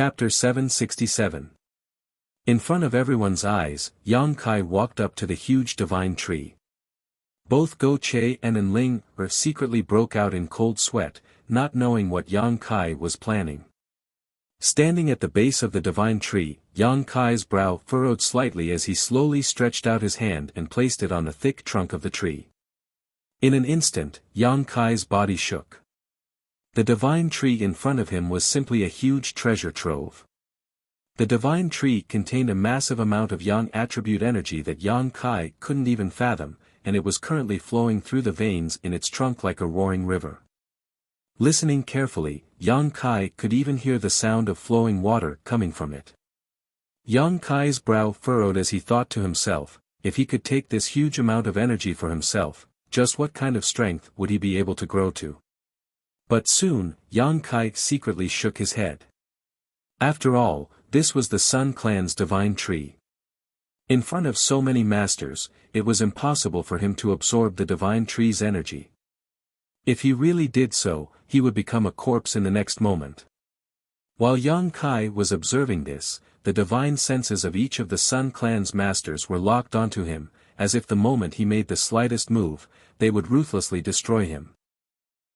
Chapter 767. In front of everyone's eyes, Yang Kai walked up to the huge divine tree. Both Go Che and Enling secretly broke out in cold sweat, not knowing what Yang Kai was planning. Standing at the base of the divine tree, Yang Kai's brow furrowed slightly as he slowly stretched out his hand and placed it on the thick trunk of the tree. In an instant, Yang Kai's body shook. The divine tree in front of him was simply a huge treasure trove. The divine tree contained a massive amount of Yang attribute energy that Yang Kai couldn't even fathom, and it was currently flowing through the veins in its trunk like a roaring river. Listening carefully, Yang Kai could even hear the sound of flowing water coming from it. Yang Kai's brow furrowed as he thought to himself, if he could take this huge amount of energy for himself, just what kind of strength would he be able to grow to? But soon, Yang Kai secretly shook his head. After all, this was the Sun Clan's divine tree. In front of so many masters, it was impossible for him to absorb the divine tree's energy. If he really did so, he would become a corpse in the next moment. While Yang Kai was observing this, the divine senses of each of the Sun Clan's masters were locked onto him, as if the moment he made the slightest move, they would ruthlessly destroy him.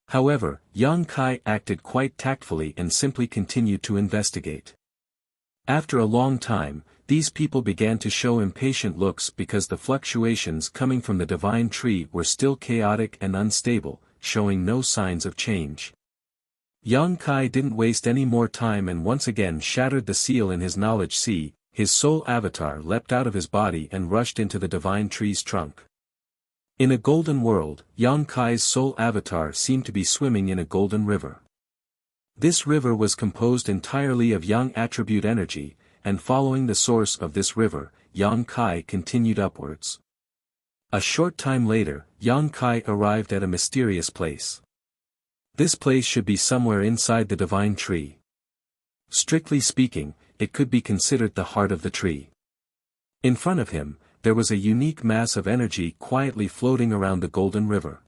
However, Yang Kai acted quite tactfully and simply continued to investigate. After a long time, these people began to show impatient looks because the fluctuations coming from the divine tree were still chaotic and unstable, showing no signs of change. Yang Kai didn't waste any more time and once again shattered the seal in his knowledge sea. His soul avatar leapt out of his body and rushed into the divine tree's trunk. In a golden world, Yang Kai's soul avatar seemed to be swimming in a golden river. This river was composed entirely of Yang attribute energy, and following the source of this river, Yang Kai continued upwards. A short time later, Yang Kai arrived at a mysterious place. This place should be somewhere inside the divine tree. Strictly speaking, it could be considered the heart of the tree. In front of him, there was a unique mass of energy quietly floating around the golden river.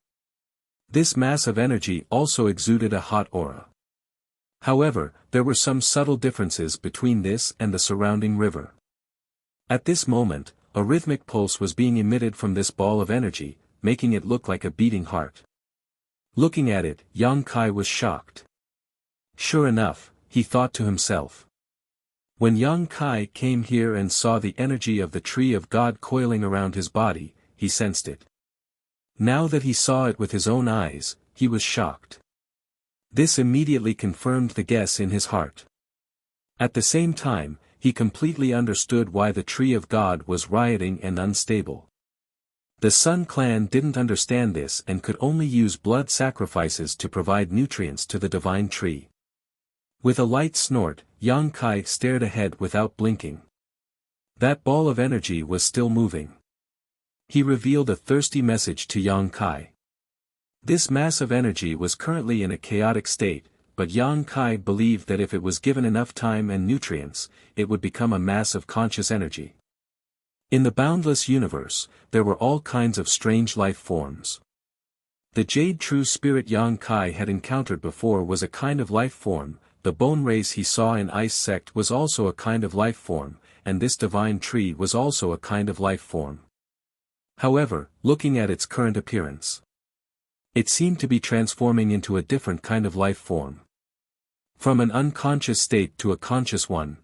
This mass of energy also exuded a hot aura. However, there were some subtle differences between this and the surrounding river. At this moment, a rhythmic pulse was being emitted from this ball of energy, making it look like a beating heart. Looking at it, Yang Kai was shocked. Sure enough, he thought to himself. When Yang Kai came here and saw the energy of the tree of God coiling around his body, he sensed it. Now that he saw it with his own eyes, he was shocked. This immediately confirmed the guess in his heart. At the same time, he completely understood why the tree of God was rioting and unstable. The Sun Clan didn't understand this and could only use blood sacrifices to provide nutrients to the divine tree. With a light snort, Yang Kai stared ahead without blinking. That ball of energy was still moving. He revealed a thirsty message to Yang Kai. This mass of energy was currently in a chaotic state, but Yang Kai believed that if it was given enough time and nutrients, it would become a mass of conscious energy. In the boundless universe, there were all kinds of strange life forms. The Jade True Spirit Yang Kai had encountered before was a kind of life form. The bone race he saw in Ice Sect was also a kind of life form, and this divine tree was also a kind of life form. However, looking at its current appearance, it seemed to be transforming into a different kind of life form. From an unconscious state to a conscious one.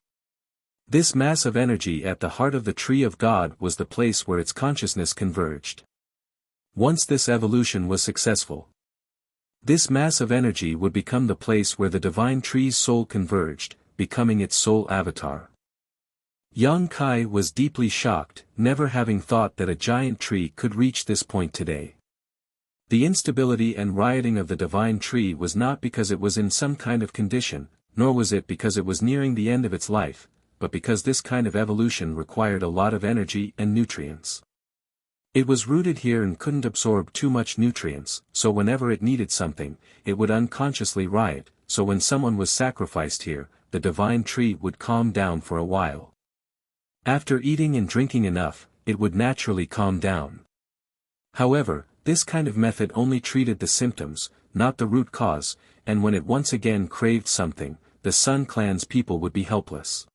This mass of energy at the heart of the tree of God was the place where its consciousness converged. Once this evolution was successful, this mass of energy would become the place where the divine tree's soul converged, becoming its soul avatar. Yang Kai was deeply shocked, never having thought that a giant tree could reach this point today. The instability and rioting of the divine tree was not because it was in some kind of condition, nor was it because it was nearing the end of its life, but because this kind of evolution required a lot of energy and nutrients. It was rooted here and couldn't absorb too much nutrients, so whenever it needed something, it would unconsciously riot, so when someone was sacrificed here, the divine tree would calm down for a while. After eating and drinking enough, it would naturally calm down. However, this kind of method only treated the symptoms, not the root cause, and when it once again craved something, the Sun Clan's people would be helpless.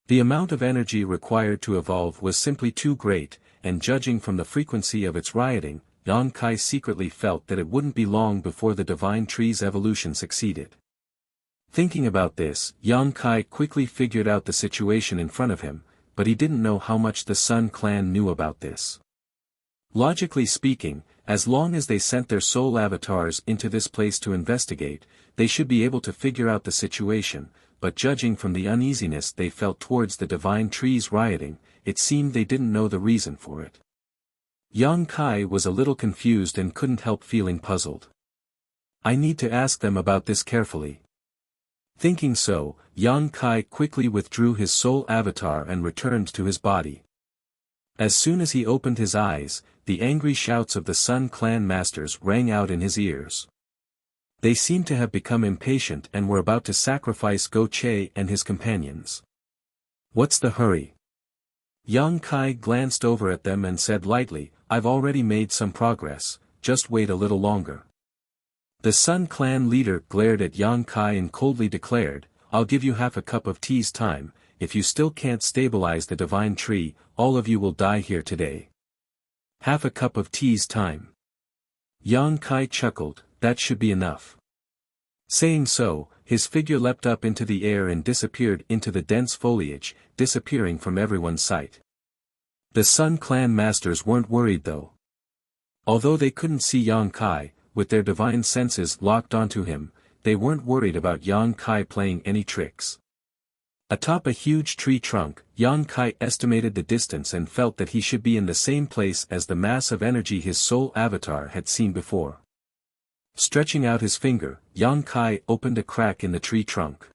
The amount of energy required to evolve was simply too great, and judging from the frequency of its rioting, Yang Kai secretly felt that it wouldn't be long before the divine tree's evolution succeeded. Thinking about this, Yang Kai quickly figured out the situation in front of him, but he didn't know how much the Sun Clan knew about this. Logically speaking, as long as they sent their soul avatars into this place to investigate, they should be able to figure out the situation, but judging from the uneasiness they felt towards the divine tree's rioting, it seemed they didn't know the reason for it. Yang Kai was a little confused and couldn't help feeling puzzled. I need to ask them about this carefully. Thinking so, Yang Kai quickly withdrew his soul avatar and returned to his body. As soon as he opened his eyes, the angry shouts of the Sun Clan masters rang out in his ears. They seemed to have become impatient and were about to sacrifice Go Che and his companions. What's the hurry? Yang Kai glanced over at them and said lightly, I've already made some progress, just wait a little longer. The Sun Clan leader glared at Yang Kai and coldly declared, I'll give you half a cup of tea's time, if you still can't stabilize the divine tree, all of you will die here today. Half a cup of tea's time. Yang Kai chuckled, that should be enough. Saying so, his figure leapt up into the air and disappeared into the dense foliage, disappearing from everyone's sight. The Sun Clan masters weren't worried though. Although they couldn't see Yang Kai, with their divine senses locked onto him, they weren't worried about Yang Kai playing any tricks. Atop a huge tree trunk, Yang Kai estimated the distance and felt that he should be in the same place as the mass of energy his soul avatar had seen before. Stretching out his finger, Yang Kai opened a crack in the tree trunk.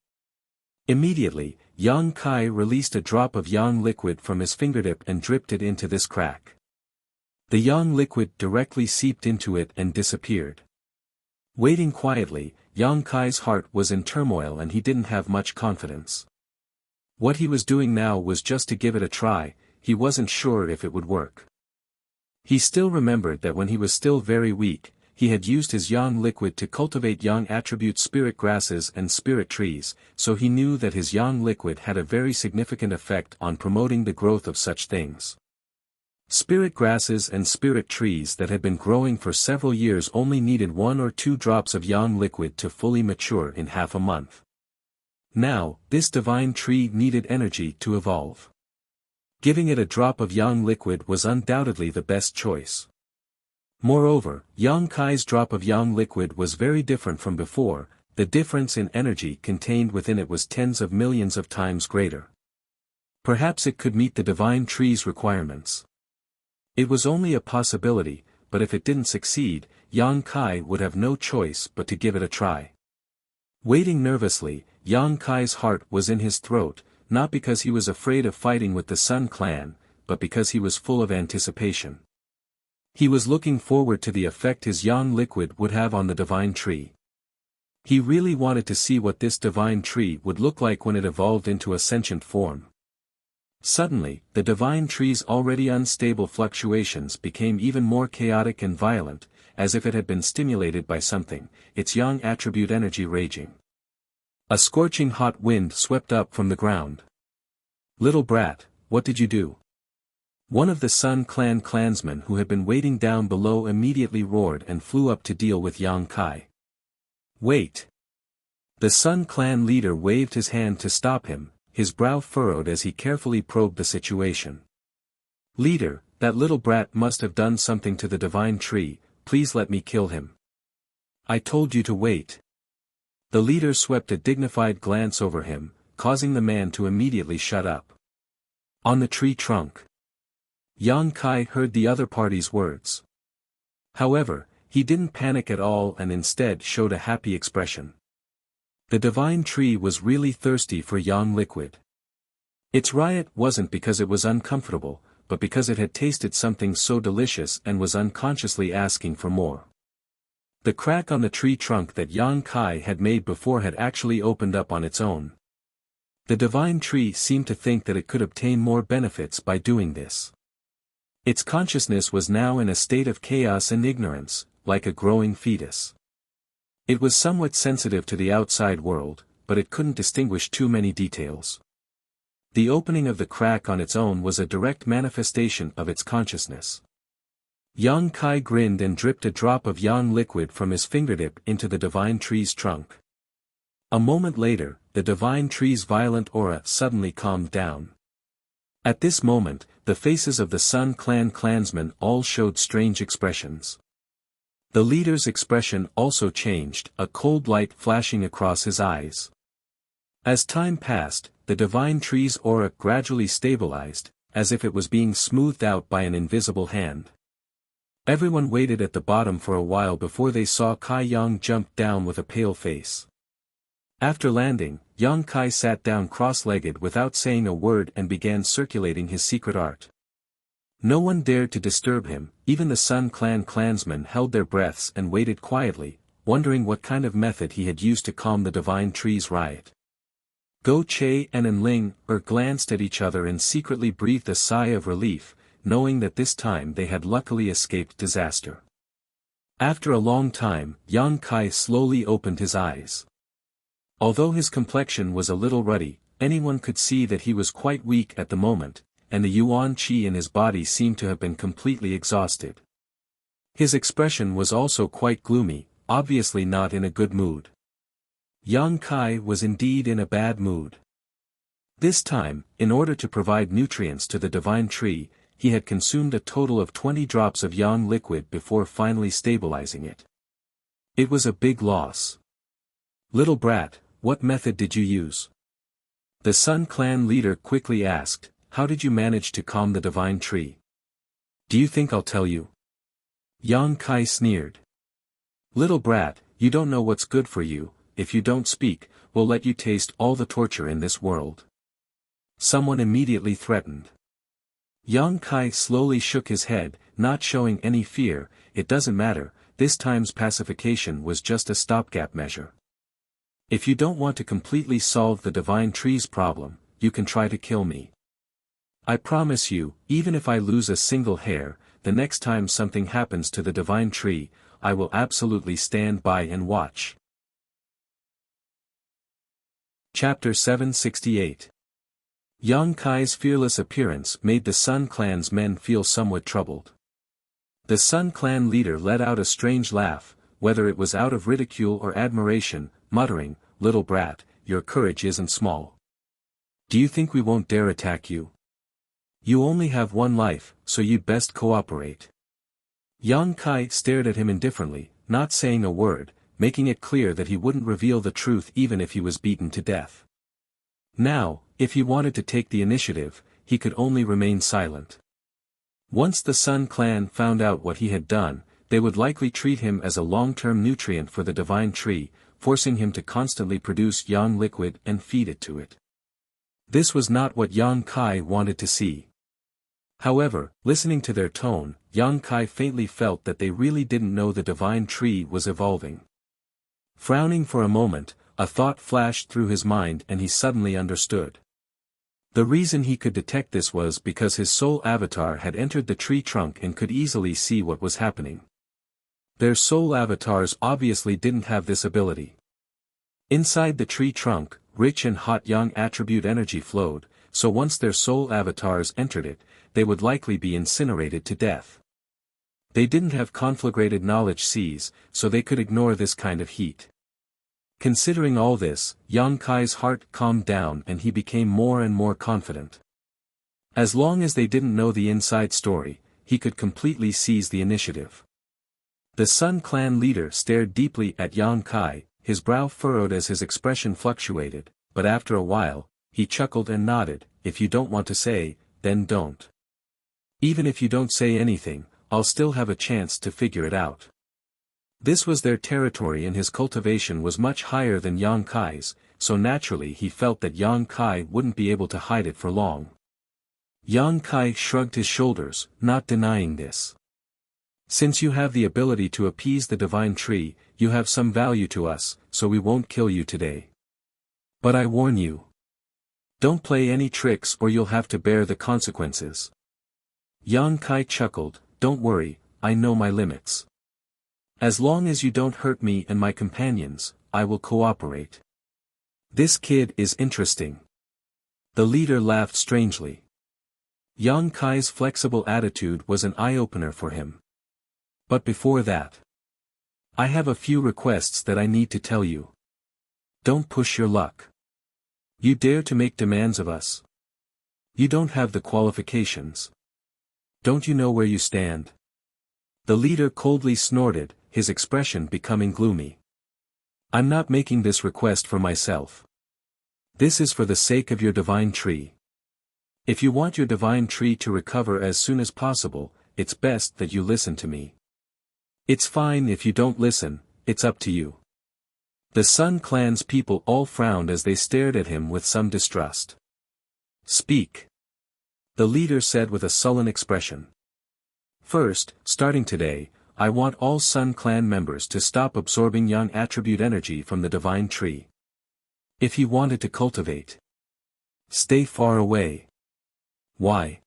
Immediately, Yang Kai released a drop of yang liquid from his fingertip and dripped it into this crack. The yang liquid directly seeped into it and disappeared. Waiting quietly, Yang Kai's heart was in turmoil and he didn't have much confidence. What he was doing now was just to give it a try, he wasn't sure if it would work. He still remembered that when he was still very weak, he had used his yang liquid to cultivate yang attribute spirit grasses and spirit trees, so he knew that his yang liquid had a very significant effect on promoting the growth of such things. Spirit grasses and spirit trees that had been growing for several years only needed 1 or 2 drops of yang liquid to fully mature in half a month. Now, this divine tree needed energy to evolve. Giving it a drop of yang liquid was undoubtedly the best choice. Moreover, Yang Kai's drop of yang liquid was very different from before, the difference in energy contained within it was tens of millions of times greater. Perhaps it could meet the divine tree's requirements. It was only a possibility, but if it didn't succeed, Yang Kai would have no choice but to give it a try. Waiting nervously, Yang Kai's heart was in his throat, not because he was afraid of fighting with the Sun Clan, but because he was full of anticipation. He was looking forward to the effect his yang liquid would have on the divine tree. He really wanted to see what this divine tree would look like when it evolved into a sentient form. Suddenly, the divine tree's already unstable fluctuations became even more chaotic and violent, as if it had been stimulated by something, its yang attribute energy raging. A scorching hot wind swept up from the ground. Little brat, what did you do? One of the Sun Clan clansmen who had been waiting down below immediately roared and flew up to deal with Yang Kai. Wait! The Sun Clan leader waved his hand to stop him, his brow furrowed as he carefully probed the situation. Leader, that little brat must have done something to the divine tree, please let me kill him. I told you to wait. The leader swept a dignified glance over him, causing the man to immediately shut up. On the tree trunk. Yang Kai heard the other party's words. However, he didn't panic at all and instead showed a happy expression. The divine tree was really thirsty for yang liquid. Its riot wasn't because it was uncomfortable, but because it had tasted something so delicious and was unconsciously asking for more. The crack on the tree trunk that Yang Kai had made before had actually opened up on its own. The divine tree seemed to think that it could obtain more benefits by doing this. Its consciousness was now in a state of chaos and ignorance, like a growing fetus. It was somewhat sensitive to the outside world, but it couldn't distinguish too many details. The opening of the crack on its own was a direct manifestation of its consciousness. Yang Kai grinned and dripped a drop of yang liquid from his fingertip into the divine tree's trunk. A moment later, the divine tree's violent aura suddenly calmed down. At this moment, the faces of the Sun Clan clansmen all showed strange expressions. The leader's expression also changed, a cold light flashing across his eyes. As time passed, the divine tree's aura gradually stabilized, as if it was being smoothed out by an invisible hand. Everyone waited at the bottom for a while before they saw Kai Yang jump down with a pale face. After landing, Yang Kai sat down cross-legged without saying a word and began circulating his secret art. No one dared to disturb him, even the Sun Clan clansmen held their breaths and waited quietly, wondering what kind of method he had used to calm the divine tree's riot. Go Che and Enling glanced at each other and secretly breathed a sigh of relief, knowing that this time they had luckily escaped disaster. After a long time, Yang Kai slowly opened his eyes. Although his complexion was a little ruddy, anyone could see that he was quite weak at the moment, and the yuan qi in his body seemed to have been completely exhausted. His expression was also quite gloomy, obviously not in a good mood. Yang Kai was indeed in a bad mood. This time, in order to provide nutrients to the divine tree, he had consumed a total of 20 drops of yang liquid before finally stabilizing it. It was a big loss. Little brat, what method did you use? The Sun Clan leader quickly asked, how did you manage to calm the divine tree? Do you think I'll tell you? Yang Kai sneered. Little brat, you don't know what's good for you. If you don't speak, we'll let you taste all the torture in this world. Someone immediately threatened. Yang Kai slowly shook his head, not showing any fear. It doesn't matter, this time's pacification was just a stopgap measure. If you don't want to completely solve the divine tree's problem, you can try to kill me. I promise you, even if I lose a single hair, the next time something happens to the divine tree, I will absolutely stand by and watch. Chapter 768. Yang Kai's fearless appearance made the Sun Clan's men feel somewhat troubled. The Sun Clan leader let out a strange laugh, whether it was out of ridicule or admiration, muttering, "Little brat, your courage isn't small. Do you think we won't dare attack you? You only have one life, so you'd best cooperate." Yang Kai stared at him indifferently, not saying a word, making it clear that he wouldn't reveal the truth even if he was beaten to death. Now, if he wanted to take the initiative, he could only remain silent. Once the Sun Clan found out what he had done, they would likely treat him as a long-term nutrient for the divine tree, forcing him to constantly produce yang liquid and feed it to it. This was not what Yang Kai wanted to see. However, listening to their tone, Yang Kai faintly felt that they really didn't know the divine tree was evolving. Frowning for a moment, a thought flashed through his mind and he suddenly understood. The reason he could detect this was because his soul avatar had entered the tree trunk and could easily see what was happening. Their soul avatars obviously didn't have this ability. Inside the tree trunk, rich and hot yang attribute energy flowed, so once their soul avatars entered it, they would likely be incinerated to death. They didn't have conflagrated knowledge seas, so they could ignore this kind of heat. Considering all this, Yang Kai's heart calmed down and he became more and more confident. As long as they didn't know the inside story, he could completely seize the initiative. The Sun Clan leader stared deeply at Yang Kai, his brow furrowed as his expression fluctuated, but after a while, he chuckled and nodded, "If you don't want to say, then don't. Even if you don't say anything, I'll still have a chance to figure it out." This was their territory and his cultivation was much higher than Yang Kai's, so naturally he felt that Yang Kai wouldn't be able to hide it for long. Yang Kai shrugged his shoulders, not denying this. "Since you have the ability to appease the divine tree, you have some value to us, so we won't kill you today. But I warn you. Don't play any tricks or you'll have to bear the consequences." Yang Kai chuckled, "Don't worry, I know my limits. As long as you don't hurt me and my companions, I will cooperate." This kid is interesting. The leader laughed strangely. Yang Kai's flexible attitude was an eye-opener for him. But before that, I have a few requests that I need to tell you. Don't push your luck. You dare to make demands of us? You don't have the qualifications. Don't you know where you stand? The leader coldly snorted, his expression becoming gloomy. I'm not making this request for myself. This is for the sake of your divine tree. If you want your divine tree to recover as soon as possible, it's best that you listen to me. It's fine if you don't listen, it's up to you. The Sun Clan's people all frowned as they stared at him with some distrust. Speak. The leader said with a sullen expression. First, starting today, I want all Sun Clan members to stop absorbing Yang attribute energy from the divine tree. If you wanted to cultivate, stay far away. Why?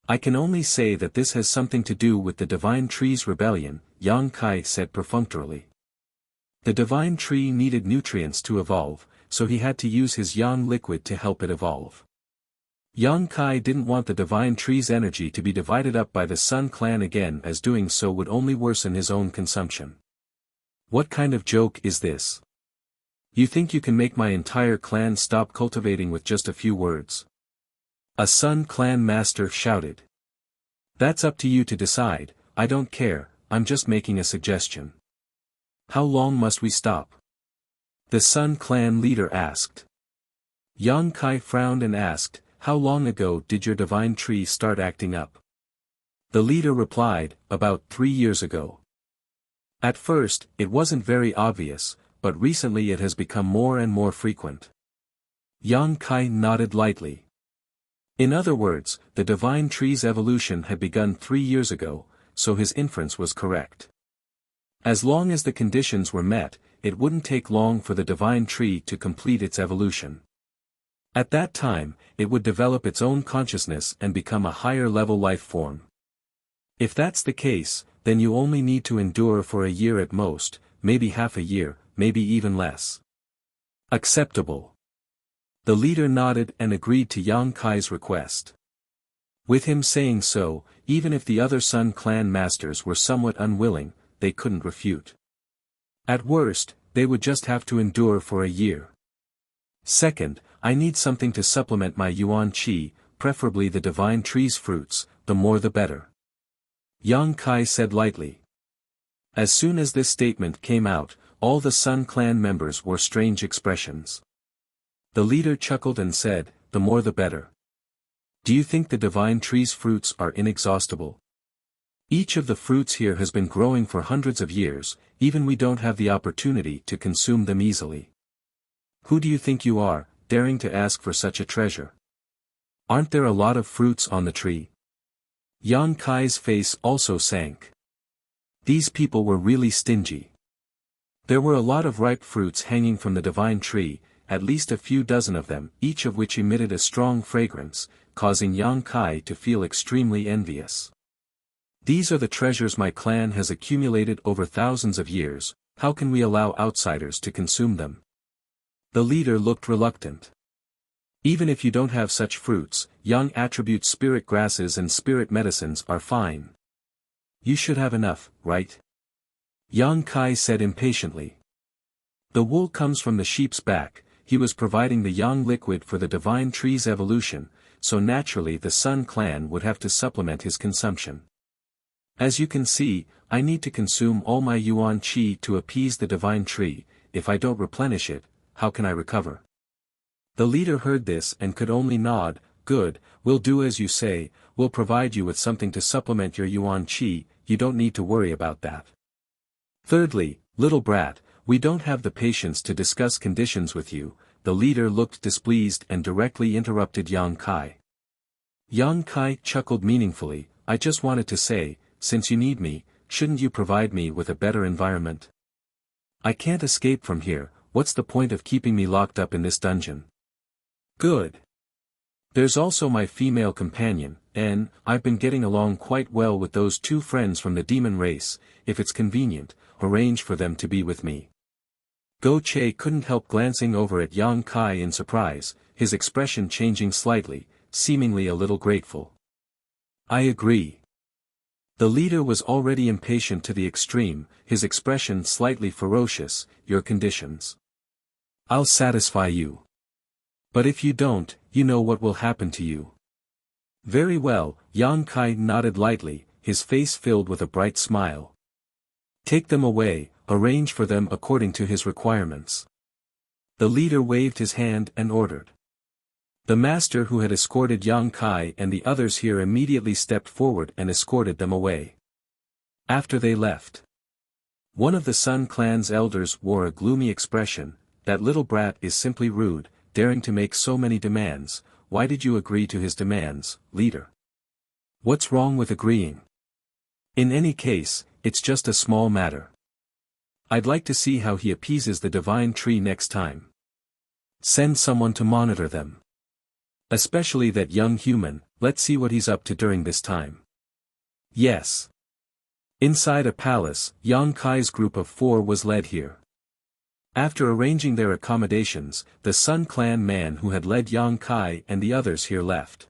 I can only say that this has something to do with the divine tree's rebellion, Yang Kai said perfunctorily. The divine tree needed nutrients to evolve, so he had to use his Yang liquid to help it evolve. Yang Kai didn't want the divine tree's energy to be divided up by the Sun Clan again, as doing so would only worsen his own consumption. What kind of joke is this? You think you can make my entire clan stop cultivating with just a few words? A Sun Clan master shouted. That's up to you to decide, I don't care, I'm just making a suggestion. How long must we stop? The Sun Clan leader asked. Yang Kai frowned and asked, how long ago did your divine tree start acting up? The leader replied, about 3 years ago. At first, it wasn't very obvious, but recently it has become more and more frequent. Yang Kai nodded lightly. In other words, the divine tree's evolution had begun 3 years ago, so his inference was correct. As long as the conditions were met, it wouldn't take long for the divine tree to complete its evolution. At that time, it would develop its own consciousness and become a higher-level life form. If that's the case, then you only need to endure for a year at most, maybe half a year, maybe even less. Acceptable. The leader nodded and agreed to Yang Kai's request. With him saying so, even if the other Sun Clan masters were somewhat unwilling, they couldn't refute. At worst, they would just have to endure for a year. Second, I need something to supplement my Yuan Qi, preferably the divine tree's fruits, the more the better. Yang Kai said lightly. As soon as this statement came out, all the Sun Clan members wore strange expressions. The leader chuckled and said, the more the better. Do you think the divine tree's fruits are inexhaustible? Each of the fruits here has been growing for hundreds of years, even we don't have the opportunity to consume them easily. Who do you think you are, daring to ask for such a treasure? Aren't there a lot of fruits on the tree? Yang Kai's face also sank. These people were really stingy. There were a lot of ripe fruits hanging from the divine tree, at least a few dozen of them, each of which emitted a strong fragrance, causing Yang Kai to feel extremely envious. These are the treasures my clan has accumulated over thousands of years, how can we allow outsiders to consume them? The leader looked reluctant. Even if you don't have such fruits, Yang attribute spirit grasses and spirit medicines are fine. You should have enough, right? Yang Kai said impatiently. The wool comes from the sheep's back, he was providing the Yang liquid for the divine tree's evolution, so naturally the Sun Clan would have to supplement his consumption. As you can see, I need to consume all my Yuan Qi to appease the divine tree, if I don't replenish it, how can I recover? The leader heard this and could only nod, good, we'll do as you say, we'll provide you with something to supplement your Yuan Qi, you don't need to worry about that. Thirdly, little brat, we don't have the patience to discuss conditions with you, the leader looked displeased and directly interrupted Yang Kai. Yang Kai chuckled meaningfully, I just wanted to say, since you need me, shouldn't you provide me with a better environment? I can't escape from here, what's the point of keeping me locked up in this dungeon? Good. There's also my female companion, and I've been getting along quite well with those 2 friends from the demon race, if it's convenient, arrange for them to be with me. Go Che couldn't help glancing over at Yang Kai in surprise, his expression changing slightly, seemingly a little grateful. I agree. The leader was already impatient to the extreme, his expression slightly ferocious. Your conditions. I'll satisfy you. But if you don't, you know what will happen to you. Very well, Yang Kai nodded lightly, his face filled with a bright smile. Take them away, arrange for them according to his requirements. The leader waved his hand and ordered. The master who had escorted Yang Kai and the others here immediately stepped forward and escorted them away. After they left, one of the Sun Clan's elders wore a gloomy expression. That little brat is simply rude, daring to make so many demands. Why did you agree to his demands, leader? What's wrong with agreeing? In any case, it's just a small matter. I'd like to see how he appeases the divine tree next time. Send someone to monitor them. Especially that young human, let's see what he's up to during this time. Yes. Inside a palace, Yang Kai's group of 4 was led here. After arranging their accommodations, the Sun Clan man who had led Yang Kai and the others here left.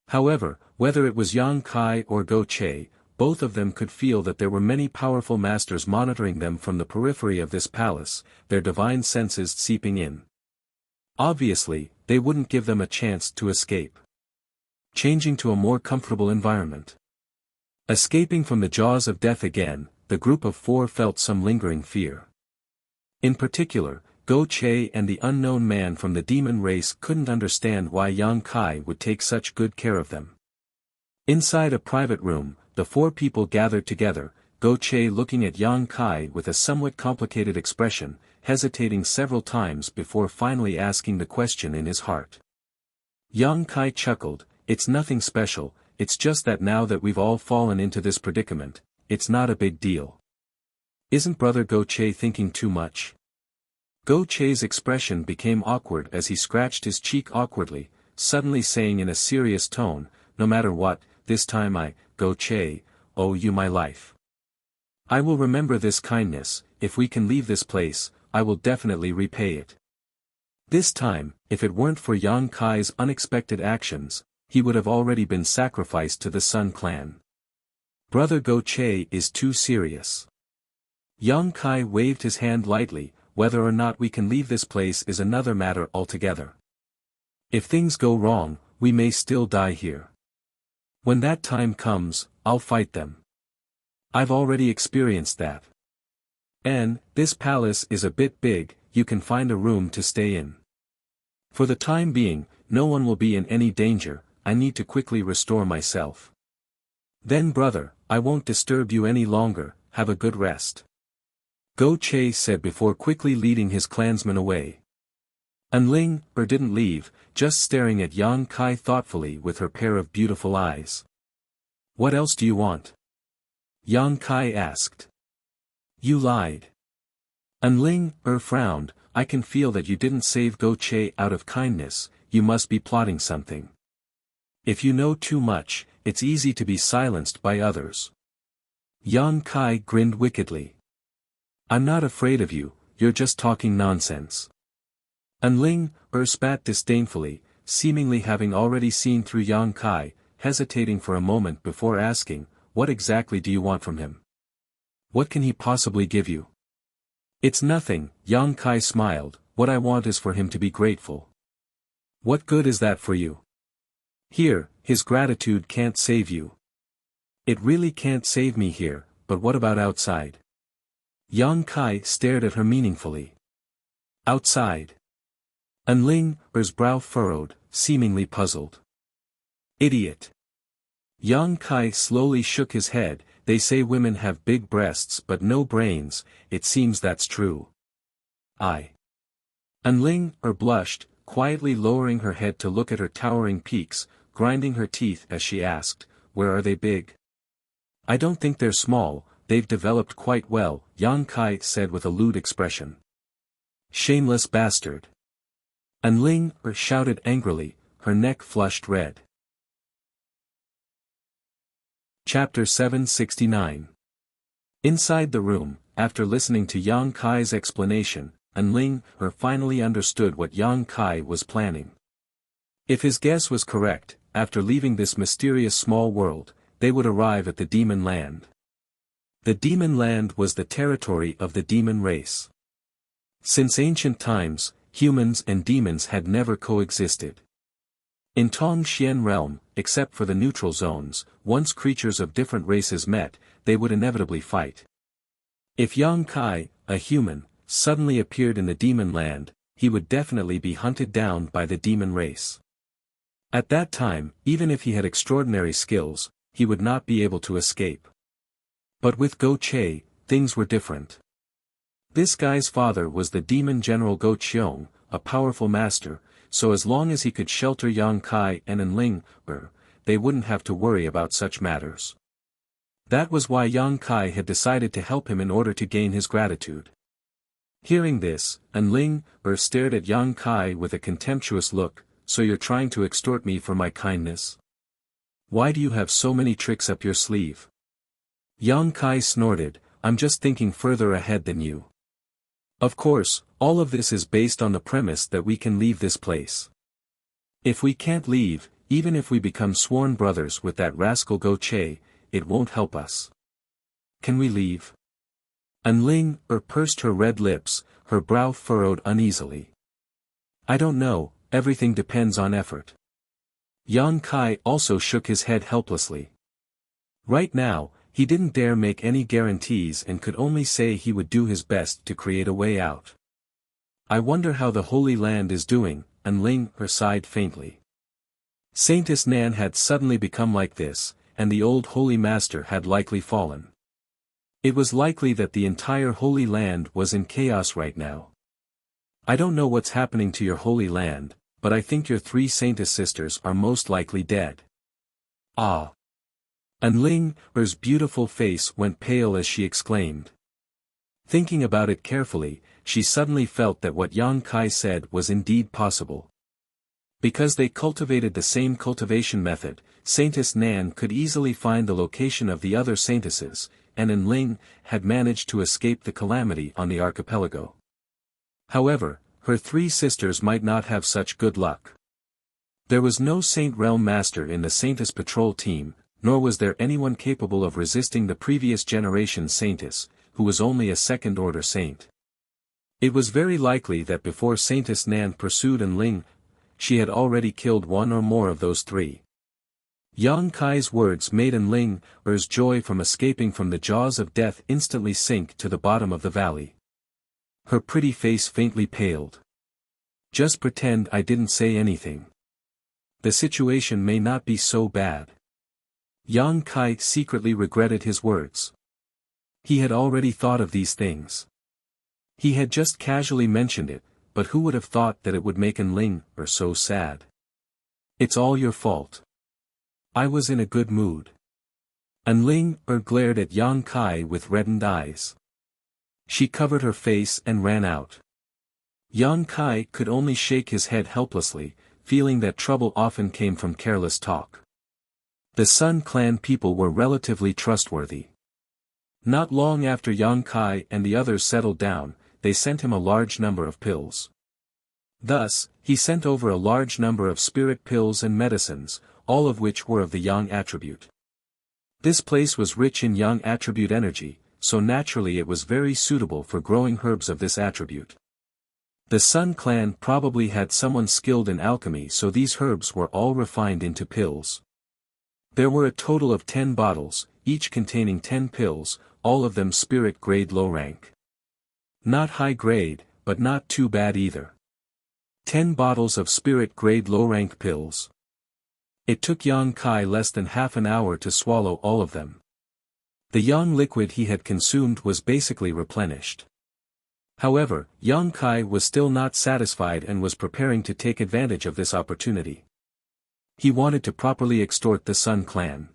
However, whether it was Yang Kai or Go Che, both of them could feel that there were many powerful masters monitoring them from the periphery of this palace, their divine senses seeping in. Obviously, they wouldn't give them a chance to escape. Changing to a more comfortable environment. Escaping from the jaws of death again, the group of 4 felt some lingering fear. In particular, Go Che and the unknown man from the demon race couldn't understand why Yang Kai would take such good care of them. Inside a private room, the 4 people gathered together, Go Che looking at Yang Kai with a somewhat complicated expression, hesitating several times before finally asking the question in his heart. Yang Kai chuckled, it's nothing special, it's just that now that we've all fallen into this predicament, it's not a big deal. Isn't Brother Go Che thinking too much? Go Che's expression became awkward as he scratched his cheek awkwardly, suddenly saying in a serious tone, no matter what, this time I, Go Che, owe you my life. I will remember this kindness. If we can leave this place, I will definitely repay it. This time, if it weren't for Yang Kai's unexpected actions, he would have already been sacrificed to the Sun Clan. Brother Go Che is too serious. Yang Kai waved his hand lightly. Whether or not we can leave this place is another matter altogether. If things go wrong, we may still die here. When that time comes, I'll fight them. I've already experienced that. And, this palace is a bit big, you can find a room to stay in. For the time being, no one will be in any danger, I need to quickly restore myself. Then brother, I won't disturb you any longer, have a good rest. Go Che said before quickly leading his clansmen away. Anling didn't leave, just staring at Yang Kai thoughtfully with her pair of beautiful eyes. What else do you want? Yang Kai asked. You lied. Anling frowned, I can feel that you didn't save Go Che out of kindness, you must be plotting something. If you know too much, it's easy to be silenced by others. Yang Kai grinned wickedly. I'm not afraid of you, you're just talking nonsense. Anling spat disdainfully, seemingly having already seen through Yang Kai, hesitating for a moment before asking, what exactly do you want from him? What can he possibly give you? It's nothing, Yang Kai smiled, what I want is for him to be grateful. What good is that for you? Here, his gratitude can't save you. It really can't save me here, but what about outside? Yang Kai stared at her meaningfully. Outside. Anling's brow furrowed, seemingly puzzled. Idiot. Yang Kai slowly shook his head, they say women have big breasts but no brains, it seems that's true. Anling blushed, quietly lowering her head to look at her towering peaks, grinding her teeth as she asked, where are they big? I don't think they're small, they've developed quite well, Yang Kai said with a lewd expression. Shameless bastard. Anling shouted angrily, her neck flushed red. Chapter 769. Inside the room, after listening to Yang Kai's explanation, Enling finally understood what Yang Kai was planning. If his guess was correct, after leaving this mysterious small world, they would arrive at the demon land. The demon land was the territory of the demon race. Since ancient times, humans and demons had never coexisted. In Tongxian realm, except for the neutral zones, once creatures of different races met, they would inevitably fight. If Yang Kai, a human, suddenly appeared in the demon land, he would definitely be hunted down by the demon race. At that time, even if he had extraordinary skills, he would not be able to escape. But with Go Che, things were different. This guy's father was the demon general Go Qiong, a powerful master, so as long as he could shelter Yang Kai and Enling, they wouldn't have to worry about such matters. That was why Yang Kai had decided to help him in order to gain his gratitude. Hearing this, Enling stared at Yang Kai with a contemptuous look. So you're trying to extort me for my kindness? Why do you have so many tricks up your sleeve? Yang Kai snorted, I'm just thinking further ahead than you. Of course, all of this is based on the premise that we can leave this place. If we can't leave, even if we become sworn brothers with that rascal Go Che, it won't help us. Can we leave? Enling pursed her red lips, her brow furrowed uneasily. I don't know. Everything depends on effort. Yang Kai also shook his head helplessly. Right now, he didn't dare make any guarantees and could only say he would do his best to create a way out. I wonder how the Holy Land is doing, Enling sighed faintly. Saintess Nan had suddenly become like this, and the old Holy Master had likely fallen. It was likely that the entire Holy Land was in chaos right now. I don't know what's happening to your Holy Land, but I think your 3 Saintess sisters are most likely dead. Ah! Enling's beautiful face went pale as she exclaimed. Thinking about it carefully, she suddenly felt that what Yang Kai said was indeed possible. Because they cultivated the same cultivation method, Saintess Nan could easily find the location of the other saintesses, and Enling had managed to escape the calamity on the archipelago. However, her 3 sisters might not have such good luck. There was no Saint Realm Master in the Saintess Patrol team, nor was there anyone capable of resisting the previous generation Saintess, who was only a second-order saint. It was very likely that before Saintess Nan pursued Enling, she had already killed one or more of those 3. Yang Kai's words made Enling's joy from escaping from the jaws of death instantly sink to the bottom of the valley. Her pretty face faintly paled. Just pretend I didn't say anything. The situation may not be so bad. Yang Kai secretly regretted his words. He had already thought of these things. He had just casually mentioned it, but who would have thought that it would make Enling so sad? It's all your fault. I was in a good mood. Enling glared at Yang Kai with reddened eyes. She covered her face and ran out. Yang Kai could only shake his head helplessly, feeling that trouble often came from careless talk. The Sun Clan people were relatively trustworthy. Not long after Yang Kai and the others settled down, they sent him a large number of pills. Thus, he sent over a large number of spirit pills and medicines, all of which were of the Yang attribute. This place was rich in Yang attribute energy, so naturally it was very suitable for growing herbs of this attribute. The Sun Clan probably had someone skilled in alchemy, so these herbs were all refined into pills. There were a total of 10 bottles, each containing 10 pills, all of them spirit grade low rank. Not high grade, but not too bad either. 10 bottles of spirit grade low rank pills. It took Yang Kai less than half an hour to swallow all of them. The yang liquid he had consumed was basically replenished. However, Yang Kai was still not satisfied and was preparing to take advantage of this opportunity. He wanted to properly extort the Sun Clan.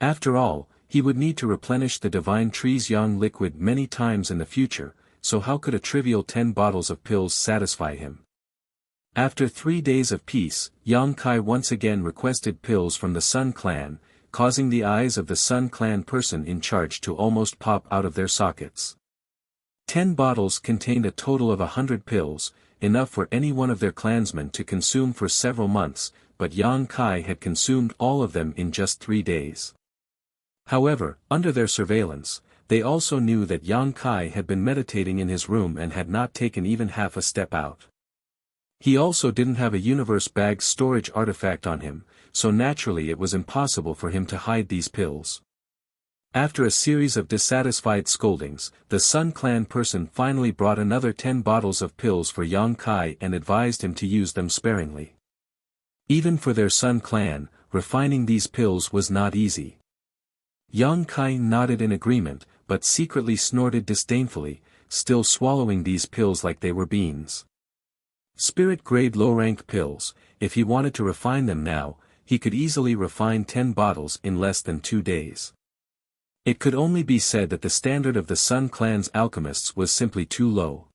After all, he would need to replenish the Divine Tree's yang liquid many times in the future, so how could a trivial 10 bottles of pills satisfy him? After 3 days of peace, Yang Kai once again requested pills from the Sun Clan, causing the eyes of the Sun Clan person in charge to almost pop out of their sockets. 10 bottles contained a total of 100 pills, enough for any one of their clansmen to consume for several months, but Yang Kai had consumed all of them in just 3 days. However, under their surveillance, they also knew that Yang Kai had been meditating in his room and had not taken even half a step out. He also didn't have a universe bag storage artifact on him, so naturally it was impossible for him to hide these pills. After a series of dissatisfied scoldings, the Sun Clan person finally brought another 10 bottles of pills for Yang Kai and advised him to use them sparingly. Even for their Sun Clan, refining these pills was not easy. Yang Kai nodded in agreement, but secretly snorted disdainfully, still swallowing these pills like they were beans. Spirit-grade low-ranked pills, if he wanted to refine them now, he could easily refine 10 bottles in less than 2 days. It could only be said that the standard of the Sun Clan's alchemists was simply too low.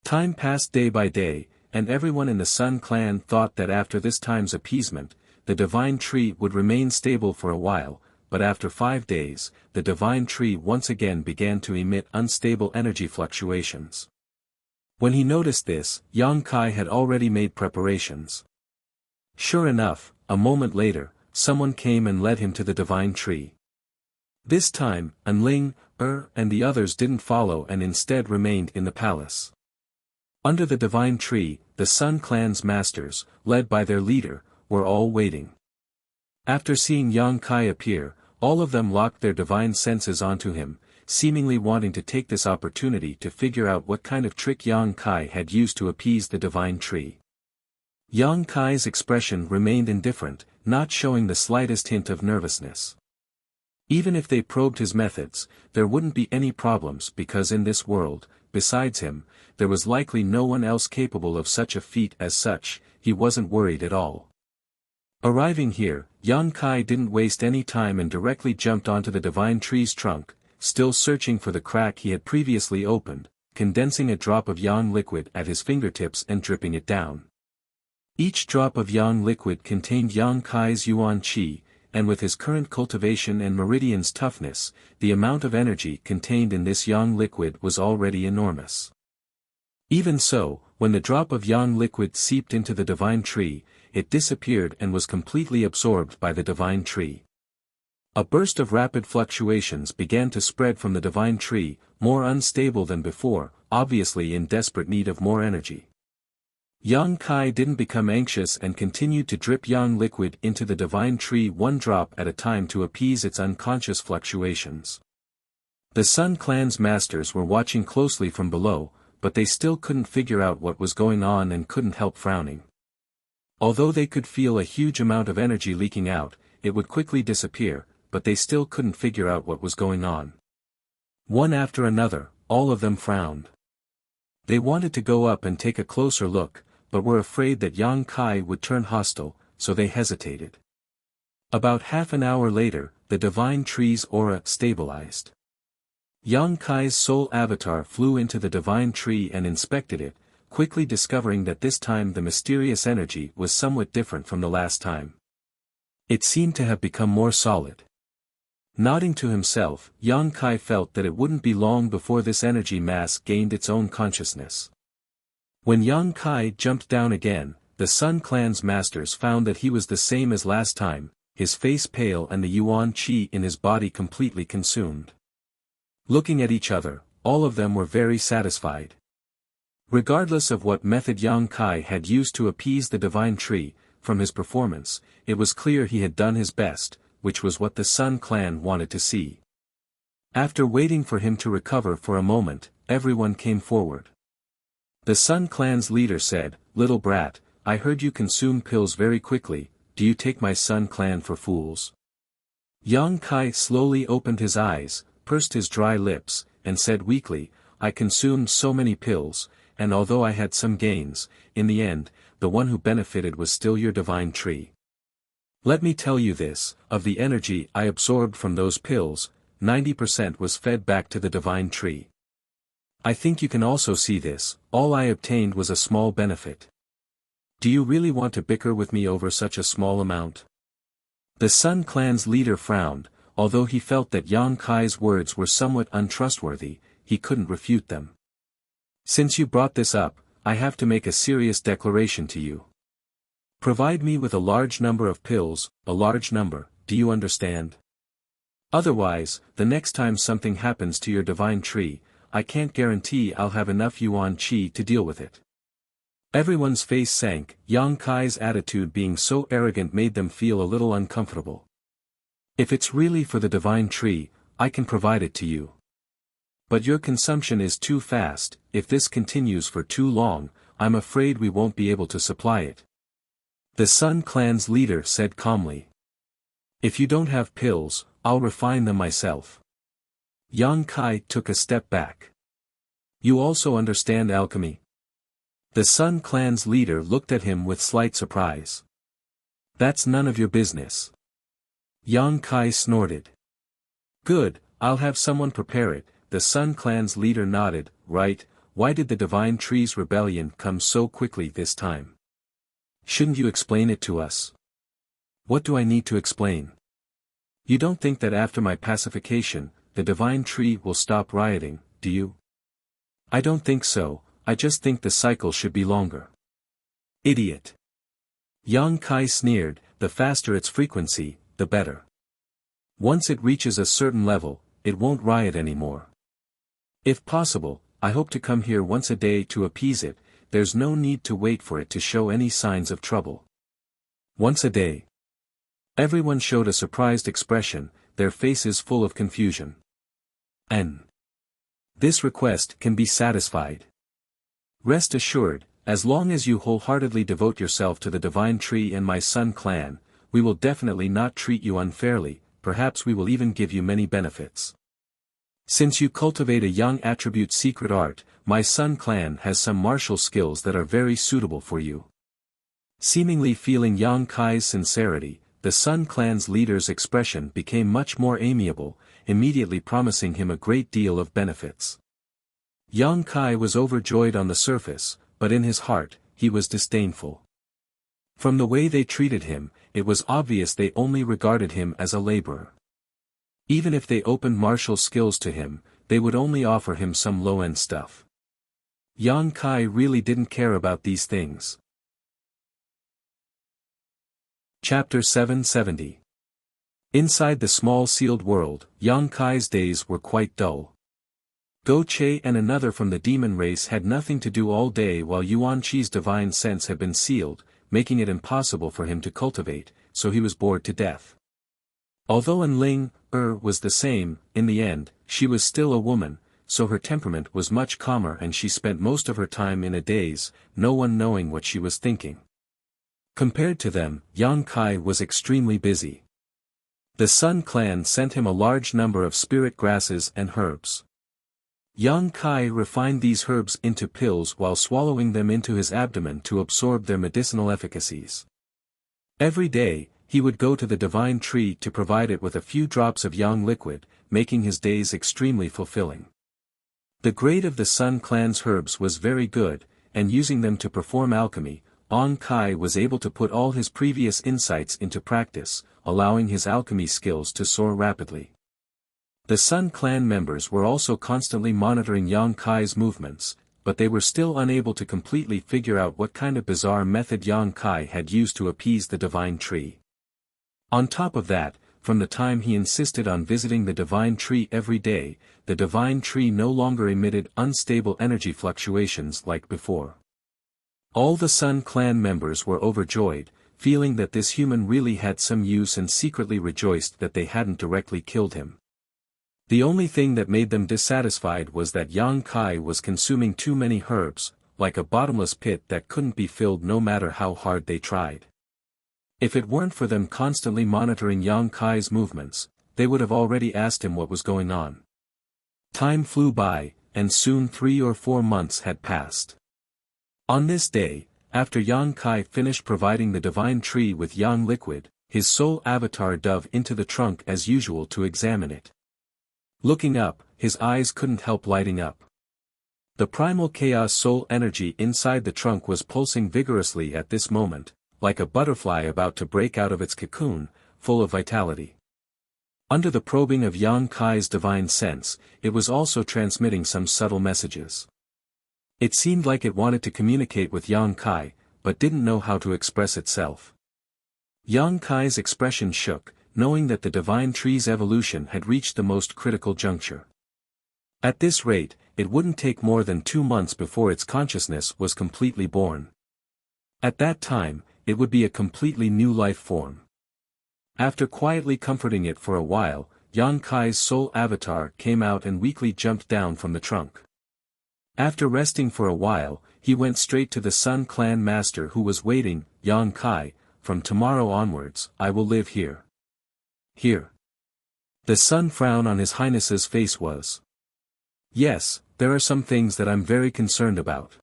Time passed day by day, and everyone in the Sun Clan thought that after this time's appeasement, the divine tree would remain stable for a while, but after 5 days, the divine tree once again began to emit unstable energy fluctuations. When he noticed this, Yang Kai had already made preparations. Sure enough, a moment later, someone came and led him to the divine tree. This time, Anling, and the others didn't follow and instead remained in the palace. Under the divine tree, the Sun Clan's masters, led by their leader, were all waiting. After seeing Yang Kai appear, all of them locked their divine senses onto him, seemingly wanting to take this opportunity to figure out what kind of trick Yang Kai had used to appease the divine tree. Yang Kai's expression remained indifferent, not showing the slightest hint of nervousness. Even if they probed his methods, there wouldn't be any problems because in this world, besides him, there was likely no one else capable of such a feat. As such, he wasn't worried at all. Arriving here, Yang Kai didn't waste any time and directly jumped onto the divine tree's trunk, still searching for the crack he had previously opened, condensing a drop of yang liquid at his fingertips and dripping it down. Each drop of yang liquid contained Yang Kai's yuan qi, and with his current cultivation and meridian's toughness, the amount of energy contained in this yang liquid was already enormous. Even so, when the drop of yang liquid seeped into the divine tree, it disappeared and was completely absorbed by the divine tree. A burst of rapid fluctuations began to spread from the divine tree, more unstable than before, obviously in desperate need of more energy. Yang Kai didn't become anxious and continued to drip yang liquid into the divine tree one drop at a time to appease its unconscious fluctuations. The Sun Clan's masters were watching closely from below, but they still couldn't figure out what was going on and couldn't help frowning. Although they could feel a huge amount of energy leaking out, it would quickly disappear, but they still couldn't figure out what was going on. One after another, all of them frowned. They wanted to go up and take a closer look, but were afraid that Yang Kai would turn hostile, so they hesitated. About half an hour later, the divine tree's aura stabilized. Yang Kai's soul avatar flew into the divine tree and inspected it, quickly discovering that this time the mysterious energy was somewhat different from the last time. It seemed to have become more solid. Nodding to himself, Yang Kai felt that it wouldn't be long before this energy mass gained its own consciousness. When Yang Kai jumped down again, the Sun Clan's masters found that he was the same as last time, his face pale and the yuan qi in his body completely consumed. Looking at each other, all of them were very satisfied. Regardless of what method Yang Kai had used to appease the divine tree, from his performance, it was clear he had done his best, which was what the Sun Clan wanted to see. After waiting for him to recover for a moment, everyone came forward. The Sun Clan's leader said, "Little brat, I heard you consume pills very quickly, do you take my Sun Clan for fools?" Yang Kai slowly opened his eyes, pursed his dry lips, and said weakly, "I consumed so many pills, and although I had some gains, in the end, the one who benefited was still your divine tree. Let me tell you this, of the energy I absorbed from those pills, 90% was fed back to the divine tree. I think you can also see this, all I obtained was a small benefit. Do you really want to bicker with me over such a small amount?" The Sun Clan's leader frowned, although he felt that Yang Kai's words were somewhat untrustworthy, he couldn't refute them. Since you brought this up, I have to make a serious declaration to you. Provide me with a large number of pills, a large number, do you understand? Otherwise, the next time something happens to your divine tree, I can't guarantee I'll have enough yuan qi to deal with it. Everyone's face sank. Yang Kai's attitude being so arrogant made them feel a little uncomfortable. If it's really for the divine tree, I can provide it to you. But your consumption is too fast. If this continues for too long, I'm afraid we won't be able to supply it. The Sun Clan's leader said calmly. If you don't have pills, I'll refine them myself. Yang Kai took a step back. You also understand alchemy? The Sun Clan's leader looked at him with slight surprise. That's none of your business. Yang Kai snorted. Good, I'll have someone prepare it. The Sun Clan's leader nodded. Right, why did the Divine Tree's rebellion come so quickly this time? Shouldn't you explain it to us? What do I need to explain? You don't think that after my pacification, the Divine Tree will stop rioting, do you? I don't think so, I just think the cycle should be longer. Idiot. Yang Kai sneered, the faster its frequency, the better. Once it reaches a certain level, it won't riot anymore. If possible, I hope to come here once a day to appease it. There's no need to wait for it to show any signs of trouble. Once a day. Everyone showed a surprised expression, their faces full of confusion. This request can be satisfied. Rest assured, as long as you wholeheartedly devote yourself to the Divine Tree and my Sun Clan, we will definitely not treat you unfairly, perhaps we will even give you many benefits. Since you cultivate a young attribute secret art, my Sun Clan has some martial skills that are very suitable for you. Seemingly feeling Yang Kai's sincerity, the Sun Clan's leader's expression became much more amiable, immediately promising him a great deal of benefits. Yang Kai was overjoyed on the surface, but in his heart, he was disdainful. From the way they treated him, it was obvious they only regarded him as a laborer. Even if they opened martial skills to him, they would only offer him some low-end stuff. Yang Kai really didn't care about these things. Chapter 770. Inside the small sealed world, Yang Kai's days were quite dull. Go Che and another from the demon race had nothing to do all day while Yuan Chi's divine sense had been sealed, making it impossible for him to cultivate, so he was bored to death. Although Enling was the same, in the end, she was still a woman, so her temperament was much calmer and she spent most of her time in a daze, no one knowing what she was thinking. Compared to them, Yang Kai was extremely busy. The Sun Clan sent him a large number of spirit grasses and herbs. Yang Kai refined these herbs into pills while swallowing them into his abdomen to absorb their medicinal efficacies. Every day, he would go to the Divine Tree to provide it with a few drops of yang liquid, making his days extremely fulfilling. The grade of the Sun Clan's herbs was very good, and using them to perform alchemy, Yang Kai was able to put all his previous insights into practice, allowing his alchemy skills to soar rapidly. The Sun Clan members were also constantly monitoring Yang Kai's movements, but they were still unable to completely figure out what kind of bizarre method Yang Kai had used to appease the Divine Tree. On top of that, from the time he insisted on visiting the Divine Tree every day, the Divine Tree no longer emitted unstable energy fluctuations like before. All the Sun Clan members were overjoyed, feeling that this human really had some use and secretly rejoiced that they hadn't directly killed him. The only thing that made them dissatisfied was that Yang Kai was consuming too many herbs, like a bottomless pit that couldn't be filled no matter how hard they tried. If it weren't for them constantly monitoring Yang Kai's movements, they would have already asked him what was going on. Time flew by, and soon 3 or 4 months had passed. On this day, after Yang Kai finished providing the Divine Tree with yang liquid, his soul avatar dove into the trunk as usual to examine it. Looking up, his eyes couldn't help lighting up. The primal chaos soul energy inside the trunk was pulsing vigorously at this moment, like a butterfly about to break out of its cocoon, full of vitality. Under the probing of Yang Kai's divine sense, it was also transmitting some subtle messages. It seemed like it wanted to communicate with Yang Kai, but didn't know how to express itself. Yang Kai's expression shook, knowing that the divine tree's evolution had reached the most critical juncture. At this rate, it wouldn't take more than 2 months before its consciousness was completely born. At that time, it would be a completely new life form. After quietly comforting it for a while, Yang Kai's soul avatar came out and weakly jumped down from the trunk. After resting for a while, he went straight to the Sun Clan master who was waiting. Yang Kai, from tomorrow onwards, I will live here. Here. The sun frown on His Highness's face was. Yes, there are some things that I'm very concerned about.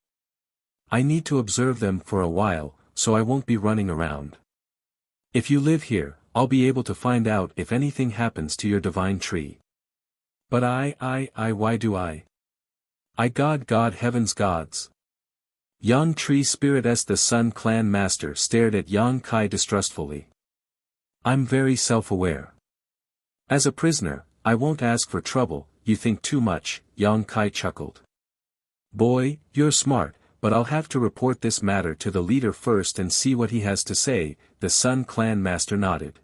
I need to observe them for a while, so I won't be running around. If you live here, I'll be able to find out if anything happens to your divine tree. But why do I? God heavens gods. Yang Tree Spirit S. The Sun Clan Master stared at Yang Kai distrustfully. I'm very self-aware. As a prisoner, I won't ask for trouble. You think too much, Yang Kai chuckled. Boy, you're smart, but I'll have to report this matter to the leader first and see what he has to say. The Sun Clan Master nodded.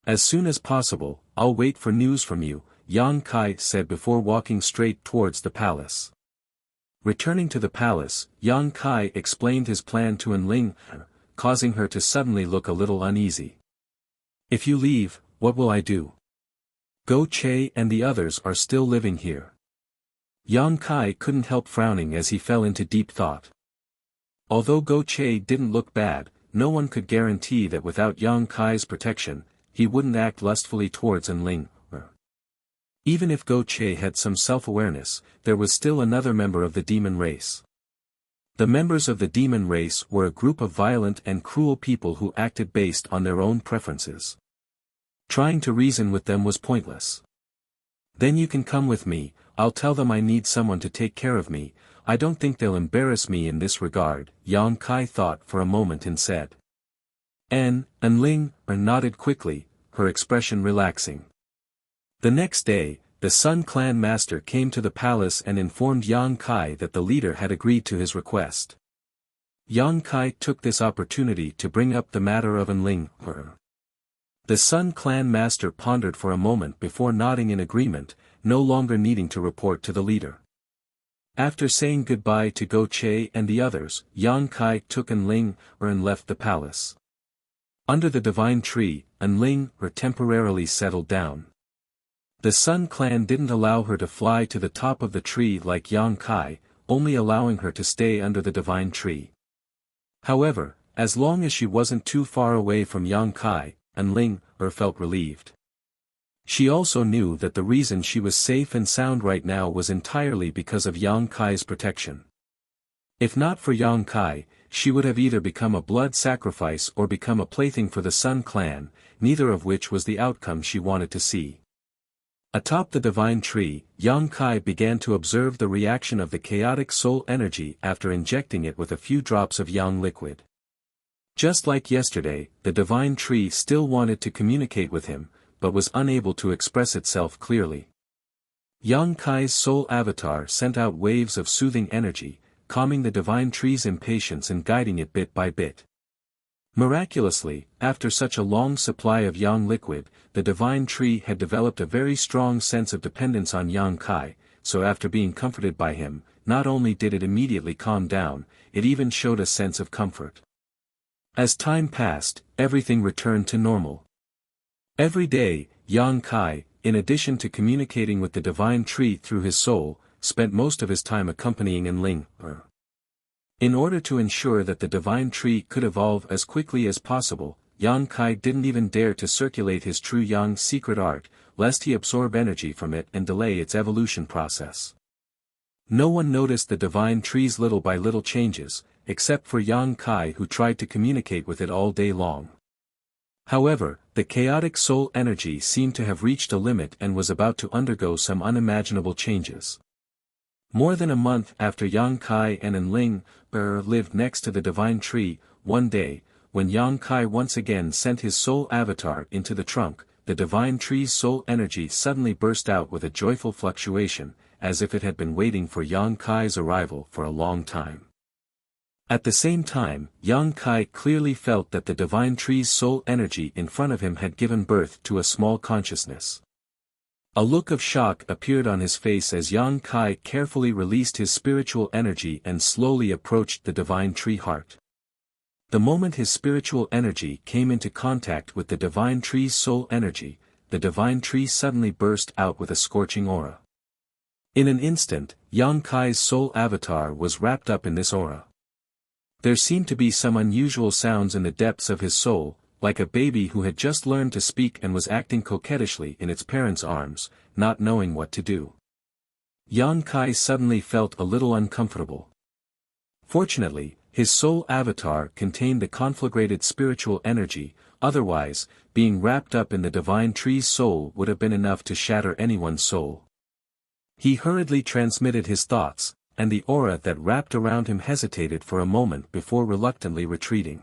As soon as possible, I'll wait for news from you, Yang Kai said before walking straight towards the palace. Returning to the palace, Yang Kai explained his plan to Enling, causing her to suddenly look a little uneasy. If you leave, what will I do? Go Che and the others are still living here. Yang Kai couldn't help frowning as he fell into deep thought. Although Go Che didn't look bad, no one could guarantee that without Yang Kai's protection, he wouldn't act lustfully towards Enling. Even if Go Che had some self-awareness, there was still another member of the demon race. The members of the demon race were a group of violent and cruel people who acted based on their own preferences. Trying to reason with them was pointless. Then you can come with me, I'll tell them I need someone to take care of me. I don't think they'll embarrass me in this regard, Yang Kai thought for a moment and said. Enling nodded quickly, her expression relaxing. The next day, the Sun Clan Master came to the palace and informed Yang Kai that the leader had agreed to his request. Yang Kai took this opportunity to bring up the matter of Enling. The Sun Clan Master pondered for a moment before nodding in agreement, no longer needing to report to the leader. After saying goodbye to Go Che and the others, Yang Kai took Enling and left the palace. Under the divine tree, Enling temporarily settled down. The Sun Clan didn't allow her to fly to the top of the tree like Yang Kai, only allowing her to stay under the divine tree. However, as long as she wasn't too far away from Yang Kai, Enling felt relieved. She also knew that the reason she was safe and sound right now was entirely because of Yang Kai's protection. If not for Yang Kai, she would have either become a blood sacrifice or become a plaything for the Sun Clan, neither of which was the outcome she wanted to see. Atop the divine tree, Yang Kai began to observe the reaction of the chaotic soul energy after injecting it with a few drops of yang liquid. Just like yesterday, the divine tree still wanted to communicate with him, but was unable to express itself clearly. Yang Kai's soul avatar sent out waves of soothing energy, calming the divine tree's impatience and guiding it bit by bit. Miraculously, after such a long supply of yang liquid, the divine tree had developed a very strong sense of dependence on Yang Kai, so after being comforted by him, not only did it immediately calm down, it even showed a sense of comfort. As time passed, everything returned to normal. Every day, Yang Kai, in addition to communicating with the divine tree through his soul, spent most of his time accompanying Enling. In order to ensure that the divine tree could evolve as quickly as possible, Yang Kai didn't even dare to circulate his true Yang secret art, lest he absorb energy from it and delay its evolution process. No one noticed the divine tree's little by little changes, except for Yang Kai who tried to communicate with it all day long. However, the chaotic soul energy seemed to have reached a limit and was about to undergo some unimaginable changes. More than a month after Yang Kai and Enling lived next to the divine tree, one day, when Yang Kai once again sent his soul avatar into the trunk, the divine tree's soul energy suddenly burst out with a joyful fluctuation, as if it had been waiting for Yang Kai's arrival for a long time. At the same time, Yang Kai clearly felt that the divine tree's soul energy in front of him had given birth to a small consciousness. A look of shock appeared on his face as Yang Kai carefully released his spiritual energy and slowly approached the divine tree heart. The moment his spiritual energy came into contact with the divine tree's soul energy, the divine tree suddenly burst out with a scorching aura. In an instant, Yang Kai's soul avatar was wrapped up in this aura. There seemed to be some unusual sounds in the depths of his soul, like a baby who had just learned to speak and was acting coquettishly in its parents' arms, not knowing what to do. Yang Kai suddenly felt a little uncomfortable. Fortunately, his soul avatar contained the conflagrated spiritual energy, otherwise, being wrapped up in the divine tree's soul would have been enough to shatter anyone's soul. He hurriedly transmitted his thoughts, and the aura that wrapped around him hesitated for a moment before reluctantly retreating.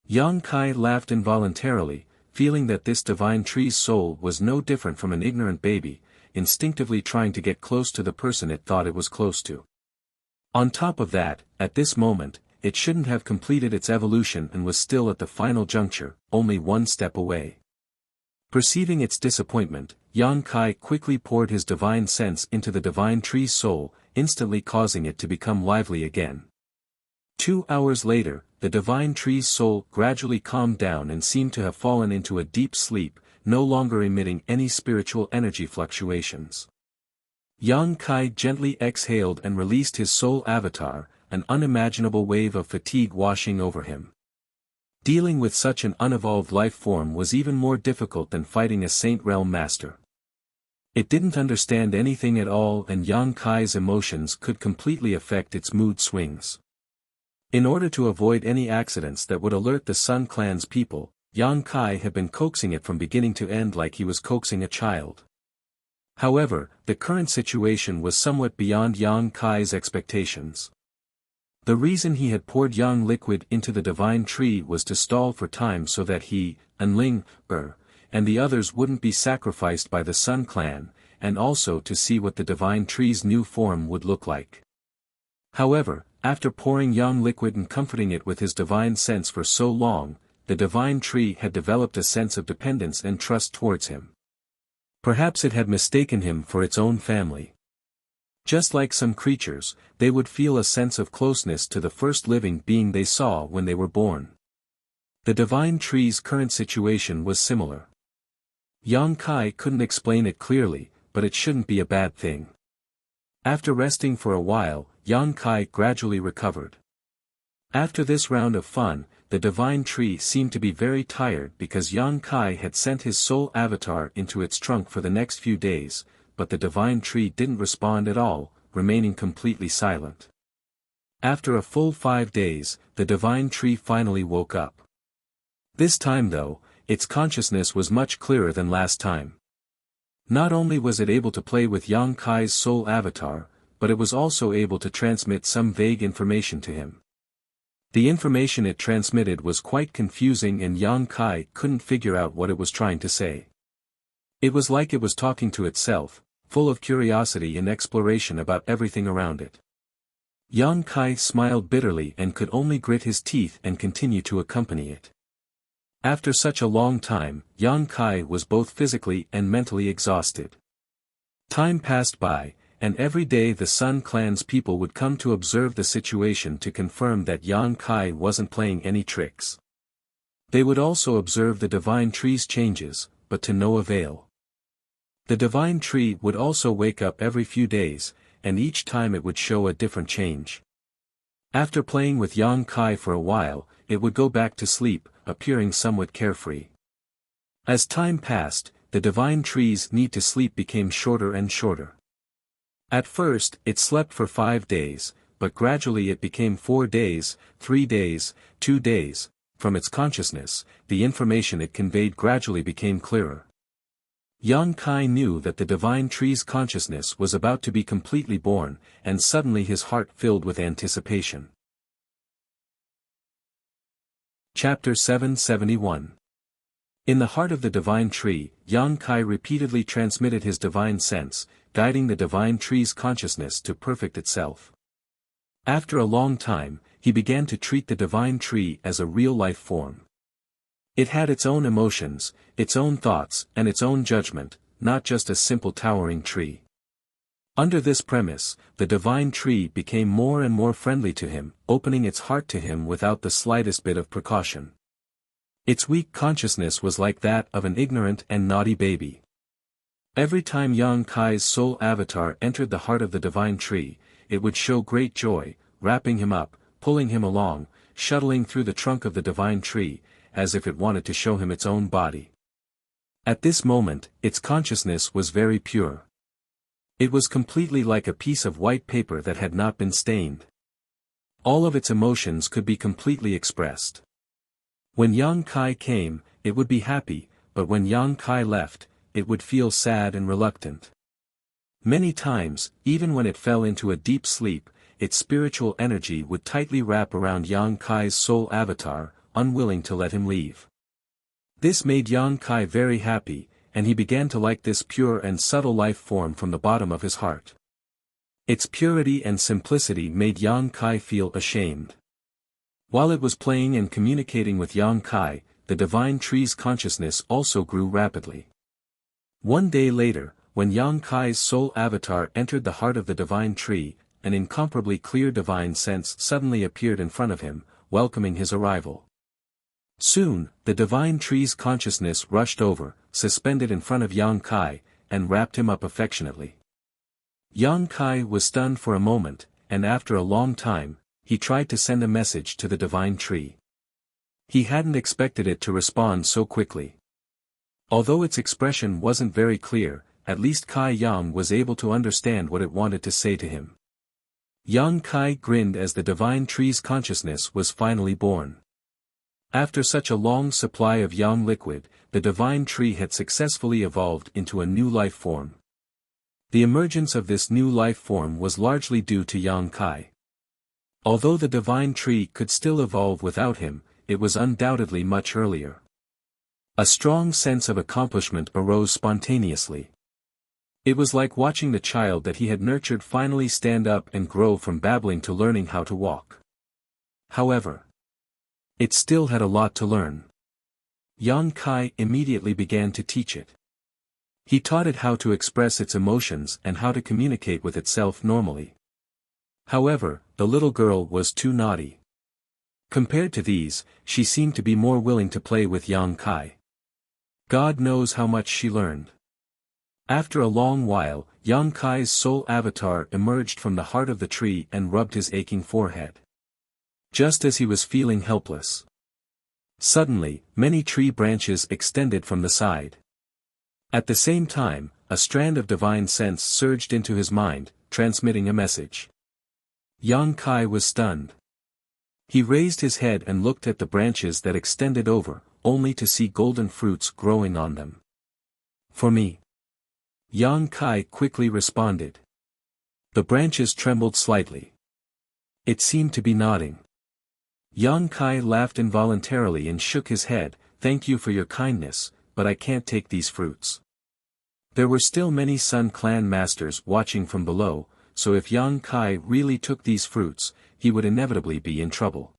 Yang Kai laughed involuntarily, feeling that this divine tree's soul was no different from an ignorant baby, instinctively trying to get close to the person it thought it was close to. On top of that, at this moment, it shouldn't have completed its evolution and was still at the final juncture, only one step away. Perceiving its disappointment, Yang Kai quickly poured his divine sense into the divine tree's soul, instantly causing it to become lively again. 2 hours later, the divine tree's soul gradually calmed down and seemed to have fallen into a deep sleep, no longer emitting any spiritual energy fluctuations. Yang Kai gently exhaled and released his soul avatar, an unimaginable wave of fatigue washing over him. Dealing with such an unevolved life form was even more difficult than fighting a Saint Realm master. It didn't understand anything at all, and Yang Kai's emotions could completely affect its mood swings. In order to avoid any accidents that would alert the Sun Clan's people, Yang Kai had been coaxing it from beginning to end like he was coaxing a child. However, the current situation was somewhat beyond Yang Kai's expectations. The reason he had poured Yang liquid into the divine tree was to stall for time so that he, Enling, and the others wouldn't be sacrificed by the Sun Clan, and also to see what the divine tree's new form would look like. However, after pouring Yang liquid and comforting it with his divine sense for so long, the divine tree had developed a sense of dependence and trust towards him. Perhaps it had mistaken him for its own family. Just like some creatures, they would feel a sense of closeness to the first living being they saw when they were born. The divine tree's current situation was similar. Yang Kai couldn't explain it clearly, but it shouldn't be a bad thing. After resting for a while, Yang Kai gradually recovered. After this round of fun, the divine tree seemed to be very tired because Yang Kai had sent his soul avatar into its trunk for the next few days, but the divine tree didn't respond at all, remaining completely silent. After a full 5 days, the divine tree finally woke up. This time though, its consciousness was much clearer than last time. Not only was it able to play with Yang Kai's soul avatar, but it was also able to transmit some vague information to him. The information it transmitted was quite confusing and Yang Kai couldn't figure out what it was trying to say. It was like it was talking to itself, full of curiosity and exploration about everything around it. Yang Kai smiled bitterly and could only grit his teeth and continue to accompany it. After such a long time, Yang Kai was both physically and mentally exhausted. Time passed by, and every day the Sun Clan's people would come to observe the situation to confirm that Yang Kai wasn't playing any tricks. They would also observe the divine tree's changes, but to no avail. The divine tree would also wake up every few days, and each time it would show a different change. After playing with Yang Kai for a while, it would go back to sleep, appearing somewhat carefree. As time passed, the divine tree's need to sleep became shorter and shorter. At first, it slept for 5 days, but gradually it became 4 days, 3 days, 2 days. From its consciousness, the information it conveyed gradually became clearer. Yang Kai knew that the divine tree's consciousness was about to be completely born, and suddenly his heart filled with anticipation. Chapter 771. In the heart of the divine tree, Yang Kai repeatedly transmitted his divine sense, guiding the divine tree's consciousness to perfect itself. After a long time, he began to treat the divine tree as a real life form. It had its own emotions, its own thoughts, and its own judgment, not just a simple towering tree. Under this premise, the divine tree became more and more friendly to him, opening its heart to him without the slightest bit of precaution. Its weak consciousness was like that of an ignorant and naughty baby. Every time Yang Kai's soul avatar entered the heart of the divine tree, it would show great joy, wrapping him up, pulling him along, shuttling through the trunk of the divine tree, as if it wanted to show him its own body. At this moment, its consciousness was very pure. It was completely like a piece of white paper that had not been stained. All of its emotions could be completely expressed. When Yang Kai came, it would be happy, but when Yang Kai left, it would feel sad and reluctant. Many times, even when it fell into a deep sleep, its spiritual energy would tightly wrap around Yang Kai's soul avatar, unwilling to let him leave. This made Yang Kai very happy, and he began to like this pure and subtle life form from the bottom of his heart. Its purity and simplicity made Yang Kai feel ashamed. While it was playing and communicating with Yang Kai, the divine tree's consciousness also grew rapidly. One day later, when Yang Kai's soul avatar entered the heart of the divine tree, an incomparably clear divine sense suddenly appeared in front of him, welcoming his arrival. Soon, the divine tree's consciousness rushed over, suspended in front of Yang Kai, and wrapped him up affectionately. Yang Kai was stunned for a moment, and after a long time, he tried to send a message to the divine tree. He hadn't expected it to respond so quickly. Although its expression wasn't very clear, at least Kai Yang was able to understand what it wanted to say to him. Yang Kai grinned as the divine tree's consciousness was finally born. After such a long supply of yang liquid, the divine tree had successfully evolved into a new life form. The emergence of this new life form was largely due to Yang Kai. Although the divine tree could still evolve without him, it was undoubtedly much earlier. A strong sense of accomplishment arose spontaneously. It was like watching the child that he had nurtured finally stand up and grow from babbling to learning how to walk. However, it still had a lot to learn. Yang Kai immediately began to teach it. He taught it how to express its emotions and how to communicate with itself normally. However, the little girl was too naughty. Compared to these, she seemed to be more willing to play with Yang Kai. God knows how much she learned. After a long while, Yang Kai's soul avatar emerged from the heart of the tree and rubbed his aching forehead. Just as he was feeling helpless. Suddenly, many tree branches extended from the side. At the same time, a strand of divine sense surged into his mind, transmitting a message. Yang Kai was stunned. He raised his head and looked at the branches that extended over, only to see golden fruits growing on them. For me. Yang Kai quickly responded. The branches trembled slightly. It seemed to be nodding. Yang Kai laughed involuntarily and shook his head. Thank you for your kindness, but I can't take these fruits. There were still many Sun Clan masters watching from below, so if Yang Kai really took these fruits, he would inevitably be in trouble.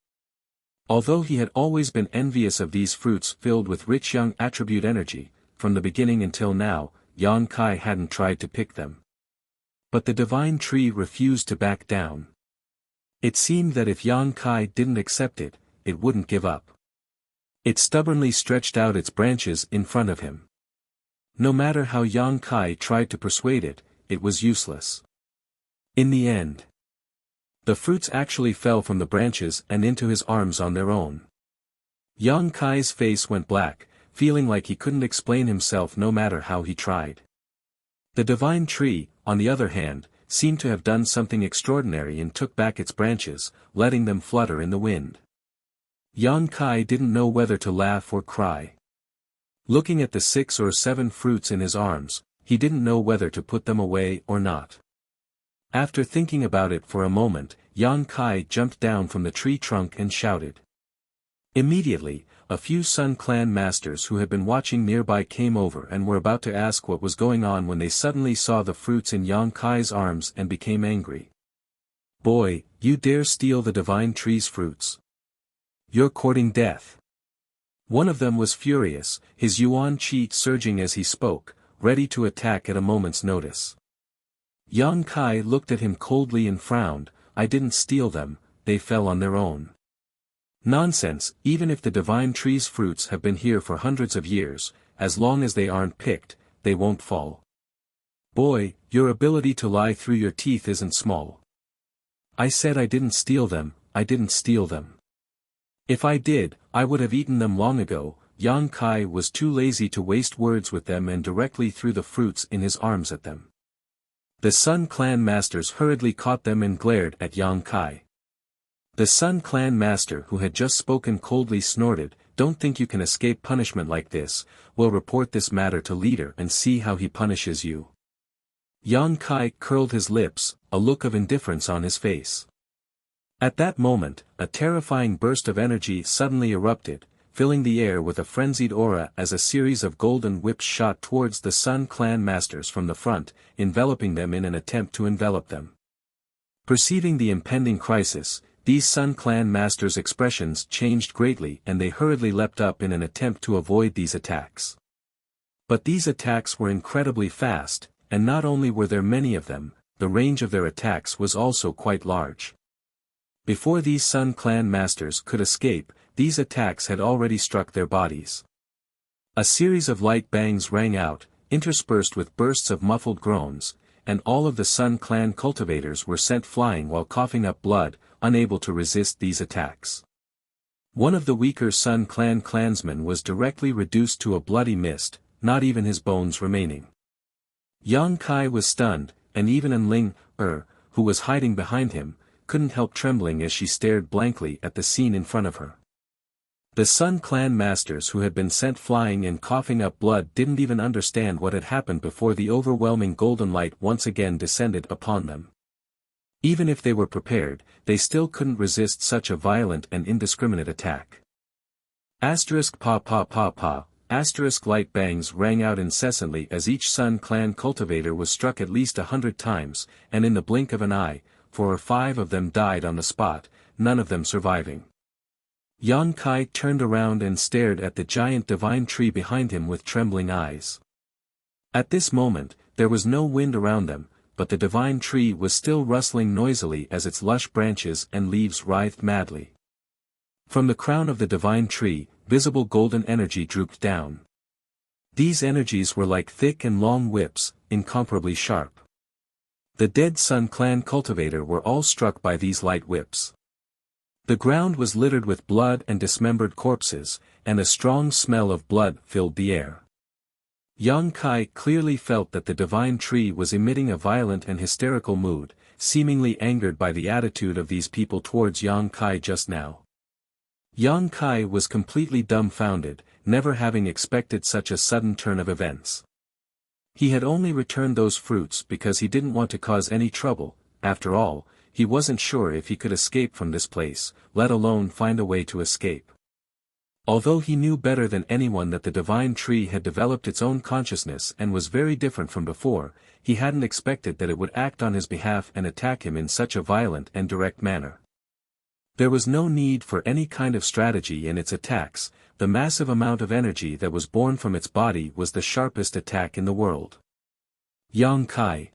Although he had always been envious of these fruits filled with rich young attribute energy, from the beginning until now, Yang Kai hadn't tried to pick them. But the divine tree refused to back down. It seemed that if Yang Kai didn't accept it, it wouldn't give up. It stubbornly stretched out its branches in front of him. No matter how Yang Kai tried to persuade it, it was useless. In the end, the fruits actually fell from the branches and into his arms on their own. Yang Kai's face went black, feeling like he couldn't explain himself no matter how he tried. The divine tree, on the other hand, seemed to have done something extraordinary and took back its branches, letting them flutter in the wind. Yang Kai didn't know whether to laugh or cry. Looking at the 6 or 7 fruits in his arms, he didn't know whether to put them away or not. After thinking about it for a moment, Yang Kai jumped down from the tree trunk and shouted. Immediately, a few Sun Clan masters who had been watching nearby came over and were about to ask what was going on when they suddenly saw the fruits in Yang Kai's arms and became angry. "Boy, you dare steal the divine tree's fruits. You're courting death." One of them was furious, his yuan qi surging as he spoke, ready to attack at a moment's notice. Yang Kai looked at him coldly and frowned. "I didn't steal them, they fell on their own." "Nonsense, even if the divine tree's fruits have been here for hundreds of years, as long as they aren't picked, they won't fall. Boy, your ability to lie through your teeth isn't small. I said I didn't steal them, I didn't steal them. If I did, I would have eaten them long ago." Yang Kai was too lazy to waste words with them and directly threw the fruits in his arms at them. The Sun Clan masters hurriedly caught them and glared at Yang Kai. The Sun Clan master who had just spoken coldly snorted, "Don't think you can escape punishment like this. We'll report this matter to leader and see how he punishes you." Yang Kai curled his lips, a look of indifference on his face. At that moment, a terrifying burst of energy suddenly erupted, filling the air with a frenzied aura as a series of golden whips shot towards the Sun Clan masters from the front, enveloping them in an attempt to envelop them. Perceiving the impending crisis, these Sun Clan masters' expressions changed greatly and they hurriedly leapt up in an attempt to avoid these attacks. But these attacks were incredibly fast, and not only were there many of them, the range of their attacks was also quite large. Before these Sun Clan masters could escape, these attacks had already struck their bodies. A series of light bangs rang out, interspersed with bursts of muffled groans, and all of the Sun Clan cultivators were sent flying while coughing up blood, unable to resist these attacks. One of the weaker Sun Clan clansmen was directly reduced to a bloody mist, not even his bones remaining. Yang Kai was stunned, and even Enling, who was hiding behind him, couldn't help trembling as she stared blankly at the scene in front of her. The Sun Clan masters who had been sent flying and coughing up blood didn't even understand what had happened before the overwhelming golden light once again descended upon them. Even if they were prepared, they still couldn't resist such a violent and indiscriminate attack. *Pa. Light bangs rang out incessantly as each Sun Clan cultivator was struck at least 100 times, and in the blink of an eye, 4 or 5 of them died on the spot, none of them surviving. Yang Kai turned around and stared at the giant divine tree behind him with trembling eyes. At this moment, there was no wind around them, but the divine tree was still rustling noisily as its lush branches and leaves writhed madly. From the crown of the divine tree, visible golden energy drooped down. These energies were like thick and long whips, incomparably sharp. The dead Sun Clan cultivator were all struck by these light whips. The ground was littered with blood and dismembered corpses, and a strong smell of blood filled the air. Yang Kai clearly felt that the divine tree was emitting a violent and hysterical mood, seemingly angered by the attitude of these people towards Yang Kai just now. Yang Kai was completely dumbfounded, never having expected such a sudden turn of events. He had only returned those fruits because he didn't want to cause any trouble. After all, he wasn't sure if he could escape from this place, let alone find a way to escape. Although he knew better than anyone that the divine tree had developed its own consciousness and was very different from before, he hadn't expected that it would act on his behalf and attack him in such a violent and direct manner. There was no need for any kind of strategy in its attacks. The massive amount of energy that was born from its body was the sharpest attack in the world. Yang Kai.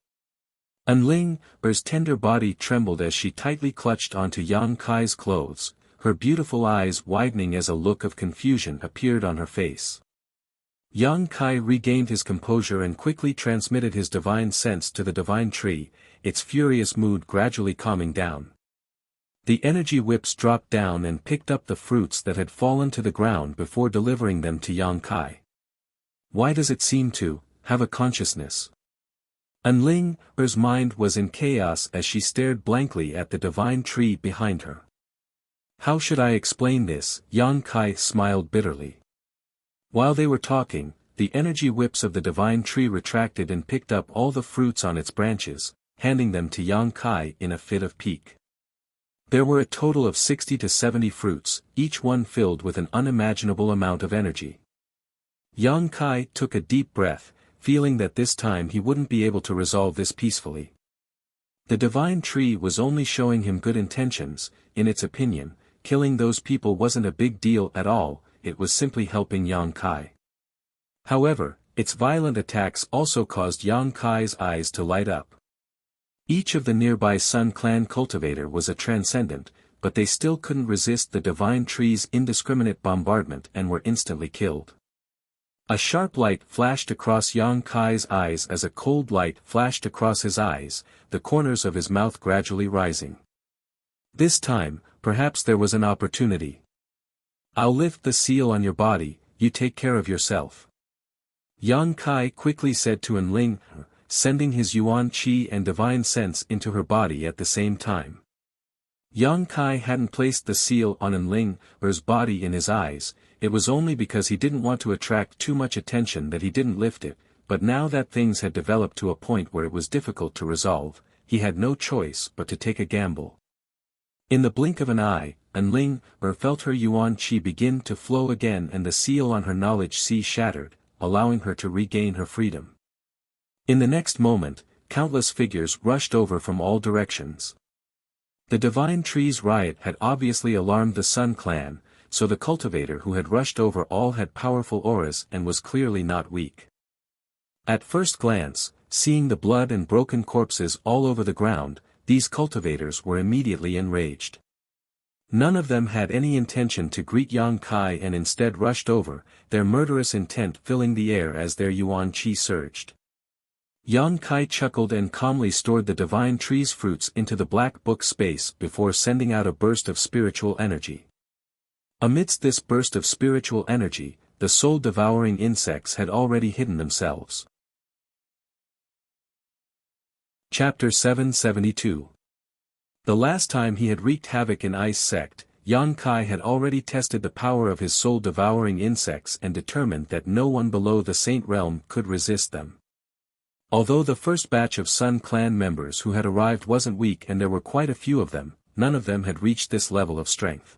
Enling's tender body trembled as she tightly clutched onto Yang Kai's clothes, her beautiful eyes widening as a look of confusion appeared on her face. Yang Kai regained his composure and quickly transmitted his divine sense to the divine tree, its furious mood gradually calming down. The energy whips dropped down and picked up the fruits that had fallen to the ground before delivering them to Yang Kai. Why does it seem to have a consciousness? Enling's mind was in chaos as she stared blankly at the divine tree behind her. How should I explain this? Yang Kai smiled bitterly. While they were talking, the energy whips of the divine tree retracted and picked up all the fruits on its branches, handing them to Yang Kai in a fit of pique. There were a total of 60 to 70 fruits, each one filled with an unimaginable amount of energy. Yang Kai took a deep breath, feeling that this time he wouldn't be able to resolve this peacefully. The divine tree was only showing him good intentions. In its opinion, killing those people wasn't a big deal at all, it was simply helping Yang Kai. However, its violent attacks also caused Yang Kai's eyes to light up. Each of the nearby Sun Clan cultivator was a transcendent, but they still couldn't resist the divine tree's indiscriminate bombardment and were instantly killed. A sharp light flashed across Yang Kai's eyes as a cold light flashed across his eyes, the corners of his mouth gradually rising. This time, perhaps there was an opportunity. I'll lift the seal on your body, you take care of yourself. Yang Kai quickly said to Enling, sending his yuan qi and divine sense into her body at the same time. Yang Kai hadn't placed the seal on Enling's body in his eyes, it was only because he didn't want to attract too much attention that he didn't lift it, but now that things had developed to a point where it was difficult to resolve, he had no choice but to take a gamble. In the blink of an eye, Enling felt her yuan qi begin to flow again and the seal on her knowledge sea shattered, allowing her to regain her freedom. In the next moment, countless figures rushed over from all directions. The divine tree's riot had obviously alarmed the Sun Clan, so the cultivator who had rushed over all had powerful auras and was clearly not weak. At first glance, seeing the blood and broken corpses all over the ground, these cultivators were immediately enraged. None of them had any intention to greet Yang Kai and instead rushed over, their murderous intent filling the air as their yuan qi surged. Yang Kai chuckled and calmly stored the divine tree's fruits into the black book space before sending out a burst of spiritual energy. Amidst this burst of spiritual energy, the soul-devouring insects had already hidden themselves. Chapter 772. The last time he had wreaked havoc in Ice Sect, Yang Kai had already tested the power of his soul-devouring insects and determined that no one below the Saint Realm could resist them. Although the first batch of Sun Clan members who had arrived wasn't weak and there were quite a few of them, none of them had reached this level of strength.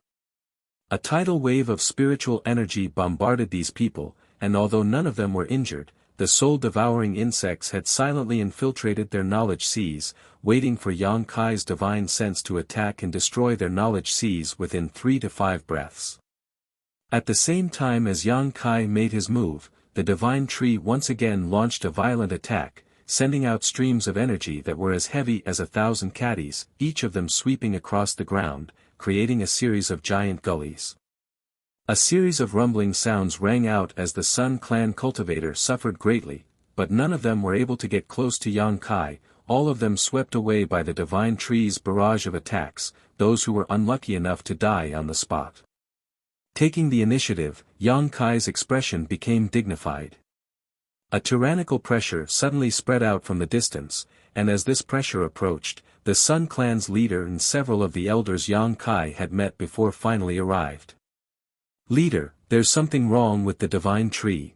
A tidal wave of spiritual energy bombarded these people, and although none of them were injured, the soul-devouring insects had silently infiltrated their knowledge seas, waiting for Yang Kai's divine sense to attack and destroy their knowledge seas within 3 to 5 breaths. At the same time as Yang Kai made his move, the divine tree once again launched a violent attack, sending out streams of energy that were as heavy as 1,000 caddies, each of them sweeping across the ground, creating a series of giant gullies. A series of rumbling sounds rang out as the Sun Clan cultivator suffered greatly, but none of them were able to get close to Yang Kai, all of them swept away by the divine tree's barrage of attacks, those who were unlucky enough to die on the spot. Taking the initiative, Yang Kai's expression became dignified. A tyrannical pressure suddenly spread out from the distance, and as this pressure approached, the Sun Clan's leader and several of the elders Yang Kai had met before finally arrived. "Leader, there's something wrong with the divine tree."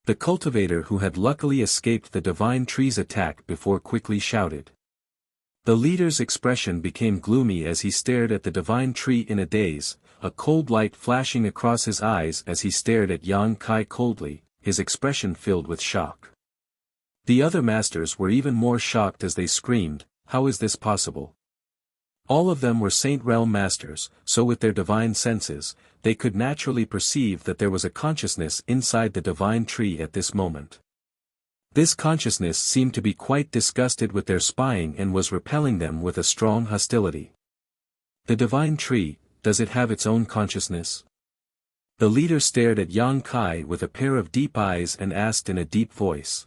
The cultivator who had luckily escaped the divine tree's attack before quickly shouted. The leader's expression became gloomy as he stared at the divine tree in a daze, a cold light flashing across his eyes as he stared at Yang Kai coldly, his expression filled with shock. The other masters were even more shocked as they screamed, "How is this possible?" All of them were Saint Realm masters, so with their divine senses, they could naturally perceive that there was a consciousness inside the divine tree at this moment. This consciousness seemed to be quite disgusted with their spying and was repelling them with a strong hostility. The divine tree, does it have its own consciousness? The leader stared at Yang Kai with a pair of deep eyes and asked in a deep voice.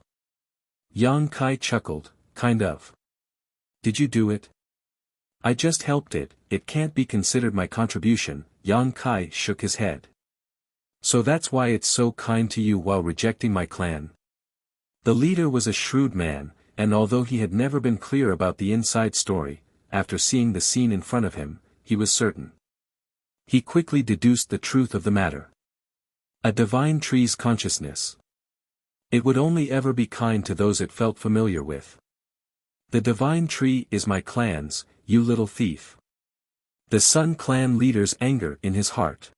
Yang Kai chuckled, "Kind of. Did you do it?" "I just helped it, it can't be considered my contribution." Yang Kai shook his head. "So that's why it's so kind to you while rejecting my clan?" The leader was a shrewd man, and although he had never been clear about the inside story, after seeing the scene in front of him, he was certain. He quickly deduced the truth of the matter. A divine tree's consciousness. It would only ever be kind to those it felt familiar with. "The divine tree is my clan's, you little thief." The Sun Clan leader's anger in his heart.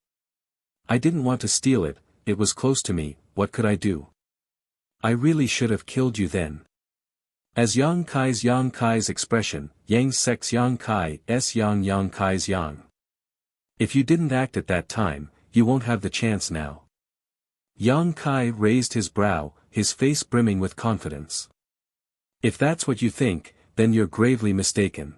I didn't want to steal it, it was close to me, what could I do? I really should have killed you then. As Yang Kai's expression, Yang Sek's Yang Kai's Yang Kai's Yang. If you didn't act at that time, you won't have the chance now. Yang Kai raised his brow, his face brimming with confidence. If that's what you think, then you're gravely mistaken.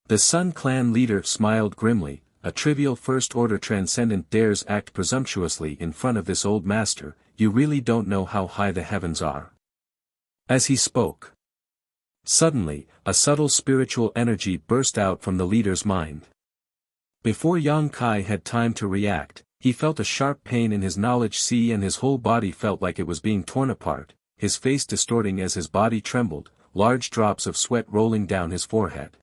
The Sun Clan leader smiled grimly. A trivial first-order transcendent dares act presumptuously in front of this old master, you really don't know how high the heavens are. As he spoke. Suddenly, a subtle spiritual energy burst out from the leader's mind. Before Yang Kai had time to react, he felt a sharp pain in his knowledge sea and his whole body felt like it was being torn apart, his face distorting as his body trembled, large drops of sweat rolling down his forehead.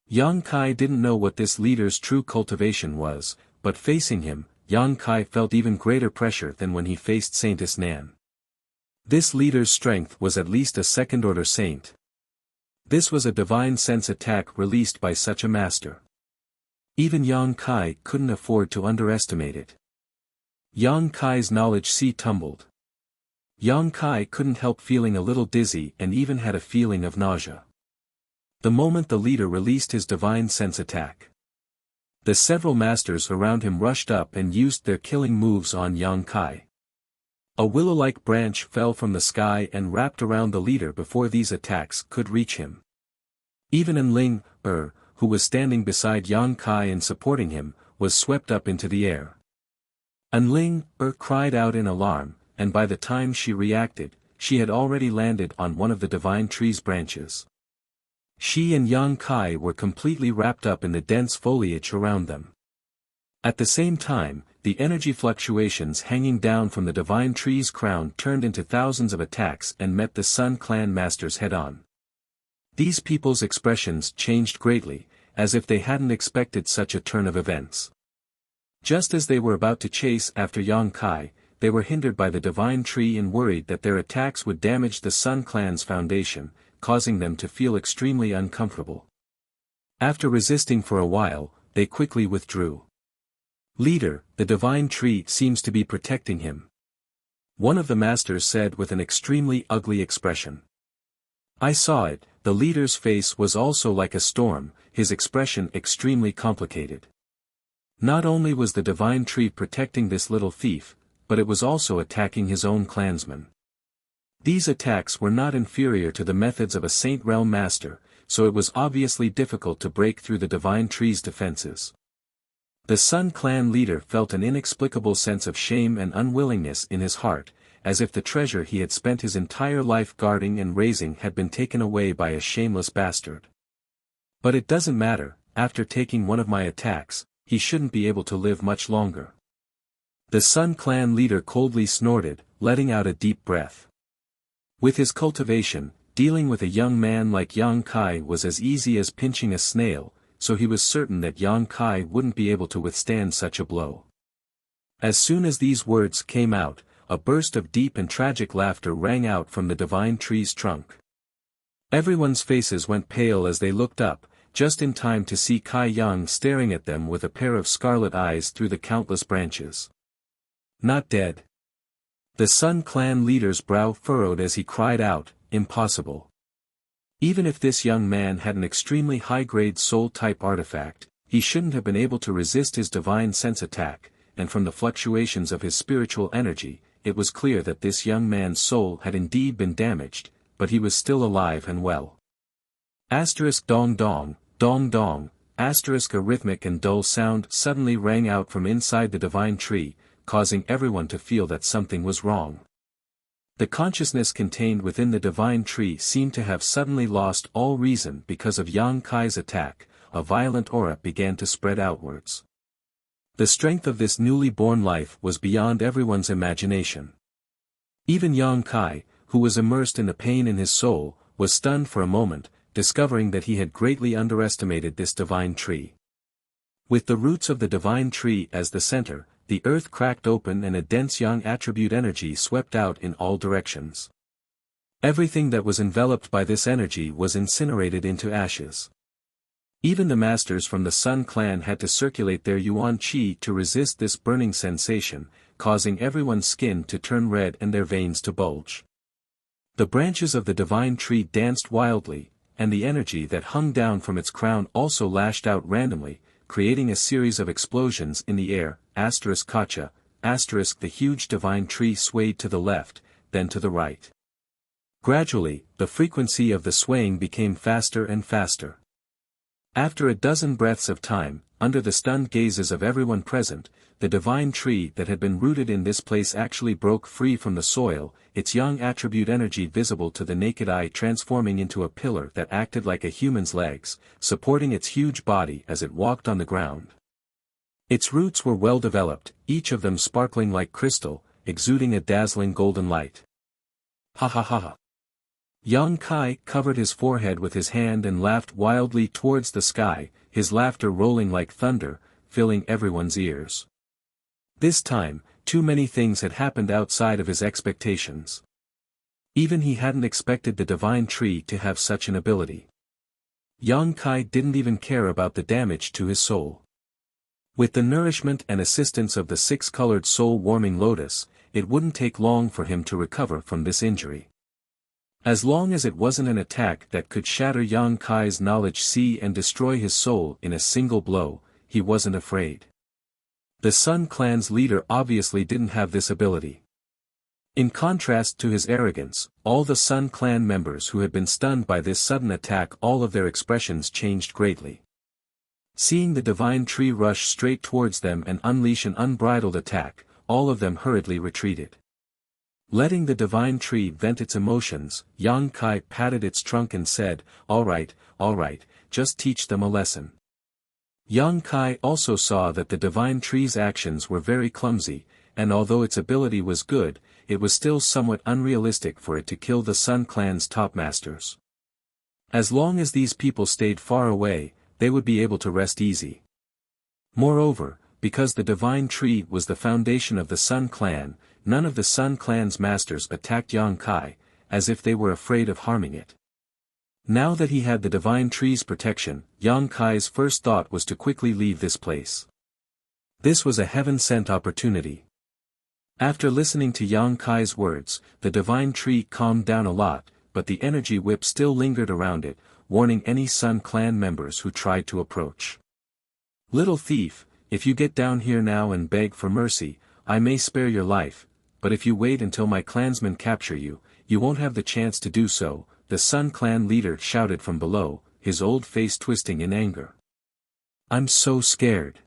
Yang Kai didn't know what this leader's true cultivation was, but facing him, Yang Kai felt even greater pressure than when he faced Saintess Nan. This leader's strength was at least a second-order saint. This was a divine sense attack released by such a master. Even Yang Kai couldn't afford to underestimate it. Yang Kai's knowledge sea tumbled. Yang Kai couldn't help feeling a little dizzy and even had a feeling of nausea. The moment the leader released his divine sense attack. The several masters around him rushed up and used their killing moves on Yang Kai. A willow-like branch fell from the sky and wrapped around the leader before these attacks could reach him. Even Enling, who was standing beside Yang Kai and supporting him, was swept up into the air. Enling, cried out in alarm, and by the time she reacted, she had already landed on one of the divine tree's branches. She and Yang Kai were completely wrapped up in the dense foliage around them. At the same time, the energy fluctuations hanging down from the divine tree's crown turned into thousands of attacks and met the Sun Clan masters head-on. These people's expressions changed greatly, as if they hadn't expected such a turn of events. Just as they were about to chase after Yang Kai, they were hindered by the divine tree and worried that their attacks would damage the Sun Clan's foundation, causing them to feel extremely uncomfortable. After resisting for a while, they quickly withdrew. Leader, the divine tree seems to be protecting him. One of the masters said with an extremely ugly expression. I saw it, the leader's face was also like a storm, his expression extremely complicated. Not only was the divine tree protecting this little thief, but it was also attacking his own clansmen. These attacks were not inferior to the methods of a Saint Realm master, so it was obviously difficult to break through the divine tree's defenses. The Sun Clan leader felt an inexplicable sense of shame and unwillingness in his heart, as if the treasure he had spent his entire life guarding and raising had been taken away by a shameless bastard. But it doesn't matter, after taking one of my attacks, he shouldn't be able to live much longer. The Sun Clan leader coldly snorted, letting out a deep breath. With his cultivation, dealing with a young man like Yang Kai was as easy as pinching a snail, so he was certain that Yang Kai wouldn't be able to withstand such a blow. As soon as these words came out, a burst of deep and tragic laughter rang out from the divine tree's trunk. Everyone's faces went pale as they looked up, just in time to see Kai Yang staring at them with a pair of scarlet eyes through the countless branches. Not dead. The Sun Clan leader's brow furrowed as he cried out, impossible. Even if this young man had an extremely high-grade soul-type artifact, he shouldn't have been able to resist his divine sense attack, and from the fluctuations of his spiritual energy, it was clear that this young man's soul had indeed been damaged, but he was still alive and well. Dong dong, dong dong, a rhythmic and dull sound suddenly rang out from inside the divine tree, causing everyone to feel that something was wrong. The consciousness contained within the divine tree seemed to have suddenly lost all reason because of Yang Kai's attack. A violent aura began to spread outwards. The strength of this newly born life was beyond everyone's imagination. Even Yang Kai, who was immersed in the pain in his soul, was stunned for a moment, discovering that he had greatly underestimated this divine tree. With the roots of the divine tree as the center, the earth cracked open and a dense yang attribute energy swept out in all directions. Everything that was enveloped by this energy was incinerated into ashes. Even the masters from the Sun clan had to circulate their yuan qi to resist this burning sensation, causing everyone's skin to turn red and their veins to bulge. The branches of the divine tree danced wildly, and the energy that hung down from its crown also lashed out randomly, creating a series of explosions in the air. Kacha, the huge divine tree swayed to the left, then to the right. Gradually, the frequency of the swaying became faster and faster. After a dozen breaths of time, under the stunned gazes of everyone present, the divine tree that had been rooted in this place actually broke free from the soil, its young attribute energy visible to the naked eye transforming into a pillar that acted like a human's legs, supporting its huge body as it walked on the ground. Its roots were well developed, each of them sparkling like crystal, exuding a dazzling golden light. Ha ha ha ha. Yang Kai covered his forehead with his hand and laughed wildly towards the sky, his laughter rolling like thunder, filling everyone's ears. This time, too many things had happened outside of his expectations. Even he hadn't expected the divine tree to have such an ability. Yang Kai didn't even care about the damage to his soul. With the nourishment and assistance of the six-colored soul-warming lotus, it wouldn't take long for him to recover from this injury. As long as it wasn't an attack that could shatter Yang Kai's knowledge sea and destroy his soul in a single blow, he wasn't afraid. The Sun clan's leader obviously didn't have this ability. In contrast to his arrogance, all the Sun clan members who had been stunned by this sudden attack, all of their expressions changed greatly. Seeing the divine tree rush straight towards them and unleash an unbridled attack, all of them hurriedly retreated. Letting the divine tree vent its emotions, Yang Kai patted its trunk and said, all right, just teach them a lesson." Yang Kai also saw that the divine tree's actions were very clumsy, and although its ability was good, it was still somewhat unrealistic for it to kill the Sun clan's top masters. As long as these people stayed far away, they would be able to rest easy. Moreover, because the divine tree was the foundation of the Sun clan, none of the Sun clan's masters attacked Yang Kai, as if they were afraid of harming it. Now that he had the divine tree's protection, Yang Kai's first thought was to quickly leave this place. This was a heaven-sent opportunity. After listening to Yang Kai's words, the divine tree calmed down a lot, but the energy whip still lingered around it, warning any Sun clan members who tried to approach. "Little thief, if you get down here now and beg for mercy, I may spare your life, but if you wait until my clansmen capture you, you won't have the chance to do so," the Sun clan leader shouted from below, his old face twisting in anger. "I'm so scared."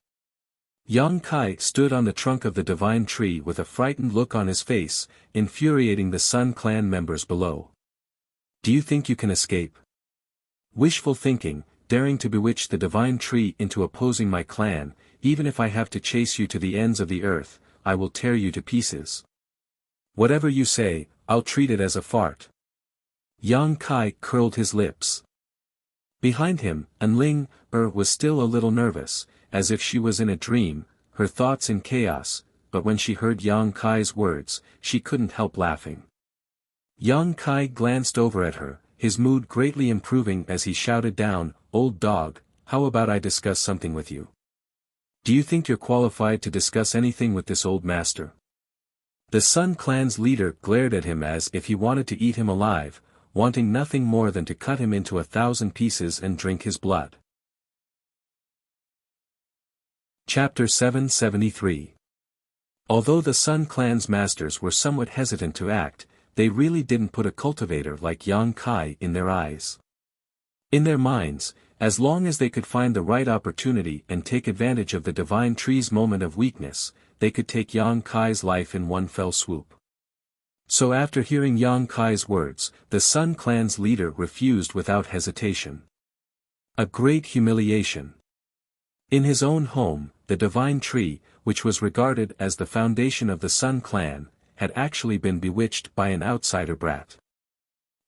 Yang Kai stood on the trunk of the divine tree with a frightened look on his face, infuriating the Sun clan members below. "Do you think you can escape?" "Wishful thinking, daring to bewitch the divine tree into opposing my clan, even if I have to chase you to the ends of the earth, I will tear you to pieces. Whatever you say, I'll treat it as a fart." Yang Kai curled his lips. Behind him, Anling was still a little nervous, as if she was in a dream, her thoughts in chaos, but when she heard Yang Kai's words, she couldn't help laughing. Yang Kai glanced over at her, his mood greatly improving as he shouted down, "Old dog, how about I discuss something with you? Do you think you're qualified to discuss anything with this old master?" The Sun clan's leader glared at him as if he wanted to eat him alive, wanting nothing more than to cut him into 1,000 pieces and drink his blood. Chapter 773. Although the Sun clan's masters were somewhat hesitant to act, they really didn't put a cultivator like Yang Kai in their eyes. In their minds, as long as they could find the right opportunity and take advantage of the divine tree's moment of weakness, they could take Yang Kai's life in one fell swoop. So after hearing Yang Kai's words, the Sun clan's leader refused without hesitation. A great humiliation. In his own home, the divine tree, which was regarded as the foundation of the Sun clan, had actually been bewitched by an outsider brat.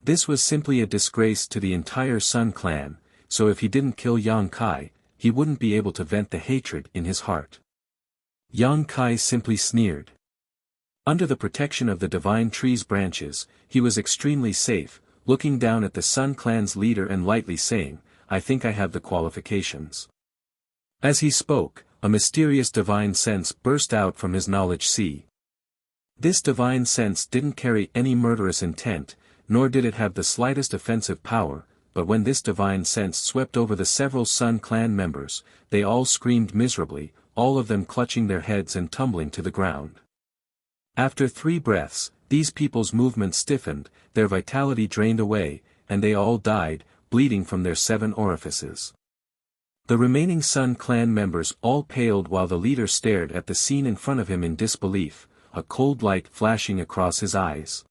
This was simply a disgrace to the entire Sun clan, so if he didn't kill Yang Kai, he wouldn't be able to vent the hatred in his heart. Yang Kai simply sneered. Under the protection of the divine tree's branches, he was extremely safe, looking down at the Sun clan's leader and lightly saying, I think I have the qualifications. As he spoke, a mysterious divine sense burst out from his knowledge sea. This divine sense didn't carry any murderous intent, nor did it have the slightest offensive power, but when this divine sense swept over the several Sun Clan members, they all screamed miserably, all of them clutching their heads and tumbling to the ground. After 3 breaths, these people's movements stiffened, their vitality drained away, and they all died, bleeding from their 7 orifices. The remaining Sun Clan members all paled while the leader stared at the scene in front of him in disbelief, a cold light flashing across his eyes.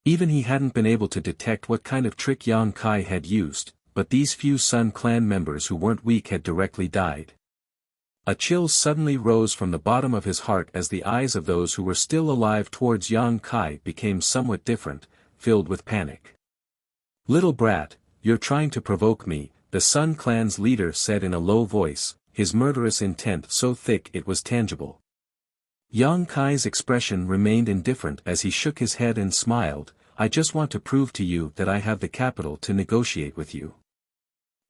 Even he hadn't been able to detect what kind of trick Yang Kai had used, but these few Sun Clan members who weren't weak had directly died. A chill suddenly rose from the bottom of his heart as the eyes of those who were still alive towards Yang Kai became somewhat different, filled with panic. "Little brat, you're trying to provoke me," the Sun Clan's leader said in a low voice, his murderous intent so thick it was tangible. Yang Kai's expression remained indifferent as he shook his head and smiled, "I just want to prove to you that I have the capital to negotiate with you."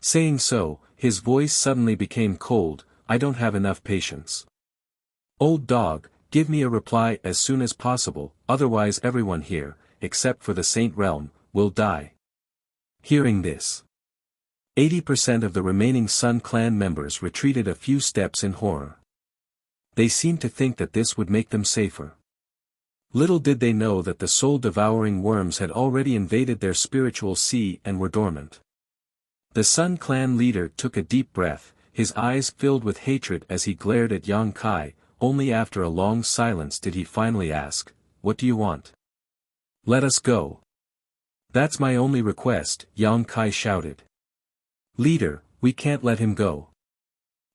Saying so, his voice suddenly became cold, "I don't have enough patience. Old dog, give me a reply as soon as possible, otherwise everyone here, except for the Saint Realm, will die." Hearing this, 80% of the remaining Sun Clan members retreated a few steps in horror. They seemed to think that this would make them safer. Little did they know that the soul-devouring worms had already invaded their spiritual sea and were dormant. The Sun Clan leader took a deep breath, his eyes filled with hatred as he glared at Yang Kai. Only after a long silence did he finally ask, "What do you want?" "Let us go. That's my only request," Yang Kai shouted. "Leader, we can't let him go.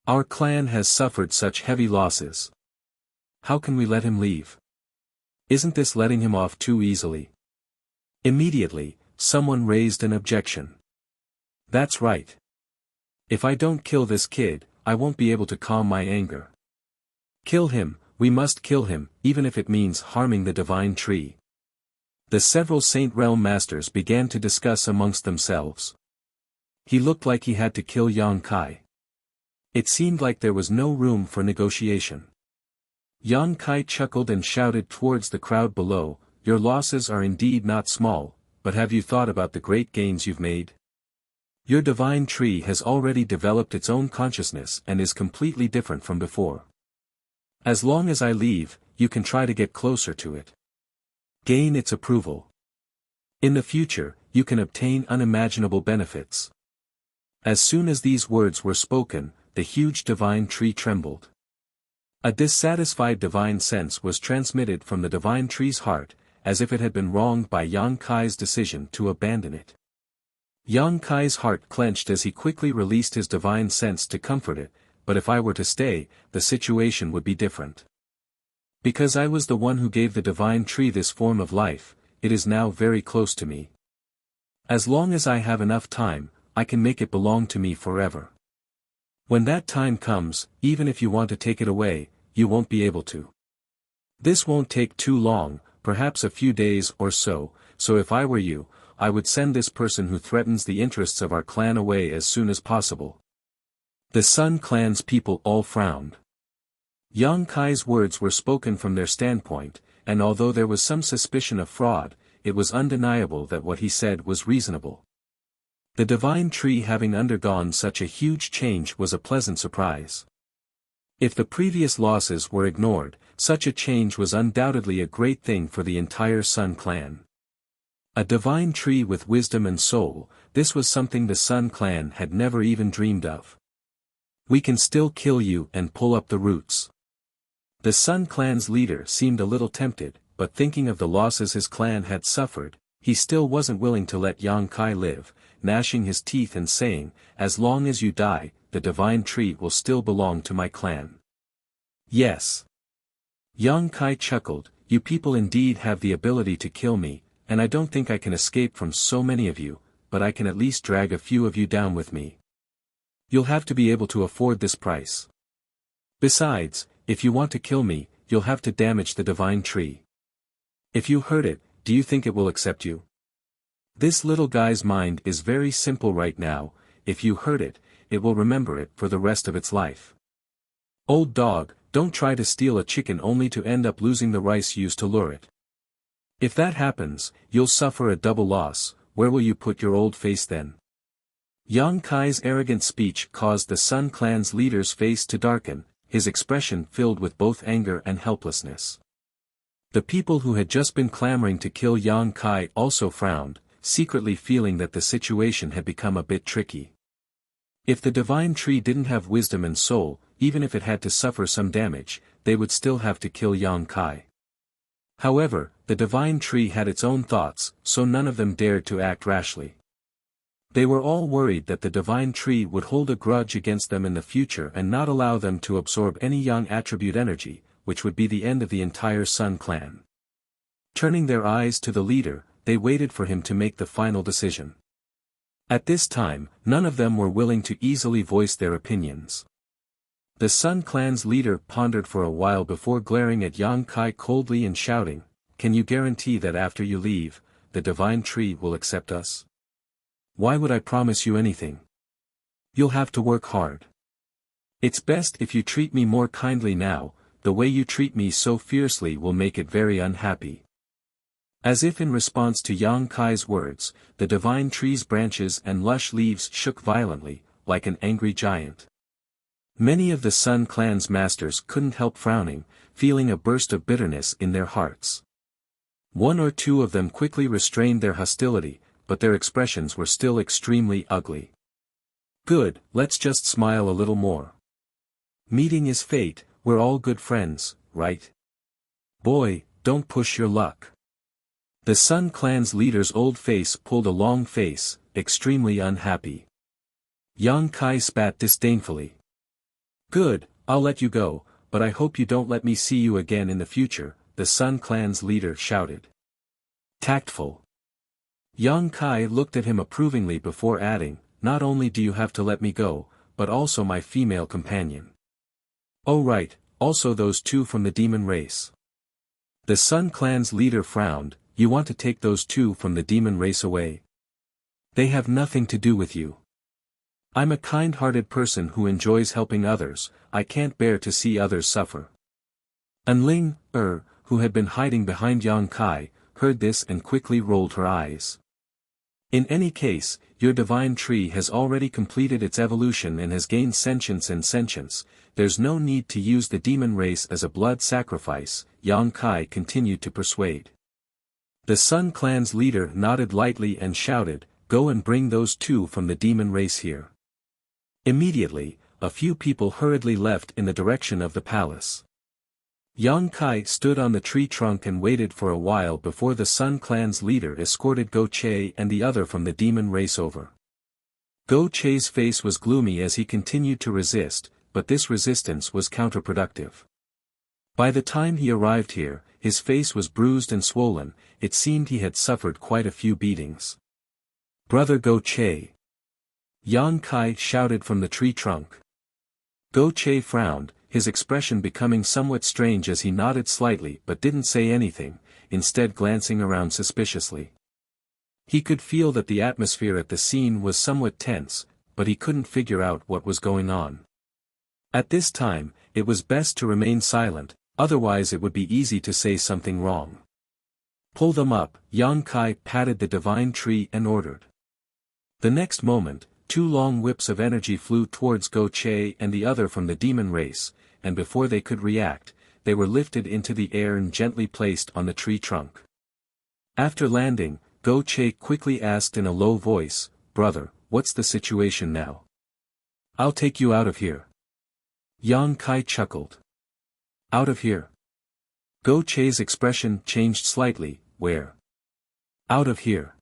Our clan has suffered such heavy losses. How can we let him leave? Isn't this letting him off too easily?" Immediately, someone raised an objection. "That's right. If I don't kill this kid, I won't be able to calm my anger. Kill him, we must kill him, even if it means harming the divine tree." The several Saint Realm masters began to discuss amongst themselves. He looked like he had to kill Yang Kai. It seemed like there was no room for negotiation. Yang Kai chuckled and shouted towards the crowd below, "Your losses are indeed not small, but have you thought about the great gains you've made? Your divine tree has already developed its own consciousness and is completely different from before. As long as I leave, you can try to get closer to it. Gain its approval. In the future, you can obtain unimaginable benefits." As soon as these words were spoken, the huge divine tree trembled. A dissatisfied divine sense was transmitted from the divine tree's heart, as if it had been wronged by Yang Kai's decision to abandon it. Yang Kai's heart clenched as he quickly released his divine sense to comfort it, "But if I were to stay, the situation would be different. Because I was the one who gave the divine tree this form of life, it is now very close to me. As long as I have enough time, I can make it belong to me forever. When that time comes, even if you want to take it away, you won't be able to. This won't take too long, perhaps a few days or so if I were you, I would send this person who threatens the interests of our clan away as soon as possible." The Sun Clan's people all frowned. Yang Kai's words were spoken from their standpoint, and although there was some suspicion of fraud, it was undeniable that what he said was reasonable. The divine tree having undergone such a huge change was a pleasant surprise. If the previous losses were ignored, such a change was undoubtedly a great thing for the entire Sun Clan. A divine tree with wisdom and soul, this was something the Sun Clan had never even dreamed of. "We can still kill you and pull up the roots." The Sun Clan's leader seemed a little tempted, but thinking of the losses his clan had suffered, he still wasn't willing to let Yang Kai live, gnashing his teeth and saying, "As long as you die, the divine tree will still belong to my clan." "Yes." Yang Kai chuckled, "You people indeed have the ability to kill me, and I don't think I can escape from so many of you, but I can at least drag a few of you down with me. You'll have to be able to afford this price. Besides, if you want to kill me, you'll have to damage the divine tree. If you hurt it, do you think it will accept you?" This little guy's mind is very simple right now, if you hurt it, it will remember it for the rest of its life. Old dog, don't try to steal a chicken only to end up losing the rice used to lure it. If that happens, you'll suffer a double loss. Where will you put your old face then? Yang Kai's arrogant speech caused the Sun Clan's leader's face to darken, his expression filled with both anger and helplessness. The people who had just been clamoring to kill Yang Kai also frowned, secretly feeling that the situation had become a bit tricky. If the divine tree didn't have wisdom and soul, even if it had to suffer some damage, they would still have to kill Yang Kai. However, the divine tree had its own thoughts, so none of them dared to act rashly. They were all worried that the divine tree would hold a grudge against them in the future and not allow them to absorb any Yang attribute energy, which would be the end of the entire Sun Clan. Turning their eyes to the leader, they waited for him to make the final decision. At this time, none of them were willing to easily voice their opinions. The Sun Clan's leader pondered for a while before glaring at Yang Kai coldly and shouting, "Can you guarantee that after you leave, the divine tree will accept us? Why would I promise you anything? You'll have to work hard. It's best if you treat me more kindly now, the way you treat me so fiercely will make it very unhappy." As if in response to Yang Kai's words, the divine tree's branches and lush leaves shook violently, like an angry giant. Many of the Sun Clan's masters couldn't help frowning, feeling a burst of bitterness in their hearts. One or two of them quickly restrained their hostility, but their expressions were still extremely ugly. "Good, let's just smile a little more. Meeting is fate, we're all good friends, right? Boy, don't push your luck." The Sun Clan's leader's old face pulled a long face, extremely unhappy. Yang Kai spat disdainfully. "Good, I'll let you go, but I hope you don't let me see you again in the future," the Sun Clan's leader shouted. Tactful. Yang Kai looked at him approvingly before adding, "Not only do you have to let me go, but also my female companion. Oh right, also those two from the demon race." The Sun Clan's leader frowned, "You want to take those two from the demon race away? They have nothing to do with you. I'm a kind-hearted person who enjoys helping others, I can't bear to see others suffer." Anling, who had been hiding behind Yang Kai, heard this and quickly rolled her eyes. "In any case, your divine tree has already completed its evolution and has gained sentience and sentience, there's no need to use the demon race as a blood sacrifice," Yang Kai continued to persuade. The Sun Clan's leader nodded lightly and shouted, "Go and bring those two from the demon race here." Immediately, a few people hurriedly left in the direction of the palace. Yang Kai stood on the tree trunk and waited for a while before the Sun Clan's leader escorted Go Che and the other from the demon race over. Go Che's face was gloomy as he continued to resist, but this resistance was counterproductive. By the time he arrived here, his face was bruised and swollen, it seemed he had suffered quite a few beatings. "Brother Go Che!" Yang Kai shouted from the tree trunk. Go Che frowned, his expression becoming somewhat strange as he nodded slightly but didn't say anything, instead glancing around suspiciously. He could feel that the atmosphere at the scene was somewhat tense, but he couldn't figure out what was going on. At this time, it was best to remain silent, otherwise it would be easy to say something wrong. "Pull them up," Yang Kai patted the divine tree and ordered. The next moment, two long whips of energy flew towards Go Che and the other from the demon race, and before they could react, they were lifted into the air and gently placed on the tree trunk. After landing, Go Che quickly asked in a low voice, "Brother, what's the situation now?" "I'll take you out of here." Yang Kai chuckled. "Out of here?" Go Che's expression changed slightly, "Where?" "Out of here."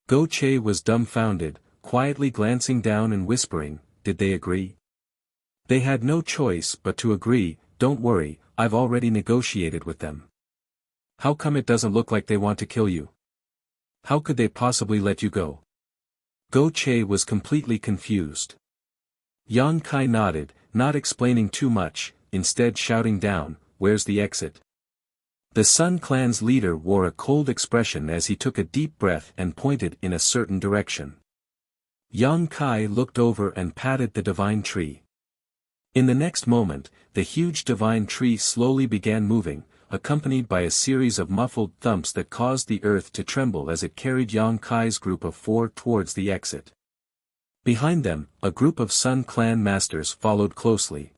Go Che was dumbfounded, quietly glancing down and whispering, "Did they agree?" "They had no choice but to agree, don't worry, I've already negotiated with them." "How come it doesn't look like they want to kill you? How could they possibly let you go?" Go Che was completely confused. Yang Kai nodded, not explaining too much, instead shouting down, "Where's the exit?" The Sun Clan's leader wore a cold expression as he took a deep breath and pointed in a certain direction. Yang Kai looked over and patted the divine tree. In the next moment, the huge divine tree slowly began moving, accompanied by a series of muffled thumps that caused the earth to tremble as it carried Yang Kai's group of 4 towards the exit. Behind them, a group of Sun Clan masters followed closely.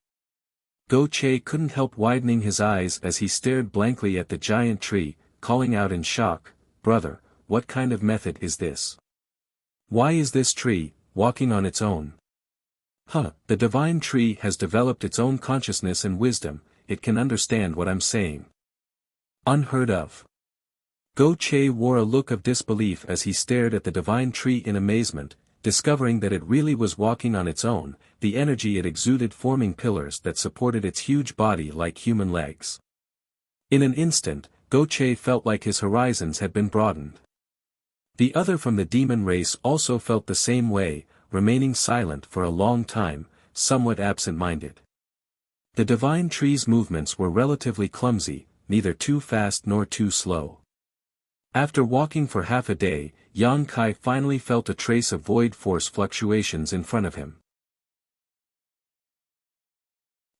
Go Che couldn't help widening his eyes as he stared blankly at the giant tree, calling out in shock, "Brother, what kind of method is this? Why is this tree walking on its own? The divine tree has developed its own consciousness and wisdom, it can understand what I'm saying. Unheard of." Go Che wore a look of disbelief as he stared at the divine tree in amazement, discovering that it really was walking on its own, the energy it exuded forming pillars that supported its huge body like human legs. In an instant, Go Che felt like his horizons had been broadened. The other from the demon race also felt the same way, remaining silent for a long time, somewhat absent-minded. The divine tree's movements were relatively clumsy, neither too fast nor too slow. After walking for half a day, Yang Kai finally felt a trace of void force fluctuations in front of him.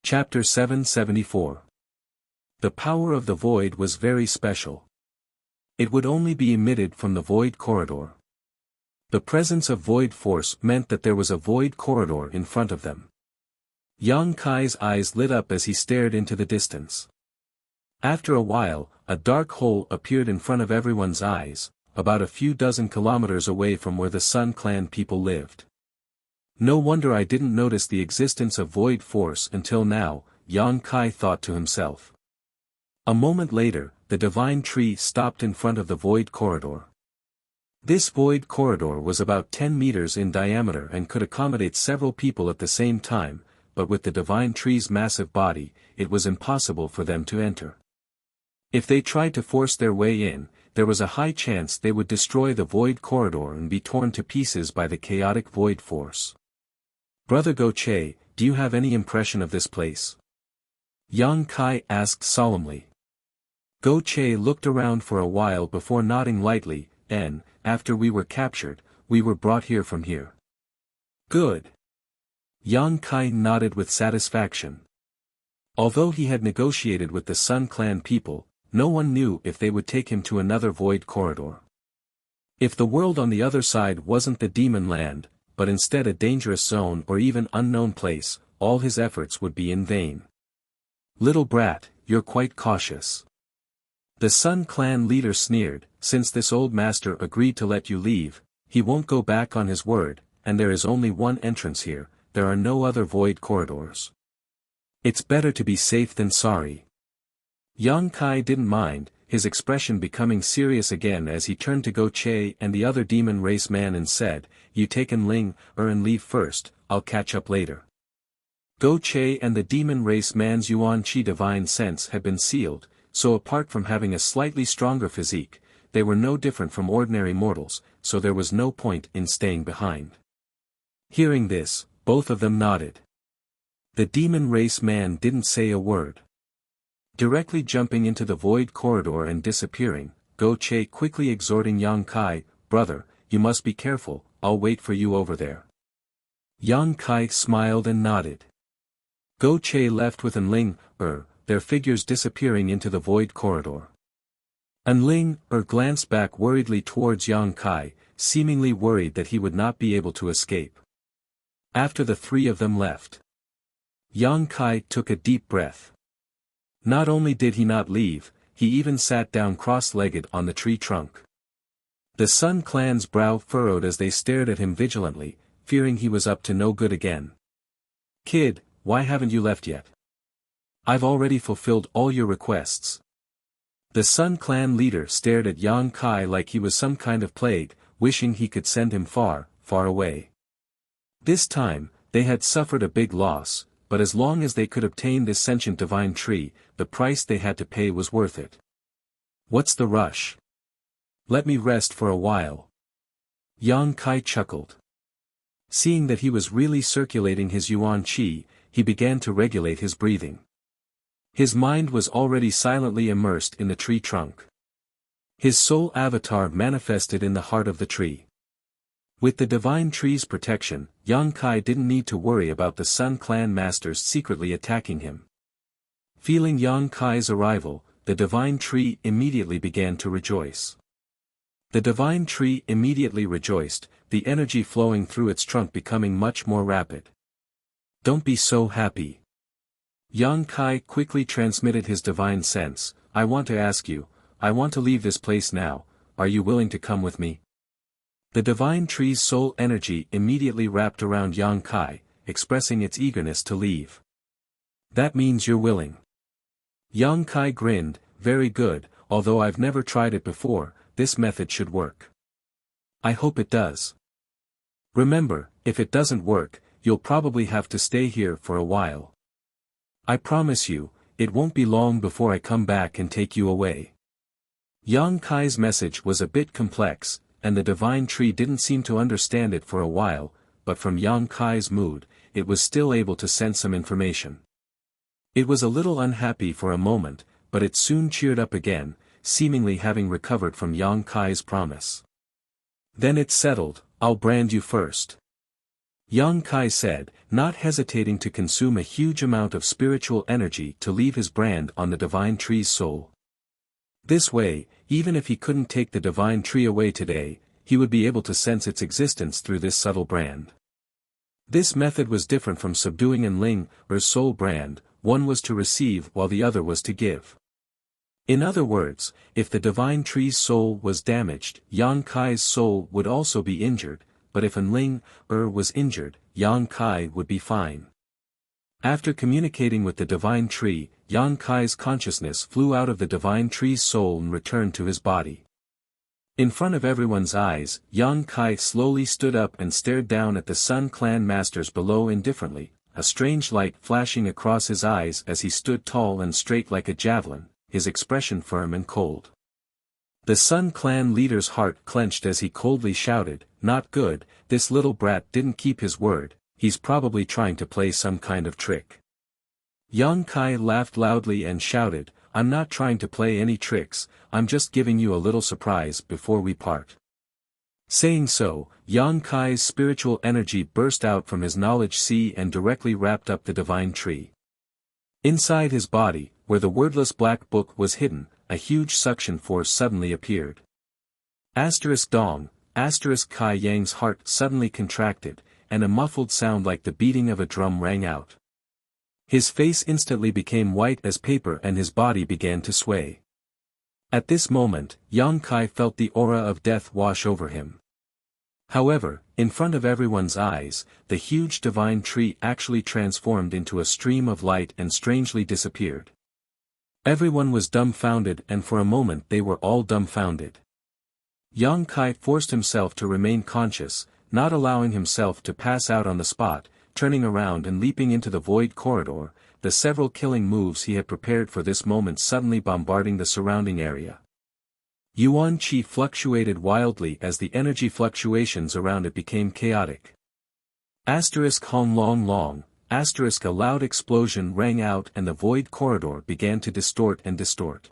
Chapter 774. The power of the void was very special. It would only be emitted from the void corridor. The presence of void force meant that there was a void corridor in front of them. Yang Kai's eyes lit up as he stared into the distance. After a while, a dark hole appeared in front of everyone's eyes, about a few dozen kilometers away from where the Sun Clan people lived. No wonder I didn't notice the existence of void force until now, Yang Kai thought to himself. A moment later, the divine tree stopped in front of the void corridor. This void corridor was about 10 meters in diameter and could accommodate several people at the same time, but with the divine tree's massive body, it was impossible for them to enter. If they tried to force their way in, there was a high chance they would destroy the void corridor and be torn to pieces by the chaotic void force. "Brother Go Che, do you have any impression of this place?" Yang Kai asked solemnly. Go Che looked around for a while before nodding lightly, and, after we were captured, we were brought here from here. Good. Yang Kai nodded with satisfaction. Although he had negotiated with the Sun Clan people, no one knew if they would take him to another void corridor. If the world on the other side wasn't the demon land, but instead a dangerous zone or even unknown place, all his efforts would be in vain. "Little brat, you're quite cautious." The Sun Clan leader sneered, "Since this old master agreed to let you leave, he won't go back on his word, and there is only one entrance here, there are no other void corridors. It's better to be safe than sorry." Yang Kai didn't mind, his expression becoming serious again as he turned to Go Che and the other demon race man and said, "You take Ling and leave first, I'll catch up later." Go Che and the demon race man's Yuan Qi divine sense had been sealed, so apart from having a slightly stronger physique, they were no different from ordinary mortals, so there was no point in staying behind. Hearing this, both of them nodded. The demon race man didn't say a word. Directly jumping into the void corridor and disappearing, Go Che quickly exhorting Yang Kai, "Brother, you must be careful, I'll wait for you over there." Yang Kai smiled and nodded. Go Che left with Ling, their figures disappearing into the void corridor. Ling glanced back worriedly towards Yang Kai, seemingly worried that he would not be able to escape. After the three of them left, Yang Kai took a deep breath. Not only did he not leave, he even sat down cross-legged on the tree trunk. The Sun Clan's brow furrowed as they stared at him vigilantly, fearing he was up to no good again. "Kid, why haven't you left yet? I've already fulfilled all your requests." The Sun Clan leader stared at Yang Kai like he was some kind of plague, wishing he could send him far, far away. This time, they had suffered a big loss, but as long as they could obtain this sentient divine tree, the price they had to pay was worth it. "What's the rush? Let me rest for a while." Yang Kai chuckled. Seeing that he was really circulating his Yuan Qi, he began to regulate his breathing. His mind was already silently immersed in the tree trunk. His soul avatar manifested in the heart of the tree. With the Divine Tree's protection, Yang Kai didn't need to worry about the Sun Clan masters secretly attacking him. Feeling Yang Kai's arrival, the Divine Tree immediately began to rejoice. The Divine Tree immediately rejoiced, the energy flowing through its trunk becoming much more rapid. Don't be so happy. Yang Kai quickly transmitted his divine sense. I want to ask you, I want to leave this place now, are you willing to come with me? The Divine Tree's soul energy immediately wrapped around Yang Kai, expressing its eagerness to leave. That means you're willing. Yang Kai grinned, very good, although I've never tried it before, this method should work. I hope it does. Remember, if it doesn't work, you'll probably have to stay here for a while. I promise you, it won't be long before I come back and take you away. Yang Kai's message was a bit complex, and the Divine Tree didn't seem to understand it for a while, but from Yang Kai's mood, it was still able to sense some information. It was a little unhappy for a moment, but it soon cheered up again, seemingly having recovered from Yang Kai's promise. Then it's settled, I'll brand you first. Yang Kai said, not hesitating to consume a huge amount of spiritual energy to leave his brand on the Divine Tree's soul. This way, even if he couldn't take the Divine Tree away today, he would be able to sense its existence through this subtle brand. This method was different from subduing an Ling, or soul brand, one was to receive while the other was to give. In other words, if the Divine Tree's soul was damaged, Yang Kai's soul would also be injured, but if an Ling, was injured, Yang Kai would be fine. After communicating with the Divine Tree, Yang Kai's consciousness flew out of the Divine Tree's soul and returned to his body. In front of everyone's eyes, Yang Kai slowly stood up and stared down at the Sun Clan masters below indifferently, a strange light flashing across his eyes as he stood tall and straight like a javelin, his expression firm and cold. The Sun Clan leader's heart clenched as he coldly shouted, "Not good, this little brat didn't keep his word, he's probably trying to play some kind of trick." Yang Kai laughed loudly and shouted, "I'm not trying to play any tricks, I'm just giving you a little surprise before we part." Saying so, Yang Kai's spiritual energy burst out from his knowledge sea and directly wrapped up the Divine Tree. Inside his body, where the wordless black book was hidden, a huge suction force suddenly appeared. Dong, Kai Yang's heart suddenly contracted, and a muffled sound like the beating of a drum rang out. His face instantly became white as paper and his body began to sway. At this moment, Yang Kai felt the aura of death wash over him. However, in front of everyone's eyes, the huge Divine Tree actually transformed into a stream of light and strangely disappeared. Everyone was dumbfounded and for a moment they were all dumbfounded. Yang Kai forced himself to remain conscious, not allowing himself to pass out on the spot, turning around and leaping into the void corridor, the several killing moves he had prepared for this moment suddenly bombarding the surrounding area. Yuan Qi fluctuated wildly as the energy fluctuations around it became chaotic. Hong long long, a loud explosion rang out and the void corridor began to distort and distort.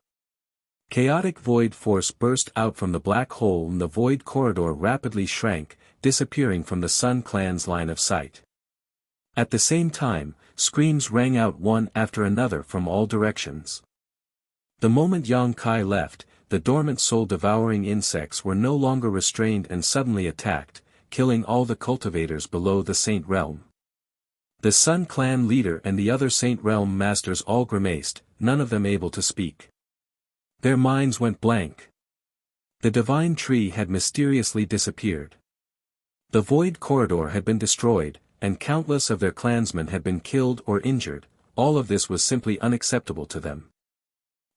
Chaotic void force burst out from the black hole and the void corridor rapidly shrank, disappearing from the Sun Clan's line of sight. At the same time, screams rang out one after another from all directions. The moment Yang Kai left, the dormant soul-devouring insects were no longer restrained and suddenly attacked, killing all the cultivators below the Saint Realm. The Sun Clan leader and the other Saint Realm masters all grimaced, none of them able to speak. Their minds went blank. The Divine Tree had mysteriously disappeared. The void corridor had been destroyed, and countless of their clansmen had been killed or injured, all of this was simply unacceptable to them.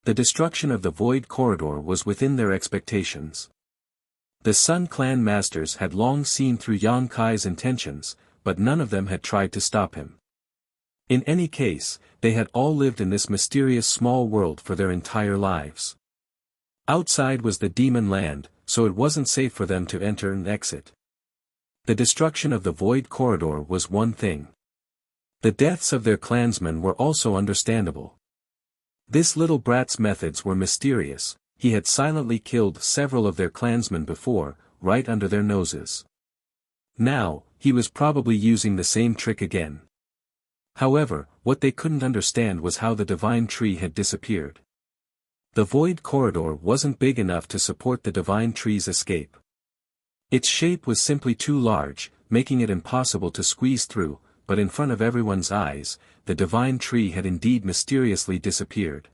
The destruction of the void corridor was within their expectations. The Sun Clan masters had long seen through Yang Kai's intentions, but none of them had tried to stop him. In any case, they had all lived in this mysterious small world for their entire lives. Outside was the demon land, so it wasn't safe for them to enter and exit. The destruction of the void corridor was one thing. The deaths of their clansmen were also understandable. This little brat's methods were mysterious, he had silently killed several of their clansmen before, right under their noses. Now, he was probably using the same trick again. However, what they couldn't understand was how the divine tree had disappeared. The void corridor wasn't big enough to support the divine tree's escape. Its shape was simply too large, making it impossible to squeeze through, but in front of everyone's eyes, the divine tree had indeed mysteriously disappeared.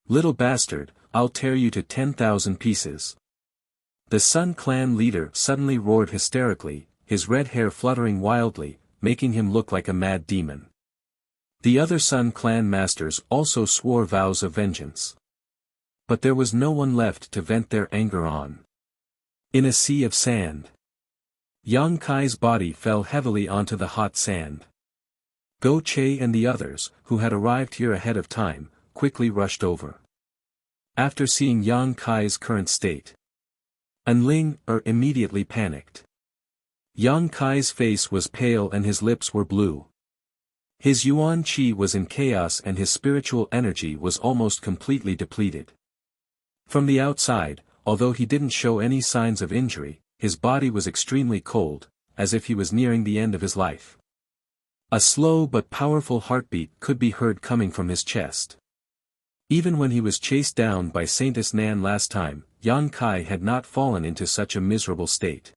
"Little bastard, I'll tear you to 10,000 pieces." The Sun Clan leader suddenly roared hysterically, his red hair fluttering wildly, making him look like a mad demon. The other Sun Clan masters also swore vows of vengeance. But there was no one left to vent their anger on. In a sea of sand, Yang Kai's body fell heavily onto the hot sand. Go Che and the others, who had arrived here ahead of time, quickly rushed over. After seeing Yang Kai's current state, Enling immediately panicked. Yang Kai's face was pale and his lips were blue. His Yuan Qi was in chaos and his spiritual energy was almost completely depleted. From the outside, although he didn't show any signs of injury, his body was extremely cold, as if he was nearing the end of his life. A slow but powerful heartbeat could be heard coming from his chest. Even when he was chased down by Saintess Nan last time, Yang Kai had not fallen into such a miserable state.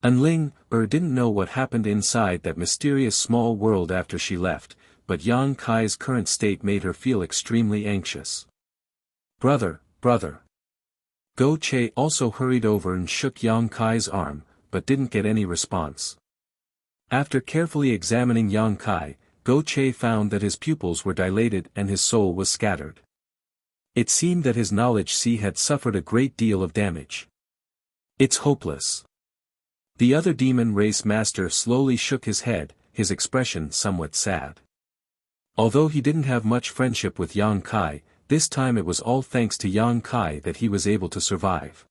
Enling didn't know what happened inside that mysterious small world after she left, but Yang Kai's current state made her feel extremely anxious. Brother. Go Che also hurried over and shook Yang Kai's arm, but didn't get any response. After carefully examining Yang Kai, Go Che found that his pupils were dilated and his soul was scattered. It seemed that his knowledge sea had suffered a great deal of damage. It's hopeless. The other demon race master slowly shook his head, his expression somewhat sad. Although he didn't have much friendship with Yang Kai, this time it was all thanks to Yang Kai that he was able to survive.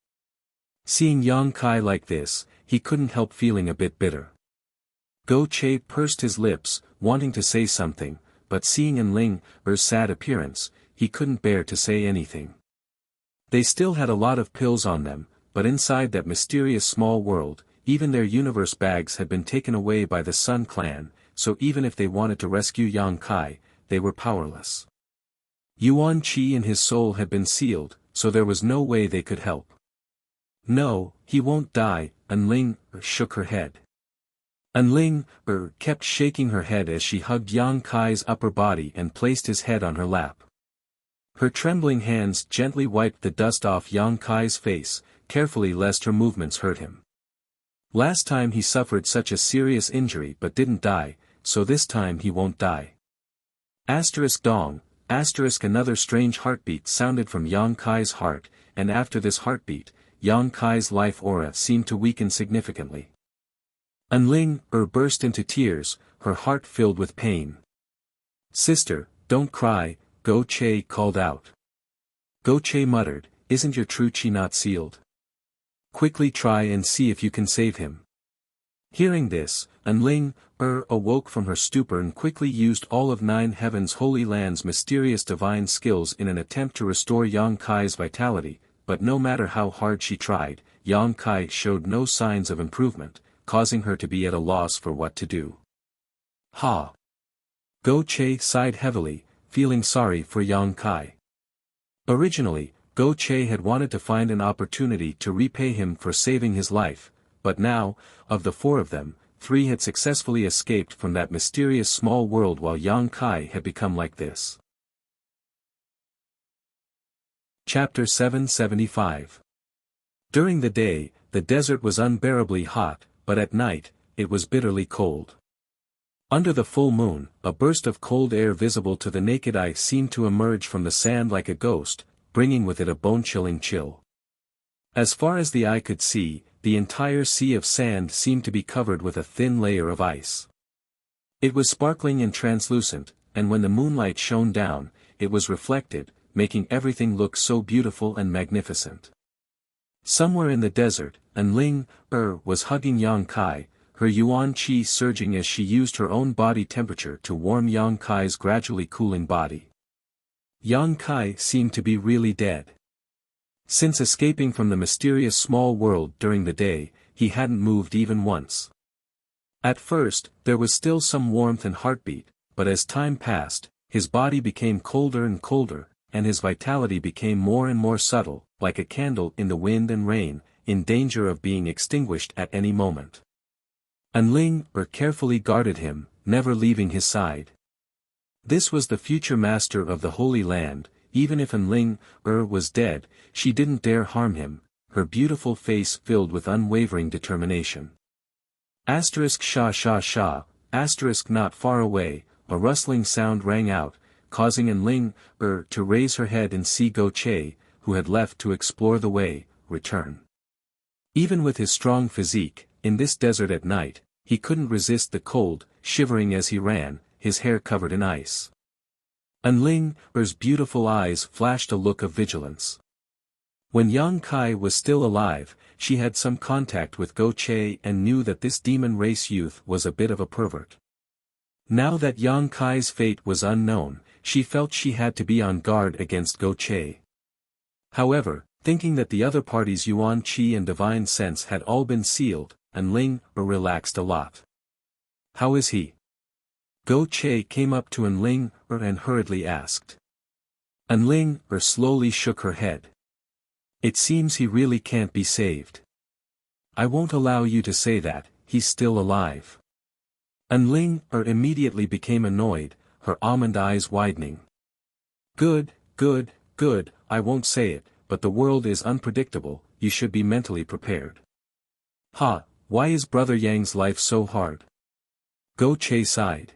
Seeing Yang Kai like this, he couldn't help feeling a bit bitter. Go Che pursed his lips, wanting to say something, but seeing Enling's sad appearance, he couldn't bear to say anything. They still had a lot of pills on them, but inside that mysterious small world, even their universe bags had been taken away by the Sun Clan, so even if they wanted to rescue Yang Kai, they were powerless. Yuan Qi in his soul had been sealed, so there was no way they could help. No, he won't die, Enling shook her head. Enling kept shaking her head as she hugged Yang Kai's upper body and placed his head on her lap. Her trembling hands gently wiped the dust off Yang Kai's face, carefully lest her movements hurt him. Last time he suffered such a serious injury but didn't die, so this time he won't die. Dong. Another strange heartbeat sounded from Yang Kai's heart, and after this heartbeat, Yang Kai's life aura seemed to weaken significantly. Enling burst into tears, her heart filled with pain. Sister, don't cry, Go Che called out. Go Che muttered, isn't your true chi not sealed? Quickly try and see if you can save him. Hearing this, Enling awoke from her stupor and quickly used all of Nine Heaven's Holy Land's mysterious divine skills in an attempt to restore Yang Kai's vitality, but no matter how hard she tried, Yang Kai showed no signs of improvement, causing her to be at a loss for what to do. Ha! Go Che sighed heavily, feeling sorry for Yang Kai. Originally, Go Che had wanted to find an opportunity to repay him for saving his life, but now, of the four of them, 3 had successfully escaped from that mysterious small world while Yang Kai had become like this. Chapter 775. During the day, the desert was unbearably hot, but at night, it was bitterly cold. Under the full moon, a burst of cold air visible to the naked eye seemed to emerge from the sand like a ghost, bringing with it a bone-chilling chill. As far as the eye could see, the entire sea of sand seemed to be covered with a thin layer of ice. It was sparkling and translucent, and when the moonlight shone down, it was reflected, making everything look so beautiful and magnificent. Somewhere in the desert, Enling was hugging Yang Kai, her Yuan Qi surging as she used her own body temperature to warm Yang Kai's gradually cooling body. Yang Kai seemed to be really dead. Since escaping from the mysterious small world during the day, he hadn't moved even once. At first, there was still some warmth and heartbeat, but as time passed, his body became colder and colder, and his vitality became more and more subtle, like a candle in the wind and rain, in danger of being extinguished at any moment. Enling carefully guarded him, never leaving his side. This was the future master of the Holy Land. Even if Enling was dead, she didn't dare harm him, her beautiful face filled with unwavering determination. Sha sha sha, not far away, a rustling sound rang out, causing Enling to raise her head and see Go Che, who had left to explore the way, return. Even with his strong physique, in this desert at night, he couldn't resist the cold, shivering as he ran, his hair covered in ice. Enling's beautiful eyes flashed a look of vigilance. When Yang Kai was still alive, she had some contact with Go Che and knew that this demon race youth was a bit of a pervert. Now that Yang Kai's fate was unknown, she felt she had to be on guard against Go Che. However, thinking that the other party's Yuan Qi and divine sense had all been sealed, Enling relaxed a lot. "How is he?" Go Che came up to Enling and hurriedly asked. Enling slowly shook her head. "It seems he really can't be saved." "I won't allow you to say that, he's still alive." Enling immediately became annoyed, her almond eyes widening. Good, I won't say it, but the world is unpredictable, you should be mentally prepared." "Ha, why is Brother Yang's life so hard?" Go Che sighed.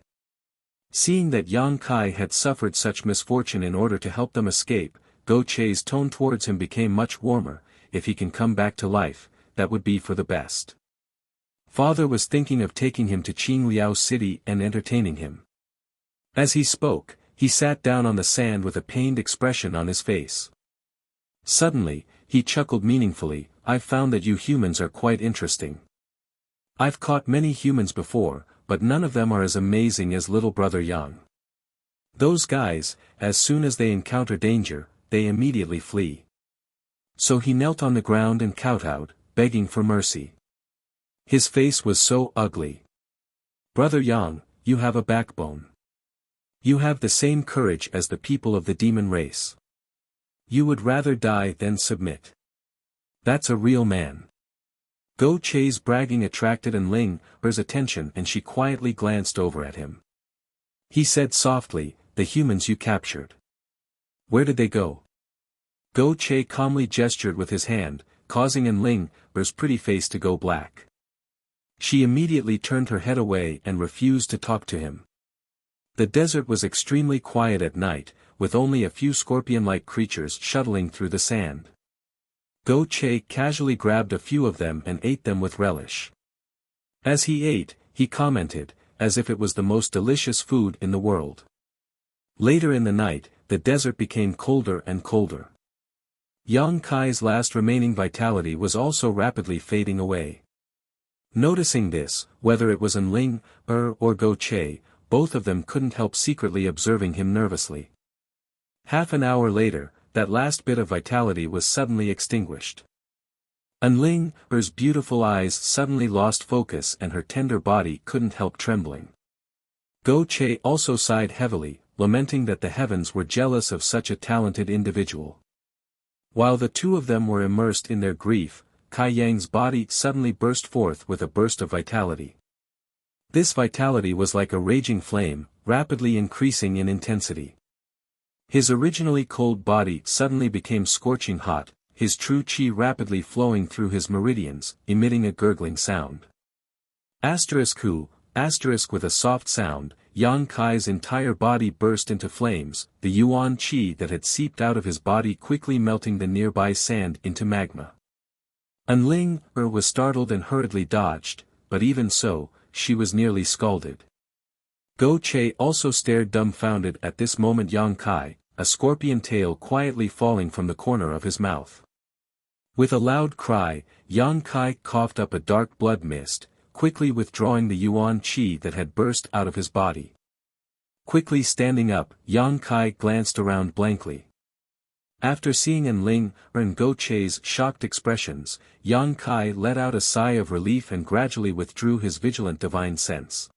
Seeing that Yang Kai had suffered such misfortune in order to help them escape, Go Che's tone towards him became much warmer. "If he can come back to life, that would be for the best. Father was thinking of taking him to Qingliao City and entertaining him." As he spoke, he sat down on the sand with a pained expression on his face. Suddenly, he chuckled meaningfully. "I've found that you humans are quite interesting. I've caught many humans before, but none of them are as amazing as little brother Yang. Those guys, as soon as they encounter danger, they immediately flee." So he knelt on the ground and kowtowed, begging for mercy. His face was so ugly. "Brother Yang, you have a backbone. You have the same courage as the people of the demon race. You would rather die than submit. That's a real man." Go Che's bragging attracted Enling's attention and she quietly glanced over at him. He said softly, "The humans you captured. Where did they go?" Go Che calmly gestured with his hand, causing Enling's pretty face to go black. She immediately turned her head away and refused to talk to him. The desert was extremely quiet at night, with only a few scorpion-like creatures shuttling through the sand. Go Che casually grabbed a few of them and ate them with relish. As he ate, he commented, as if it was the most delicious food in the world. Later in the night, the desert became colder and colder. Yang Kai's last remaining vitality was also rapidly fading away. Noticing this, whether it was Enling or Go Che, both of them couldn't help secretly observing him nervously. Half an hour later, that last bit of vitality was suddenly extinguished. Enling's beautiful eyes suddenly lost focus and her tender body couldn't help trembling. Go Che also sighed heavily, lamenting that the heavens were jealous of such a talented individual. While the two of them were immersed in their grief, Kai Yang's body suddenly burst forth with a burst of vitality. This vitality was like a raging flame, rapidly increasing in intensity. His originally cold body suddenly became scorching hot, his true qi rapidly flowing through his meridians, emitting a gurgling sound. **Hu** with a soft sound, Yang Kai's entire body burst into flames, the yuan qi that had seeped out of his body quickly melting the nearby sand into magma. Enling was startled and hurriedly dodged, but even so, she was nearly scalded. Go Che also stared dumbfounded at this moment. Yang Kai, a scorpion tail quietly falling from the corner of his mouth. With a loud cry, Yang Kai coughed up a dark blood mist, quickly withdrawing the yuan qi that had burst out of his body. Quickly standing up, Yang Kai glanced around blankly. After seeing Enling and Go Che's shocked expressions, Yang Kai let out a sigh of relief and gradually withdrew his vigilant divine sense.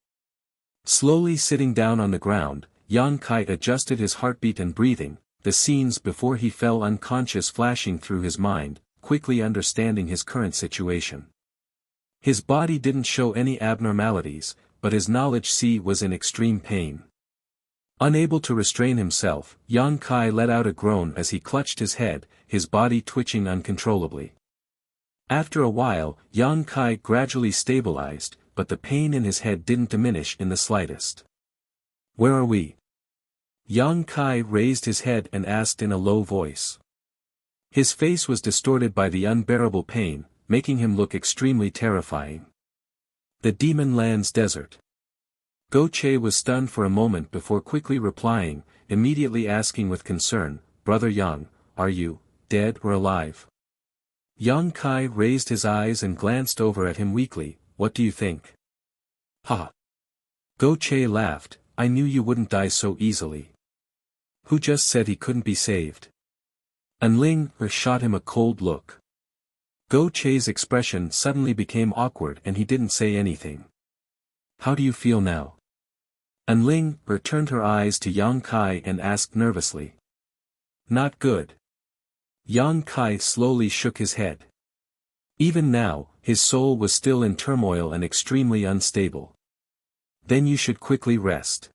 Slowly sitting down on the ground, Yang Kai adjusted his heartbeat and breathing, the scenes before he fell unconscious flashing through his mind, quickly understanding his current situation. His body didn't show any abnormalities, but his knowledge sea was in extreme pain. Unable to restrain himself, Yang Kai let out a groan as he clutched his head, his body twitching uncontrollably. After a while, Yang Kai gradually stabilized, but the pain in his head didn't diminish in the slightest. "Where are we?" Yang Kai raised his head and asked in a low voice. His face was distorted by the unbearable pain, making him look extremely terrifying. "The Demon Land's desert." Go Che was stunned for a moment before quickly replying, immediately asking with concern, "Brother Yang, are you dead or alive?" Yang Kai raised his eyes and glanced over at him weakly. "What do you think?" "Ha!" Go Che laughed, "I knew you wouldn't die so easily." "Who just said he couldn't be saved?" Enling shot him a cold look. Go Che's expression suddenly became awkward and he didn't say anything. "How do you feel now?" Enling turned her eyes to Yang Kai and asked nervously. "Not good." Yang Kai slowly shook his head. Even now, his soul was still in turmoil and extremely unstable. "Then you should quickly rest."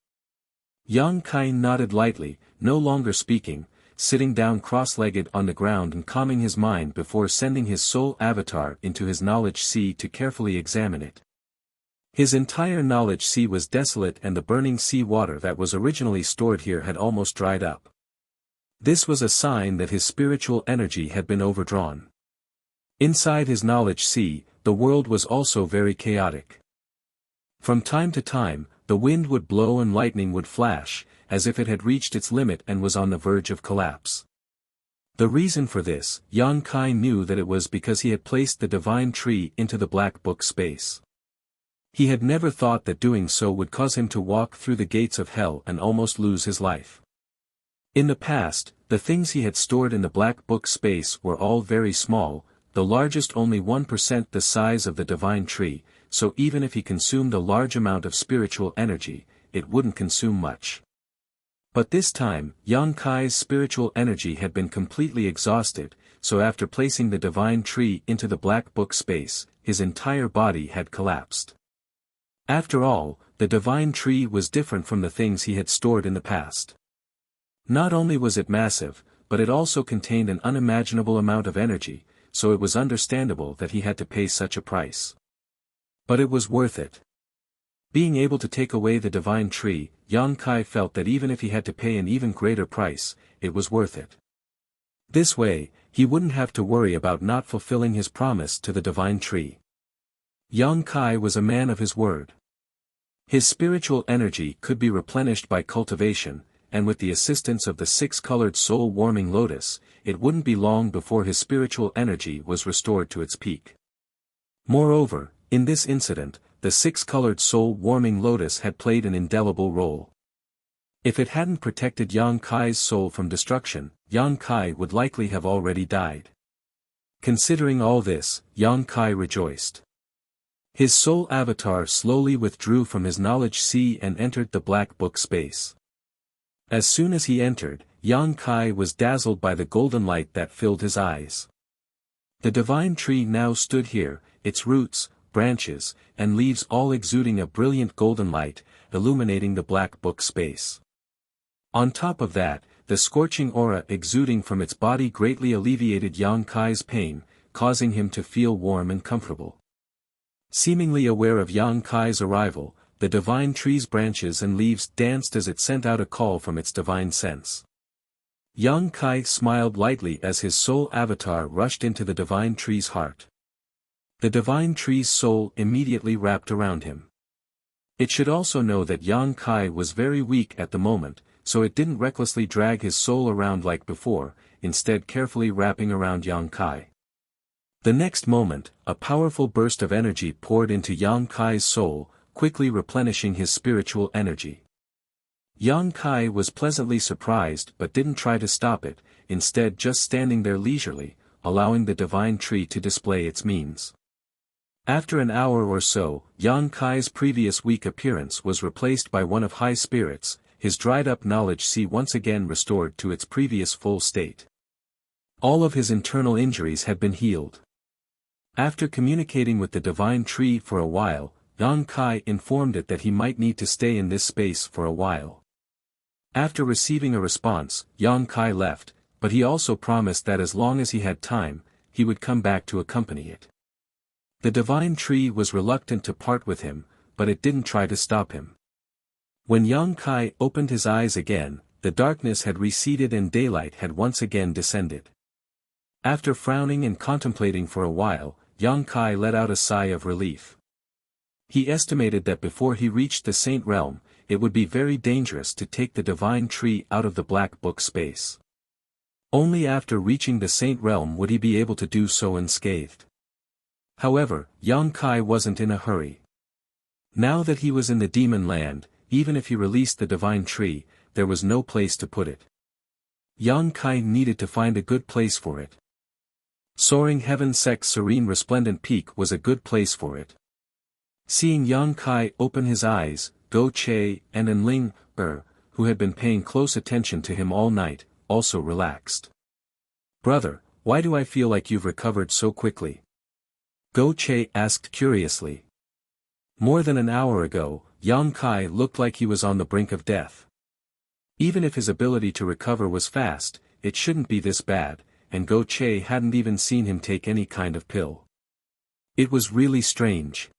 Yang Kai nodded lightly, no longer speaking, sitting down cross-legged on the ground and calming his mind before sending his soul avatar into his knowledge sea to carefully examine it. His entire knowledge sea was desolate and the burning sea water that was originally stored here had almost dried up. This was a sign that his spiritual energy had been overdrawn. Inside his knowledge sea, the world was also very chaotic. From time to time, the wind would blow and lightning would flash, as if it had reached its limit and was on the verge of collapse. The reason for this, Yang Kai knew that it was because he had placed the divine tree into the black book space. He had never thought that doing so would cause him to walk through the gates of hell and almost lose his life. In the past, the things he had stored in the black book space were all very small, the largest only 1% the size of the divine tree, so even if he consumed a large amount of spiritual energy, it wouldn't consume much. But this time, Yang Kai's spiritual energy had been completely exhausted, so after placing the divine tree into the black book space, his entire body had collapsed. After all, the divine tree was different from the things he had stored in the past. Not only was it massive, but it also contained an unimaginable amount of energy, so it was understandable that he had to pay such a price. But it was worth it. Being able to take away the divine tree, Yang Kai felt that even if he had to pay an even greater price, it was worth it. This way, he wouldn't have to worry about not fulfilling his promise to the divine tree. Yang Kai was a man of his word. His spiritual energy could be replenished by cultivation, and with the assistance of the six-colored soul-warming lotus, it wouldn't be long before his spiritual energy was restored to its peak. Moreover, in this incident, the six-colored soul-warming lotus had played an indelible role. If it hadn't protected Yang Kai's soul from destruction, Yang Kai would likely have already died. Considering all this, Yang Kai rejoiced. His soul avatar slowly withdrew from his knowledge sea and entered the black book space. As soon as he entered, Yang Kai was dazzled by the golden light that filled his eyes. The divine tree now stood here, its roots, branches, and leaves all exuding a brilliant golden light, illuminating the black book space. On top of that, the scorching aura exuding from its body greatly alleviated Yang Kai's pain, causing him to feel warm and comfortable. Seemingly aware of Yang Kai's arrival, the divine tree's branches and leaves danced as it sent out a call from its divine sense. Yang Kai smiled lightly as his soul avatar rushed into the divine tree's heart. The divine tree's soul immediately wrapped around him. It should also know that Yang Kai was very weak at the moment, so it didn't recklessly drag his soul around like before, instead carefully wrapping around Yang Kai. The next moment, a powerful burst of energy poured into Yang Kai's soul, quickly replenishing his spiritual energy. Yang Kai was pleasantly surprised but didn't try to stop it, instead just standing there leisurely, allowing the divine tree to display its means. After an hour or so, Yang Kai's previous weak appearance was replaced by one of high spirits, his dried-up knowledge sea once again restored to its previous full state. All of his internal injuries had been healed. After communicating with the divine tree for a while, Yang Kai informed it that he might need to stay in this space for a while. After receiving a response, Yang Kai left, but he also promised that as long as he had time, he would come back to accompany it. The divine tree was reluctant to part with him, but it didn't try to stop him. When Yang Kai opened his eyes again, the darkness had receded and daylight had once again descended. After frowning and contemplating for a while, Yang Kai let out a sigh of relief. He estimated that before he reached the Saint Realm, it would be very dangerous to take the divine tree out of the Black Book space. Only after reaching the Saint Realm would he be able to do so unscathed. However, Yang Kai wasn't in a hurry. Now that he was in the demon land, even if he released the divine tree, there was no place to put it. Yang Kai needed to find a good place for it. Soaring Heaven-Sec's serene resplendent peak was a good place for it. Seeing Yang Kai open his eyes, Go Che and Enling, who had been paying close attention to him all night, also relaxed. "Brother, why do I feel like you've recovered so quickly?" Go Che asked curiously. More than an hour ago, Yang Kai looked like he was on the brink of death. Even if his ability to recover was fast, it shouldn't be this bad, and Go Che hadn't even seen him take any kind of pill. It was really strange.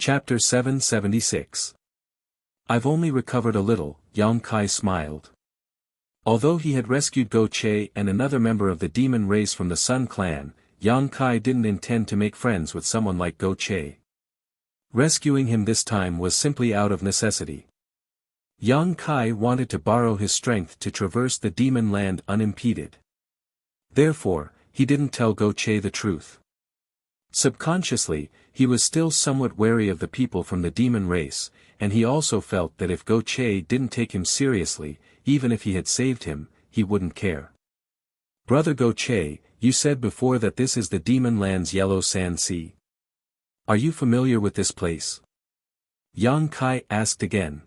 Chapter 776. I've only recovered a little, Yang Kai smiled. Although he had rescued Go Che and another member of the demon race from the Sun Clan, Yang Kai didn't intend to make friends with someone like Go Che. Rescuing him this time was simply out of necessity. Yang Kai wanted to borrow his strength to traverse the demon land unimpeded. Therefore, he didn't tell Go Che the truth. Subconsciously, he was still somewhat wary of the people from the demon race, and he also felt that if Go Che didn't take him seriously, even if he had saved him, he wouldn't care. "Brother Go Che, you said before that this is the demon land's Yellow Sand Sea. Are you familiar with this place?" Yang Kai asked again.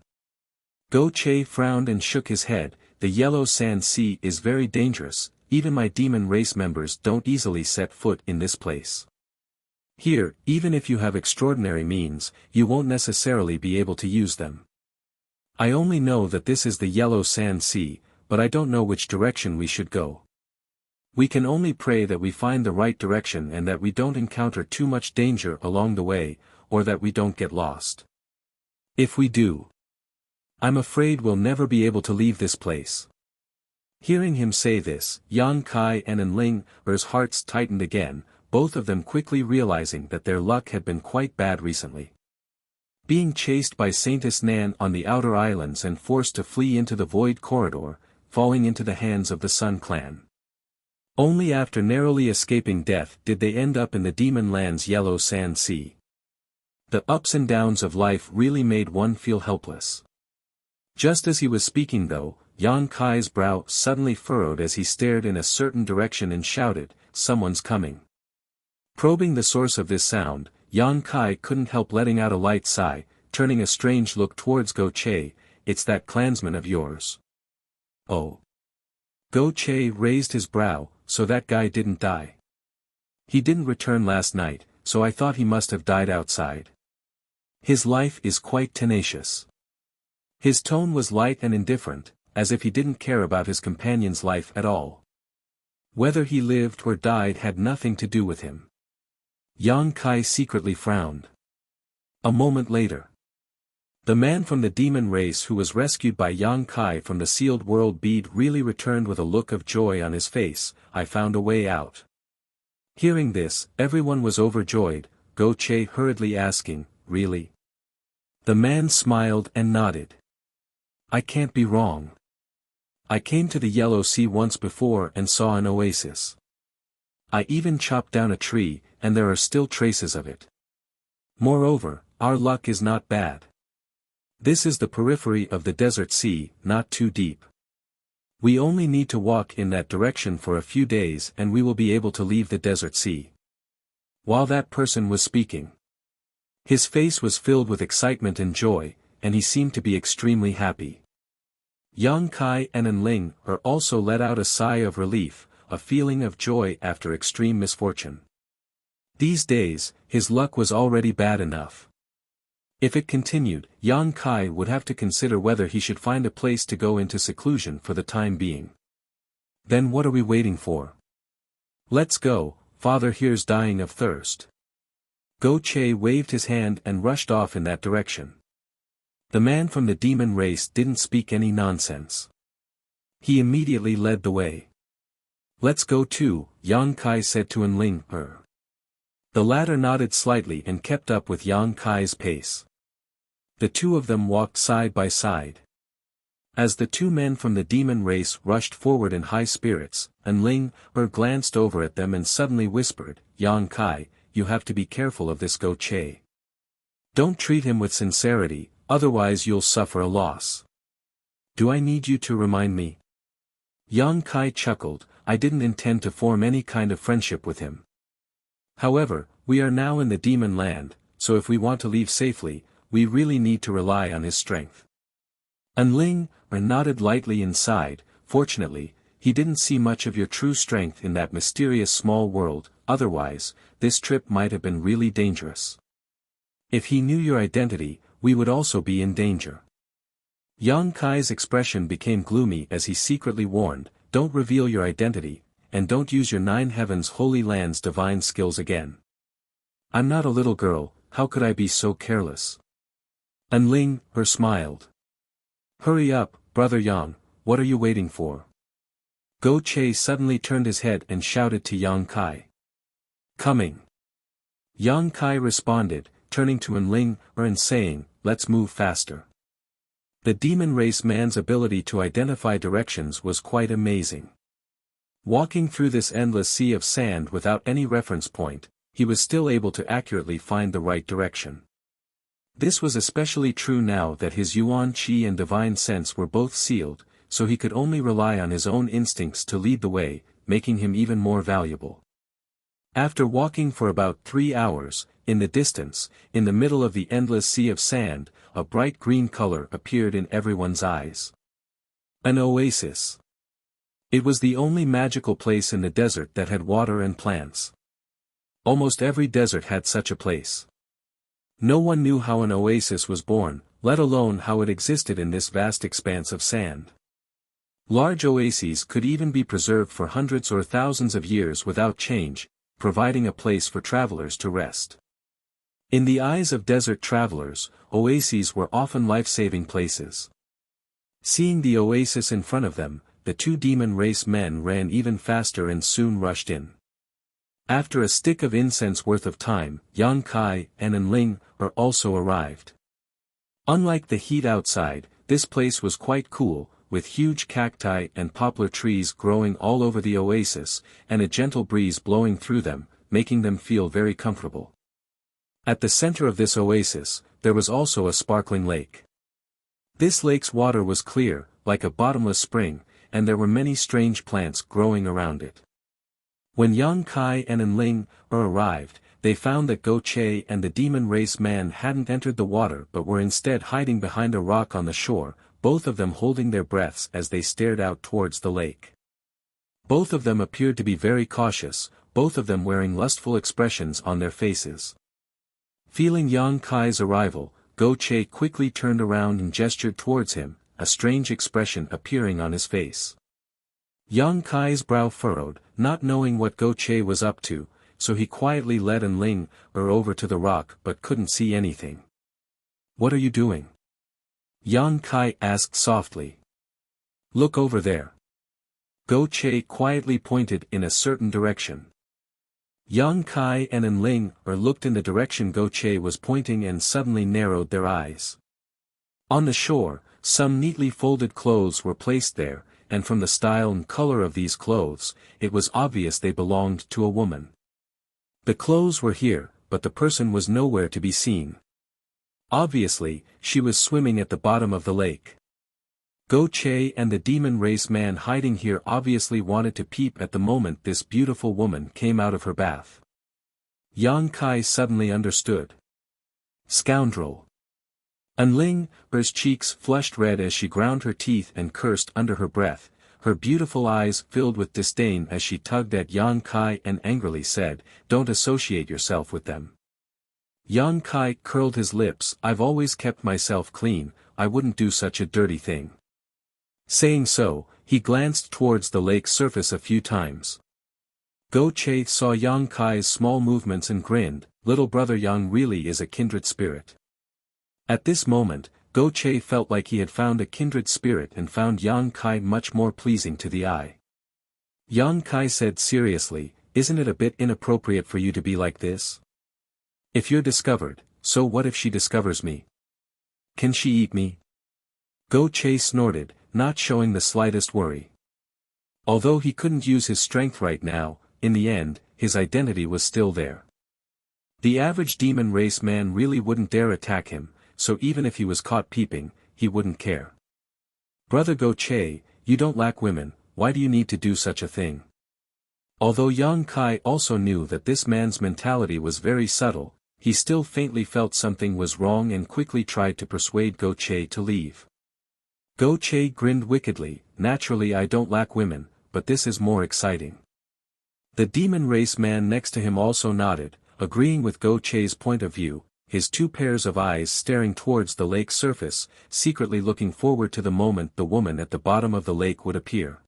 Go Che frowned and shook his head. "The Yellow Sand Sea is very dangerous, even my demon race members don't easily set foot in this place. Here, even if you have extraordinary means, you won't necessarily be able to use them. I only know that this is the Yellow Sand Sea, but I don't know which direction we should go. We can only pray that we find the right direction and that we don't encounter too much danger along the way, or that we don't get lost. If we do, I'm afraid we'll never be able to leave this place." Hearing him say this, Yang Kai and Enling's hearts tightened again, both of them quickly realizing that their luck had been quite bad recently. Being chased by Saintess Nan on the outer islands and forced to flee into the void corridor, falling into the hands of the Sun Clan. Only after narrowly escaping death did they end up in the demon land's Yellow Sand Sea. The ups and downs of life really made one feel helpless. Just as he was speaking though, Yang Kai's brow suddenly furrowed as he stared in a certain direction and shouted, "Someone's coming." Probing the source of this sound, Yang Kai couldn't help letting out a light sigh, turning a strange look towards Go Che. "It's that clansman of yours." "Oh." Go Che raised his brow, "So that guy didn't die. He didn't return last night, so I thought he must have died outside. His life is quite tenacious." His tone was light and indifferent, as if he didn't care about his companion's life at all. Whether he lived or died had nothing to do with him. Yang Kai secretly frowned. A moment later, the man from the demon race who was rescued by Yang Kai from the sealed world bead really returned with a look of joy on his face. "I found a way out." Hearing this, everyone was overjoyed, Go Che hurriedly asking, "Really?" The man smiled and nodded. "I can't be wrong. I came to the Yellow Sea once before and saw an oasis. I even chopped down a tree, and there are still traces of it. Moreover, our luck is not bad. This is the periphery of the desert sea, not too deep. We only need to walk in that direction for a few days and we will be able to leave the desert sea. While that person was speaking, his face was filled with excitement and joy, and he seemed to be extremely happy. Yang Kai and Enling also let out a sigh of relief, a feeling of joy after extreme misfortune. These days, his luck was already bad enough. If it continued, Yang Kai would have to consider whether he should find a place to go into seclusion for the time being. Then what are we waiting for? Let's go, father here's dying of thirst. Go Che waved his hand and rushed off in that direction. The man from the demon race didn't speak any nonsense. He immediately led the way. Let's go too, Yang Kai said to Enling. The latter nodded slightly and kept up with Yang Kai's pace. The two of them walked side by side. As the two men from the demon race rushed forward in high spirits, Enling glanced over at them and suddenly whispered, Yang Kai, you have to be careful of this Go Che. Don't treat him with sincerity, otherwise you'll suffer a loss. Do I need you to remind me? Yang Kai chuckled, I didn't intend to form any kind of friendship with him. However, we are now in the demon land, so if we want to leave safely, we really need to rely on his strength. Enling nodded lightly inside. Fortunately, he didn't see much of your true strength in that mysterious small world, otherwise, this trip might have been really dangerous. If he knew your identity, we would also be in danger. Yang Kai's expression became gloomy as he secretly warned, don't reveal your identity, and don't use your Nine Heavens Holy Land's divine skills again. I'm not a little girl, how could I be so careless? Enling smiled. Hurry up, brother Yang, what are you waiting for? Go Che suddenly turned his head and shouted to Yang Kai. Coming. Yang Kai responded, turning to Enling and saying, let's move faster. The demon race man's ability to identify directions was quite amazing. Walking through this endless sea of sand without any reference point, he was still able to accurately find the right direction. This was especially true now that his Yuan Qi and divine sense were both sealed, so he could only rely on his own instincts to lead the way, making him even more valuable. After walking for about 3 hours, in the distance, in the middle of the endless sea of sand, a bright green color appeared in everyone's eyes. An oasis. It was the only magical place in the desert that had water and plants. Almost every desert had such a place. No one knew how an oasis was born, let alone how it existed in this vast expanse of sand. Large oases could even be preserved for hundreds or thousands of years without change, providing a place for travelers to rest. In the eyes of desert travelers, oases were often life-saving places. Seeing the oasis in front of them, the two demon race men ran even faster and soon rushed in. After a stick of incense worth of time, Yang Kai and Enling also arrived. Unlike the heat outside, this place was quite cool, with huge cacti and poplar trees growing all over the oasis, and a gentle breeze blowing through them, making them feel very comfortable. At the center of this oasis, there was also a sparkling lake. This lake's water was clear, like a bottomless spring, and there were many strange plants growing around it. When Yang Kai and Enling arrived, they found that Go Che and the demon race man hadn't entered the water but were instead hiding behind a rock on the shore, both of them holding their breaths as they stared out towards the lake. Both of them appeared to be very cautious, both of them wearing lustful expressions on their faces. Feeling Yang Kai's arrival, Go Che quickly turned around and gestured towards him, a strange expression appearing on his face. Yang Kai's brow furrowed, not knowing what Go Che was up to, so he quietly led Enling over to the rock but couldn't see anything. What are you doing? Yang Kai asked softly. Look over there. Go Che quietly pointed in a certain direction. Yang Kai and Enling looked in the direction Go Che was pointing and suddenly narrowed their eyes. On the shore, some neatly folded clothes were placed there, and from the style and color of these clothes, it was obvious they belonged to a woman. The clothes were here, but the person was nowhere to be seen. Obviously, she was swimming at the bottom of the lake. Go Che and the demon race man hiding here obviously wanted to peep at the moment this beautiful woman came out of her bath. Yang Kai suddenly understood. Scoundrel! Her's cheeks flushed red as she ground her teeth and cursed under her breath, her beautiful eyes filled with disdain as she tugged at Yang Kai and angrily said, "Don't associate yourself with them." Yang Kai curled his lips. "I've always kept myself clean, I wouldn't do such a dirty thing." Saying so, he glanced towards the lake's surface a few times. Go Che saw Yang Kai's small movements and grinned, "Little brother Yang really is a kindred spirit." At this moment, Go Che felt like he had found a kindred spirit and found Yang Kai much more pleasing to the eye. Yang Kai said seriously, "Isn't it a bit inappropriate for you to be like this? If you're discovered, so what if she discovers me? Can she eat me?" Go Che snorted, not showing the slightest worry. Although he couldn't use his strength right now, in the end, his identity was still there. The average demon race man really wouldn't dare attack him, so even if he was caught peeping, he wouldn't care. "Brother Go Che, you don't lack women, why do you need to do such a thing?" Although Yang Kai also knew that this man's mentality was very subtle, he still faintly felt something was wrong and quickly tried to persuade Go Che to leave. Go Che grinned wickedly, "Naturally I don't lack women, but this is more exciting." The demon race man next to him also nodded, agreeing with Go Che's point of view, his two pairs of eyes staring towards the lake's surface, secretly looking forward to the moment the woman at the bottom of the lake would appear.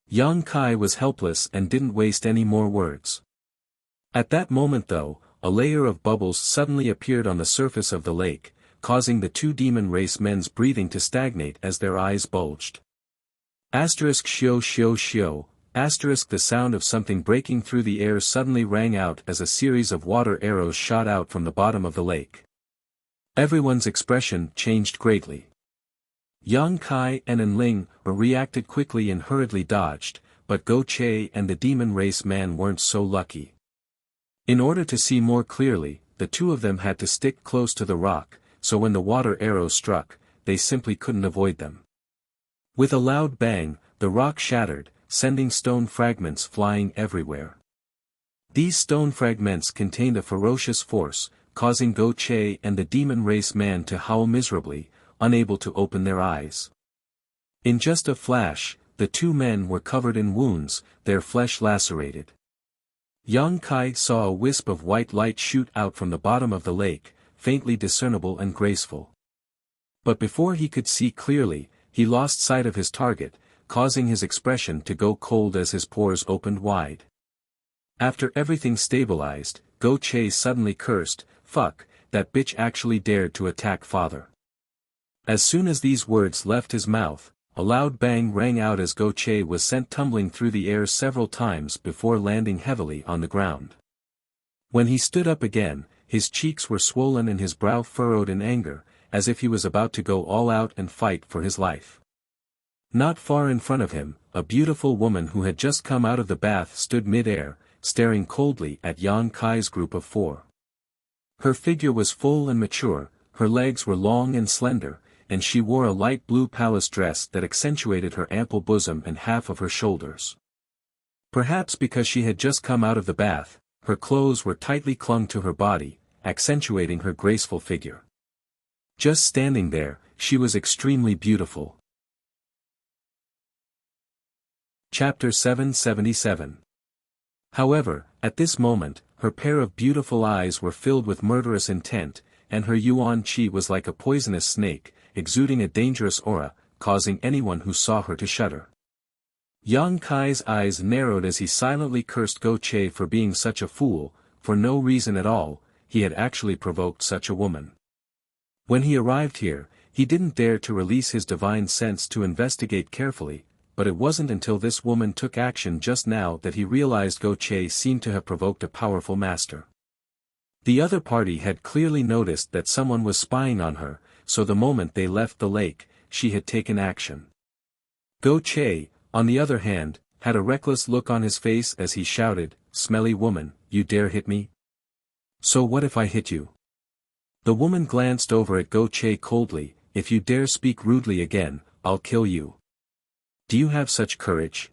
Yang Kai was helpless and didn't waste any more words. At that moment though, a layer of bubbles suddenly appeared on the surface of the lake, causing the two demon race men's breathing to stagnate as their eyes bulged. Asterisk shio shio shio, asterisk the sound of something breaking through the air suddenly rang out as a series of water arrows shot out from the bottom of the lake. Everyone's expression changed greatly. Yang Kai and Ling reacted quickly and hurriedly dodged, but Go Che and the demon race man weren't so lucky. In order to see more clearly, the two of them had to stick close to the rock, so when the water arrows struck, they simply couldn't avoid them. With a loud bang, the rock shattered, sending stone fragments flying everywhere. These stone fragments contained a ferocious force, causing Go Che and the demon race man to howl miserably, unable to open their eyes. In just a flash, the two men were covered in wounds, their flesh lacerated. Yang Kai saw a wisp of white light shoot out from the bottom of the lake, faintly discernible and graceful. But before he could see clearly, he lost sight of his target, causing his expression to go cold as his pores opened wide. After everything stabilized, Go Che suddenly cursed, "Fuck, that bitch actually dared to attack father." As soon as these words left his mouth, a loud bang rang out as Go Che was sent tumbling through the air several times before landing heavily on the ground. When he stood up again, his cheeks were swollen and his brow furrowed in anger, as if he was about to go all out and fight for his life. Not far in front of him, a beautiful woman who had just come out of the bath stood mid-air, staring coldly at Yang Kai's group of four. Her figure was full and mature, her legs were long and slender, and she wore a light blue palace dress that accentuated her ample bosom and half of her shoulders. Perhaps because she had just come out of the bath, her clothes were tightly clung to her body, accentuating her graceful figure. Just standing there, she was extremely beautiful. Chapter 777. However, at this moment, her pair of beautiful eyes were filled with murderous intent, and her yuan qi was like a poisonous snake, exuding a dangerous aura, causing anyone who saw her to shudder. Yang Kai's eyes narrowed as he silently cursed Go Che for being such a fool, for no reason at all, he had actually provoked such a woman. When he arrived here, he didn't dare to release his divine sense to investigate carefully, but it wasn't until this woman took action just now that he realized Go Che seemed to have provoked a powerful master. The other party had clearly noticed that someone was spying on her, so the moment they left the lake, she had taken action. Go Che, on the other hand, had a reckless look on his face as he shouted, "Smelly woman, you dare hit me? So what if I hit you?" The woman glanced over at Go Che coldly, "If you dare speak rudely again, I'll kill you. Do you have such courage?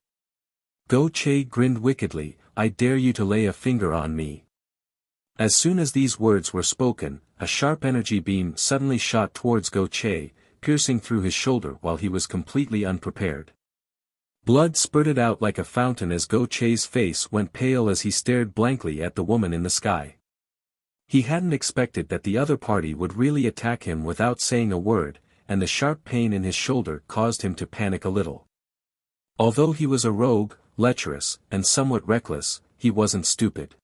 Go Che grinned wickedly, I dare you to lay a finger on me. As soon as these words were spoken, a sharp energy beam suddenly shot towards Go Che, piercing through his shoulder while he was completely unprepared. Blood spurted out like a fountain as Go Che's face went pale as he stared blankly at the woman in the sky. He hadn't expected that the other party would really attack him without saying a word, and the sharp pain in his shoulder caused him to panic a little. Although he was a rogue, lecherous, and somewhat reckless, he wasn't stupid.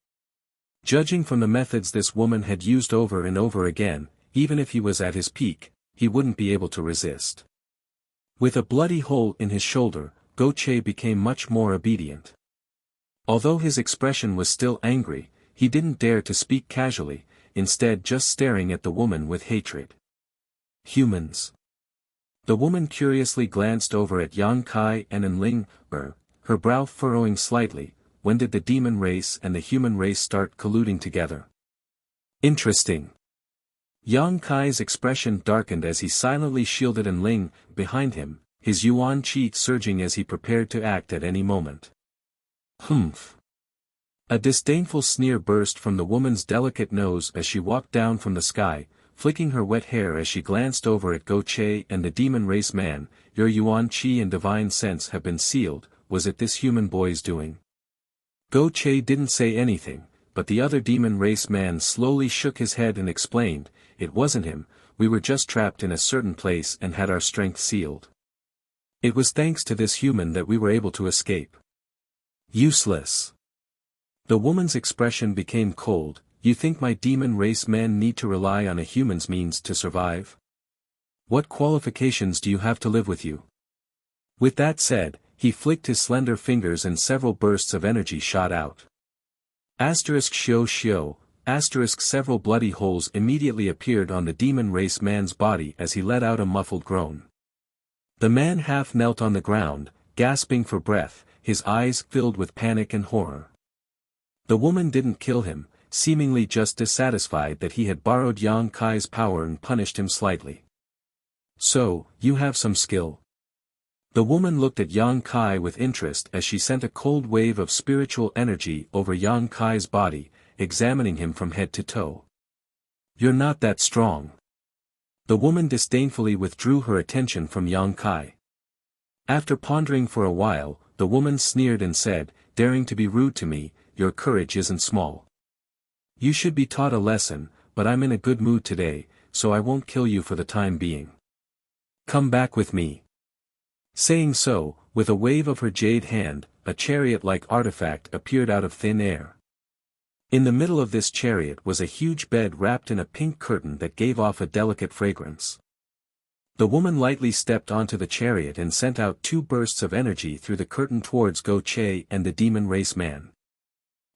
Judging from the methods this woman had used over and over again, even if he was at his peak, he wouldn't be able to resist. With a bloody hole in his shoulder, Go Che became much more obedient. Although his expression was still angry, he didn't dare to speak casually, instead just staring at the woman with hatred. Humans. The woman curiously glanced over at Yang Kai and Enling, her brow furrowing slightly. When did the demon race and the human race start colluding together? Interesting. Yang Kai's expression darkened as he silently shielded Enling behind him, his yuan qi surging as he prepared to act at any moment. Humph. A disdainful sneer burst from the woman's delicate nose as she walked down from the sky, flicking her wet hair as she glanced over at Go Che and the demon race man. Your yuan qi and divine sense have been sealed. Was it this human boy's doing? Go Che didn't say anything, but the other demon race man slowly shook his head and explained, it wasn't him, we were just trapped in a certain place and had our strength sealed. It was thanks to this human that we were able to escape. Useless. The woman's expression became cold. You think my demon race men need to rely on a human's means to survive? What qualifications do you have to live with you? With that said, he flicked his slender fingers and several bursts of energy shot out. Shio. Several bloody holes immediately appeared on the demon race man's body as he let out a muffled groan. The man half knelt on the ground, gasping for breath, his eyes filled with panic and horror. The woman didn't kill him, seemingly just dissatisfied that he had borrowed Yang Kai's power and punished him slightly. So, you have some skill? The woman looked at Yang Kai with interest as she sent a cold wave of spiritual energy over Yang Kai's body, examining him from head to toe. You're not that strong. The woman disdainfully withdrew her attention from Yang Kai. After pondering for a while, the woman sneered and said, daring to be rude to me, your courage isn't small. You should be taught a lesson, but I'm in a good mood today, so I won't kill you for the time being. Come back with me. Saying so, with a wave of her jade hand, a chariot-like artifact appeared out of thin air. In the middle of this chariot was a huge bed wrapped in a pink curtain that gave off a delicate fragrance. The woman lightly stepped onto the chariot and sent out 2 bursts of energy through the curtain towards Go Che and the demon race man.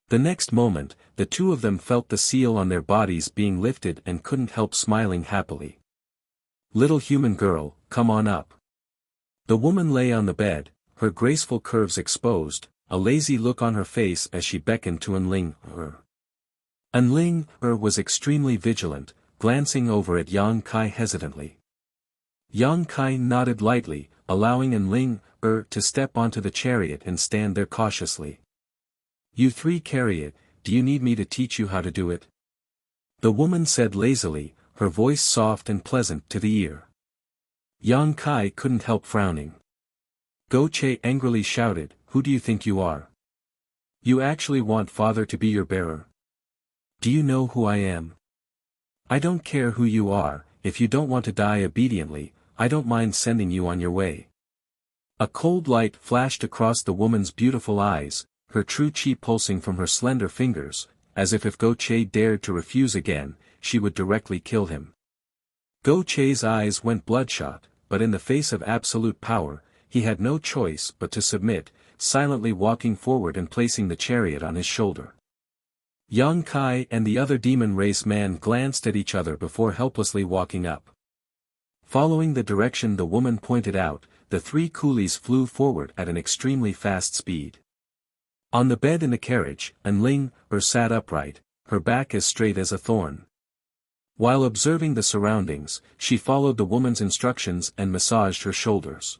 The next moment, the two of them felt the seal on their bodies being lifted and couldn't help smiling happily. Little human girl, come on up. The woman lay on the bed, her graceful curves exposed, a lazy look on her face as she beckoned to Enling. Enling was extremely vigilant, glancing over at Yang Kai hesitantly. Yang Kai nodded lightly, allowing Enling to step onto the chariot and stand there cautiously. You 3 carry it, do you need me to teach you how to do it? The woman said lazily, her voice soft and pleasant to the ear. Yang Kai couldn't help frowning. Go Che angrily shouted, who do you think you are? You actually want father to be your bearer? Do you know who I am? I don't care who you are, if you don't want to die obediently, I don't mind sending you on your way. A cold light flashed across the woman's beautiful eyes, her true chi pulsing from her slender fingers, as if Go Che dared to refuse again, she would directly kill him. Go Che's eyes went bloodshot, but in the face of absolute power, he had no choice but to submit, silently walking forward and placing the chariot on his shoulder. Yang Kai and the other demon race man glanced at each other before helplessly walking up. Following the direction the woman pointed out, the 3 coolies flew forward at an extremely fast speed. On the bed in the carriage, Enling sat upright, her back as straight as a thorn. While observing the surroundings, she followed the woman's instructions and massaged her shoulders.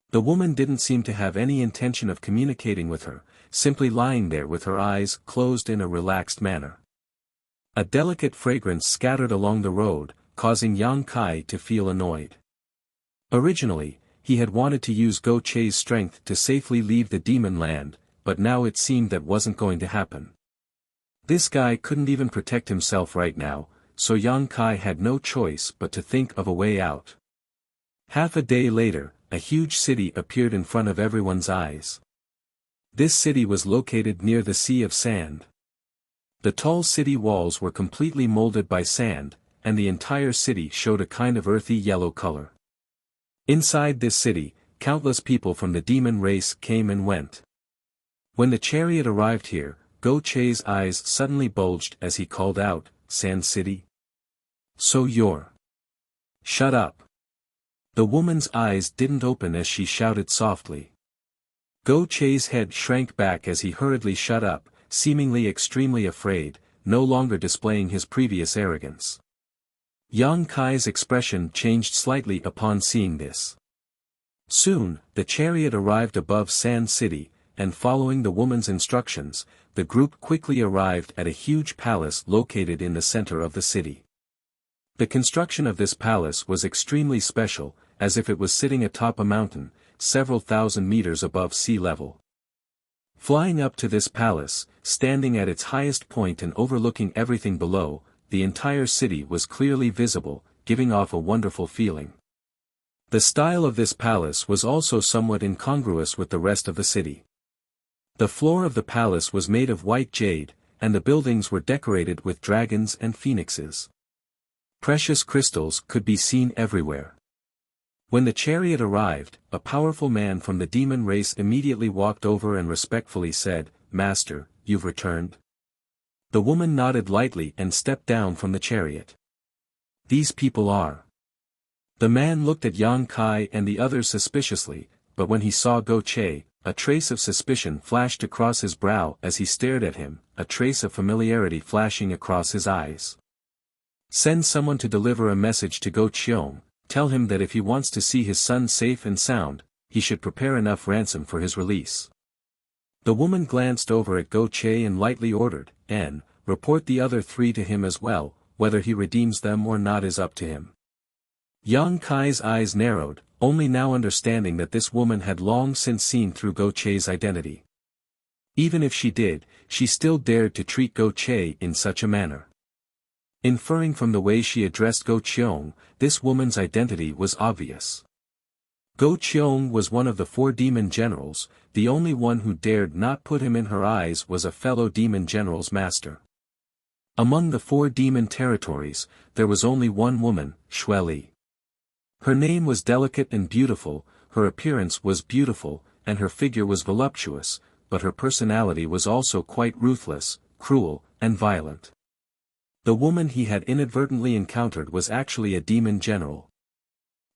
The woman didn't seem to have any intention of communicating with her, simply lying there with her eyes closed in a relaxed manner. A delicate fragrance scattered along the road, causing Yang Kai to feel annoyed. Originally, he had wanted to use Go Che's strength to safely leave the demon land, but now it seemed that wasn't going to happen. This guy couldn't even protect himself right now, so Yang Kai had no choice but to think of a way out. Half a day later, a huge city appeared in front of everyone's eyes. This city was located near the Sea of Sand. The tall city walls were completely molded by sand, and the entire city showed a kind of earthy yellow color. Inside this city, countless people from the demon race came and went. When the chariot arrived here, Go Che's eyes suddenly bulged as he called out, "Sand City? So you're..." "Shut up." The woman's eyes didn't open as she shouted softly. Go Che's head shrank back as he hurriedly shut up, seemingly extremely afraid, no longer displaying his previous arrogance. Yang Kai's expression changed slightly upon seeing this. Soon, the chariot arrived above Sand City, and following the woman's instructions, the group quickly arrived at a huge palace located in the center of the city. The construction of this palace was extremely special, as if it was sitting atop a mountain, several thousand meters above sea level. Flying up to this palace, standing at its highest point and overlooking everything below, the entire city was clearly visible, giving off a wonderful feeling. The style of this palace was also somewhat incongruous with the rest of the city. The floor of the palace was made of white jade, and the buildings were decorated with dragons and phoenixes. Precious crystals could be seen everywhere. When the chariot arrived, a powerful man from the demon race immediately walked over and respectfully said, "Master, you've returned?" The woman nodded lightly and stepped down from the chariot. "These people are..." The man looked at Yang Kai and the others suspiciously, but when he saw Go Che, a trace of suspicion flashed across his brow as he stared at him, a trace of familiarity flashing across his eyes. "Send someone to deliver a message to Go Cheong. Tell him that if he wants to see his son safe and sound, he should prepare enough ransom for his release." The woman glanced over at Go Che and lightly ordered, "And, report the other three to him as well, whether he redeems them or not is up to him." Yang Kai's eyes narrowed, only now understanding that this woman had long since seen through Go Che's identity. Even if she did, she still dared to treat Go Che in such a manner. Inferring from the way she addressed Go Cheong, this woman's identity was obvious. Go Cheong was one of the 4 demon generals, the only one who dared not put him in her eyes was a fellow demon general's master. Among the 4 demon territories, there was only one woman, Xue Li. Her name was delicate and beautiful, her appearance was beautiful, and her figure was voluptuous, but her personality was also quite ruthless, cruel, and violent. The woman he had inadvertently encountered was actually a demon general.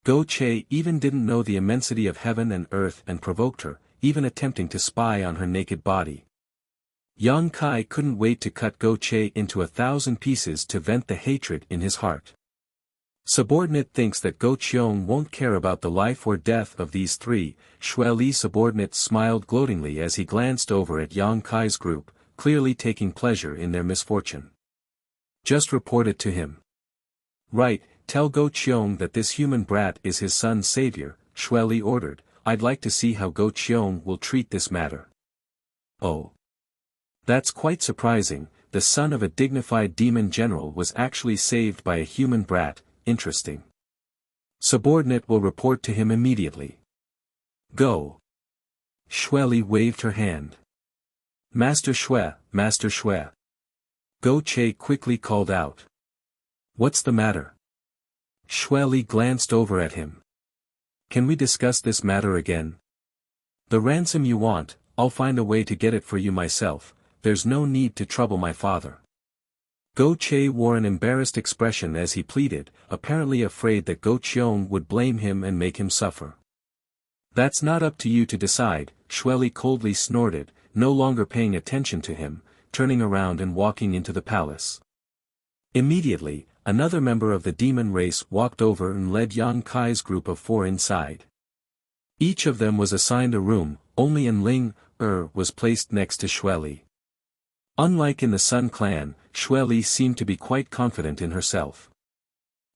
Go Che even didn't know the immensity of heaven and earth and provoked her, even attempting to spy on her naked body. Yang Kai couldn't wait to cut Go Che into 1,000 pieces to vent the hatred in his heart. Subordinate thinks that Go Cheong won't care about the life or death of these 3, Xue Li subordinate smiled gloatingly as he glanced over at Yang Kai's group, clearly taking pleasure in their misfortune. "Just report it to him." "Right, tell Go Cheong that this human brat is his son's savior," Xue Li ordered. "I'd like to see how Go Cheong will treat this matter." "Oh. That's quite surprising, the son of a dignified demon general was actually saved by a human brat, interesting. Subordinate will report to him immediately. Go." Xue Li waved her hand. Master Xue, Master Xue." Go Che quickly called out. "What's the matter?" Xue Li glanced over at him. "Can we discuss this matter again? The ransom you want, I'll find a way to get it for you myself, there's no need to trouble my father." Go Che wore an embarrassed expression as he pleaded, apparently afraid that Go Cheong would blame him and make him suffer. "That's not up to you to decide," Xue Li coldly snorted, no longer paying attention to him, turning around and walking into the palace. Immediately, another member of the demon race walked over and led Yang Kai's group of 4 inside. Each of them was assigned a room, only Enling was placed next to Xueli. Unlike in the Sun Clan, Xueli seemed to be quite confident in herself.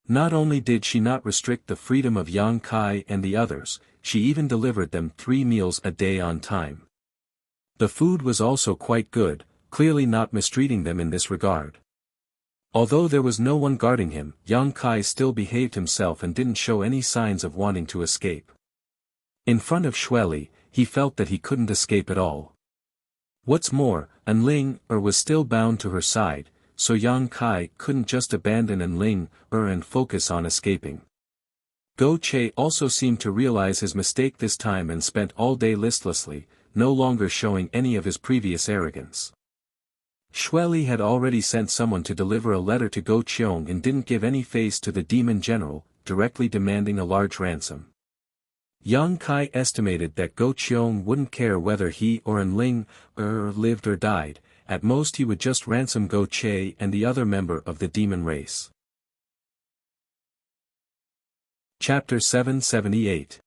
Not only did she not restrict the freedom of Yang Kai and the others, she even delivered them 3 meals a day on time. The food was also quite good, clearly not mistreating them in this regard. Although there was no one guarding him, Yang Kai still behaved himself and didn't show any signs of wanting to escape. In front of Xueli, he felt that he couldn't escape at all. What's more, Enling was still bound to her side, so Yang Kai couldn't just abandon Enling and focus on escaping. Go Che also seemed to realize his mistake this time and spent all day listlessly, no longer showing any of his previous arrogance. Xueli had already sent someone to deliver a letter to Go Cheong and didn't give any face to the demon general, directly demanding a large ransom. Yang Kai estimated that Go Cheong wouldn't care whether he or Enling lived or died, at most he would just ransom Go Che and the other member of the demon race. Chapter 778.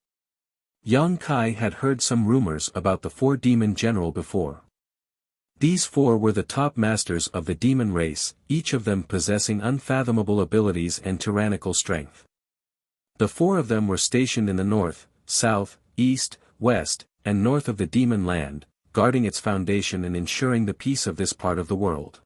Yang Kai had heard some rumors about the 4 demon general before. These 4 were the top masters of the demon race, each of them possessing unfathomable abilities and tyrannical strength. The 4 of them were stationed in the north, south, east, west, and north of the demon land, guarding its foundation and ensuring the peace of this part of the world.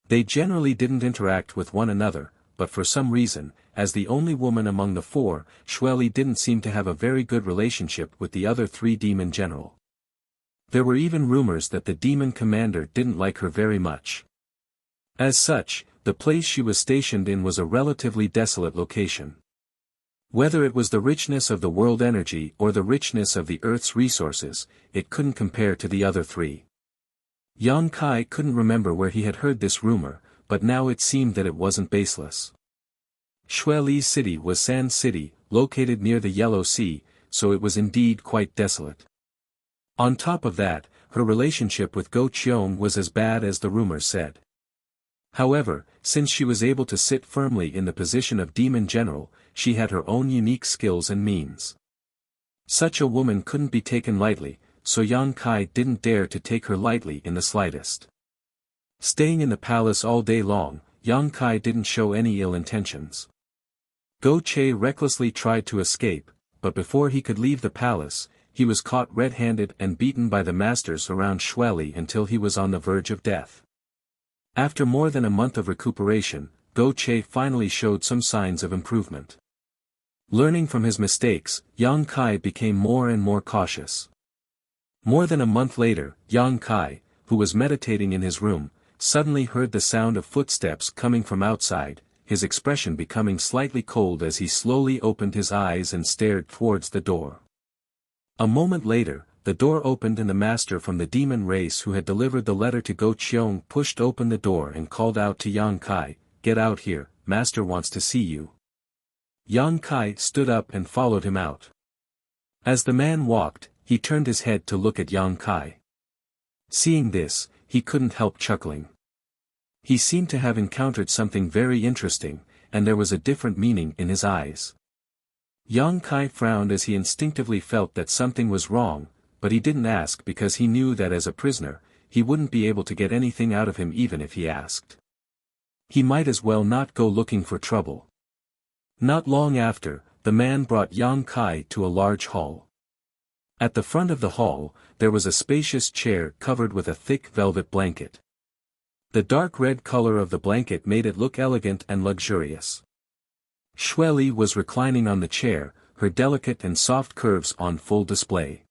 They generally didn't interact with one another, but for some reason, as the only woman among the 4, Xueli didn't seem to have a very good relationship with the other 3 demon general. There were even rumors that the demon commander didn't like her very much. As such, the place she was stationed in was a relatively desolate location. Whether it was the richness of the world energy or the richness of the Earth's resources, it couldn't compare to the other 3. Yang Kai couldn't remember where he had heard this rumor, but now it seemed that it wasn't baseless. Xueli's city was Sand City, located near the Yellow Sea, so it was indeed quite desolate. On top of that, her relationship with Go Cheong was as bad as the rumors said. However, since she was able to sit firmly in the position of demon general, she had her own unique skills and means. Such a woman couldn't be taken lightly, so Yang Kai didn't dare to take her lightly in the slightest. Staying in the palace all day long, Yang Kai didn't show any ill intentions. Go Che recklessly tried to escape, but before he could leave the palace, he was caught red-handed and beaten by the masters around Xueli until he was on the verge of death. After more than a month of recuperation, Go Che finally showed some signs of improvement. Learning from his mistakes, Yang Kai became more and more cautious. More than a month later, Yang Kai, who was meditating in his room, suddenly heard the sound of footsteps coming from outside, his expression becoming slightly cold as he slowly opened his eyes and stared towards the door. A moment later, the door opened and the master from the demon race who had delivered the letter to Go Cheong pushed open the door and called out to Yang Kai, "Get out here, master wants to see you." Yang Kai stood up and followed him out. As the man walked, he turned his head to look at Yang Kai. Seeing this, he couldn't help chuckling. He seemed to have encountered something very interesting, and there was a different meaning in his eyes. Yang Kai frowned as he instinctively felt that something was wrong, but he didn't ask because he knew that as a prisoner, he wouldn't be able to get anything out of him even if he asked. He might as well not go looking for trouble. Not long after, the man brought Yang Kai to a large hall. At the front of the hall, there was a spacious chair covered with a thick velvet blanket. The dark red color of the blanket made it look elegant and luxurious. Xueli was reclining on the chair, her delicate and soft curves on full display.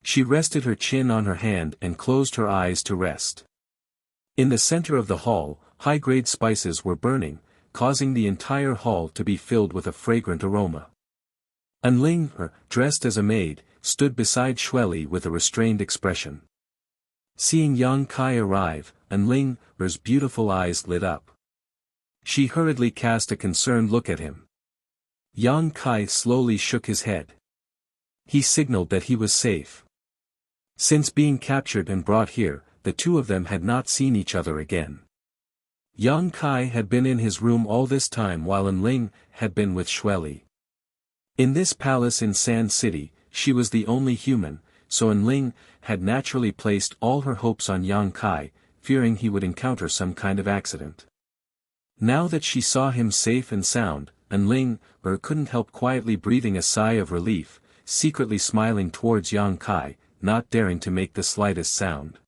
She rested her chin on her hand and closed her eyes to rest. In the center of the hall, high-grade spices were burning, causing the entire hall to be filled with a fragrant aroma. Enling, dressed as a maid, stood beside Xueli with a restrained expression. Seeing Yang Kai arrive, Enling's beautiful eyes lit up. She hurriedly cast a concerned look at him. Yang Kai slowly shook his head. He signaled that he was safe. Since being captured and brought here, the 2 of them had not seen each other again. Yang Kai had been in his room all this time while Enling had been with Xueli. In this palace in Sand City, she was the only human, so Enling had naturally placed all her hopes on Yang Kai, fearing he would encounter some kind of accident. Now that she saw him safe and sound, Enling couldn't help quietly breathing a sigh of relief, secretly smiling towards Yang Kai, not daring to make the slightest sound.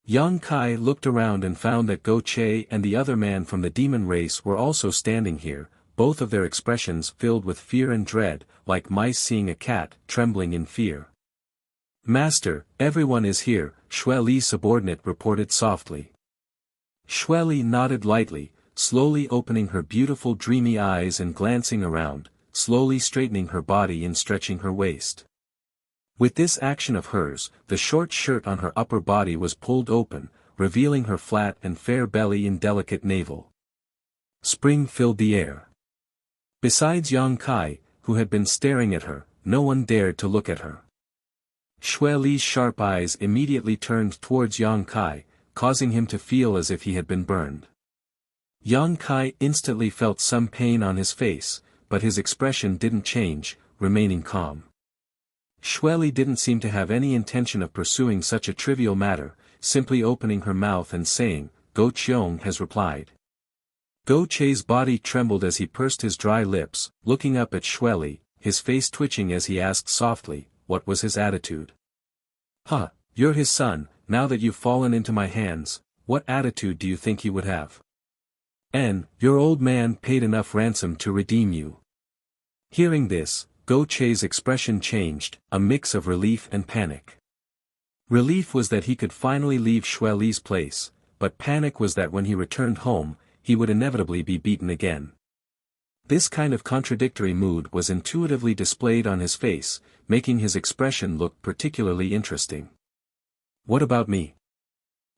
Yang Kai looked around and found that Go Che and the other man from the demon race were also standing here, both of their expressions filled with fear and dread, like mice seeing a cat, trembling in fear. "Master, everyone is here," Xueli's subordinate reported softly. Xueli nodded lightly, slowly opening her beautiful dreamy eyes and glancing around, slowly straightening her body and stretching her waist. With this action of hers, the short shirt on her upper body was pulled open, revealing her flat and fair belly and delicate navel. Spring filled the air. Besides Yang Kai, who had been staring at her, no one dared to look at her. Xueli's sharp eyes immediately turned towards Yang Kai, causing him to feel as if he had been burned. Yang Kai instantly felt some pain on his face, but his expression didn't change, remaining calm. Xueli didn't seem to have any intention of pursuing such a trivial matter, simply opening her mouth and saying, "Go Cheong has replied." Go Che's body trembled as he pursed his dry lips, looking up at Xueli, his face twitching as he asked softly, what was his attitude? "Huh, you're his son, now that you've fallen into my hands, what attitude do you think he would have? And, your old man paid enough ransom to redeem you." Hearing this, Go Che's expression changed, a mix of relief and panic. Relief was that he could finally leave Xueli's place, but panic was that when he returned home, he would inevitably be beaten again. This kind of contradictory mood was intuitively displayed on his face, making his expression look particularly interesting. "What about me?"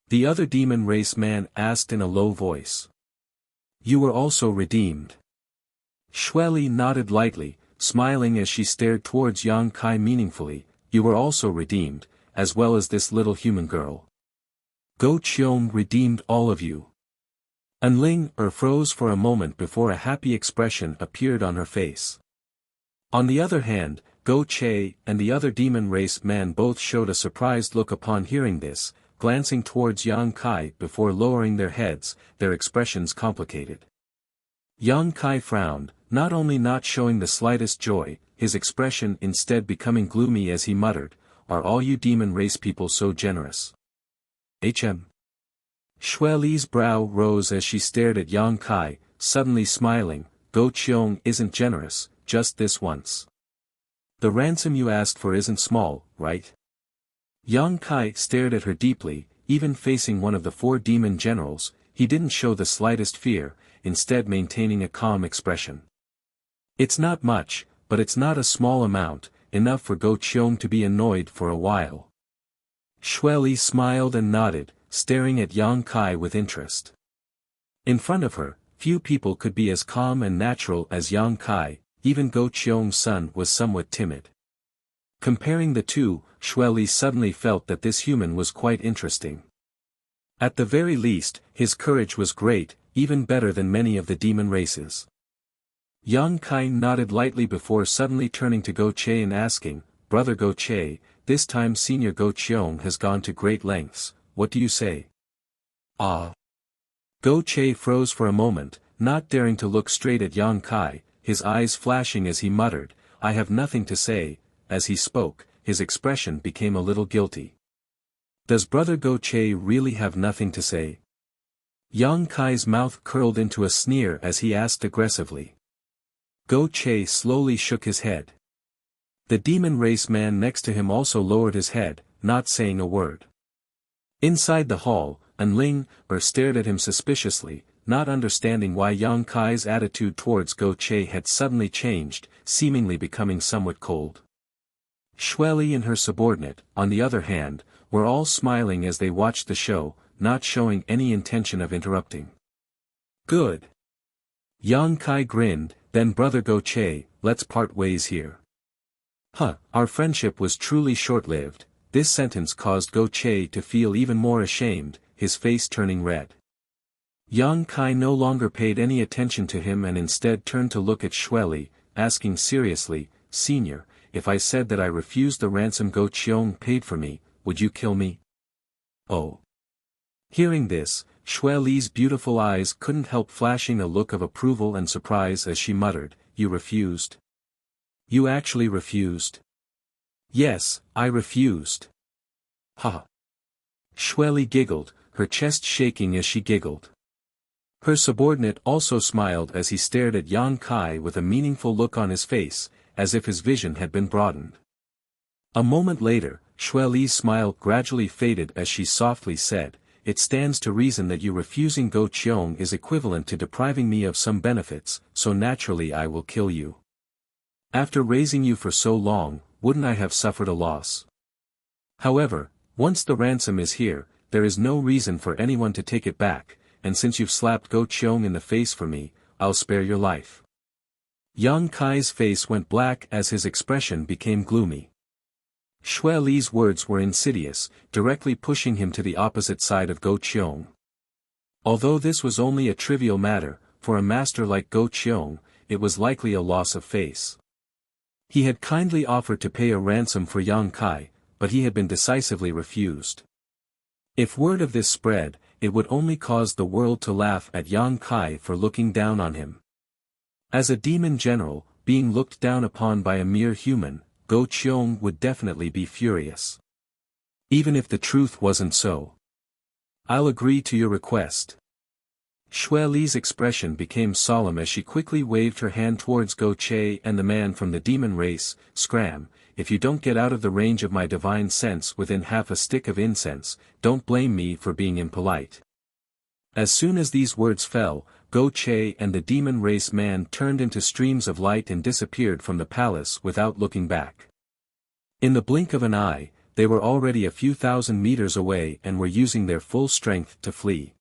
the other demon race man asked in a low voice. "You were also redeemed." Xueli nodded lightly, smiling as she stared towards Yang Kai meaningfully. "You were also redeemed, as well as this little human girl. Go Cheong redeemed all of you." Enling froze for a moment before a happy expression appeared on her face. On the other hand, Go Che and the other demon race man both showed a surprised look upon hearing this, glancing towards Yang Kai before lowering their heads, their expressions complicated. Yang Kai frowned, not only not showing the slightest joy, his expression instead becoming gloomy as he muttered, "Are all you demon race people so generous?" Xueli's brow rose as she stared at Yang Kai, suddenly smiling. "Go Cheong isn't generous, just this once. The ransom you asked for isn't small, right?" Yang Kai stared at her deeply, even facing one of the 4 demon generals, he didn't show the slightest fear, instead maintaining a calm expression. "It's not much, but it's not a small amount, enough for Go Cheong to be annoyed for a while." Xueli smiled and nodded, staring at Yang Kai with interest. In front of her, few people could be as calm and natural as Yang Kai, even Go Cheong's son was somewhat timid. Comparing the two, Xueli suddenly felt that this human was quite interesting. At the very least, his courage was great, even better than many of the demon races. Yang Kai nodded lightly before suddenly turning to Go Che and asking, "Brother Go Che, this time Senior Go Cheong has gone to great lengths, what do you say?" "Ah." Go Che froze for a moment, not daring to look straight at Yang Kai, his eyes flashing as he muttered, "I have nothing to say." As he spoke, his expression became a little guilty. "Does Brother Go Che really have nothing to say?" Yang Kai's mouth curled into a sneer as he asked aggressively. Go Che slowly shook his head. The demon race man next to him also lowered his head, not saying a word. Inside the hall, Enling stared at him suspiciously, not understanding why Yang Kai's attitude towards Go Che had suddenly changed, seemingly becoming somewhat cold. Xueli and her subordinate, on the other hand, were all smiling as they watched the show, not showing any intention of interrupting. "Good." Yang Kai grinned, "Then Brother Go Che, let's part ways here." Our friendship was truly short-lived." This sentence caused Go Che to feel even more ashamed, his face turning red. Yang Kai no longer paid any attention to him and instead turned to look at Xueli, asking seriously, "Senior, if I said that I refused the ransom Go Qiong paid for me, would you kill me?" Oh. Hearing this, Xueli's beautiful eyes couldn't help flashing a look of approval and surprise as she muttered, "You refused? You actually refused?" "Yes, I refused." "Ha." Xueli giggled, her chest shaking as she giggled. Her subordinate also smiled as he stared at Yang Kai with a meaningful look on his face, as if his vision had been broadened. A moment later, Xueli's smile gradually faded as she softly said, "It stands to reason that you refusing Go Qiong is equivalent to depriving me of some benefits, so naturally I will kill you. After raising you for so long, wouldn't I have suffered a loss? However, once the ransom is here, there is no reason for anyone to take it back, and since you've slapped Go Qiong in the face for me, I'll spare your life." Yang Kai's face went black as his expression became gloomy. Xueli's words were insidious, directly pushing him to the opposite side of Go Qiong. Although this was only a trivial matter, for a master like Go Qiong, it was likely a loss of face. He had kindly offered to pay a ransom for Yang Kai, but he had been decisively refused. If word of this spread, it would only cause the world to laugh at Yang Kai for looking down on him. As a demon general, being looked down upon by a mere human, Go Qiong would definitely be furious. Even if the truth wasn't so. "I'll agree to your request." Xueli's expression became solemn as she quickly waved her hand towards Go Che and the man from the demon race. "Scram, if you don't get out of the range of my divine sense within half a stick of incense, don't blame me for being impolite." As soon as these words fell, Go Che and the demon race man turned into streams of light and disappeared from the palace without looking back. In the blink of an eye, they were already a few thousand meters away and were using their full strength to flee.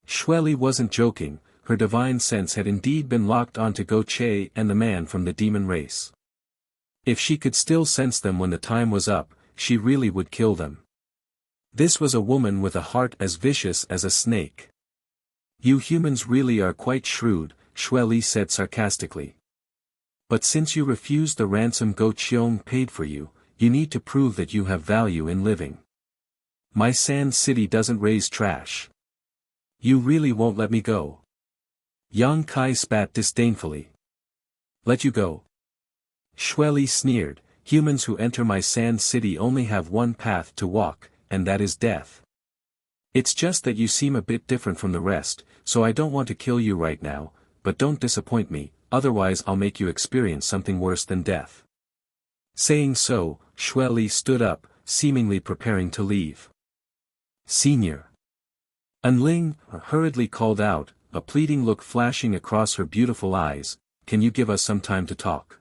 Xueli wasn't joking, her divine sense had indeed been locked onto Go Che and the man from the demon race. If she could still sense them when the time was up, she really would kill them. This was a woman with a heart as vicious as a snake. "You humans really are quite shrewd," Xueli said sarcastically. "But since you refused the ransom Go Qiong paid for you, you need to prove that you have value in living. My sand city doesn't raise trash. You really won't let me go?" Yang Kai spat disdainfully. "Let you go?" Xueli sneered, "Humans who enter my sand city only have one path to walk, and that is death. It's just that you seem a bit different from the rest, so I don't want to kill you right now, but don't disappoint me, otherwise I'll make you experience something worse than death." Saying so, Xueli stood up, seemingly preparing to leave. "Senior." Anling hurriedly called out, a pleading look flashing across her beautiful eyes, "Can you give us some time to talk?"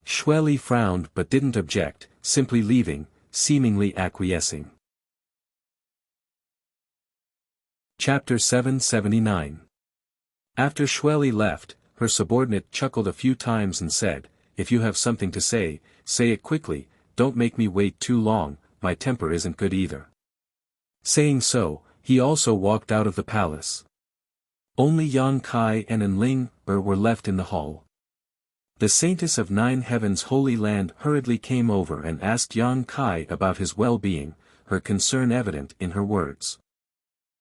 Xueli frowned but didn't object, simply leaving, seemingly acquiescing. Chapter 779. After Xueli left, her subordinate chuckled a few times and said, "If you have something to say, say it quickly, don't make me wait too long, my temper isn't good either." Saying so, he also walked out of the palace. Only Yang Kai and Enling were left in the hall. The saintess of Nine Heavens' Holy Land hurriedly came over and asked Yang Kai about his well-being, her concern evident in her words.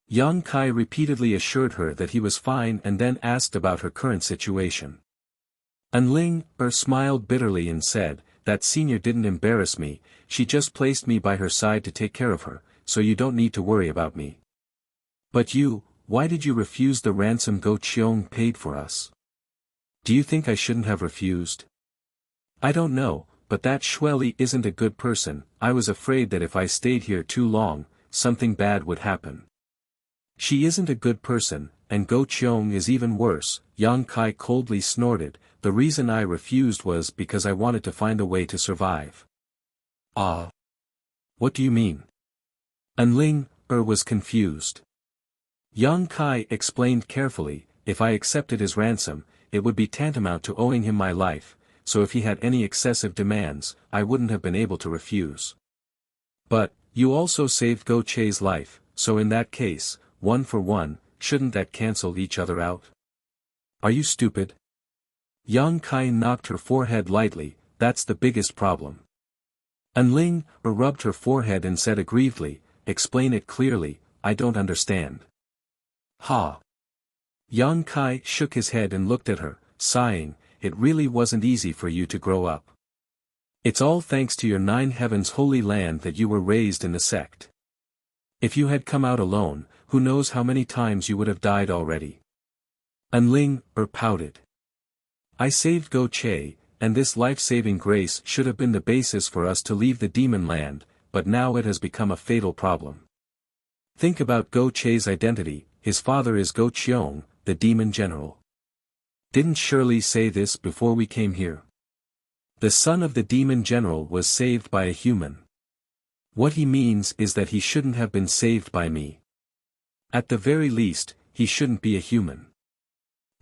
Yang Kai repeatedly assured her that he was fine and then asked about her current situation. Enling smiled bitterly and said, "That senior didn't embarrass me, she just placed me by her side to take care of her, so you don't need to worry about me." "But you, why did you refuse the ransom Go Qiong paid for us? Do you think I shouldn't have refused?" "I don't know, but that Xueli isn't a good person. I was afraid that if I stayed here too long, something bad would happen." "She isn't a good person, and Go Qiong is even worse," Yang Kai coldly snorted. "The reason I refused was because I wanted to find a way to survive." "Ah? What do you mean?" Enling was confused. Yang Kai explained carefully, "If I accepted his ransom, it would be tantamount to owing him my life, so if he had any excessive demands, I wouldn't have been able to refuse. But, you also saved Go Che's life, so in that case, 1 for 1, shouldn't that cancel each other out? Are you stupid? Yang Kai knocked her forehead lightly, that's the biggest problem. Enling rubbed her forehead and said aggrievedly, explain it clearly, I don't understand. Ha! Yang Kai shook his head and looked at her, sighing, it really wasn't easy for you to grow up. It's all thanks to your 9 heavens holy land that you were raised in the sect. If you had come out alone, who knows how many times you would have died already. Enling pouted. I saved Go Che, and this life-saving grace should have been the basis for us to leave the demon land, but now it has become a fatal problem. Think about Go Che's identity, his father is Go Cheong, the demon general. Didn't Shirley say this before we came here? The son of the demon general was saved by a human. What he means is that he shouldn't have been saved by me. At the very least, he shouldn't be a human.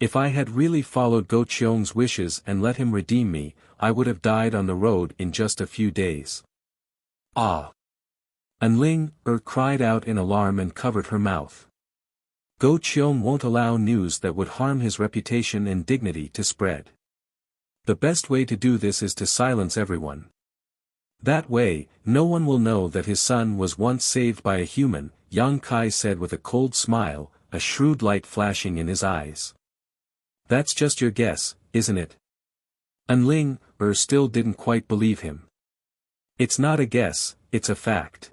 If I had really followed Go Cheong's wishes and let him redeem me, I would have died on the road in just a few days. Ah! Enling cried out in alarm and covered her mouth. Go Cheong won't allow news that would harm his reputation and dignity to spread. The best way to do this is to silence everyone. That way, no one will know that his son was once saved by a human, Yang Kai said with a cold smile, a shrewd light flashing in his eyes. That's just your guess, isn't it? Enling still didn't quite believe him. It's not a guess, it's a fact.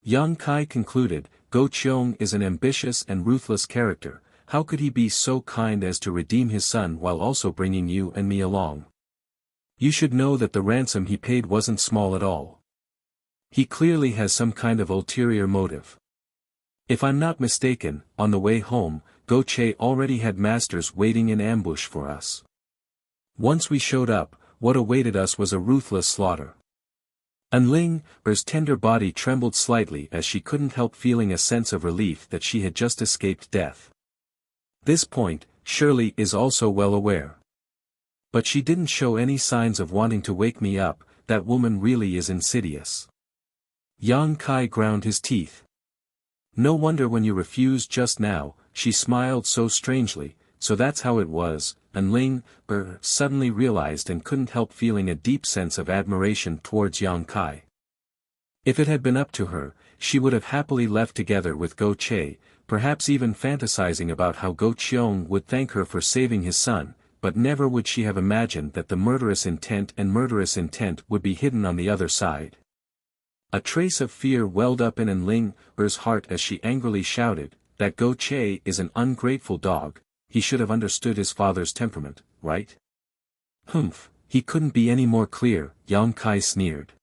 Yang Kai concluded, Go Cheong is an ambitious and ruthless character, how could he be so kind as to redeem his son while also bringing you and me along? You should know that the ransom he paid wasn't small at all. He clearly has some kind of ulterior motive. If I'm not mistaken, on the way home, Go Che already had masters waiting in ambush for us. Once we showed up, what awaited us was a ruthless slaughter. Enling's tender body trembled slightly as she couldn't help feeling a sense of relief that she had just escaped death. This point, Shirley is also well aware. But she didn't show any signs of wanting to wake me up, that woman really is insidious. Yang Kai ground his teeth. No wonder when you refused just now, she smiled so strangely, so that's how it was, Enling suddenly realized and couldn't help feeling a deep sense of admiration towards Yang Kai. If it had been up to her, she would have happily left together with Go Che, perhaps even fantasizing about how Go Cheong would thank her for saving his son, but never would she have imagined that the murderous intent would be hidden on the other side. A trace of fear welled up in Enling's heart as she angrily shouted, that Go Che is an ungrateful dog, he should have understood his father's temperament, right? Humph, he couldn't be any more clear, Yang Kai sneered.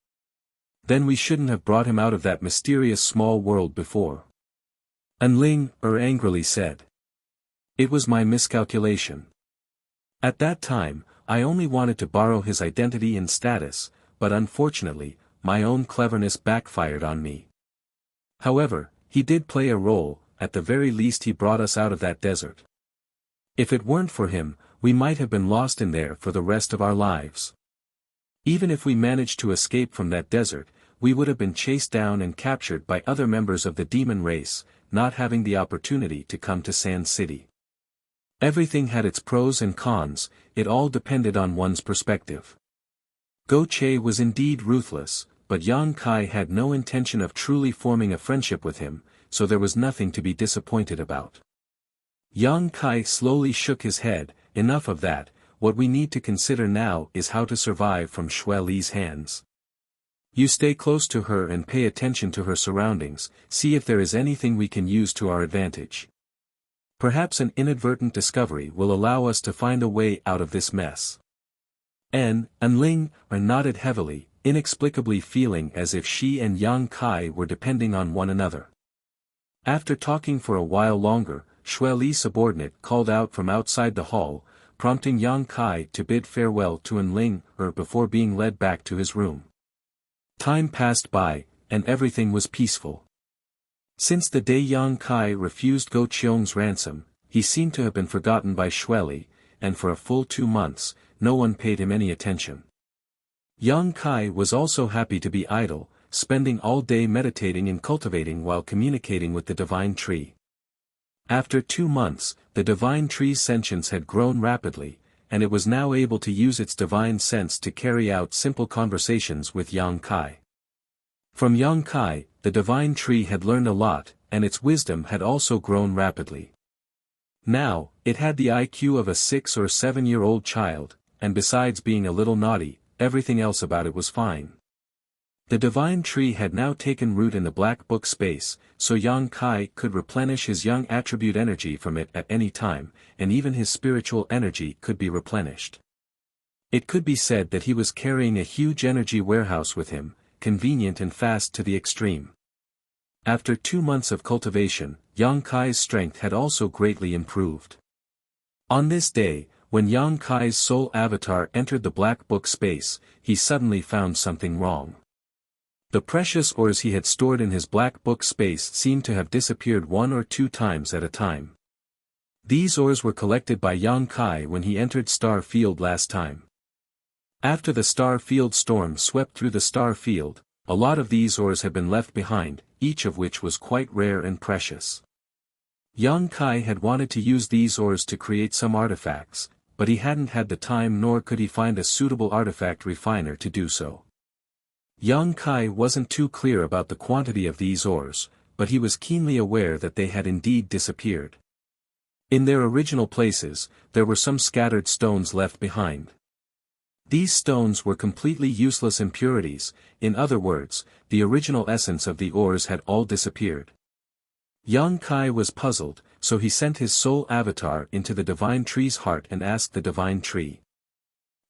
Then we shouldn't have brought him out of that mysterious small world before. Enling angrily said. It was my miscalculation. At that time, I only wanted to borrow his identity and status, but unfortunately, my own cleverness backfired on me. However, he did play a role, at the very least he brought us out of that desert. If it weren't for him, we might have been lost in there for the rest of our lives. Even if we managed to escape from that desert, we would have been chased down and captured by other members of the demon race, not having the opportunity to come to Sand City. Everything had its pros and cons, it all depended on one's perspective. Go Che was indeed ruthless, but Yang Kai had no intention of truly forming a friendship with him, so there was nothing to be disappointed about. Yang Kai slowly shook his head, enough of that, what we need to consider now is how to survive from Xue Li's hands. You stay close to her and pay attention to her surroundings, see if there is anything we can use to our advantage. Perhaps an inadvertent discovery will allow us to find a way out of this mess. Enling nodded heavily, inexplicably feeling as if she and Yang Kai were depending on one another. After talking for a while longer, Xue Li's subordinate called out from outside the hall, prompting Yang Kai to bid farewell to Enling before being led back to his room. Time passed by, and everything was peaceful. Since the day Yang Kai refused Go Cheong's ransom, he seemed to have been forgotten by Xue Li, and for a full 2 months, no one paid him any attention. Yang Kai was also happy to be idle, spending all day meditating and cultivating while communicating with the divine tree. After 2 months, the divine tree's sentience had grown rapidly, and it was now able to use its divine sense to carry out simple conversations with Yang Kai. From Yang Kai, the divine tree had learned a lot, and its wisdom had also grown rapidly. Now, it had the IQ of a 6 or 7-year-old child, and besides being a little naughty, everything else about it was fine. The divine tree had now taken root in the black book space, so Yang Kai could replenish his young attribute energy from it at any time, and even his spiritual energy could be replenished. It could be said that he was carrying a huge energy warehouse with him, convenient and fast to the extreme. After 2 months of cultivation, Yang Kai's strength had also greatly improved. On this day, when Yang Kai's soul avatar entered the black book space, he suddenly found something wrong. The precious ores he had stored in his black book space seemed to have disappeared 1 or 2 times at a time. These ores were collected by Yang Kai when he entered Star Field last time. After the Star Field storm swept through the Star Field, a lot of these ores had been left behind, each of which was quite rare and precious. Yang Kai had wanted to use these ores to create some artifacts, but he hadn't had the time nor could he find a suitable artifact refiner to do so. Yang Kai wasn't too clear about the quantity of these ores, but he was keenly aware that they had indeed disappeared. In their original places, there were some scattered stones left behind. These stones were completely useless impurities, in other words, the original essence of the ores had all disappeared. Yang Kai was puzzled, so he sent his soul avatar into the divine tree's heart and asked the divine tree.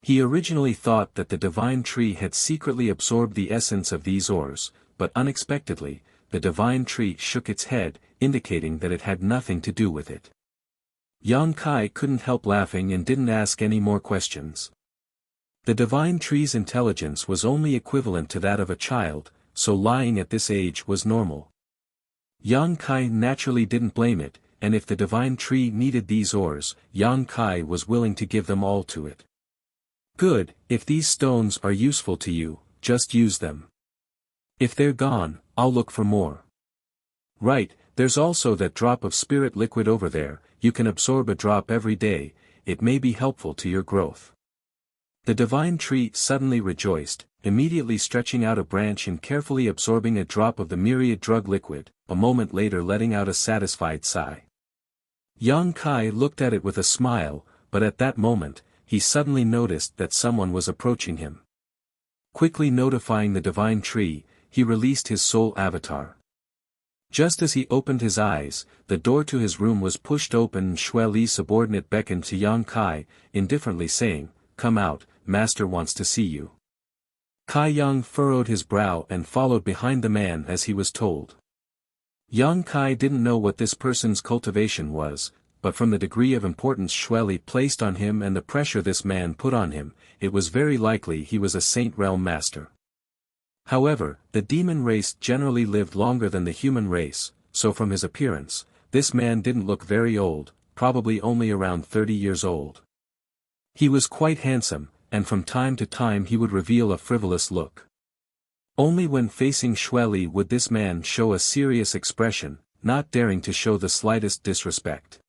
He originally thought that the divine tree had secretly absorbed the essence of these ores, but unexpectedly, the divine tree shook its head, indicating that it had nothing to do with it. Yang Kai couldn't help laughing and didn't ask any more questions. The divine tree's intelligence was only equivalent to that of a child, so lying at this age was normal. Yang Kai naturally didn't blame it, and if the divine tree needed these ores, Yang Kai was willing to give them all to it. Good, if these stones are useful to you, just use them. If they're gone, I'll look for more. Right, there's also that drop of spirit liquid over there, you can absorb a drop every day, it may be helpful to your growth. The divine tree suddenly rejoiced, immediately stretching out a branch and carefully absorbing a drop of the myriad drug liquid, a moment later letting out a satisfied sigh. Yang Kai looked at it with a smile, but at that moment, he suddenly noticed that someone was approaching him. Quickly notifying the divine tree, he released his soul avatar. Just as he opened his eyes, the door to his room was pushed open and Xue Li's subordinate beckoned to Yang Kai, indifferently saying, "Come out, Master wants to see you." Kai Yang furrowed his brow and followed behind the man as he was told. Yang Kai didn't know what this person's cultivation was, but from the degree of importance Xue Li placed on him and the pressure this man put on him, it was very likely he was a Saint Realm master. However, the demon race generally lived longer than the human race, so from his appearance, this man didn't look very old, probably only around 30 years old. He was quite handsome, and from time to time he would reveal a frivolous look. Only when facing Xue Li would this man show a serious expression, not daring to show the slightest disrespect.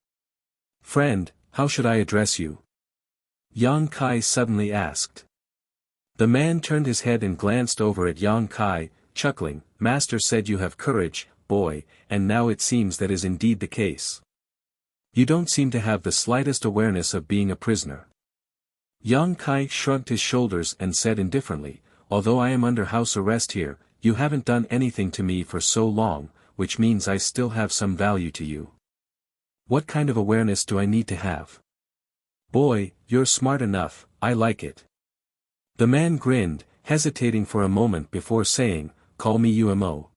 "Friend, how should I address you?" Yang Kai suddenly asked. The man turned his head and glanced over at Yang Kai, chuckling, "Master said you have courage, boy, and now it seems that is indeed the case. You don't seem to have the slightest awareness of being a prisoner." Yang Kai shrugged his shoulders and said indifferently, "Although I am under house arrest here, you haven't done anything to me for so long, which means I still have some value to you. What kind of awareness do I need to have?" "Boy, you're smart enough, I like it." The man grinned, hesitating for a moment before saying, "Call me UMO.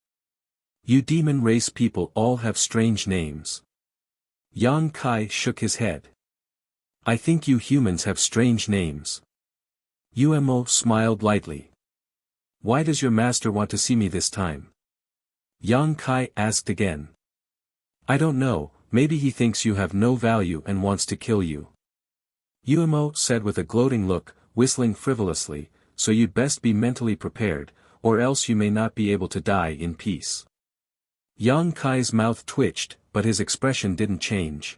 You demon race people all have strange names." Yang Kai shook his head. "I think you humans have strange names." UMO smiled lightly. "Why does your master want to see me this time?" Yang Kai asked again. "I don't know, maybe he thinks you have no value and wants to kill you." UMO said with a gloating look, whistling frivolously, "So you'd best be mentally prepared, or else you may not be able to die in peace." Yang Kai's mouth twitched, but his expression didn't change.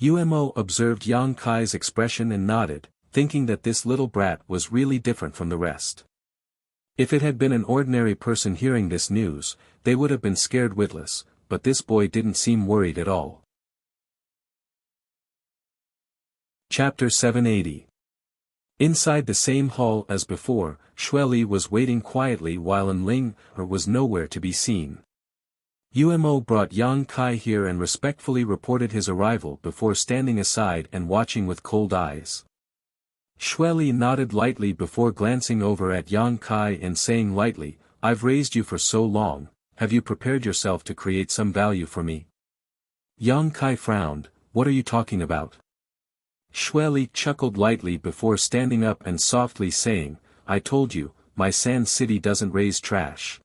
Umo observed Yang Kai's expression and nodded, thinking that this little brat was really different from the rest. If it had been an ordinary person hearing this news, they would have been scared witless, but this boy didn't seem worried at all. Chapter 780. Inside the same hall as before, Xueli was waiting quietly while Enling was nowhere to be seen. Umo brought Yang Kai here and respectfully reported his arrival before standing aside and watching with cold eyes. Xueli nodded lightly before glancing over at Yang Kai and saying lightly, "I've raised you for so long, have you prepared yourself to create some value for me?" Yang Kai frowned, "What are you talking about?" Xueli chuckled lightly before standing up and softly saying, "I told you, my sand city doesn't raise trash.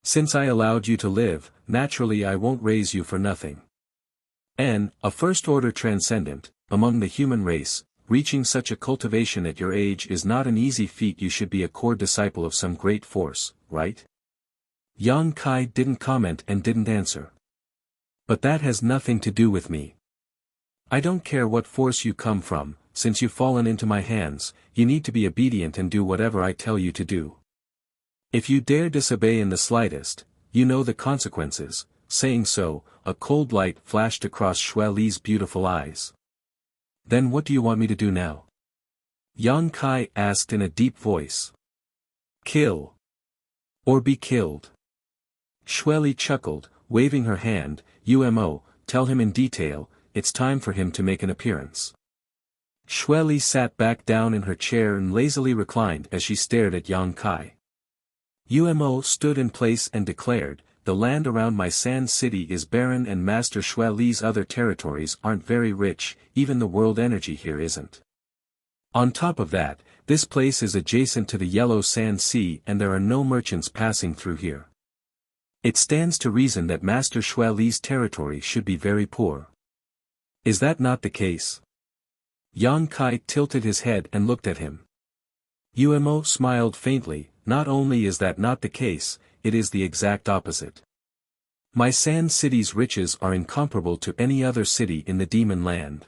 Since I allowed you to live, naturally I won't raise you for nothing. And, a first-order transcendent, among the human race, reaching such a cultivation at your age is not an easy feat. You should be a core disciple of some great force, right?" Yang Kai didn't comment and didn't answer. "But that has nothing to do with me. I don't care what force you come from, since you've fallen into my hands, you need to be obedient and do whatever I tell you to do. If you dare disobey in the slightest, you know the consequences." Saying so, a cold light flashed across Xueli's beautiful eyes. "Then what do you want me to do now?" Yang Kai asked in a deep voice. "Kill. Or be killed." Xueli chuckled, waving her hand. "Umo, tell him in detail, it's time for him to make an appearance." Xueli sat back down in her chair and lazily reclined as she stared at Yang Kai. Umo stood in place and declared, "The land around my sand city is barren and Master Xueli's other territories aren't very rich, even the world energy here isn't. On top of that, this place is adjacent to the Yellow Sand Sea and there are no merchants passing through here. It stands to reason that Master Xueli's territory should be very poor. Is that not the case?" Yang Kai tilted his head and looked at him. Umo smiled faintly. "Not only is that not the case, it is the exact opposite. My sand city's riches are incomparable to any other city in the demon land.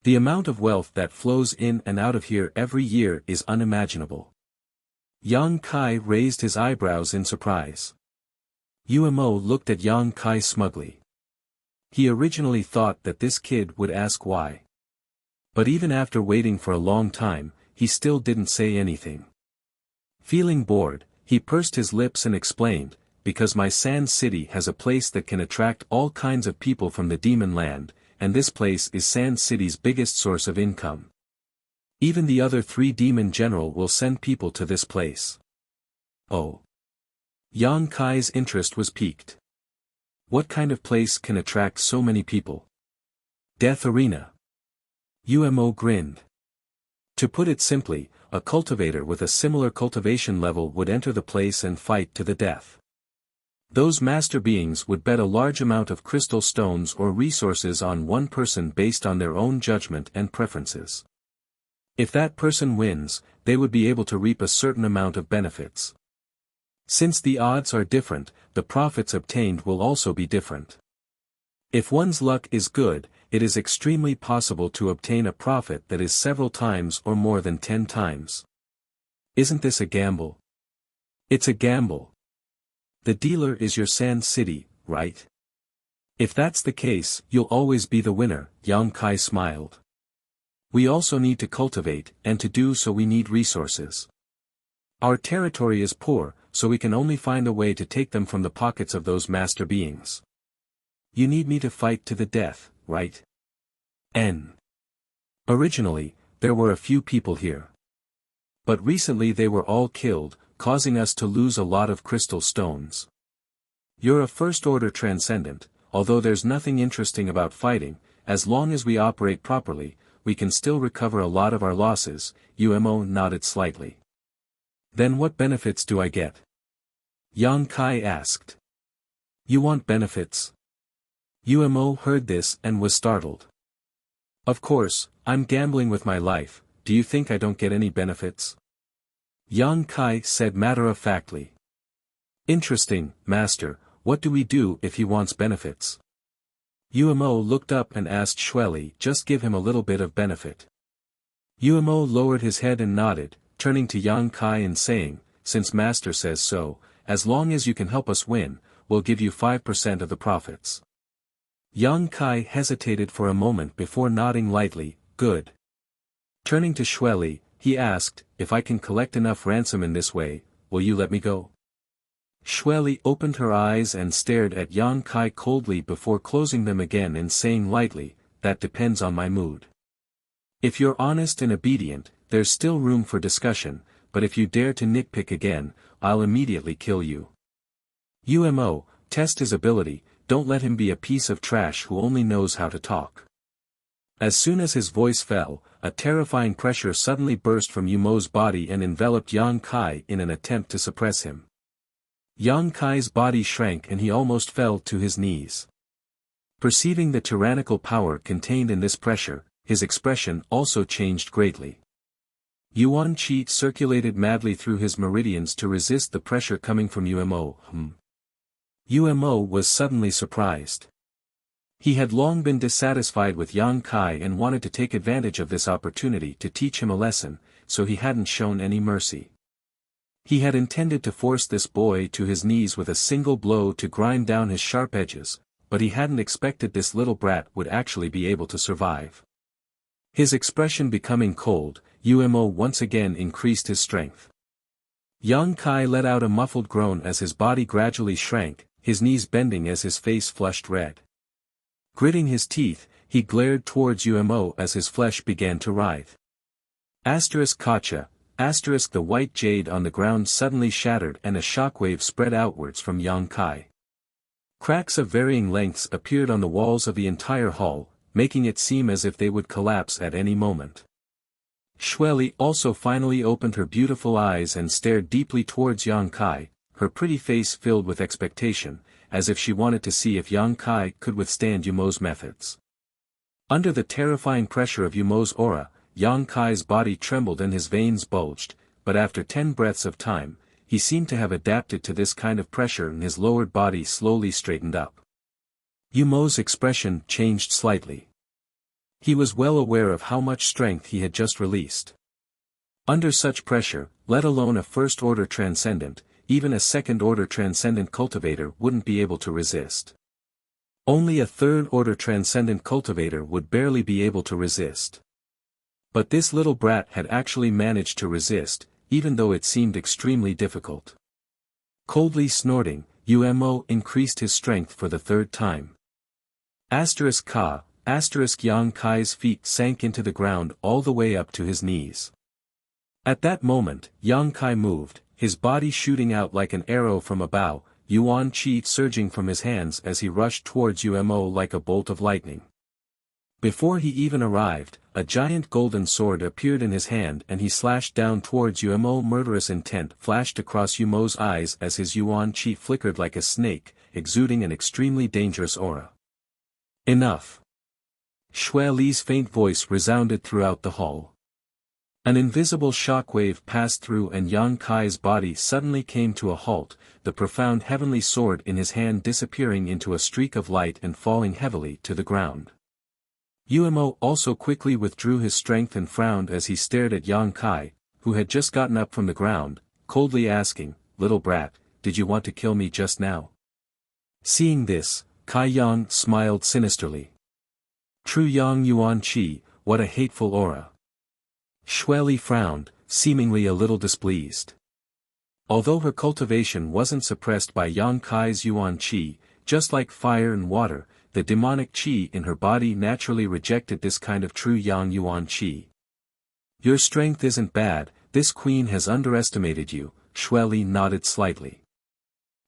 The amount of wealth that flows in and out of here every year is unimaginable." Yang Kai raised his eyebrows in surprise. Umo looked at Yang Kai smugly. He originally thought that this kid would ask why. But even after waiting for a long time, he still didn't say anything. Feeling bored, he pursed his lips and explained, "Because my sand city has a place that can attract all kinds of people from the demon land, and this place is Sand City's biggest source of income. Even the other 3 demon general will send people to this place." "Oh." Yang Kai's interest was piqued. "What kind of place can attract so many people?" "Death Arena." Umo grinned. To put it simply, a cultivator with a similar cultivation level would enter the place and fight to the death. Those master beings would bet a large amount of crystal stones or resources on one person based on their own judgment and preferences. If that person wins, they would be able to reap a certain amount of benefits. Since the odds are different, the profits obtained will also be different. If one's luck is good, it is extremely possible to obtain a profit that is several times or more than 10 times. Isn't this a gamble? It's a gamble. The dealer is your sand city, right? If that's the case, you'll always be the winner, Yang Kai smiled. We also need to cultivate, and to do so we need resources. Our territory is poor, so we can only find a way to take them from the pockets of those master beings. You need me to fight to the death, right? Originally, there were a few people here. But recently they were all killed, causing us to lose a lot of crystal stones. You're a first-order transcendent, although there's nothing interesting about fighting, as long as we operate properly, we can still recover a lot of our losses. Umo nodded slightly. Then what benefits do I get? Yang Kai asked. You want benefits? Umo heard this and was startled. Of course, I'm gambling with my life, do you think I don't get any benefits? Yang Kai said matter-of-factly. Interesting, Master, what do we do if he wants benefits? Umo looked up and asked Shueli, just give him a little bit of benefit. Umo lowered his head and nodded, turning to Yang Kai and saying, since master says so, as long as you can help us win, we'll give you 5% of the profits. Yang Kai hesitated for a moment before nodding lightly, good. Turning to Shueli, he asked, if I can collect enough ransom in this way, will you let me go? Shueli opened her eyes and stared at Yang Kai coldly before closing them again and saying lightly, that depends on my mood. If you're honest and obedient, there's still room for discussion, but if you dare to nitpick again, I'll immediately kill you. Umo, test his ability, don't let him be a piece of trash who only knows how to talk. As soon as his voice fell, a terrifying pressure suddenly burst from Umo's body and enveloped Yang Kai in an attempt to suppress him. Yang Kai's body shrank and he almost fell to his knees. Perceiving the tyrannical power contained in this pressure, his expression also changed greatly. Yuan Qi circulated madly through his meridians to resist the pressure coming from Umo. Umo was suddenly surprised. He had long been dissatisfied with Yang Kai and wanted to take advantage of this opportunity to teach him a lesson, so he hadn't shown any mercy. He had intended to force this boy to his knees with a single blow to grind down his sharp edges, but he hadn't expected this little brat would actually be able to survive. His expression becoming cold, Umo once again increased his strength. Yang Kai let out a muffled groan as his body gradually shrank, his knees bending as his face flushed red. Gritting his teeth, he glared towards Umo as his flesh began to writhe. Kacha, the white jade on the ground suddenly shattered and a shockwave spread outwards from Yang Kai. Cracks of varying lengths appeared on the walls of the entire hall, making it seem as if they would collapse at any moment. Shueli also finally opened her beautiful eyes and stared deeply towards Yang Kai, her pretty face filled with expectation, as if she wanted to see if Yang Kai could withstand Umo's methods. Under the terrifying pressure of Umo's aura, Yang Kai's body trembled and his veins bulged, but after 10 breaths of time, he seemed to have adapted to this kind of pressure and his lowered body slowly straightened up. Umo's expression changed slightly. He was well aware of how much strength he had just released. Under such pressure, let alone a first-order transcendent, even a second-order transcendent cultivator wouldn't be able to resist. Only a third-order transcendent cultivator would barely be able to resist. But this little brat had actually managed to resist, even though it seemed extremely difficult. Coldly snorting, increased his strength for the third time. Yang Kai's feet sank into the ground all the way up to his knees. At that moment, Yang Kai moved, his body shooting out like an arrow from a bow, Yuan Qi surging from his hands as he rushed towards Umo like a bolt of lightning. Before he even arrived, a giant golden sword appeared in his hand and he slashed down towards Umo. Murderous intent flashed across Umo's eyes as his Yuan Qi flickered like a snake, exuding an extremely dangerous aura. Enough! Shueli's faint voice resounded throughout the hall. An invisible shockwave passed through and Yang Kai's body suddenly came to a halt, the profound heavenly sword in his hand disappearing into a streak of light and falling heavily to the ground. Umo also quickly withdrew his strength and frowned as he stared at Yang Kai, who had just gotten up from the ground, coldly asking, "Little brat, did you want to kill me just now?" Seeing this, Kai Yang smiled sinisterly. True Yang Yuan Qi, what a hateful aura. Shueli frowned, seemingly a little displeased. Although her cultivation wasn't suppressed by Yang Kai's Yuan Qi, just like fire and water, the demonic Qi in her body naturally rejected this kind of true Yang Yuan Qi. Your strength isn't bad, this queen has underestimated you, Shueli nodded slightly.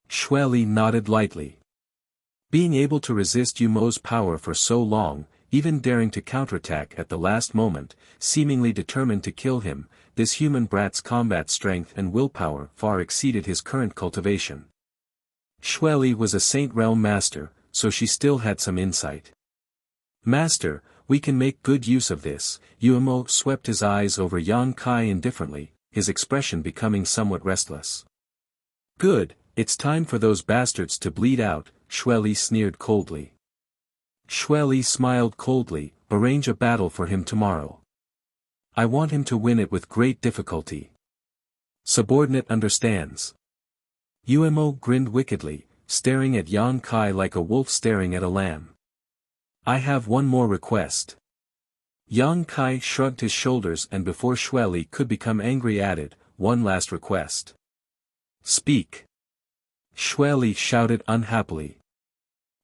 Shueli nodded lightly. Being able to resist Umo's power for so long, even daring to counterattack at the last moment, seemingly determined to kill him, this human brat's combat strength and willpower far exceeded his current cultivation. Shueli was a Saint Realm master, so she still had some insight. Master, we can make good use of this. Umo swept his eyes over Yang Kai indifferently, his expression becoming somewhat restless. Good, it's time for those bastards to bleed out, Shueli sneered coldly. Xueli smiled coldly, arrange a battle for him tomorrow. I want him to win it with great difficulty. Subordinate understands. Umo grinned wickedly, staring at Yang Kai like a wolf staring at a lamb. I have one more request. Yang Kai shrugged his shoulders and before Xueli could become angry added, one last request. Speak. Xueli shouted unhappily.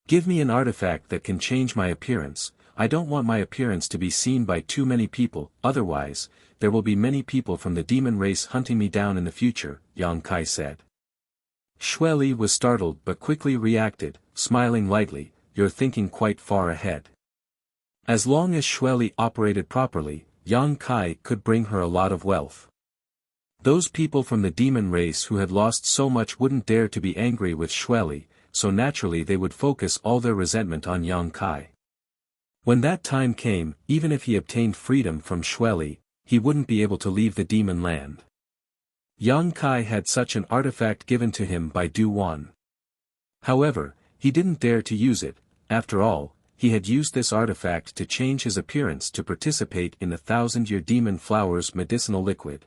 Give me an artifact that can change my appearance. I don't want my appearance to be seen by too many people, otherwise, there will be many people from the demon race hunting me down in the future, Yang Kai said. Xueli was startled but quickly reacted, smiling lightly, you're thinking quite far ahead. As long as Xueli operated properly, Yang Kai could bring her a lot of wealth. Those people from the demon race who had lost so much wouldn't dare to be angry with Xueli, so naturally they would focus all their resentment on Yang Kai. When that time came, even if he obtained freedom from Xueli, he wouldn't be able to leave the demon land. Yang Kai had such an artifact given to him by Du Wan. However, he didn't dare to use it. After all, he had used this artifact to change his appearance to participate in the 1,000-year demon flower's medicinal liquid.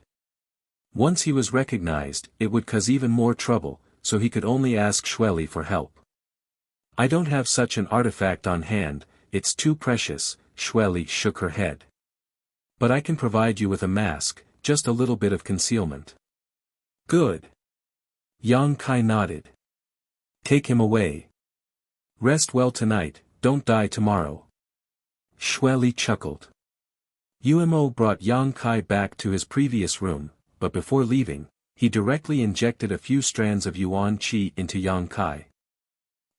Once he was recognized, it would cause even more trouble, so he could only ask Xueli for help. I don't have such an artifact on hand, it's too precious, Xueli shook her head. But I can provide you with a mask, just a little bit of concealment. Good. Yang Kai nodded. Take him away. Rest well tonight, don't die tomorrow. Xueli chuckled. Umo brought Yang Kai back to his previous room, but before leaving, he directly injected a few strands of Yuan Qi into Yang Kai.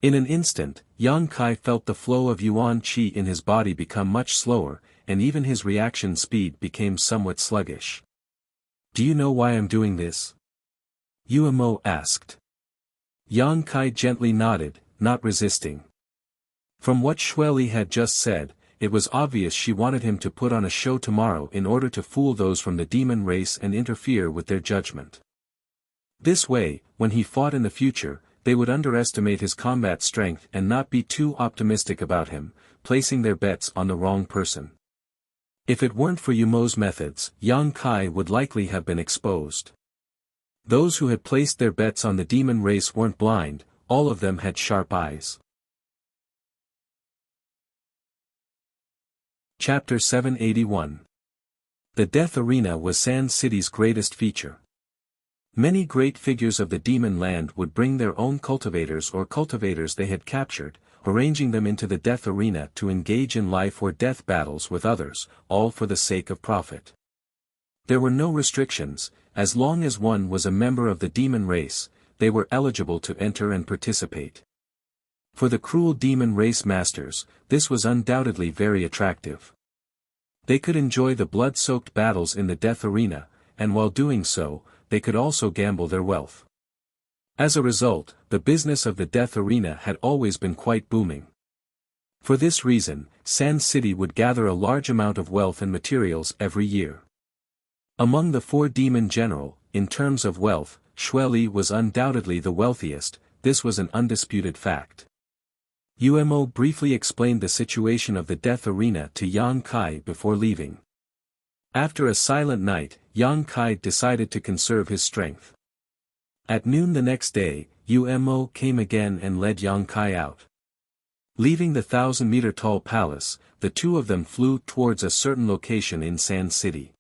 In an instant, Yang Kai felt the flow of Yuan Qi in his body become much slower, and even his reaction speed became somewhat sluggish. Do you know why I'm doing this? Umo asked. Yang Kai gently nodded, not resisting. From what Xueli had just said, it was obvious she wanted him to put on a show tomorrow in order to fool those from the demon race and interfere with their judgment. This way, when he fought in the future, they would underestimate his combat strength and not be too optimistic about him, placing their bets on the wrong person. If it weren't for Umo's methods, Yang Kai would likely have been exposed. Those who had placed their bets on the demon race weren't blind, all of them had sharp eyes. Chapter 781. The Death Arena was Sand City's greatest feature. Many great figures of the demon land would bring their own cultivators or cultivators they had captured, arranging them into the Death Arena to engage in life or death battles with others, all for the sake of profit. There were no restrictions, as long as one was a member of the demon race, they were eligible to enter and participate. For the cruel demon race masters, this was undoubtedly very attractive. They could enjoy the blood-soaked battles in the Death Arena, and while doing so, they could also gamble their wealth. As a result, the business of the Death Arena had always been quite booming. For this reason, Sand City would gather a large amount of wealth and materials every year. Among the 4 demon general, in terms of wealth, Xueli was undoubtedly the wealthiest, this was an undisputed fact. Umo briefly explained the situation of the Death Arena to Yang Kai before leaving. After a silent night, Yang Kai decided to conserve his strength. At noon the next day, Umo came again and led Yang Kai out. Leaving the 1,000-meter-tall palace, the two of them flew towards a certain location in Sand City.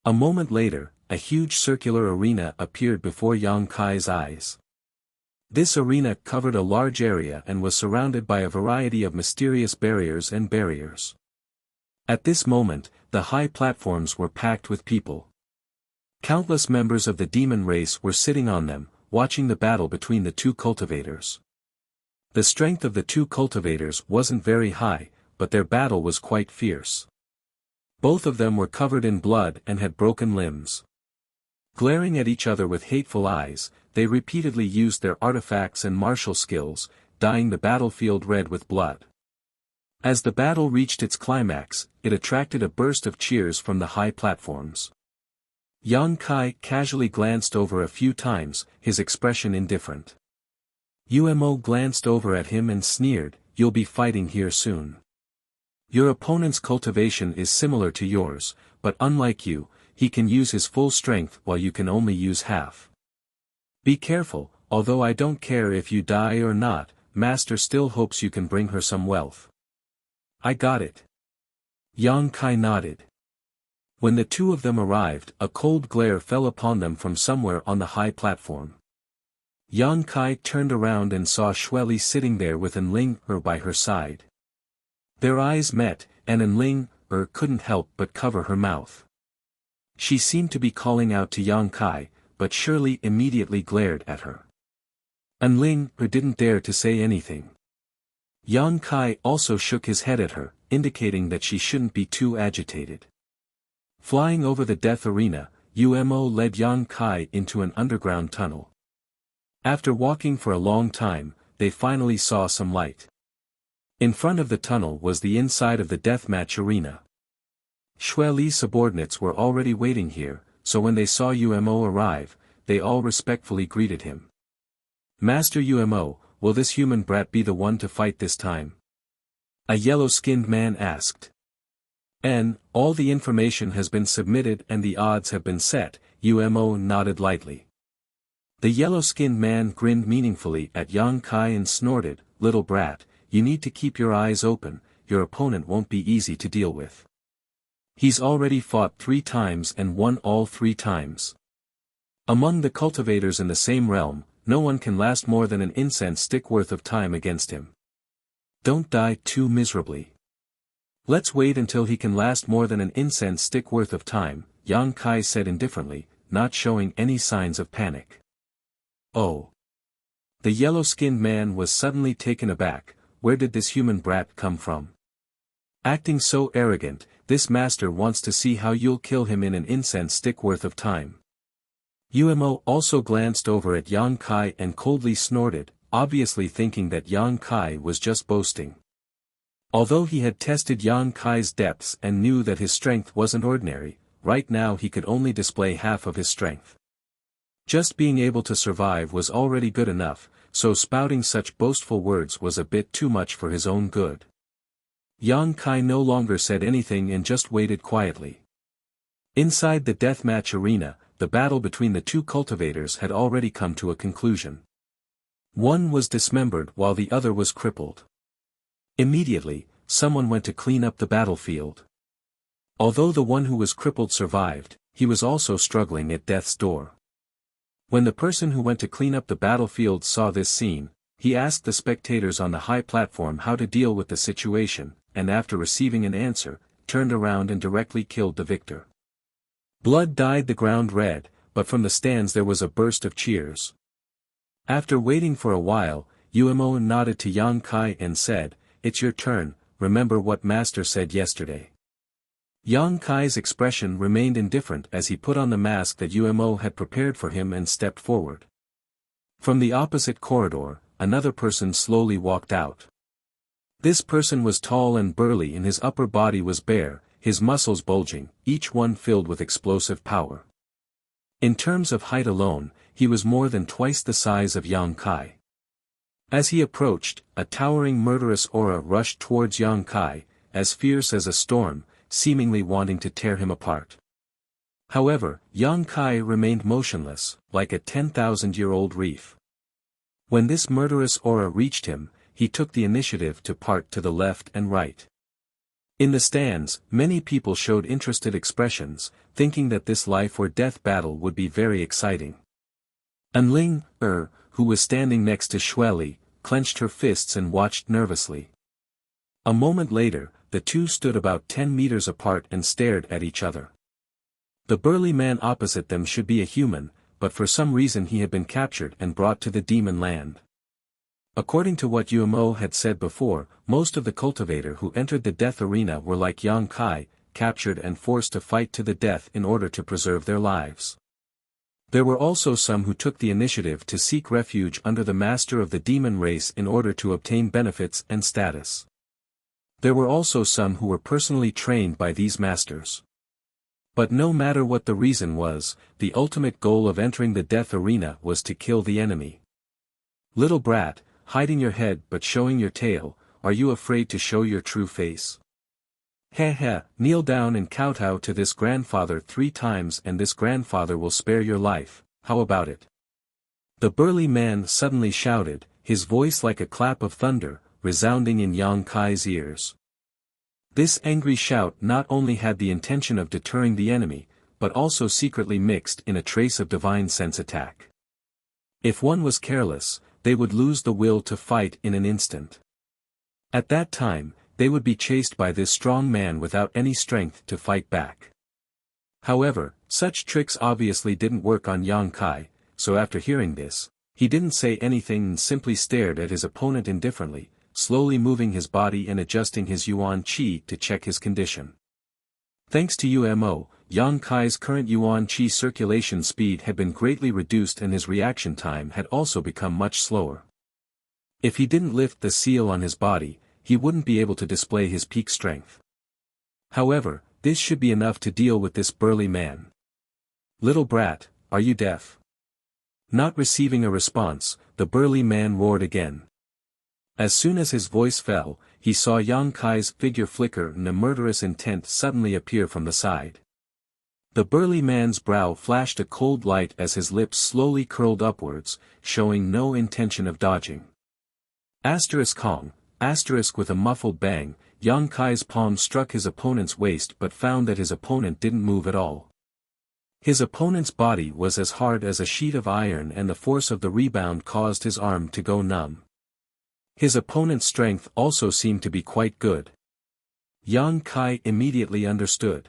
A moment later, a huge circular arena appeared before Yang Kai's eyes. This arena covered a large area and was surrounded by a variety of mysterious barriers and barriers. At this moment, the high platforms were packed with people. Countless members of the demon race were sitting on them, watching the battle between the two cultivators. The strength of the two cultivators wasn't very high, but their battle was quite fierce. Both of them were covered in blood and had broken limbs. Glaring at each other with hateful eyes, they repeatedly used their artifacts and martial skills, dyeing the battlefield red with blood. As the battle reached its climax, it attracted a burst of cheers from the high platforms. Yang Kai casually glanced over a few times, his expression indifferent. Umo glanced over at him and sneered, you'll be fighting here soon. Your opponent's cultivation is similar to yours, but unlike you, he can use his full strength while you can only use half. Be careful, although I don't care if you die or not, Master still hopes you can bring her some wealth. I got it. Yang Kai nodded. When the two of them arrived, a cold glare fell upon them from somewhere on the high platform. Yang Kai turned around and saw Xueli sitting there with Enling by her side. Their eyes met, and Enling couldn't help but cover her mouth. She seemed to be calling out to Yang Kai, but Shirley immediately glared at her. Enling didn't dare to say anything. Yang Kai also shook his head at her, indicating that she shouldn't be too agitated. Flying over the death arena, Umo led Yang Kai into an underground tunnel. After walking for a long time, they finally saw some light. In front of the tunnel was the inside of the deathmatch arena. Xueli's subordinates were already waiting here, so when they saw Umo arrive, they all respectfully greeted him. Master Umo, will this human brat be the one to fight this time? A yellow-skinned man asked. All the information has been submitted and the odds have been set, Umo nodded lightly. The yellow-skinned man grinned meaningfully at Yang Kai and snorted, little brat, you need to keep your eyes open, your opponent won't be easy to deal with. He's already fought 3 times and won all 3 times. Among the cultivators in the same realm, no one can last more than an incense stick worth of time against him. Don't die too miserably. Let's wait until he can last more than an incense stick worth of time, Yang Kai said indifferently, not showing any signs of panic. Oh. The yellow-skinned man was suddenly taken aback. Where did this human brat come from? Acting so arrogant, this master wants to see how you'll kill him in an incense stick worth of time. Umo also glanced over at Yang Kai and coldly snorted, obviously thinking that Yang Kai was just boasting. Although he had tested Yang Kai's depths and knew that his strength wasn't ordinary, right now he could only display half of his strength. Just being able to survive was already good enough, so spouting such boastful words was a bit too much for his own good. Yang Kai no longer said anything and just waited quietly. Inside the deathmatch arena, the battle between the two cultivators had already come to a conclusion. One was dismembered while the other was crippled. Immediately, someone went to clean up the battlefield. Although the one who was crippled survived, he was also struggling at death's door. When the person who went to clean up the battlefield saw this scene, he asked the spectators on the high platform how to deal with the situation, and after receiving an answer, turned around and directly killed the victor. Blood dyed the ground red, but from the stands there was a burst of cheers. After waiting for a while, Umo nodded to Yang Kai and said, "It's your turn, remember what Master said yesterday." Yang Kai's expression remained indifferent as he put on the mask that Umo had prepared for him and stepped forward. From the opposite corridor, another person slowly walked out. This person was tall and burly and his upper body was bare, his muscles bulging, each one filled with explosive power. In terms of height alone, he was more than twice the size of Yang Kai. As he approached, a towering murderous aura rushed towards Yang Kai, as fierce as a storm, seemingly wanting to tear him apart. However, Yang Kai remained motionless, like a 10,000-year-old reef. When this murderous aura reached him, he took the initiative to part to the left and right. In the stands, many people showed interested expressions, thinking that this life or death battle would be very exciting. Enling, who was standing next to Xueli, clenched her fists and watched nervously. A moment later, the two stood about 10 meters apart and stared at each other. The burly man opposite them should be a human, but for some reason he had been captured and brought to the demon land. According to what Umo had said before, most of the cultivator who entered the death arena were like Yang Kai, captured and forced to fight to the death in order to preserve their lives. There were also some who took the initiative to seek refuge under the master of the demon race in order to obtain benefits and status. There were also some who were personally trained by these masters. But no matter what the reason was, the ultimate goal of entering the death arena was to kill the enemy. Little brat, hiding your head but showing your tail, are you afraid to show your true face? Heh heh, kneel down and kowtow to this grandfather 3 times and this grandfather will spare your life, how about it? The burly man suddenly shouted, his voice like a clap of thunder, resounding in Yang Kai's ears. This angry shout not only had the intention of deterring the enemy, but also secretly mixed in a trace of divine sense attack. If one was careless, they would lose the will to fight in an instant. At that time, they would be chased by this strong man without any strength to fight back. However, such tricks obviously didn't work on Yang Kai, so after hearing this, he didn't say anything and simply stared at his opponent indifferently, slowly moving his body and adjusting his yuan qi to check his condition. Thanks to UMO, Yang Kai's current yuan qi circulation speed had been greatly reduced and his reaction time had also become much slower. If he didn't lift the seal on his body, he wouldn't be able to display his peak strength. However, this should be enough to deal with this burly man. Little brat, are you deaf? Not receiving a response, the burly man roared again. As soon as his voice fell, he saw Yang Kai's figure flicker and a murderous intent suddenly appear from the side. The burly man's brow flashed a cold light as his lips slowly curled upwards, showing no intention of dodging. Kong, with a muffled bang, Yang Kai's palm struck his opponent's waist but found that his opponent didn't move at all. His opponent's body was as hard as a sheet of iron and the force of the rebound caused his arm to go numb. His opponent's strength also seemed to be quite good. Yang Kai immediately understood.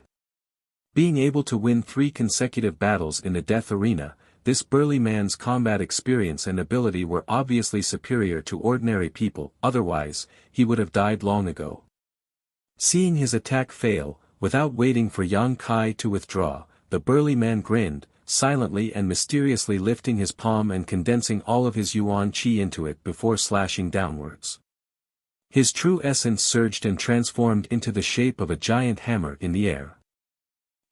Being able to win 3 consecutive battles in the death arena, this burly man's combat experience and ability were obviously superior to ordinary people, otherwise, he would have died long ago. Seeing his attack fail, without waiting for Yang Kai to withdraw, the burly man grinned, silently and mysteriously lifting his palm and condensing all of his yuan qi into it before slashing downwards. His true essence surged and transformed into the shape of a giant hammer in the air.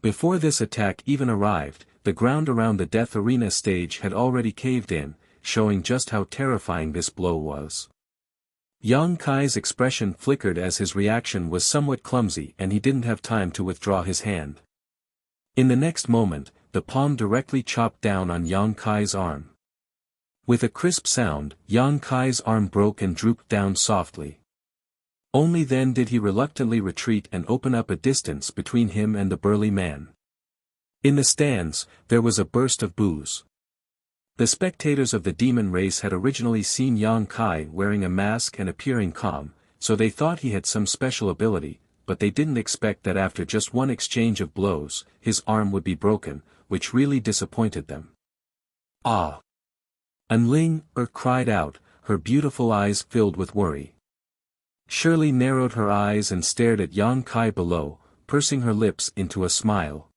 Before this attack even arrived, the ground around the death arena stage had already caved in, showing just how terrifying this blow was. Yang Kai's expression flickered as his reaction was somewhat clumsy and he didn't have time to withdraw his hand. In the next moment, the palm directly chopped down on Yang Kai's arm. With a crisp sound, Yang Kai's arm broke and drooped down softly. Only then did he reluctantly retreat and open up a distance between him and the burly man. In the stands, there was a burst of boos. The spectators of the demon race had originally seen Yang Kai wearing a mask and appearing calm, so they thought he had some special ability, but they didn't expect that after just one exchange of blows, his arm would be broken, which really disappointed them. Ah! Ling cried out, her beautiful eyes filled with worry. Shirley narrowed her eyes and stared at Yang Kai below, pursing her lips into a smile.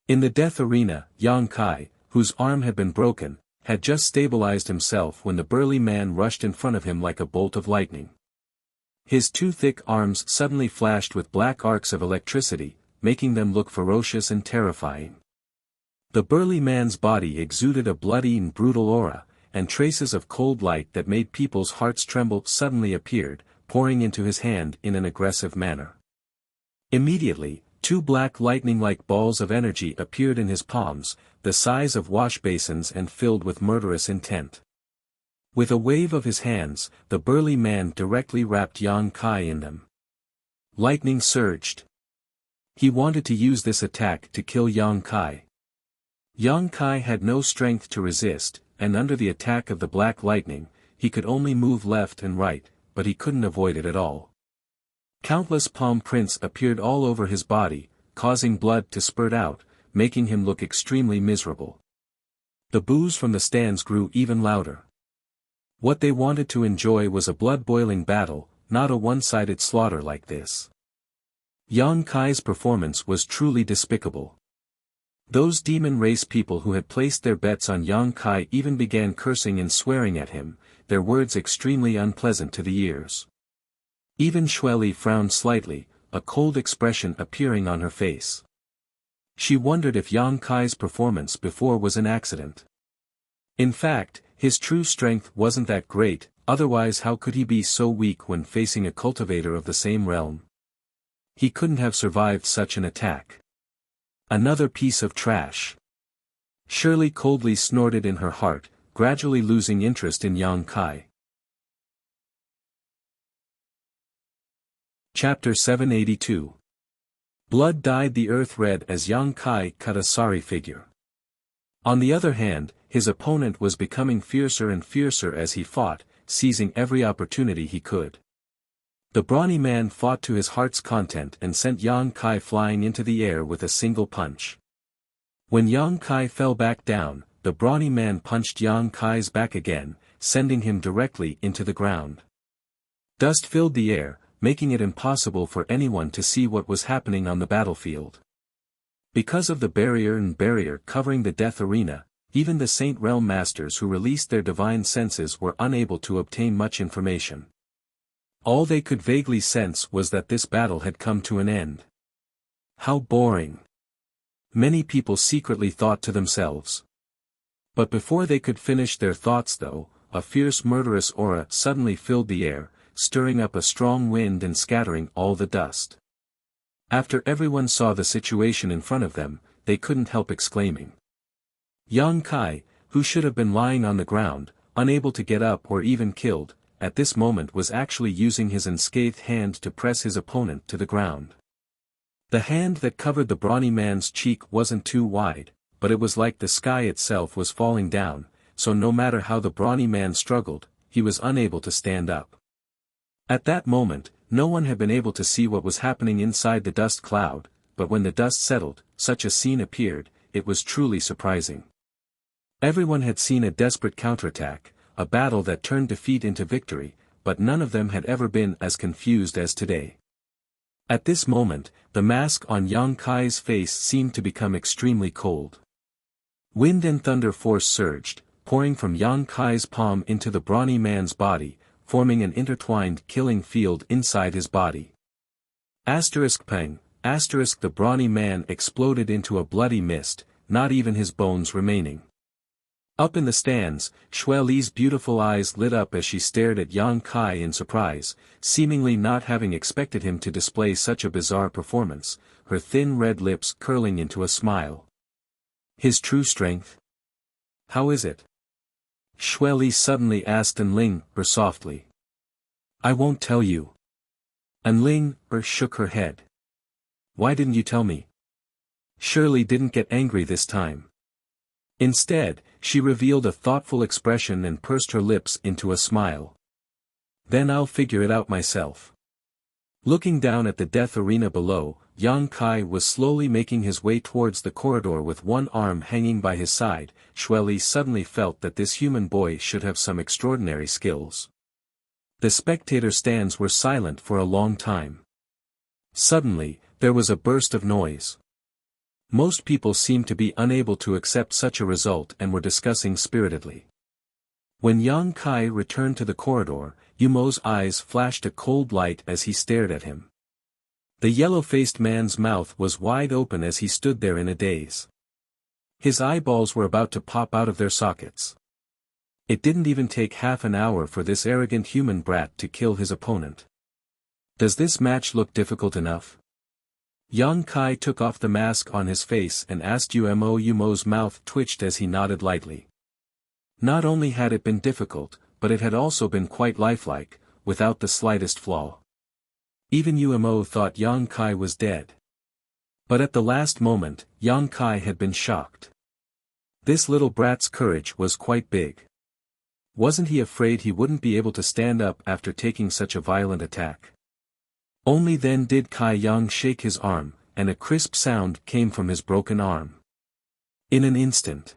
In the death arena, Yang Kai, whose arm had been broken, had just stabilized himself when the burly man rushed in front of him like a bolt of lightning. His 2 thick arms suddenly flashed with black arcs of electricity, making them look ferocious and terrifying. The burly man's body exuded a bloody and brutal aura, and traces of cold light that made people's hearts tremble suddenly appeared, pouring into his hand in an aggressive manner. Immediately, 2 black lightning-like balls of energy appeared in his palms, the size of wash basins and filled with murderous intent. With a wave of his hands, the burly man directly wrapped Yang Kai in them. Lightning surged. He wanted to use this attack to kill Yang Kai. Yang Kai had no strength to resist, and under the attack of the black lightning, he could only move left and right, but he couldn't avoid it at all. Countless palm prints appeared all over his body, causing blood to spurt out, making him look extremely miserable. The boos from the stands grew even louder. What they wanted to enjoy was a blood-boiling battle, not a one-sided slaughter like this. Yang Kai's performance was truly despicable. Those demon race people who had placed their bets on Yang Kai even began cursing and swearing at him, their words extremely unpleasant to the ears. Even Xueli frowned slightly, a cold expression appearing on her face. She wondered if Yang Kai's performance before was an accident. In fact, his true strength wasn't that great, otherwise how could he be so weak when facing a cultivator of the same realm? He couldn't have survived such an attack. Another piece of trash. Shirley coldly snorted in her heart, gradually losing interest in Yang Kai. Chapter 782. Blood dyed the earth red as Yang Kai cut a sorry figure. On the other hand, his opponent was becoming fiercer and fiercer as he fought, seizing every opportunity he could. The brawny man fought to his heart's content and sent Yang Kai flying into the air with a single punch. When Yang Kai fell back down, the brawny man punched Yang Kai's back again, sending him directly into the ground. Dust filled the air, making it impossible for anyone to see what was happening on the battlefield. Because of the barrier covering the death arena, even the Saint Realm Masters who released their divine senses were unable to obtain much information. All they could vaguely sense was that this battle had come to an end. How boring! Many people secretly thought to themselves. But before they could finish their thoughts though, a fierce murderous aura suddenly filled the air, stirring up a strong wind and scattering all the dust. After everyone saw the situation in front of them, they couldn't help exclaiming. Yang Kai, who should have been lying on the ground, unable to get up or even killed, at this moment was actually using his unscathed hand to press his opponent to the ground. The hand that covered the brawny man's cheek wasn't too wide, but it was like the sky itself was falling down, so no matter how the brawny man struggled, he was unable to stand up. At that moment, no one had been able to see what was happening inside the dust cloud, but when the dust settled, such a scene appeared, it was truly surprising. Everyone had seen a desperate counterattack, a battle that turned defeat into victory, but none of them had ever been as confused as today. At this moment, the mask on Yang Kai's face seemed to become extremely cold. Wind and thunder force surged, pouring from Yang Kai's palm into the brawny man's body, forming an intertwined killing field inside his body. Peng, the brawny man exploded into a bloody mist, not even his bones remaining. Up in the stands, Xue Li's beautiful eyes lit up as she stared at Yang Kai in surprise, seemingly not having expected him to display such a bizarre performance, her thin red lips curling into a smile. His true strength? How is it? Xue Li suddenly asked Enling softly. I won't tell you. Enling shook her head. Why didn't you tell me? Shirley didn't get angry this time. Instead, she revealed a thoughtful expression and pursed her lips into a smile. Then I'll figure it out myself. Looking down at the death arena below, Yang Kai was slowly making his way towards the corridor with one arm hanging by his side. Xue Li suddenly felt that this human boy should have some extraordinary skills. The spectator stands were silent for a long time. Suddenly, there was a burst of noise. Most people seemed to be unable to accept such a result and were discussing spiritedly. When Yang Kai returned to the corridor, Yumo's eyes flashed a cold light as he stared at him. The yellow-faced man's mouth was wide open as he stood there in a daze. His eyeballs were about to pop out of their sockets. It didn't even take half an hour for this arrogant human brat to kill his opponent. Does this match look difficult enough? Yang Kai took off the mask on his face and asked Yumo's mouth twitched as he nodded lightly. Not only had it been difficult, but it had also been quite lifelike, without the slightest flaw. Even Yumo thought Yang Kai was dead. But at the last moment, Yang Kai had been shocked. This little brat's courage was quite big. Wasn't he afraid he wouldn't be able to stand up after taking such a violent attack? Only then did Kai Yang shake his arm, and a crisp sound came from his broken arm. In an instant.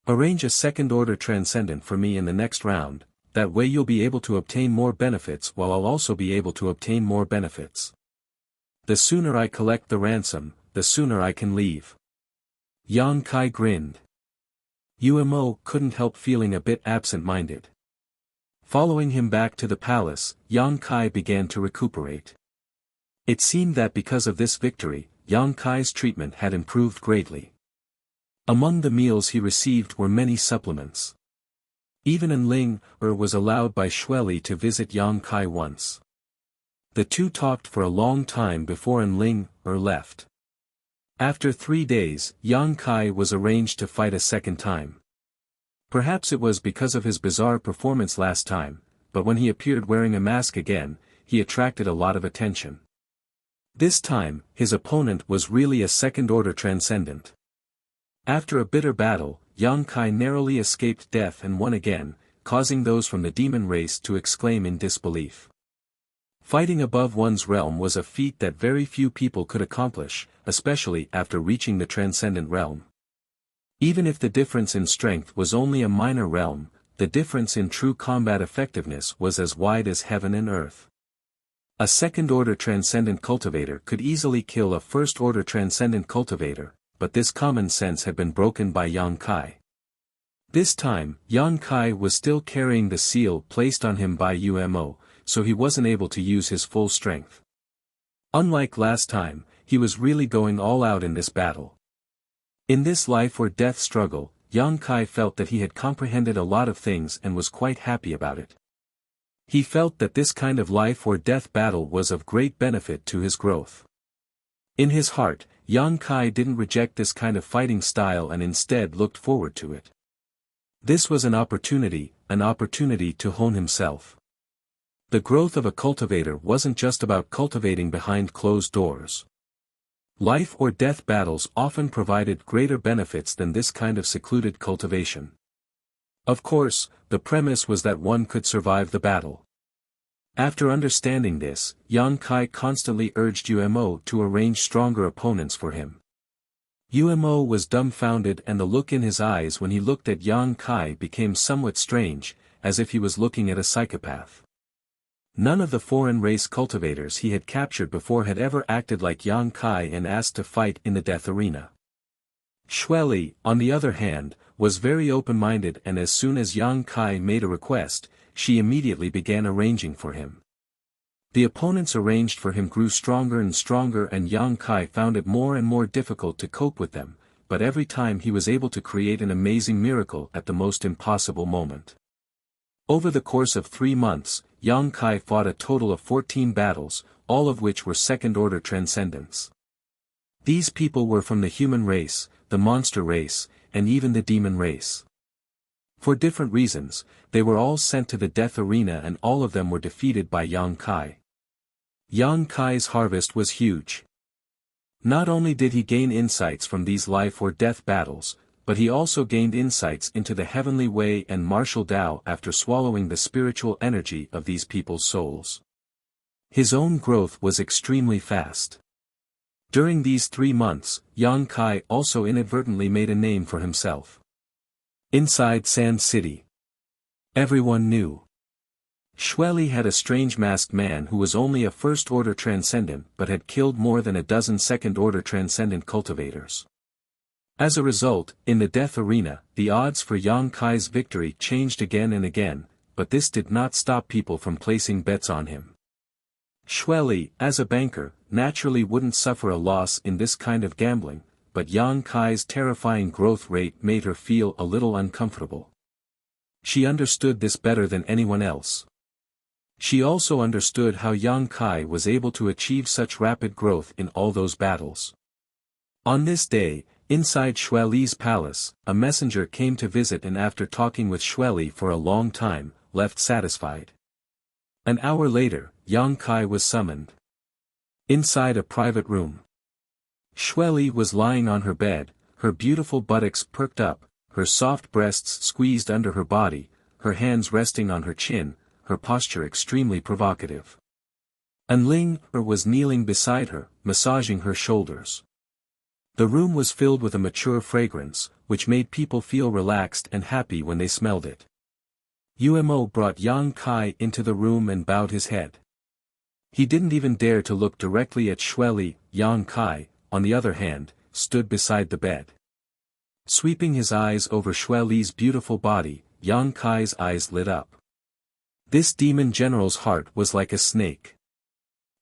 Arrange a second-order transcendent for me in the next round, that way you'll be able to obtain more benefits while I'll also be able to obtain more benefits. The sooner I collect the ransom, the sooner I can leave. Yang Kai grinned. Yumo couldn't help feeling a bit absent-minded. Following him back to the palace, Yang Kai began to recuperate. It seemed that because of this victory, Yang Kai's treatment had improved greatly. Among the meals he received were many supplements. Even Enling was allowed by Xueli to visit Yang Kai once. The two talked for a long time before Enling left. After 3 days, Yang Kai was arranged to fight a second time. Perhaps it was because of his bizarre performance last time, but when he appeared wearing a mask again, he attracted a lot of attention. This time, his opponent was really a second-order transcendent. After a bitter battle, Yang Kai narrowly escaped death and won again, causing those from the demon race to exclaim in disbelief. Fighting above one's realm was a feat that very few people could accomplish, especially after reaching the transcendent realm. Even if the difference in strength was only a minor realm, the difference in true combat effectiveness was as wide as heaven and earth. A second-order transcendent cultivator could easily kill a first-order transcendent cultivator, but this common sense had been broken by Yang Kai. This time, Yang Kai was still carrying the seal placed on him by Umo, so he wasn't able to use his full strength. Unlike last time, he was really going all out in this battle. In this life-or-death struggle, Yang Kai felt that he had comprehended a lot of things and was quite happy about it. He felt that this kind of life-or-death battle was of great benefit to his growth. In his heart, Yang Kai didn't reject this kind of fighting style and instead looked forward to it. This was an opportunity to hone himself. The growth of a cultivator wasn't just about cultivating behind closed doors. Life-or-death battles often provided greater benefits than this kind of secluded cultivation. Of course, the premise was that one could survive the battle. After understanding this, Yang Kai constantly urged Umo to arrange stronger opponents for him. Umo was dumbfounded and the look in his eyes when he looked at Yang Kai became somewhat strange, as if he was looking at a psychopath. None of the foreign race cultivators he had captured before had ever acted like Yang Kai and asked to fight in the death arena. Xueli, on the other hand, was very open-minded and as soon as Yang Kai made a request, she immediately began arranging for him. The opponents arranged for him grew stronger and stronger and Yang Kai found it more and more difficult to cope with them, but every time he was able to create an amazing miracle at the most impossible moment. Over the course of 3 months, Yang Kai fought a total of 14 battles, all of which were second-order transcendents. These people were from the human race, the monster race, and even the demon race. For different reasons, they were all sent to the death arena and all of them were defeated by Yang Kai. Yang Kai's harvest was huge. Not only did he gain insights from these life-or-death battles, but he also gained insights into the heavenly way and martial Tao after swallowing the spiritual energy of these people's souls. His own growth was extremely fast. During these 3 months, Yang Kai also inadvertently made a name for himself. Inside Sand City, everyone knew. Xueli had a strange masked man who was only a first-order transcendent but had killed more than a dozen second-order transcendent cultivators. As a result, in the death arena, the odds for Yang Kai's victory changed again and again, but this did not stop people from placing bets on him. Xueli, as a banker, naturally wouldn't suffer a loss in this kind of gambling, but Yang Kai's terrifying growth rate made her feel a little uncomfortable. She understood this better than anyone else. She also understood how Yang Kai was able to achieve such rapid growth in all those battles. On this day, inside Xueli's palace, a messenger came to visit and after talking with Xueli for a long time, left satisfied. An hour later, Yang Kai was summoned. Inside a private room, Xueli was lying on her bed, her beautiful buttocks perked up, her soft breasts squeezed under her body, her hands resting on her chin, her posture extremely provocative. Enling was kneeling beside her, massaging her shoulders. The room was filled with a mature fragrance, which made people feel relaxed and happy when they smelled it. Umo brought Yang Kai into the room and bowed his head. He didn't even dare to look directly at Xueli. Yang Kai, on the other hand, stood beside the bed. Sweeping his eyes over Xueli's beautiful body, Yang Kai's eyes lit up. This demon general's heart was like a snake.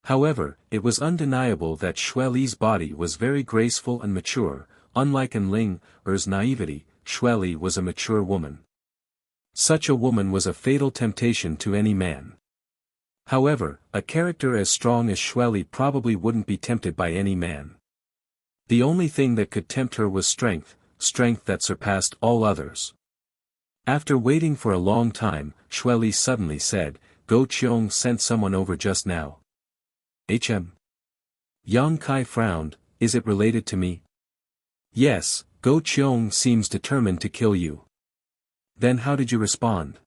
However, it was undeniable that Xueli's body was very graceful and mature, unlike Enling's naivety, Xueli was a mature woman. Such a woman was a fatal temptation to any man. However, a character as strong as Xueli probably wouldn't be tempted by any man. The only thing that could tempt her was strength, strength that surpassed all others. After waiting for a long time, Xueli suddenly said, "Go Qiong sent someone over just now." "Hm." Yang Kai frowned, "Is it related to me?" "Yes, Go Qiong seems determined to kill you." "Then how did you respond?"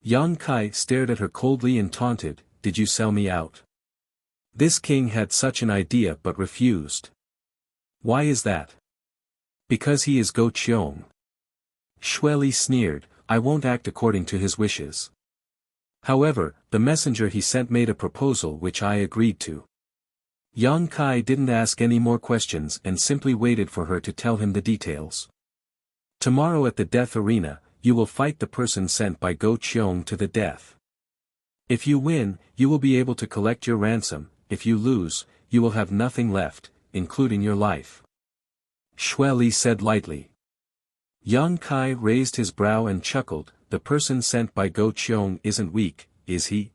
Yang Kai stared at her coldly and taunted, "Did you sell me out?" This king had such an idea but refused. "Why is that?" "Because he is Go Qiong." Xueli sneered, "I won't act according to his wishes. However, the messenger he sent made a proposal which I agreed to." Yang Kai didn't ask any more questions and simply waited for her to tell him the details. "Tomorrow at the death arena, you will fight the person sent by Go Qiong to the death. If you win, you will be able to collect your ransom. If you lose, you will have nothing left, including your life." Xueli said lightly. Yang Kai raised his brow and chuckled, "The person sent by Go Qiong isn't weak, is he?"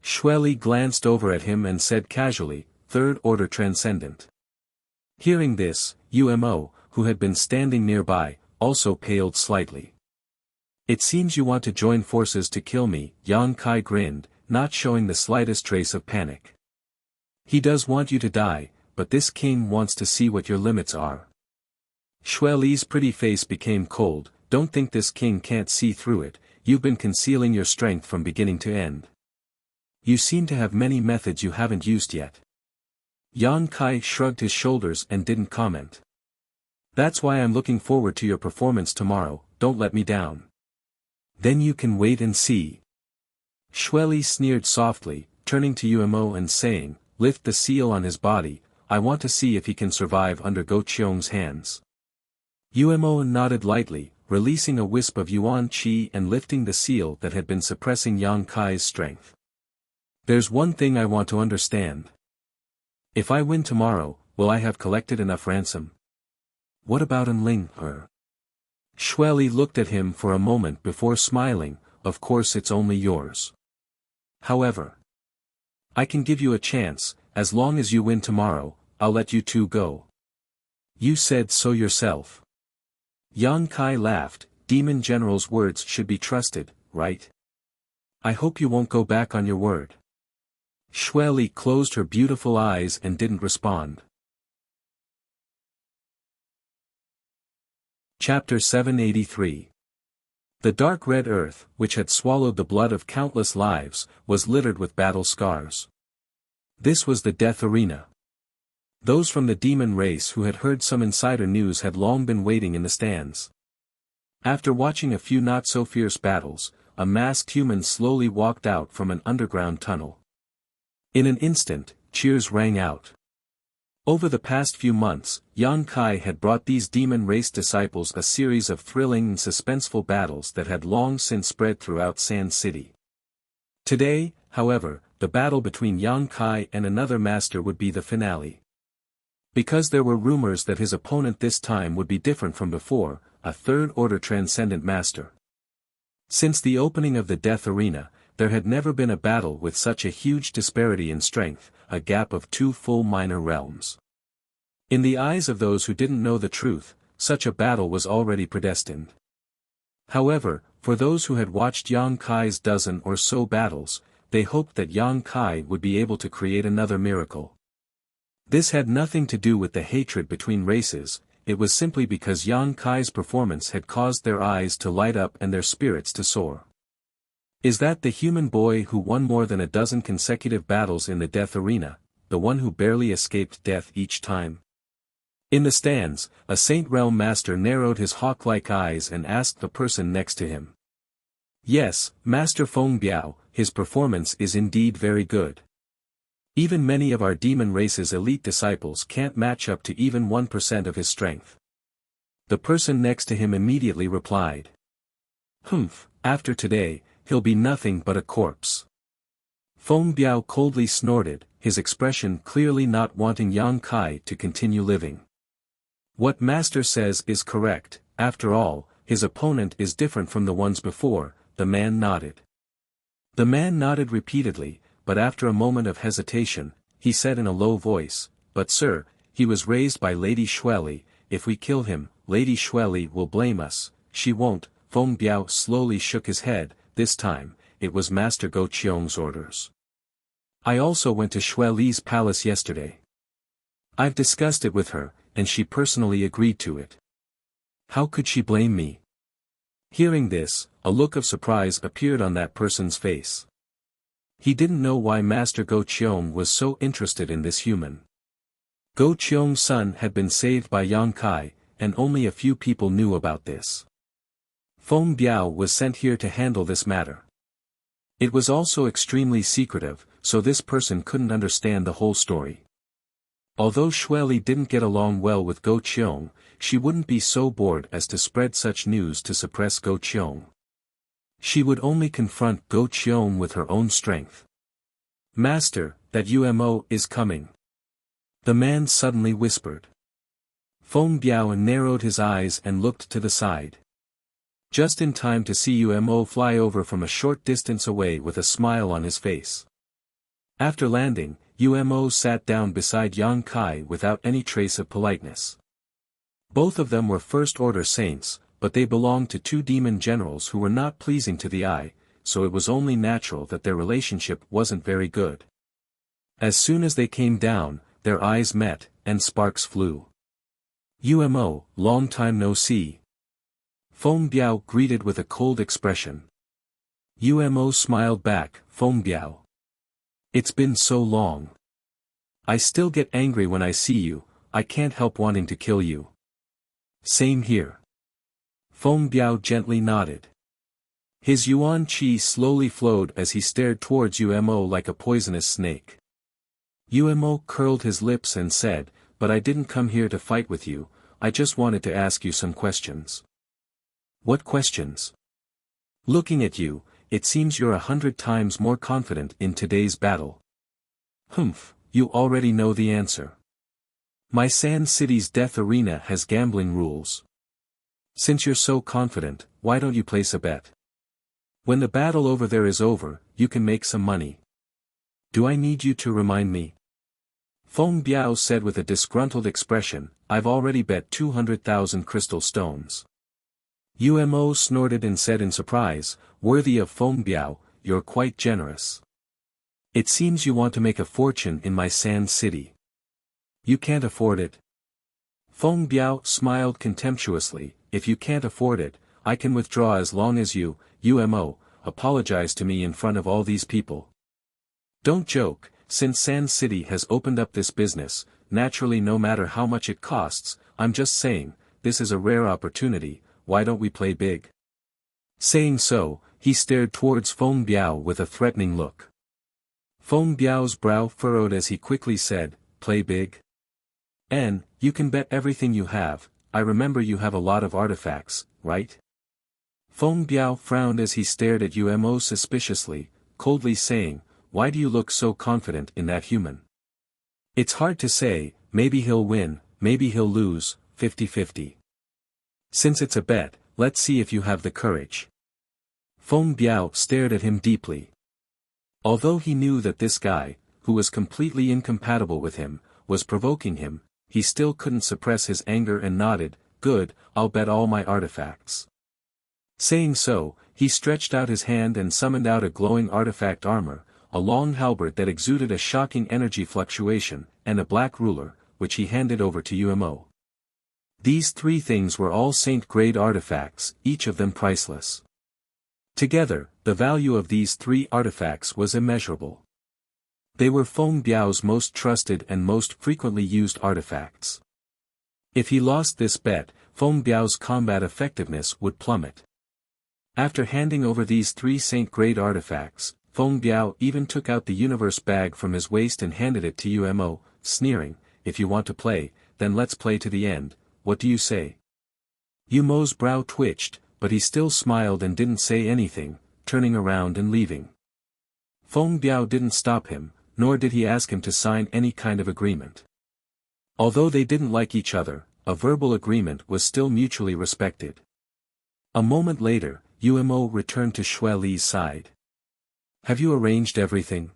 Xueli glanced over at him and said casually, "Third order transcendent." Hearing this, Umo, who had been standing nearby, also paled slightly. "It seems you want to join forces to kill me," Yang Kai grinned, not showing the slightest trace of panic. "He does want you to die, but this king wants to see what your limits are." Xueli's pretty face became cold. "Don't think this king can't see through it, you've been concealing your strength from beginning to end. You seem to have many methods you haven't used yet." Yang Kai shrugged his shoulders and didn't comment. "That's why I'm looking forward to your performance tomorrow, don't let me down." "Then you can wait and see." Xueli sneered softly, turning to Umo and saying, "Lift the seal on his body, I want to see if he can survive under Go Qiong's hands." Umo nodded lightly, releasing a wisp of yuan qi and lifting the seal that had been suppressing Yang Kai's strength. "There's one thing I want to understand. If I win tomorrow, will I have collected enough ransom?" "What about Enling, her?" Xueli looked at him for a moment before smiling, "Of course it's only yours. However, I can give you a chance, as long as you win tomorrow, I'll let you two go." "You said so yourself." Yang Kai laughed, "Demon General's words should be trusted, right? I hope you won't go back on your word." Xueli closed her beautiful eyes and didn't respond. Chapter 783. The dark red earth, which had swallowed the blood of countless lives, was littered with battle scars. This was the death arena. Those from the demon race who had heard some insider news had long been waiting in the stands. After watching a few not-so-fierce battles, a masked human slowly walked out from an underground tunnel. In an instant, cheers rang out. Over the past few months, Yang Kai had brought these demon race disciples a series of thrilling and suspenseful battles that had long since spread throughout Sand City. Today, however, the battle between Yang Kai and another master would be the finale. Because there were rumors that his opponent this time would be different from before, a third-order transcendent master. Since the opening of the death arena, there had never been a battle with such a huge disparity in strength, a gap of 2 full minor realms. In the eyes of those who didn't know the truth, such a battle was already predestined. However, for those who had watched Yang Kai's dozen or so battles, they hoped that Yang Kai would be able to create another miracle. This had nothing to do with the hatred between races, it was simply because Yang Kai's performance had caused their eyes to light up and their spirits to soar. Is that the human boy who won more than a dozen consecutive battles in the death arena, the one who barely escaped death each time? In the stands, a Saint Realm master narrowed his hawk-like eyes and asked the person next to him. "Yes, Master Feng Biao, his performance is indeed very good. Even many of our demon race's elite disciples can't match up to even 1% of his strength." The person next to him immediately replied. "Humph, after today, he'll be nothing but a corpse." Feng Biao coldly snorted, his expression clearly not wanting Yang Kai to continue living. "What Master says is correct, after all, his opponent is different from the ones before, the man nodded. The man nodded repeatedly, but after a moment of hesitation, he said in a low voice, "But sir, he was raised by Lady Xueli, if we kill him, Lady Xueli will blame us." "She won't." Feng Biao slowly shook his head. "This time, it was Master Go Qiong's orders. I also went to Xueli's palace yesterday. I've discussed it with her, and she personally agreed to it. How could she blame me?" Hearing this, a look of surprise appeared on that person's face. He didn't know why Master Go Qiong was so interested in this human. Go Qiong's son had been saved by Yang Kai, and only a few people knew about this. Feng Biao was sent here to handle this matter. It was also extremely secretive, so this person couldn't understand the whole story. Although Xueli didn't get along well with Go Qiong, she wouldn't be so bored as to spread such news to suppress Go Qiong. She would only confront Go Qiong with her own strength. "Master, that UMO is coming," the man suddenly whispered. Feng Biao narrowed his eyes and looked to the side. Just in time to see UMO fly over from a short distance away with a smile on his face. After landing, UMO sat down beside Yang Kai without any trace of politeness. Both of them were first-order saints, but they belonged to two demon generals who were not pleasing to the eye, so it was only natural that their relationship wasn't very good. As soon as they came down, their eyes met, and sparks flew. "UMO, long time no see." Feng Biao greeted with a cold expression. UMO smiled back, "Feng Biao. It's been so long. I still get angry when I see you, I can't help wanting to kill you." "Same here." Feng Biao gently nodded. His yuan qi slowly flowed as he stared towards UMO like a poisonous snake. UMO curled his lips and said, "But I didn't come here to fight with you, I just wanted to ask you some questions." "What questions?" "Looking at you, it seems you're 100 times more confident in today's battle." "Humph, you already know the answer. My Sand City's death arena has gambling rules. Since you're so confident, why don't you place a bet? When the battle over there is over, you can make some money. Do I need you to remind me?" Feng Biao said with a disgruntled expression, "I've already bet 200,000 crystal stones." UMO snorted and said in surprise, "Worthy of Feng Biao, you're quite generous. It seems you want to make a fortune in my Sand City. You can't afford it." Feng Biao smiled contemptuously, "If you can't afford it, I can withdraw as long as you, UMO, apologize to me in front of all these people." "Don't joke, since Sand City has opened up this business, naturally no matter how much it costs, I'm just saying, this is a rare opportunity, why don't we play big?" Saying so, he stared towards Feng Biao with a threatening look. Feng Biao's brow furrowed as he quickly said, "Play big? And, you can bet everything you have, I remember you have a lot of artifacts, right?" Feng Biao frowned as he stared at UMO suspiciously, coldly saying, "Why do you look so confident in that human? It's hard to say, maybe he'll win, maybe he'll lose, 50-50. Since it's a bet, let's see if you have the courage." Feng Biao stared at him deeply. Although he knew that this guy, who was completely incompatible with him, was provoking him, he still couldn't suppress his anger and nodded, "Good, I'll bet all my artifacts." Saying so, he stretched out his hand and summoned out a glowing artifact armor, a long halberd that exuded a shocking energy fluctuation, and a black ruler, which he handed over to UMO. These three things were all saint-grade artifacts, each of them priceless. Together, the value of these three artifacts was immeasurable. They were Feng Biao's most trusted and most frequently used artifacts. If he lost this bet, Feng Biao's combat effectiveness would plummet. After handing over these three saint-grade artifacts, Feng Biao even took out the universe bag from his waist and handed it to UMO, sneering, "If you want to play, then let's play to the end, what do you say?" UMO's brow twitched, but he still smiled and didn't say anything, turning around and leaving. Feng Biao didn't stop him, nor did he ask him to sign any kind of agreement. Although they didn't like each other, a verbal agreement was still mutually respected. A moment later, Umo returned to Xue Li's side. Have you arranged everything?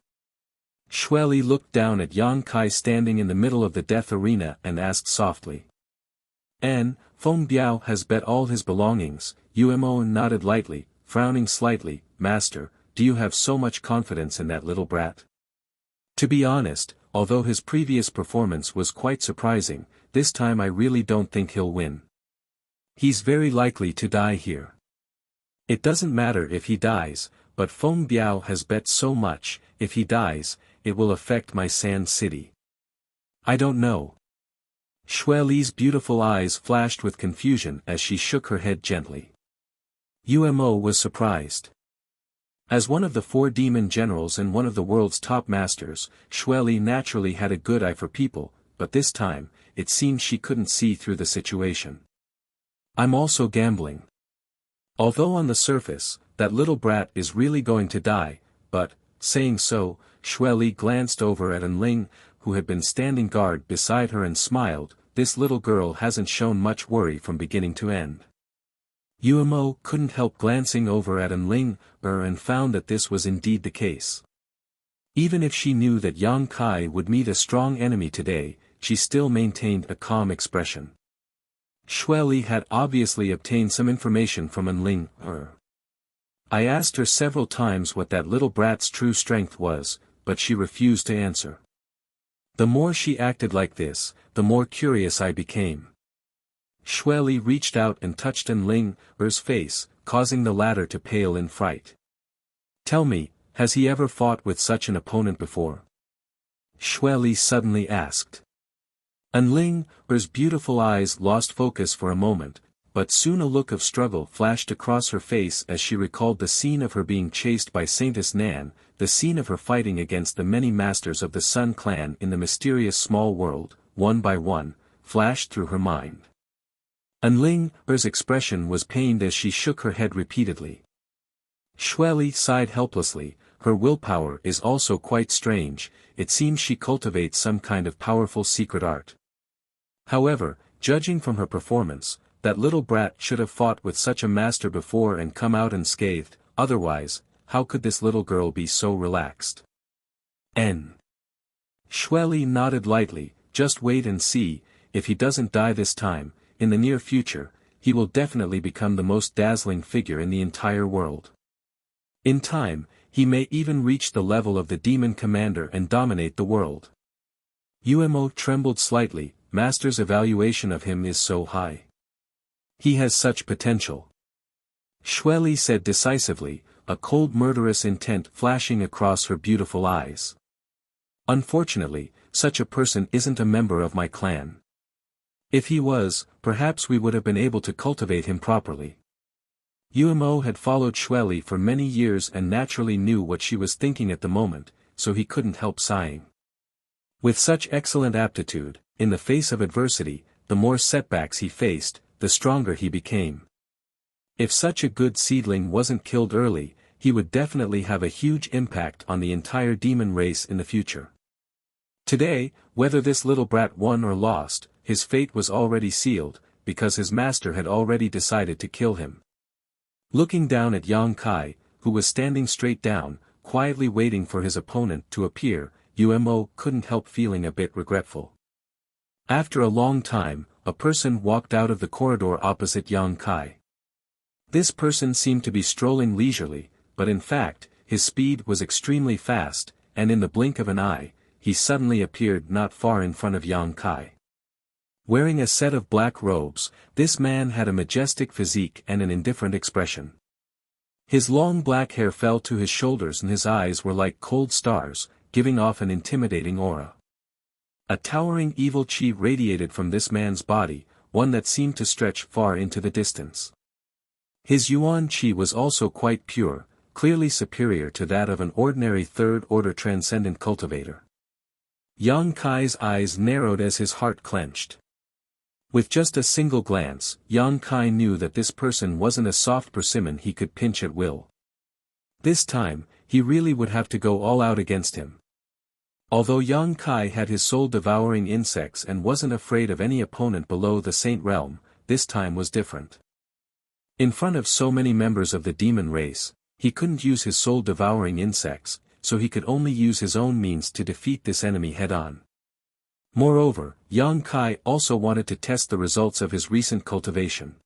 Xue Li looked down at Yang Kai standing in the middle of the death arena and asked softly. Feng Biao has bet all his belongings. Umo nodded lightly, frowning slightly. Master, do you have so much confidence in that little brat? To be honest, although his previous performance was quite surprising, this time I really don't think he'll win. He's very likely to die here. It doesn't matter if he dies, but Feng Biao has bet so much. If he dies, it will affect my Sand City. I don't know. Xue Li's beautiful eyes flashed with confusion as she shook her head gently. Umo was surprised. As one of the 4 demon generals and one of the world's top masters, Xue Li naturally had a good eye for people, but this time, it seemed she couldn't see through the situation. I'm also gambling. Although on the surface, that little brat is really going to die, but, saying so, Xue Li glanced over at Enling, who had been standing guard beside her and smiled. This little girl hasn't shown much worry from beginning to end. Umo couldn't help glancing over at Enling, and found that this was indeed the case. Even if she knew that Yang Kai would meet a strong enemy today, she still maintained a calm expression. Xue Li had obviously obtained some information from Enling. I asked her several times what that little brat's true strength was, but she refused to answer. The more she acted like this, the more curious I became. Xue Li reached out and touched Enling's face, causing the latter to pale in fright. Tell me, has he ever fought with such an opponent before? Xue Li suddenly asked. Enling's beautiful eyes lost focus for a moment, but soon a look of struggle flashed across her face as she recalled the scene of her being chased by Saintess Nan, the scene of her fighting against the many masters of the Sun Clan in the mysterious small world, one by one, flashed through her mind. Enling's expression was pained as she shook her head repeatedly. Xue Li sighed helplessly. Her willpower is also quite strange. It seems she cultivates some kind of powerful secret art. However, judging from her performance, that little brat should have fought with such a master before and come out unscathed. Otherwise, how could this little girl be so relaxed? Xue Li nodded lightly. Just wait and see. If he doesn't die this time, in the near future, he will definitely become the most dazzling figure in the entire world. In time, he may even reach the level of the demon commander and dominate the world. Umo trembled slightly. Master's evaluation of him is so high. He has such potential. Xue Li said decisively, a cold murderous intent flashing across her beautiful eyes. Unfortunately, such a person isn't a member of my clan. If he was, perhaps we would have been able to cultivate him properly. Umo had followed Xue Li for many years and naturally knew what she was thinking at the moment, so he couldn't help sighing. With such excellent aptitude, in the face of adversity, the more setbacks he faced, the stronger he became. If such a good seedling wasn't killed early, he would definitely have a huge impact on the entire demon race in the future. Today, whether this little brat won or lost, his fate was already sealed, because his master had already decided to kill him. Looking down at Yang Kai, who was standing straight down, quietly waiting for his opponent to appear, Umo couldn't help feeling a bit regretful. After a long time, a person walked out of the corridor opposite Yang Kai. This person seemed to be strolling leisurely, but in fact, his speed was extremely fast, and in the blink of an eye, he suddenly appeared not far in front of Yang Kai. Wearing a set of black robes, this man had a majestic physique and an indifferent expression. His long black hair fell to his shoulders and his eyes were like cold stars, giving off an intimidating aura. A towering evil chi radiated from this man's body, one that seemed to stretch far into the distance. His yuan chi was also quite pure, clearly superior to that of an ordinary third-order transcendent cultivator. Yang Kai's eyes narrowed as his heart clenched. With just a single glance, Yang Kai knew that this person wasn't a soft persimmon he could pinch at will. This time, he really would have to go all out against him. Although Yang Kai had his soul-devouring insects and wasn't afraid of any opponent below the Saint Realm, this time was different. In front of so many members of the demon race, he couldn't use his soul-devouring insects, so he could only use his own means to defeat this enemy head-on. Moreover, Yang Kai also wanted to test the results of his recent cultivation.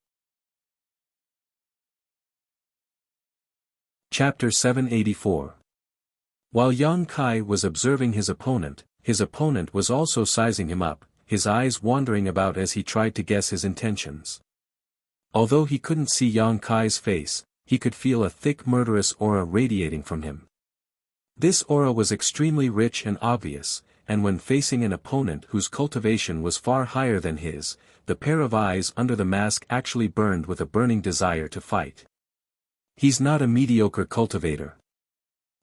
Chapter 784. While Yang Kai was observing his opponent was also sizing him up, his eyes wandering about as he tried to guess his intentions. Although he couldn't see Yang Kai's face, he could feel a thick murderous aura radiating from him. This aura was extremely rich and obvious, and when facing an opponent whose cultivation was far higher than his, the pair of eyes under the mask actually burned with a burning desire to fight. He's not a mediocre cultivator.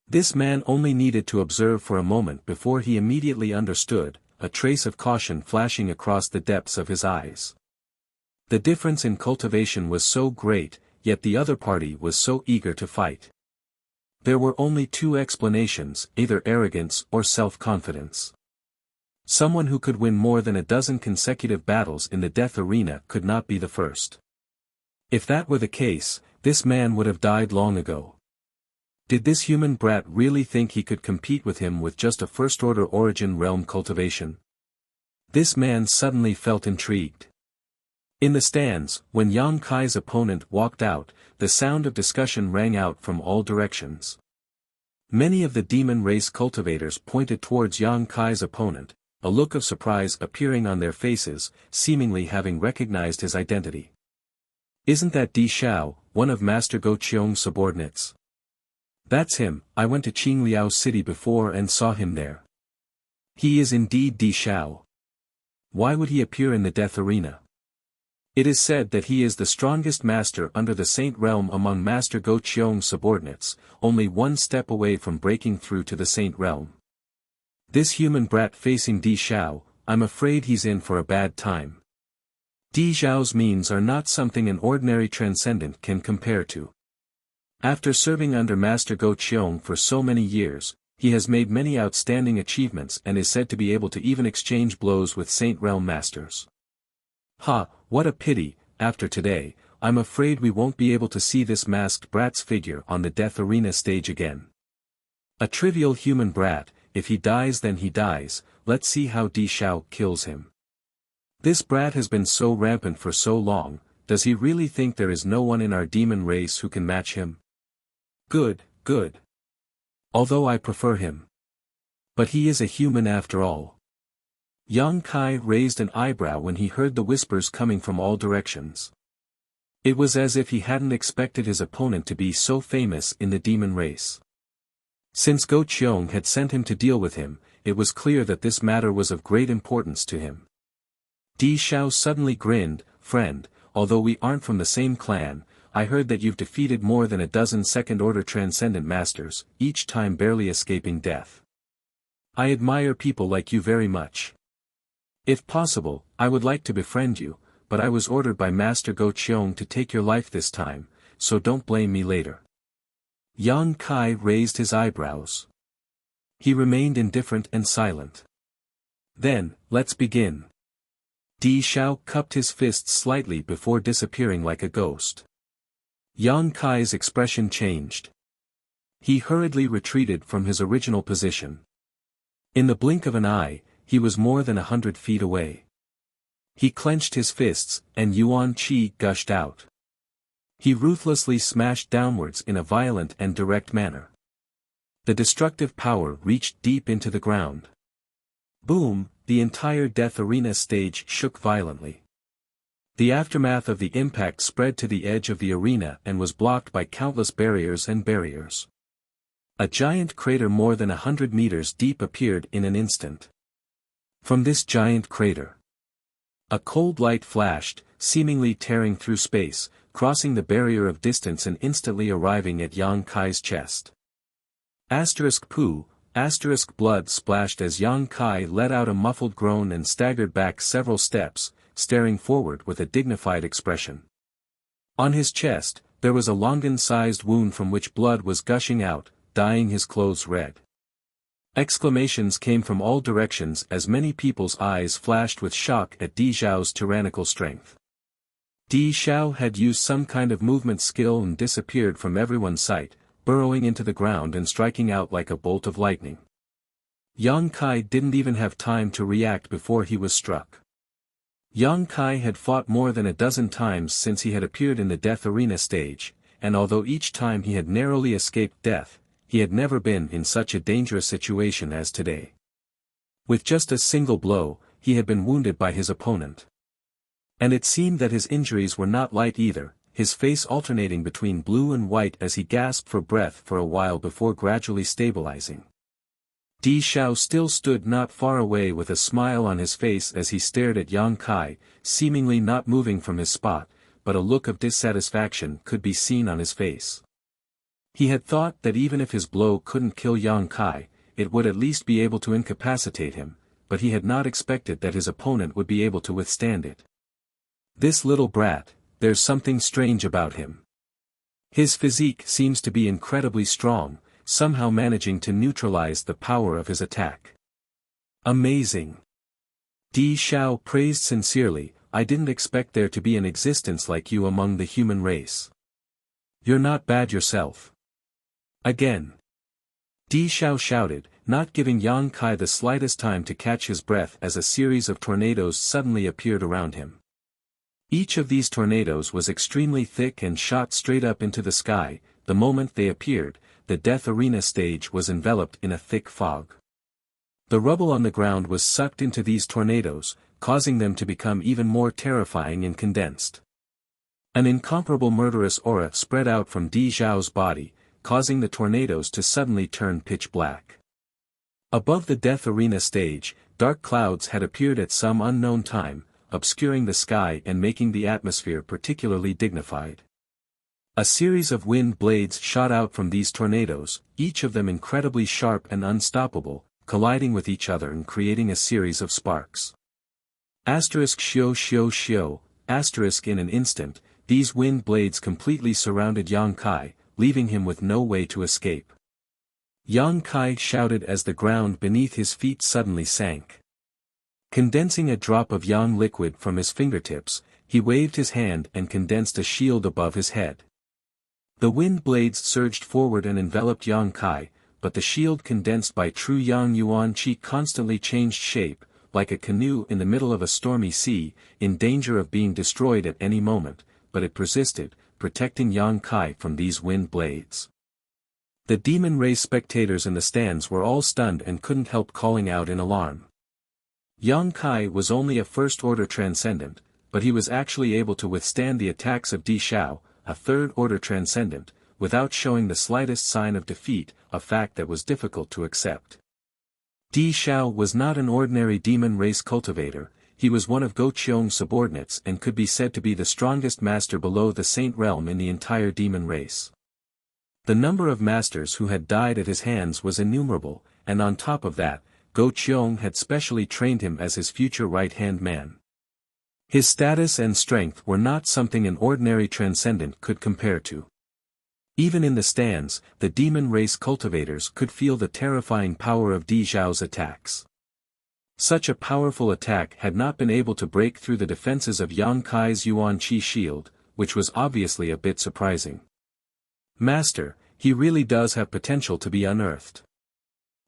This man only needed to observe for a moment before he immediately understood, a trace of caution flashing across the depths of his eyes. The difference in cultivation was so great, yet the other party was so eager to fight. There were only two explanations, either arrogance or self-confidence. Someone who could win more than a dozen consecutive battles in the death arena could not be the first. If that were the case, this man would have died long ago. Did this human brat really think he could compete with him with just a first-order origin realm cultivation? This man suddenly felt intrigued. In the stands, when Yang Kai's opponent walked out, the sound of discussion rang out from all directions. Many of the demon race cultivators pointed towards Yang Kai's opponent, a look of surprise appearing on their faces, seemingly having recognized his identity. Isn't that Di Xiao, one of Master Go Qiong's subordinates? That's him, I went to Qingliao City before and saw him there. He is indeed Di Xiao. Why would he appear in the death arena? It is said that he is the strongest master under the Saint Realm among Master Go Qiong's subordinates, only one step away from breaking through to the Saint Realm. This human brat facing Di Xiao, I'm afraid he's in for a bad time. Di Xiao's means are not something an ordinary transcendent can compare to. After serving under Master Go Qiong for so many years, he has made many outstanding achievements and is said to be able to even exchange blows with Saint Realm masters. Ha, what a pity, after today, I'm afraid we won't be able to see this masked brat's figure on the death arena stage again. A trivial human brat, if he dies then he dies, let's see how Di Xiao kills him. This brat has been so rampant for so long, does he really think there is no one in our demon race who can match him? Good, good. Although I prefer him. But he is a human after all. Yang Kai raised an eyebrow when he heard the whispers coming from all directions. It was as if he hadn't expected his opponent to be so famous in the demon race. Since Go Qiong had sent him to deal with him, it was clear that this matter was of great importance to him. Di Xiao suddenly grinned, friend, although we aren't from the same clan, I heard that you've defeated more than a dozen second-order transcendent masters, each time barely escaping death. I admire people like you very much. If possible, I would like to befriend you, but I was ordered by Master Go Qiong to take your life this time, so don't blame me later. Yang Kai raised his eyebrows. He remained indifferent and silent. Then, let's begin. Di Xiao cupped his fists slightly before disappearing like a ghost. Yang Kai's expression changed. He hurriedly retreated from his original position. In the blink of an eye, he was more than 100 feet away. He clenched his fists, and Yuan Qi gushed out. He ruthlessly smashed downwards in a violent and direct manner. The destructive power reached deep into the ground. Boom, the entire death arena stage shook violently. The aftermath of the impact spread to the edge of the arena and was blocked by countless barriers and barriers. A giant crater more than 100 meters deep appeared in an instant. From this giant crater, a cold light flashed, seemingly tearing through space, crossing the barrier of distance and instantly arriving at Yang Kai's chest. *Poo, blood splashed as Yang Kai let out a muffled groan and staggered back several steps, staring forward with a dignified expression. On his chest, there was a longan-sized wound from which blood was gushing out, dyeing his clothes red. Exclamations came from all directions as many people's eyes flashed with shock at Di Xiao's tyrannical strength. Di Xiao had used some kind of movement skill and disappeared from everyone's sight, burrowing into the ground and striking out like a bolt of lightning. Yang Kai didn't even have time to react before he was struck. Yang Kai had fought more than a dozen times since he had appeared in the death arena stage, and although each time he had narrowly escaped death, he had never been in such a dangerous situation as today. With just a single blow, he had been wounded by his opponent. And it seemed that his injuries were not light either, his face alternating between blue and white as he gasped for breath for a while before gradually stabilizing. Di Xiao still stood not far away with a smile on his face as he stared at Yang Kai, seemingly not moving from his spot, but a look of dissatisfaction could be seen on his face. He had thought that even if his blow couldn't kill Yang Kai, it would at least be able to incapacitate him, but he had not expected that his opponent would be able to withstand it. This little brat, there's something strange about him. His physique seems to be incredibly strong, somehow managing to neutralize the power of his attack. Amazing. Di Xiao praised sincerely, I didn't expect there to be an existence like you among the human race. You're not bad yourself. Again. Di Xiao shouted, not giving Yang Kai the slightest time to catch his breath as a series of tornadoes suddenly appeared around him. Each of these tornadoes was extremely thick and shot straight up into the sky. The moment they appeared, the death arena stage was enveloped in a thick fog. The rubble on the ground was sucked into these tornadoes, causing them to become even more terrifying and condensed. An incomparable murderous aura spread out from Di Xiao's body, causing the tornadoes to suddenly turn pitch black. Above the death arena stage, dark clouds had appeared at some unknown time, obscuring the sky and making the atmosphere particularly dignified. A series of wind blades shot out from these tornadoes, each of them incredibly sharp and unstoppable, colliding with each other and creating a series of sparks. Shio shio shio, in an instant, these wind blades completely surrounded Yang Kai, leaving him with no way to escape. Yang Kai shouted as the ground beneath his feet suddenly sank. Condensing a drop of yang liquid from his fingertips, he waved his hand and condensed a shield above his head. The wind blades surged forward and enveloped Yang Kai, but the shield condensed by true Yang Yuan Qi constantly changed shape, like a canoe in the middle of a stormy sea, in danger of being destroyed at any moment, but it persisted, protecting Yang Kai from these wind blades. The demon race spectators in the stands were all stunned and couldn't help calling out in alarm. Yang Kai was only a first-order transcendent, but he was actually able to withstand the attacks of Di Xiao, a third-order transcendent, without showing the slightest sign of defeat, a fact that was difficult to accept. Di Xiao was not an ordinary demon race cultivator, he was one of Go Qiong's subordinates and could be said to be the strongest master below the Saint Realm in the entire demon race. The number of masters who had died at his hands was innumerable, and on top of that, Go Qiong had specially trained him as his future right-hand man. His status and strength were not something an ordinary transcendent could compare to. Even in the stands, the demon race cultivators could feel the terrifying power of Di Xiao's attacks. Such a powerful attack had not been able to break through the defenses of Yang Kai's Yuan Qi shield, which was obviously a bit surprising. Master, he really does have potential to be unearthed.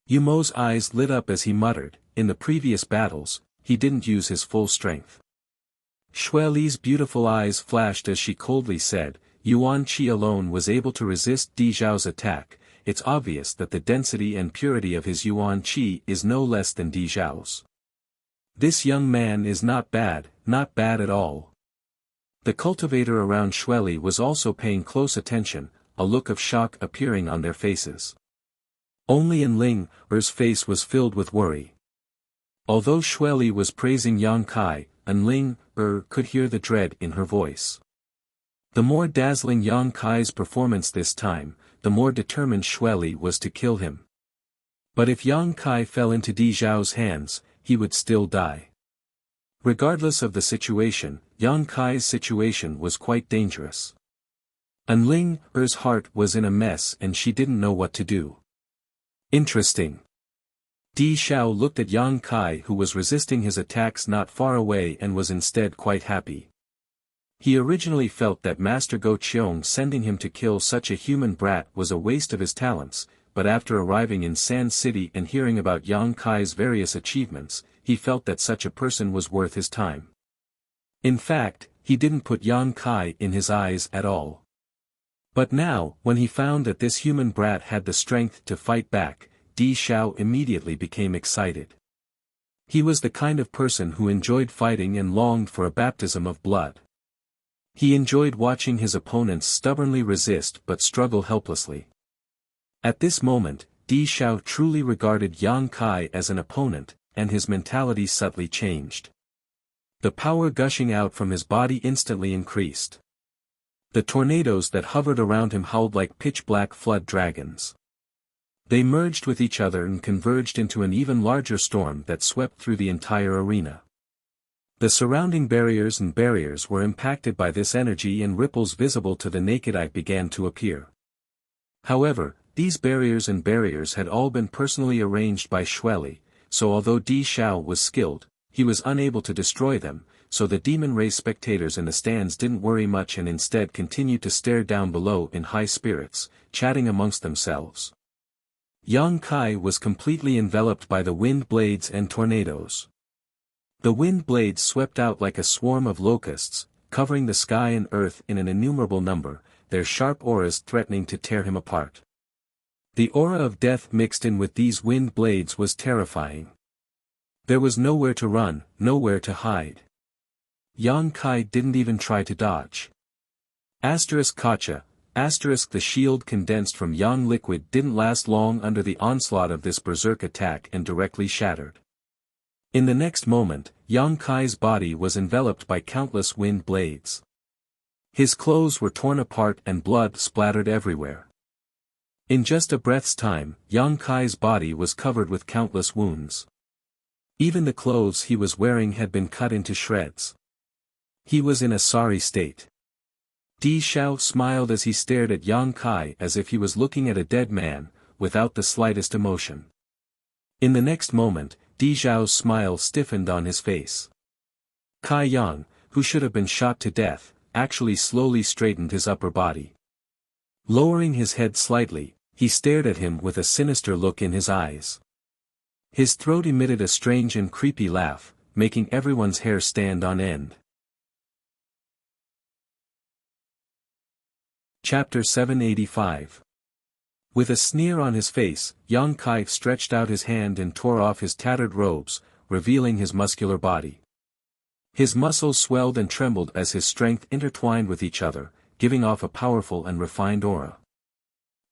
Yu Mo's eyes lit up as he muttered, in the previous battles, he didn't use his full strength. Xue Li's beautiful eyes flashed as she coldly said, Yuan Qi alone was able to resist Di Xiao's attack, it's obvious that the density and purity of his Yuan Qi is no less than Di Xiao's. This young man is not bad at all. The cultivator around Xue Li was also paying close attention, a look of shock appearing on their faces. Only Ling Er's face was filled with worry. Although Xue Li was praising Yang Kai, Ling Er could hear the dread in her voice. The more dazzling Yang Kai's performance this time, the more determined Xue Li was to kill him. But if Yang Kai fell into Di Xiao's hands, he would still die. Regardless of the situation, Yang Kai's situation was quite dangerous. Ling Er's heart was in a mess and she didn't know what to do. Interesting. Di Xiao looked at Yang Kai who was resisting his attacks not far away and was instead quite happy. He originally felt that Master Go Cheong sending him to kill such a human brat was a waste of his talents, but after arriving in Sand City and hearing about Yang Kai's various achievements, he felt that such a person was worth his time. In fact, he didn't put Yang Kai in his eyes at all. But now, when he found that this human brat had the strength to fight back, Di Xiao immediately became excited. He was the kind of person who enjoyed fighting and longed for a baptism of blood. He enjoyed watching his opponents stubbornly resist but struggle helplessly. At this moment, Di Xiao truly regarded Yang Kai as an opponent, and his mentality subtly changed. The power gushing out from his body instantly increased. The tornadoes that hovered around him howled like pitch-black flood dragons. They merged with each other and converged into an even larger storm that swept through the entire arena. The surrounding barriers were impacted by this energy, and ripples visible to the naked eye began to appear. However, these barriers had all been personally arranged by Xueli, so although Di Xiao was skilled, he was unable to destroy them, so the demon race spectators in the stands didn't worry much and instead continued to stare down below in high spirits, chatting amongst themselves. Yang Kai was completely enveloped by the wind blades and tornadoes. The wind blades swept out like a swarm of locusts, covering the sky and earth in an innumerable number, their sharp auras threatening to tear him apart. The aura of death mixed in with these wind blades was terrifying. There was nowhere to run, nowhere to hide. Yang Kai didn't even try to dodge. Kacha, the shield condensed from Yang liquid didn't last long under the onslaught of this berserk attack and directly shattered. In the next moment, Yang Kai's body was enveloped by countless wind blades. His clothes were torn apart and blood splattered everywhere. In just a breath's time, Yang Kai's body was covered with countless wounds. Even the clothes he was wearing had been cut into shreds. He was in a sorry state. Di Xiao smiled as he stared at Yang Kai as if he was looking at a dead man, without the slightest emotion. In the next moment, Di Xiao's smile stiffened on his face. Kai Yang, who should have been shot to death, actually slowly straightened his upper body. Lowering his head slightly, he stared at him with a sinister look in his eyes. His throat emitted a strange and creepy laugh, making everyone's hair stand on end. Chapter 785. With a sneer on his face, Yang Kai stretched out his hand and tore off his tattered robes, revealing his muscular body. His muscles swelled and trembled as his strength intertwined with each other, giving off a powerful and refined aura.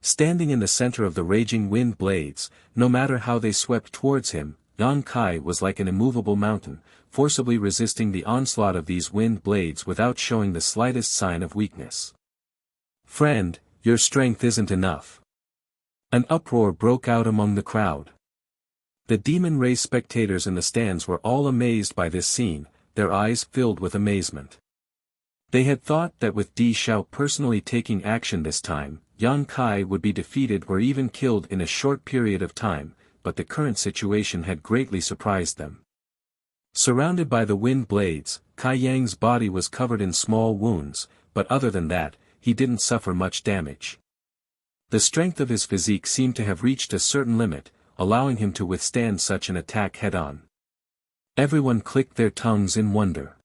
Standing in the center of the raging wind blades, no matter how they swept towards him, Yang Kai was like an immovable mountain, forcibly resisting the onslaught of these wind blades without showing the slightest sign of weakness. "Friend, your strength isn't enough." An uproar broke out among the crowd. The demon race spectators in the stands were all amazed by this scene, their eyes filled with amazement. They had thought that with Di Xiao personally taking action this time, Yang Kai would be defeated or even killed in a short period of time, but the current situation had greatly surprised them. Surrounded by the wind blades, Kai Yang's body was covered in small wounds, but other than that, he didn't suffer much damage. The strength of his physique seemed to have reached a certain limit, allowing him to withstand such an attack head-on. Everyone clicked their tongues in wonder.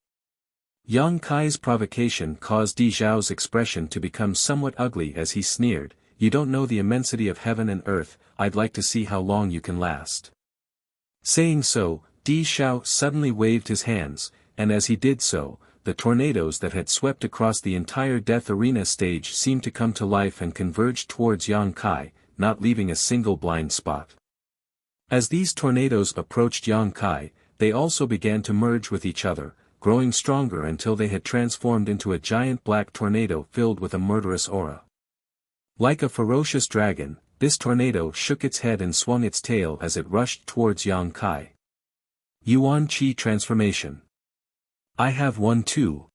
Yang Kai's provocation caused Di Xiao's expression to become somewhat ugly as he sneered, "You don't know the immensity of heaven and earth, I'd like to see how long you can last." Saying so, Di Xiao suddenly waved his hands, and as he did so, the tornadoes that had swept across the entire death arena stage seemed to come to life and converged towards Yang Kai, not leaving a single blind spot. As these tornadoes approached Yang Kai, they also began to merge with each other, growing stronger until they had transformed into a giant black tornado filled with a murderous aura. Like a ferocious dragon, this tornado shook its head and swung its tail as it rushed towards Yang Kai. Yuan Qi transformation. "I have one too."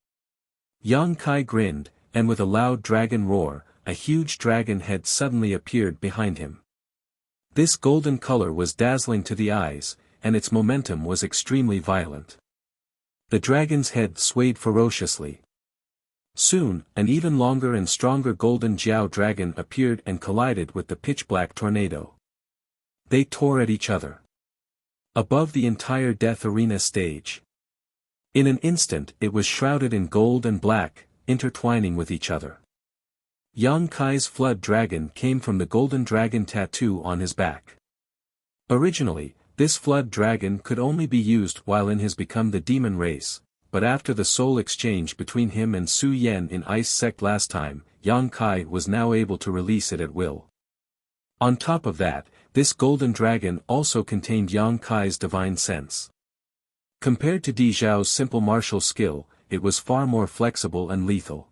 Yang Kai grinned, and with a loud dragon roar, a huge dragon head suddenly appeared behind him. This golden color was dazzling to the eyes, and its momentum was extremely violent. The dragon's head swayed ferociously. Soon, an even longer and stronger golden Jiao dragon appeared and collided with the pitch-black tornado. They tore at each other. Above the entire death arena stage. In an instant it was shrouded in gold and black, intertwining with each other. Yang Kai's flood dragon came from the golden dragon tattoo on his back. Originally, this flood dragon could only be used while in his become the demon race, but after the soul exchange between him and Su Yen in Ice Sect last time, Yang Kai was now able to release it at will. On top of that, this golden dragon also contained Yang Kai's divine sense. Compared to Di Zhao's simple martial skill, it was far more flexible and lethal.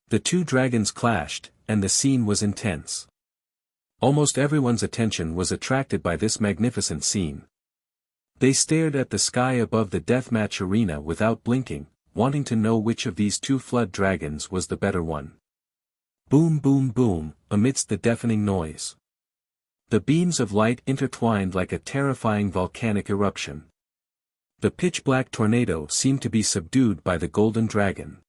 The two dragons clashed, and the scene was intense. Almost everyone's attention was attracted by this magnificent scene. They stared at the sky above the deathmatch arena without blinking, wanting to know which of these two flood dragons was the better one. Boom boom boom, amidst the deafening noise. The beams of light intertwined like a terrifying volcanic eruption. The pitch-black tornado seemed to be subdued by the golden dragon.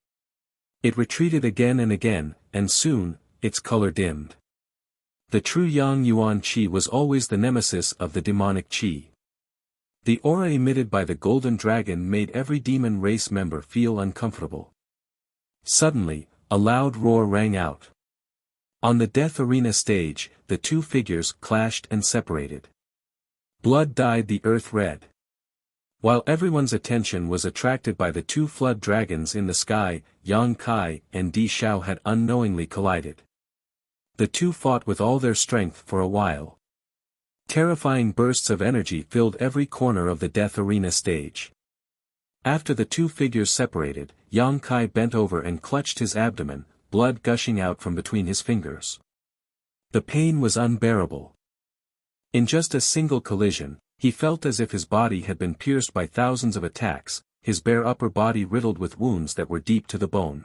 It retreated again, and soon, its color dimmed. The true Yang Yuan Qi was always the nemesis of the demonic Qi. The aura emitted by the golden dragon made every demon race member feel uncomfortable. Suddenly, a loud roar rang out. On the death arena stage, the two figures clashed and separated. Blood dyed the earth red. While everyone's attention was attracted by the two flood dragons in the sky, Yang Kai and Di Zhao had unknowingly collided. The two fought with all their strength for a while. Terrifying bursts of energy filled every corner of the death arena stage. After the two figures separated, Yang Kai bent over and clutched his abdomen, blood gushing out from between his fingers. The pain was unbearable. In just a single collision, he felt as if his body had been pierced by thousands of attacks, his bare upper body riddled with wounds that were deep to the bone.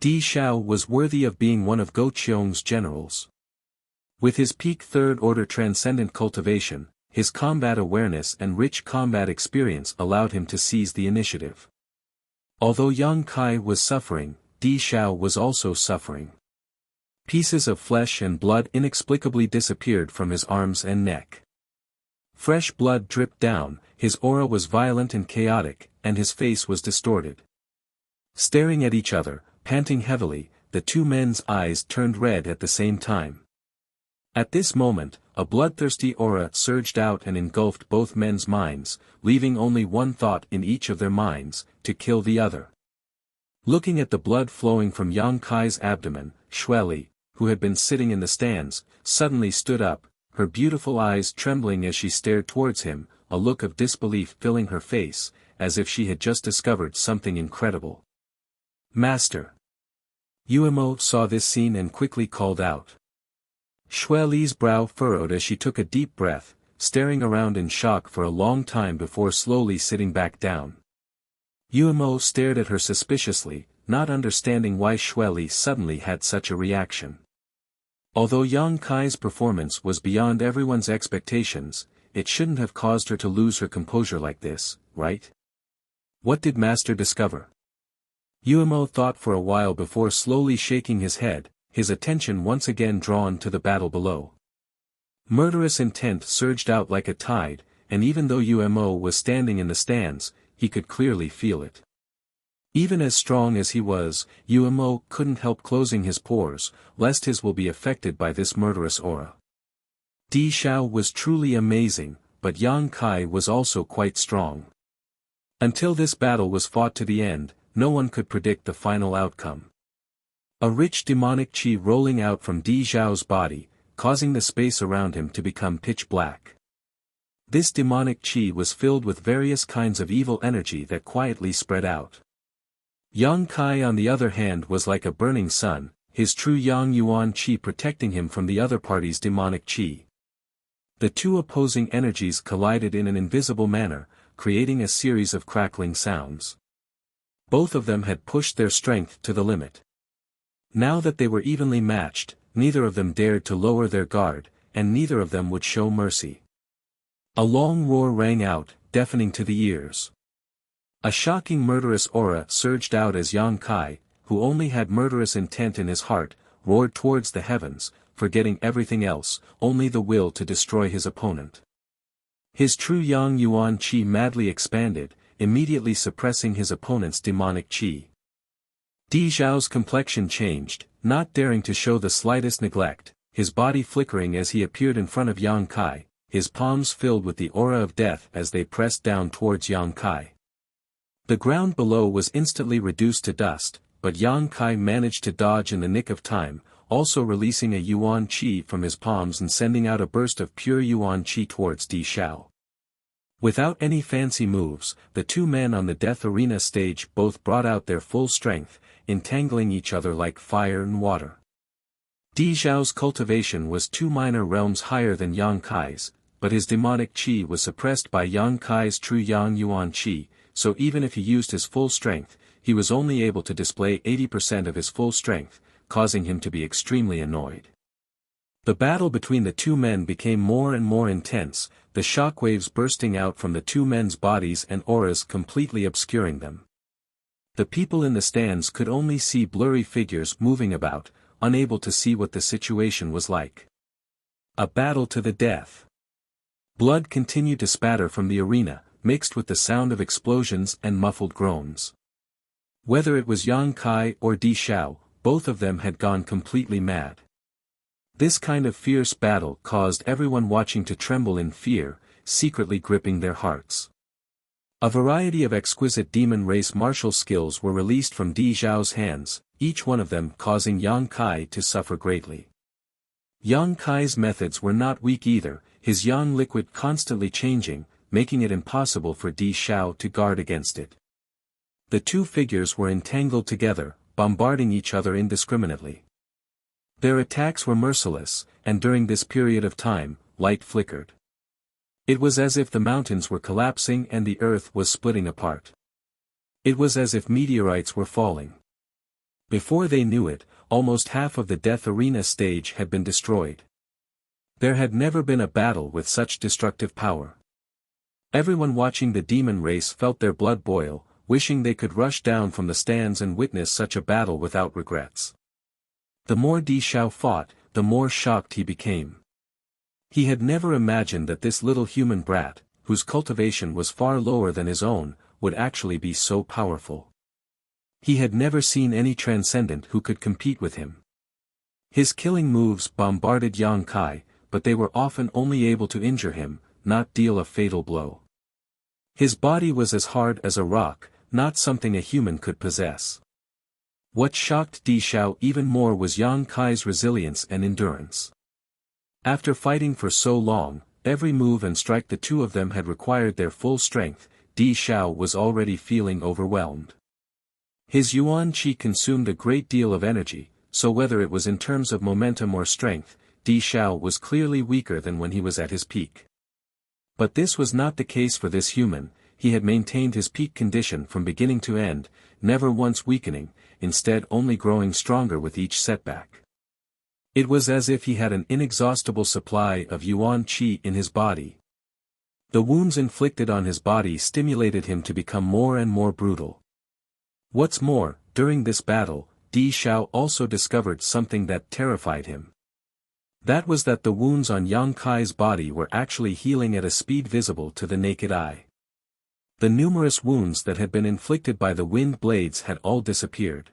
Di Zhao was worthy of being one of Go Qiong's generals. With his peak third-order transcendent cultivation, his combat awareness and rich combat experience allowed him to seize the initiative. Although Yang Kai was suffering, Di Zhao was also suffering. Pieces of flesh and blood inexplicably disappeared from his arms and neck. Fresh blood dripped down, his aura was violent and chaotic, and his face was distorted. Staring at each other, panting heavily, the two men's eyes turned red at the same time. At this moment, a bloodthirsty aura surged out and engulfed both men's minds, leaving only one thought in each of their minds, to kill the other. Looking at the blood flowing from Yang Kai's abdomen, Xueli, who had been sitting in the stands, suddenly stood up, her beautiful eyes trembling as she stared towards him, a look of disbelief filling her face, as if she had just discovered something incredible. "Master!" Yuemo saw this scene and quickly called out. Xueli's brow furrowed as she took a deep breath, staring around in shock for a long time before slowly sitting back down. Yuemo stared at her suspiciously, not understanding why Xueli suddenly had such a reaction. Although Yang Kai's performance was beyond everyone's expectations, it shouldn't have caused her to lose her composure like this, right? What did Master discover? Yuemo thought for a while before slowly shaking his head, his attention once again drawn to the battle below. Murderous intent surged out like a tide, and even though Yuemo was standing in the stands, he could clearly feel it. Even as strong as he was, Yuemo couldn't help closing his pores, lest his will be affected by this murderous aura. Di Zhao was truly amazing, but Yang Kai was also quite strong. Until this battle was fought to the end, no one could predict the final outcome. A rich demonic qi rolling out from Di Zhao's body, causing the space around him to become pitch black. This demonic qi was filled with various kinds of evil energy that quietly spread out. Yang Kai on the other hand was like a burning sun, his true Yang Yuan Qi protecting him from the other party's demonic Qi. The two opposing energies collided in an invisible manner, creating a series of crackling sounds. Both of them had pushed their strength to the limit. Now that they were evenly matched, neither of them dared to lower their guard, and neither of them would show mercy. A long roar rang out, deafening to the ears. A shocking murderous aura surged out as Yang Kai, who only had murderous intent in his heart, roared towards the heavens, forgetting everything else, only the will to destroy his opponent. His true Yang Yuan Qi madly expanded, immediately suppressing his opponent's demonic qi. Di Zhao's complexion changed, not daring to show the slightest neglect, his body flickering as he appeared in front of Yang Kai, his palms filled with the aura of death as they pressed down towards Yang Kai. The ground below was instantly reduced to dust, but Yang Kai managed to dodge in the nick of time, also releasing a Yuan Qi from his palms and sending out a burst of pure Yuan Qi towards Di Zhao. Without any fancy moves, the two men on the death arena stage both brought out their full strength, entangling each other like fire and water. Di Zhao's cultivation was 2 minor realms higher than Yang Kai's, but his demonic qi was suppressed by Yang Kai's true Yang Yuan Qi, so even if he used his full strength, he was only able to display 80% of his full strength, causing him to be extremely annoyed. The battle between the two men became more and more intense, the shockwaves bursting out from the two men's bodies and auras completely obscuring them. The people in the stands could only see blurry figures moving about, unable to see what the situation was like. A battle to the death. Blood continued to spatter from the arena, mixed with the sound of explosions and muffled groans. Whether it was Yang Kai or Di Zhao, both of them had gone completely mad. This kind of fierce battle caused everyone watching to tremble in fear, secretly gripping their hearts. A variety of exquisite demon race martial skills were released from Di Zhao's hands, each one of them causing Yang Kai to suffer greatly. Yang Kai's methods were not weak either, his yang liquid constantly changing, making it impossible for Di Zhao to guard against it. The two figures were entangled together, bombarding each other indiscriminately. Their attacks were merciless, and during this period of time, light flickered. It was as if the mountains were collapsing and the earth was splitting apart. It was as if meteorites were falling. Before they knew it, almost half of the death arena stage had been destroyed. There had never been a battle with such destructive power. Everyone watching the demon race felt their blood boil, wishing they could rush down from the stands and witness such a battle without regrets. The more Di Zhao fought, the more shocked he became. He had never imagined that this little human brat, whose cultivation was far lower than his own, would actually be so powerful. He had never seen any transcendent who could compete with him. His killing moves bombarded Yang Kai, but they were often only able to injure him, not deal a fatal blow. His body was as hard as a rock, not something a human could possess. What shocked Di Zhao even more was Yang Kai's resilience and endurance. After fighting for so long, every move and strike the two of them had required their full strength, Di Zhao was already feeling overwhelmed. His Yuan Qi consumed a great deal of energy, so whether it was in terms of momentum or strength, Di Zhao was clearly weaker than when he was at his peak. But this was not the case for this human, he had maintained his peak condition from beginning to end, never once weakening, instead only growing stronger with each setback. It was as if he had an inexhaustible supply of Yuan Qi in his body. The wounds inflicted on his body stimulated him to become more and more brutal. What's more, during this battle, Di Zhao also discovered something that terrified him. That was that the wounds on Yang Kai's body were actually healing at a speed visible to the naked eye. The numerous wounds that had been inflicted by the wind blades had all disappeared.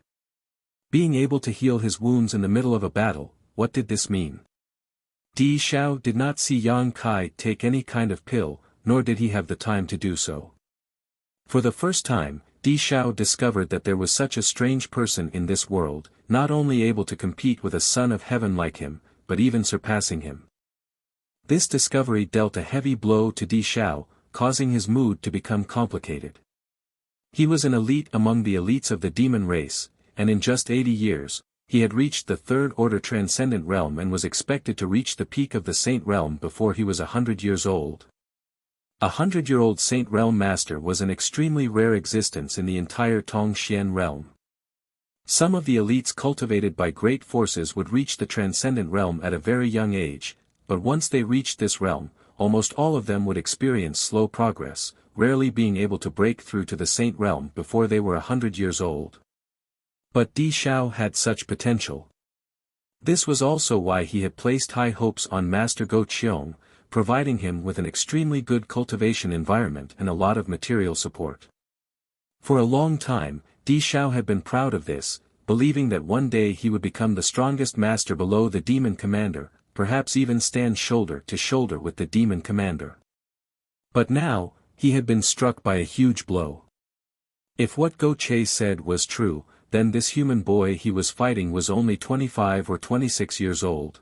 Being able to heal his wounds in the middle of a battle, what did this mean? Di Zhao did not see Yang Kai take any kind of pill, nor did he have the time to do so. For the first time, Di Zhao discovered that there was such a strange person in this world, not only able to compete with a son of heaven like him, but even surpassing him. This discovery dealt a heavy blow to Di Zhao, causing his mood to become complicated. He was an elite among the elites of the demon race, and in just 80 years, he had reached the third-order transcendent realm and was expected to reach the peak of the saint realm before he was 100 years old. A 100-year-old saint realm master was an extremely rare existence in the entire Tongxian realm. Some of the elites cultivated by great forces would reach the transcendent realm at a very young age, but once they reached this realm, almost all of them would experience slow progress, rarely being able to break through to the saint realm before they were 100 years old. But Di Xiao had such potential. This was also why he had placed high hopes on Master Go Qiong, providing him with an extremely good cultivation environment and a lot of material support. For a long time, Di Xiao had been proud of this, believing that one day he would become the strongest master below the demon commander, perhaps even stand shoulder to shoulder with the demon commander. But now, he had been struck by a huge blow. If what Go Che said was true, then this human boy he was fighting was only 25 or 26 years old.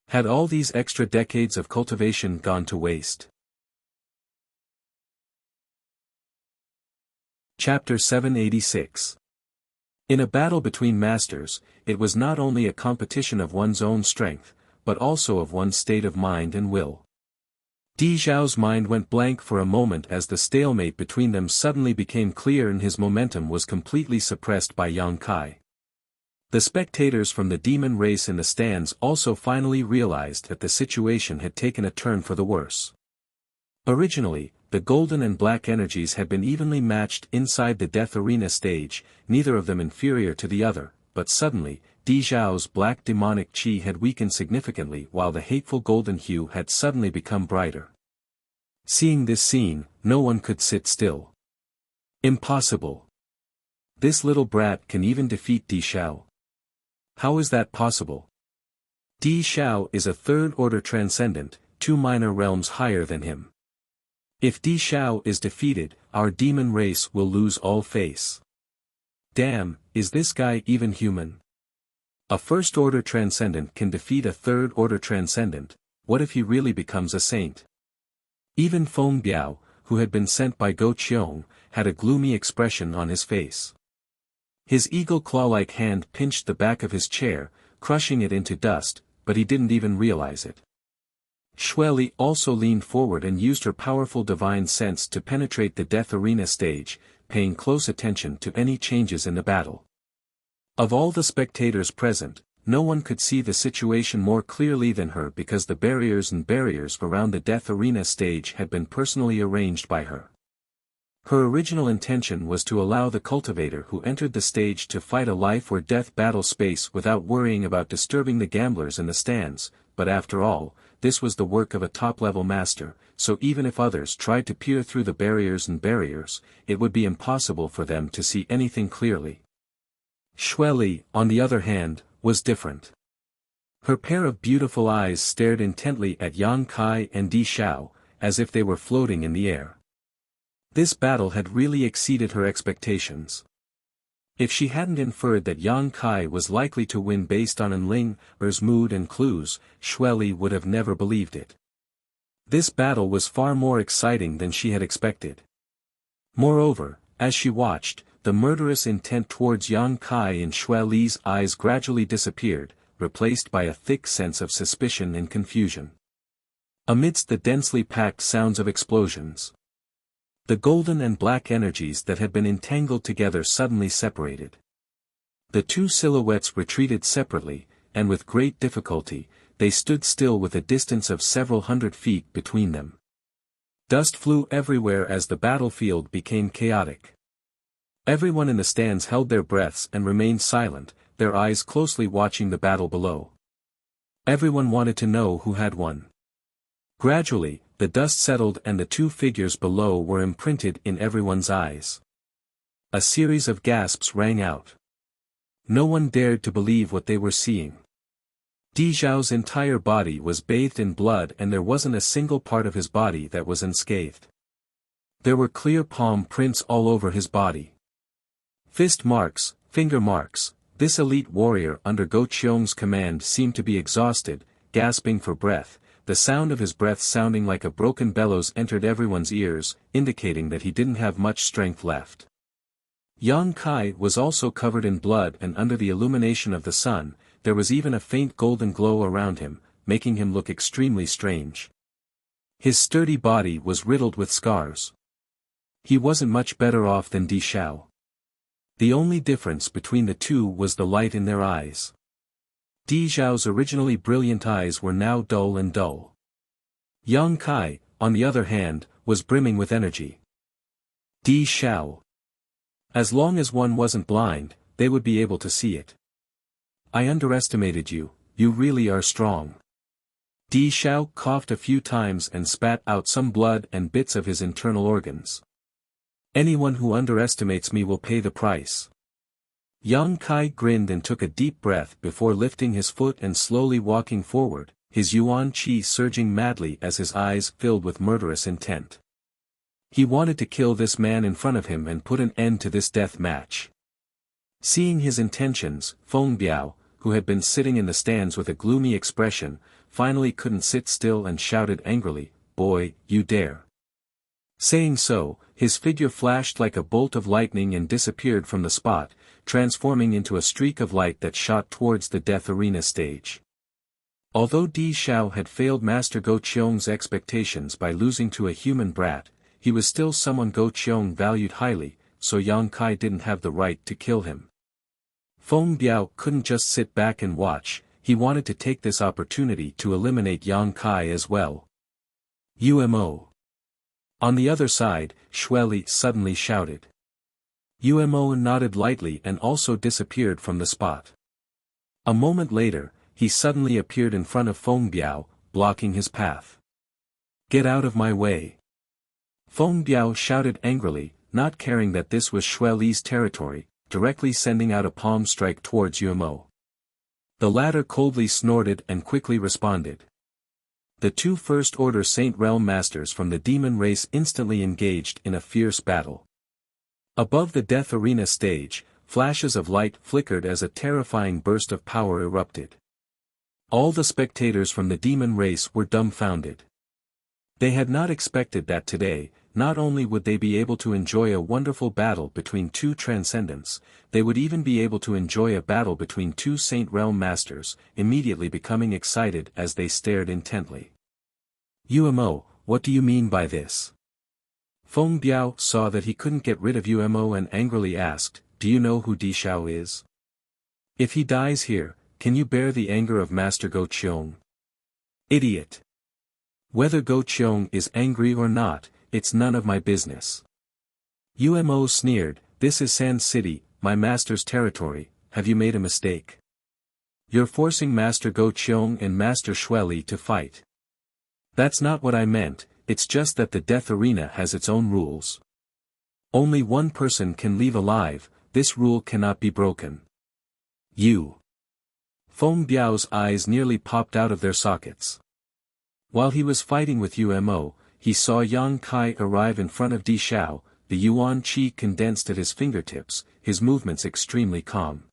Had all these extra decades of cultivation gone to waste? Chapter 786. In a battle between masters, it was not only a competition of one's own strength, but also of one's state of mind and will. Di Xiao's mind went blank for a moment as the stalemate between them suddenly became clear and his momentum was completely suppressed by Yang Kai. The spectators from the demon race in the stands also finally realized that the situation had taken a turn for the worse. Originally, the golden and black energies had been evenly matched inside the death arena stage, neither of them inferior to the other, but suddenly, Di Xiao's black demonic qi had weakened significantly while the hateful golden hue had suddenly become brighter. Seeing this scene, no one could sit still. Impossible. This little brat can even defeat Di Xiao. How is that possible? Di Xiao is a third-order transcendent, 2 minor realms higher than him. If Di Xiao is defeated, our demon race will lose all face. Damn, is this guy even human? A first-order transcendent can defeat a third-order transcendent, what if he really becomes a saint? Even Feng Biao, who had been sent by Go Qiong, had a gloomy expression on his face. His eagle claw-like hand pinched the back of his chair, crushing it into dust, but he didn't even realize it. Xueli also leaned forward and used her powerful divine sense to penetrate the death arena stage, paying close attention to any changes in the battle. Of all the spectators present, no one could see the situation more clearly than her because the barriers around the death arena stage had been personally arranged by her. Her original intention was to allow the cultivator who entered the stage to fight a life or death battle space without worrying about disturbing the gamblers in the stands, but after all, this was the work of a top-level master, so even if others tried to peer through the barriers, it would be impossible for them to see anything clearly. Xueli, on the other hand, was different. Her pair of beautiful eyes stared intently at Yang Kai and Di Xiao, as if they were floating in the air. This battle had really exceeded her expectations. If she hadn't inferred that Yang Kai was likely to win based on Enling's mood and clues, Xueli would have never believed it. This battle was far more exciting than she had expected. Moreover, as she watched, the murderous intent towards Yang Kai in Xueli's eyes gradually disappeared, replaced by a thick sense of suspicion and confusion. Amidst the densely packed sounds of explosions, the golden and black energies that had been entangled together suddenly separated. The two silhouettes retreated separately, and with great difficulty, they stood still with a distance of several hundred feet between them. Dust flew everywhere as the battlefield became chaotic. Everyone in the stands held their breaths and remained silent, their eyes closely watching the battle below. Everyone wanted to know who had won. Gradually, the dust settled and the two figures below were imprinted in everyone's eyes. A series of gasps rang out. No one dared to believe what they were seeing. Di Xiao's entire body was bathed in blood and there wasn't a single part of his body that was unscathed. There were clear palm prints all over his body. Fist marks, finger marks. This elite warrior under Go Qiong's command seemed to be exhausted, gasping for breath. The sound of his breath sounding like a broken bellows entered everyone's ears, indicating that he didn't have much strength left. Yang Kai was also covered in blood and under the illumination of the sun, there was even a faint golden glow around him, making him look extremely strange. His sturdy body was riddled with scars. He wasn't much better off than Di Xiao. The only difference between the two was the light in their eyes. Di Xiao's originally brilliant eyes were now dull and dull. Yang Kai, on the other hand, was brimming with energy. Di Xiao. As long as one wasn't blind, they would be able to see it. I underestimated you, you really are strong. Di Xiao coughed a few times and spat out some blood and bits of his internal organs. Anyone who underestimates me will pay the price. Yang Kai grinned and took a deep breath before lifting his foot and slowly walking forward, his yuan qi surging madly as his eyes filled with murderous intent. He wanted to kill this man in front of him and put an end to this death match. Seeing his intentions, Feng Biao, who had been sitting in the stands with a gloomy expression, finally couldn't sit still and shouted angrily, "Boy, you dare." Saying so, his figure flashed like a bolt of lightning and disappeared from the spot, transforming into a streak of light that shot towards the death arena stage. Although Di Xiao had failed Master Go Qiong's expectations by losing to a human brat, he was still someone Go Qiong valued highly, so Yang Kai didn't have the right to kill him. Feng Biao couldn't just sit back and watch, he wanted to take this opportunity to eliminate Yang Kai as well. UMO. On the other side, Xueli suddenly shouted. UMO nodded lightly and also disappeared from the spot. A moment later, he suddenly appeared in front of Feng Biao, blocking his path. "Get out of my way!" Feng Biao shouted angrily, not caring that this was Xueli's territory, directly sending out a palm strike towards UMO. The latter coldly snorted and quickly responded. The two First-Order Saint Realm Masters from the demon race instantly engaged in a fierce battle. Above the death arena stage, flashes of light flickered as a terrifying burst of power erupted. All the spectators from the demon race were dumbfounded. They had not expected that today, not only would they be able to enjoy a wonderful battle between two transcendents, they would even be able to enjoy a battle between two Saint Realm Masters, immediately becoming excited as they stared intently. UMO, what do you mean by this? Feng Biao saw that he couldn't get rid of UMO and angrily asked, "Do you know who Di Xiao is? If he dies here, can you bear the anger of Master Go Qiong?" "Idiot! Whether Go Qiong is angry or not, it's none of my business." UMO sneered, "This is Sand City, my master's territory, have you made a mistake? You're forcing Master Go Qiong and Master Xueli to fight." "That's not what I meant, it's just that the death arena has its own rules. Only one person can leave alive, this rule cannot be broken." "You." Feng Biao's eyes nearly popped out of their sockets. While he was fighting with UMO, he saw Yang Kai arrive in front of Di Xiao, the yuan qi condensed at his fingertips, his movements extremely calm.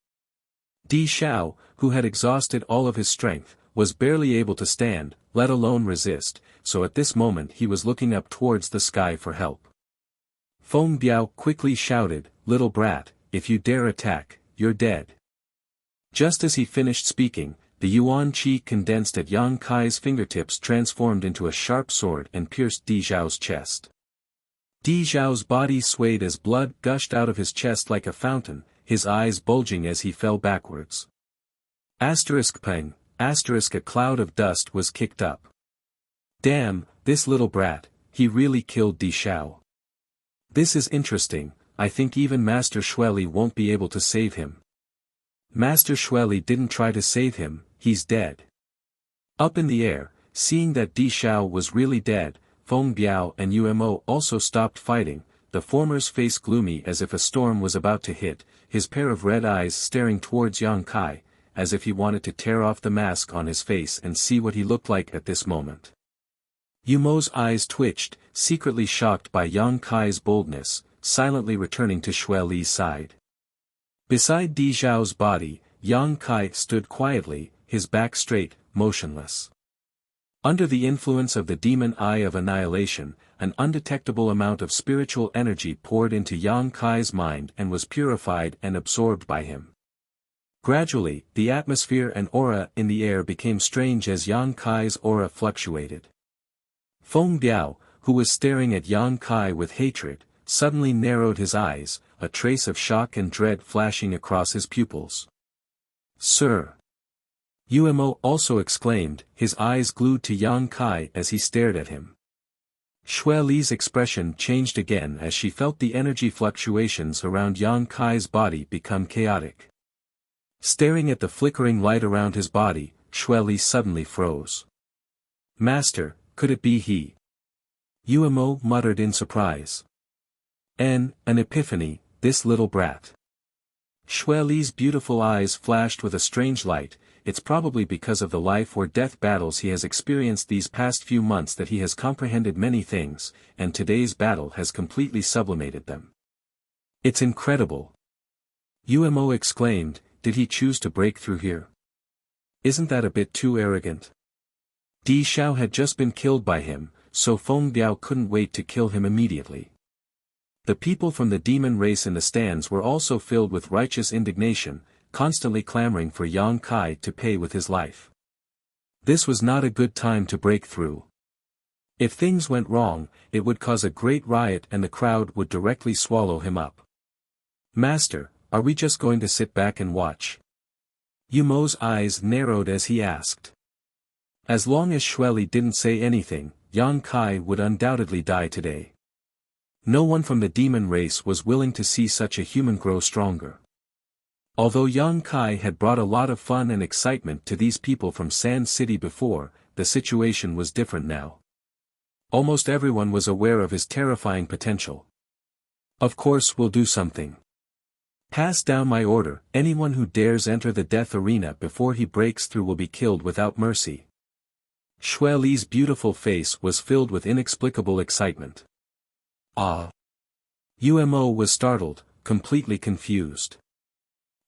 Di Xiao, who had exhausted all of his strength, was barely able to stand, let alone resist, so at this moment he was looking up towards the sky for help. Feng Biao quickly shouted, "Little brat, if you dare attack, you're dead." Just as he finished speaking, the yuan qi condensed at Yang Kai's fingertips transformed into a sharp sword and pierced Di Xiao's chest. Di Xiao's body swayed as blood gushed out of his chest like a fountain, his eyes bulging as he fell backwards. Peng, a cloud of dust was kicked up. "Damn, this little brat, he really killed Di Xiao. This is interesting, I think even Master Xueli won't be able to save him." "Master Xueli didn't try to save him, he's dead." Up in the air, seeing that Di Xiao was really dead, Feng Biao and UMO also stopped fighting, the former's face gloomy as if a storm was about to hit, his pair of red eyes staring towards Yang Kai, as if he wanted to tear off the mask on his face and see what he looked like at this moment. Yumo's eyes twitched, secretly shocked by Yang Kai's boldness, silently returning to Xueli's side. Beside Di Xiao's body, Yang Kai stood quietly, his back straight, motionless. Under the influence of the demon eye of annihilation, an undetectable amount of spiritual energy poured into Yang Kai's mind and was purified and absorbed by him. Gradually, the atmosphere and aura in the air became strange as Yang Kai's aura fluctuated. Feng Biao, who was staring at Yang Kai with hatred, suddenly narrowed his eyes, a trace of shock and dread flashing across his pupils. "Sir!" Umo also exclaimed, his eyes glued to Yang Kai as he stared at him. Xue Li's expression changed again as she felt the energy fluctuations around Yang Kai's body become chaotic. Staring at the flickering light around his body, Xue Li suddenly froze. "Master, could it be he?" Yuemo muttered in surprise. An epiphany, this little brat." Xue Li's beautiful eyes flashed with a strange light. It's probably because of the life or death battles he has experienced these past few months that he has comprehended many things, and today's battle has completely sublimated them. "It's incredible!" Yuemo exclaimed. "Did he choose to break through here? Isn't that a bit too arrogant?" Di Xiao had just been killed by him, so Feng Biao couldn't wait to kill him immediately. The people from the demon race in the stands were also filled with righteous indignation, constantly clamoring for Yang Kai to pay with his life. This was not a good time to break through. If things went wrong, it would cause a great riot and the crowd would directly swallow him up. "Master, are we just going to sit back and watch?" Yumo's eyes narrowed as he asked. As long as Xue Li didn't say anything, Yang Kai would undoubtedly die today. No one from the demon race was willing to see such a human grow stronger. Although Yang Kai had brought a lot of fun and excitement to these people from Sand City before, the situation was different now. Almost everyone was aware of his terrifying potential. "Of course we'll do something. Pass down my order, anyone who dares enter the death arena before he breaks through will be killed without mercy." Xue Li's beautiful face was filled with inexplicable excitement. "Ah!" Yuemo was startled, completely confused.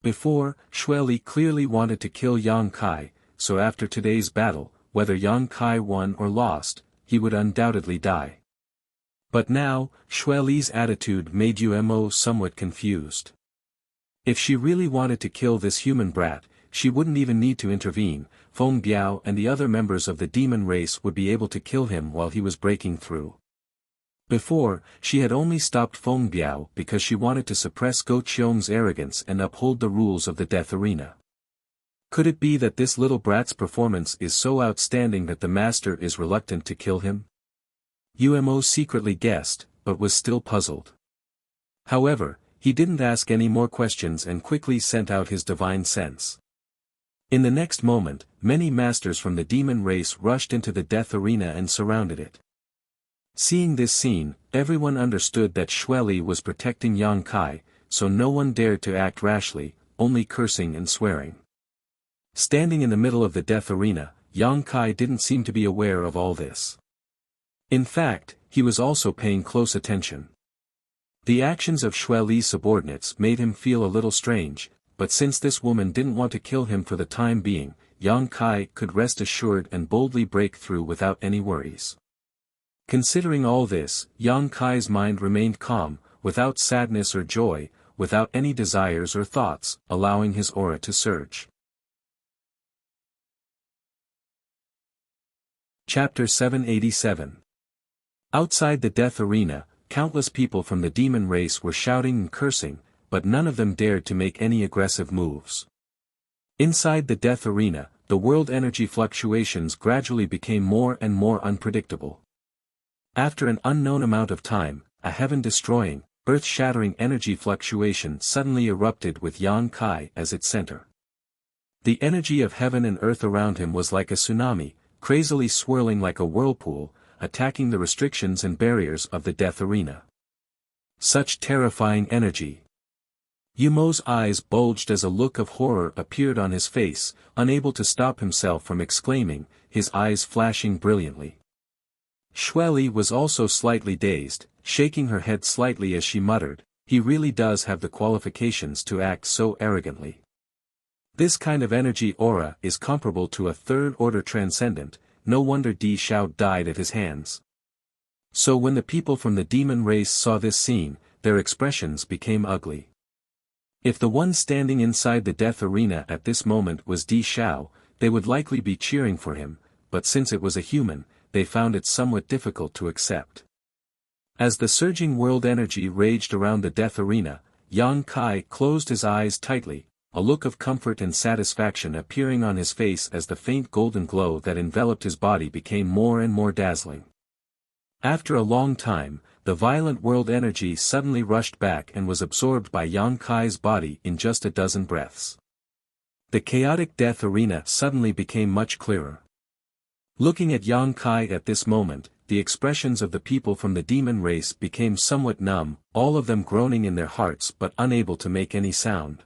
Before, Xue Li clearly wanted to kill Yang Kai, so after today's battle, whether Yang Kai won or lost, he would undoubtedly die. But now, Xue Li's attitude made Yuemo somewhat confused. If she really wanted to kill this human brat, she wouldn't even need to intervene. Feng Biao and the other members of the demon race would be able to kill him while he was breaking through. Before, she had only stopped Feng Biao because she wanted to suppress Go Qiong's arrogance and uphold the rules of the death arena. Could it be that this little brat's performance is so outstanding that the master is reluctant to kill him? Yuemo secretly guessed, but was still puzzled. However, he didn't ask any more questions and quickly sent out his divine sense. In the next moment, many masters from the demon race rushed into the death arena and surrounded it. Seeing this scene, everyone understood that Xue Li was protecting Yang Kai, so no one dared to act rashly, only cursing and swearing. Standing in the middle of the death arena, Yang Kai didn't seem to be aware of all this. In fact, he was also paying close attention. The actions of Xue Li's subordinates made him feel a little strange, but since this woman didn't want to kill him for the time being, Yang Kai could rest assured and boldly break through without any worries. Considering all this, Yang Kai's mind remained calm, without sadness or joy, without any desires or thoughts, allowing his aura to surge. Chapter 787. Outside the death arena, countless people from the demon race were shouting and cursing, but none of them dared to make any aggressive moves. Inside the death arena, the world energy fluctuations gradually became more and more unpredictable. After an unknown amount of time, a heaven-destroying, earth-shattering energy fluctuation suddenly erupted with Yang Kai as its center. The energy of heaven and earth around him was like a tsunami, crazily swirling like a whirlpool, attacking the restrictions and barriers of the death arena. Such terrifying energy! Yumo's eyes bulged as a look of horror appeared on his face, unable to stop himself from exclaiming, his eyes flashing brilliantly. Xue Li was also slightly dazed, shaking her head slightly as she muttered, "He really does have the qualifications to act so arrogantly. This kind of energy aura is comparable to a third-order transcendent, no wonder Di Xiao died at his hands." So when the people from the demon race saw this scene, their expressions became ugly. If the one standing inside the death arena at this moment was Di Xiao, they would likely be cheering for him, but since it was a human, they found it somewhat difficult to accept. As the surging world energy raged around the death arena, Yang Kai closed his eyes tightly, a look of comfort and satisfaction appearing on his face as the faint golden glow that enveloped his body became more and more dazzling. After a long time, the violent world energy suddenly rushed back and was absorbed by Yang Kai's body in just a dozen breaths. The chaotic death arena suddenly became much clearer. Looking at Yang Kai at this moment, the expressions of the people from the demon race became somewhat numb, all of them groaning in their hearts but unable to make any sound.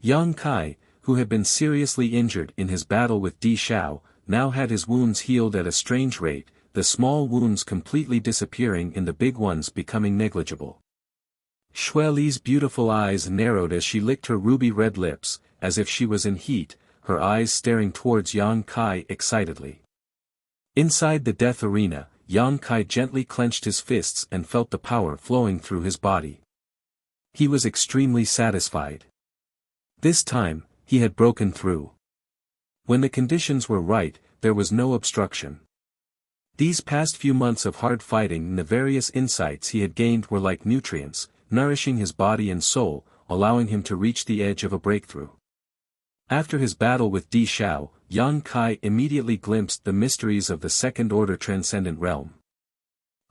Yang Kai, who had been seriously injured in his battle with Di Xiao, now had his wounds healed at a strange rate, the small wounds completely disappearing and the big ones becoming negligible. Xue Li's beautiful eyes narrowed as she licked her ruby-red lips, as if she was in heat, her eyes staring towards Yang Kai excitedly. Inside the death arena, Yang Kai gently clenched his fists and felt the power flowing through his body. He was extremely satisfied. This time, he had broken through. When the conditions were right, there was no obstruction. These past few months of hard fighting and the various insights he had gained were like nutrients, nourishing his body and soul, allowing him to reach the edge of a breakthrough. After his battle with Di Xiao, Yang Kai immediately glimpsed the mysteries of the second-order transcendent realm.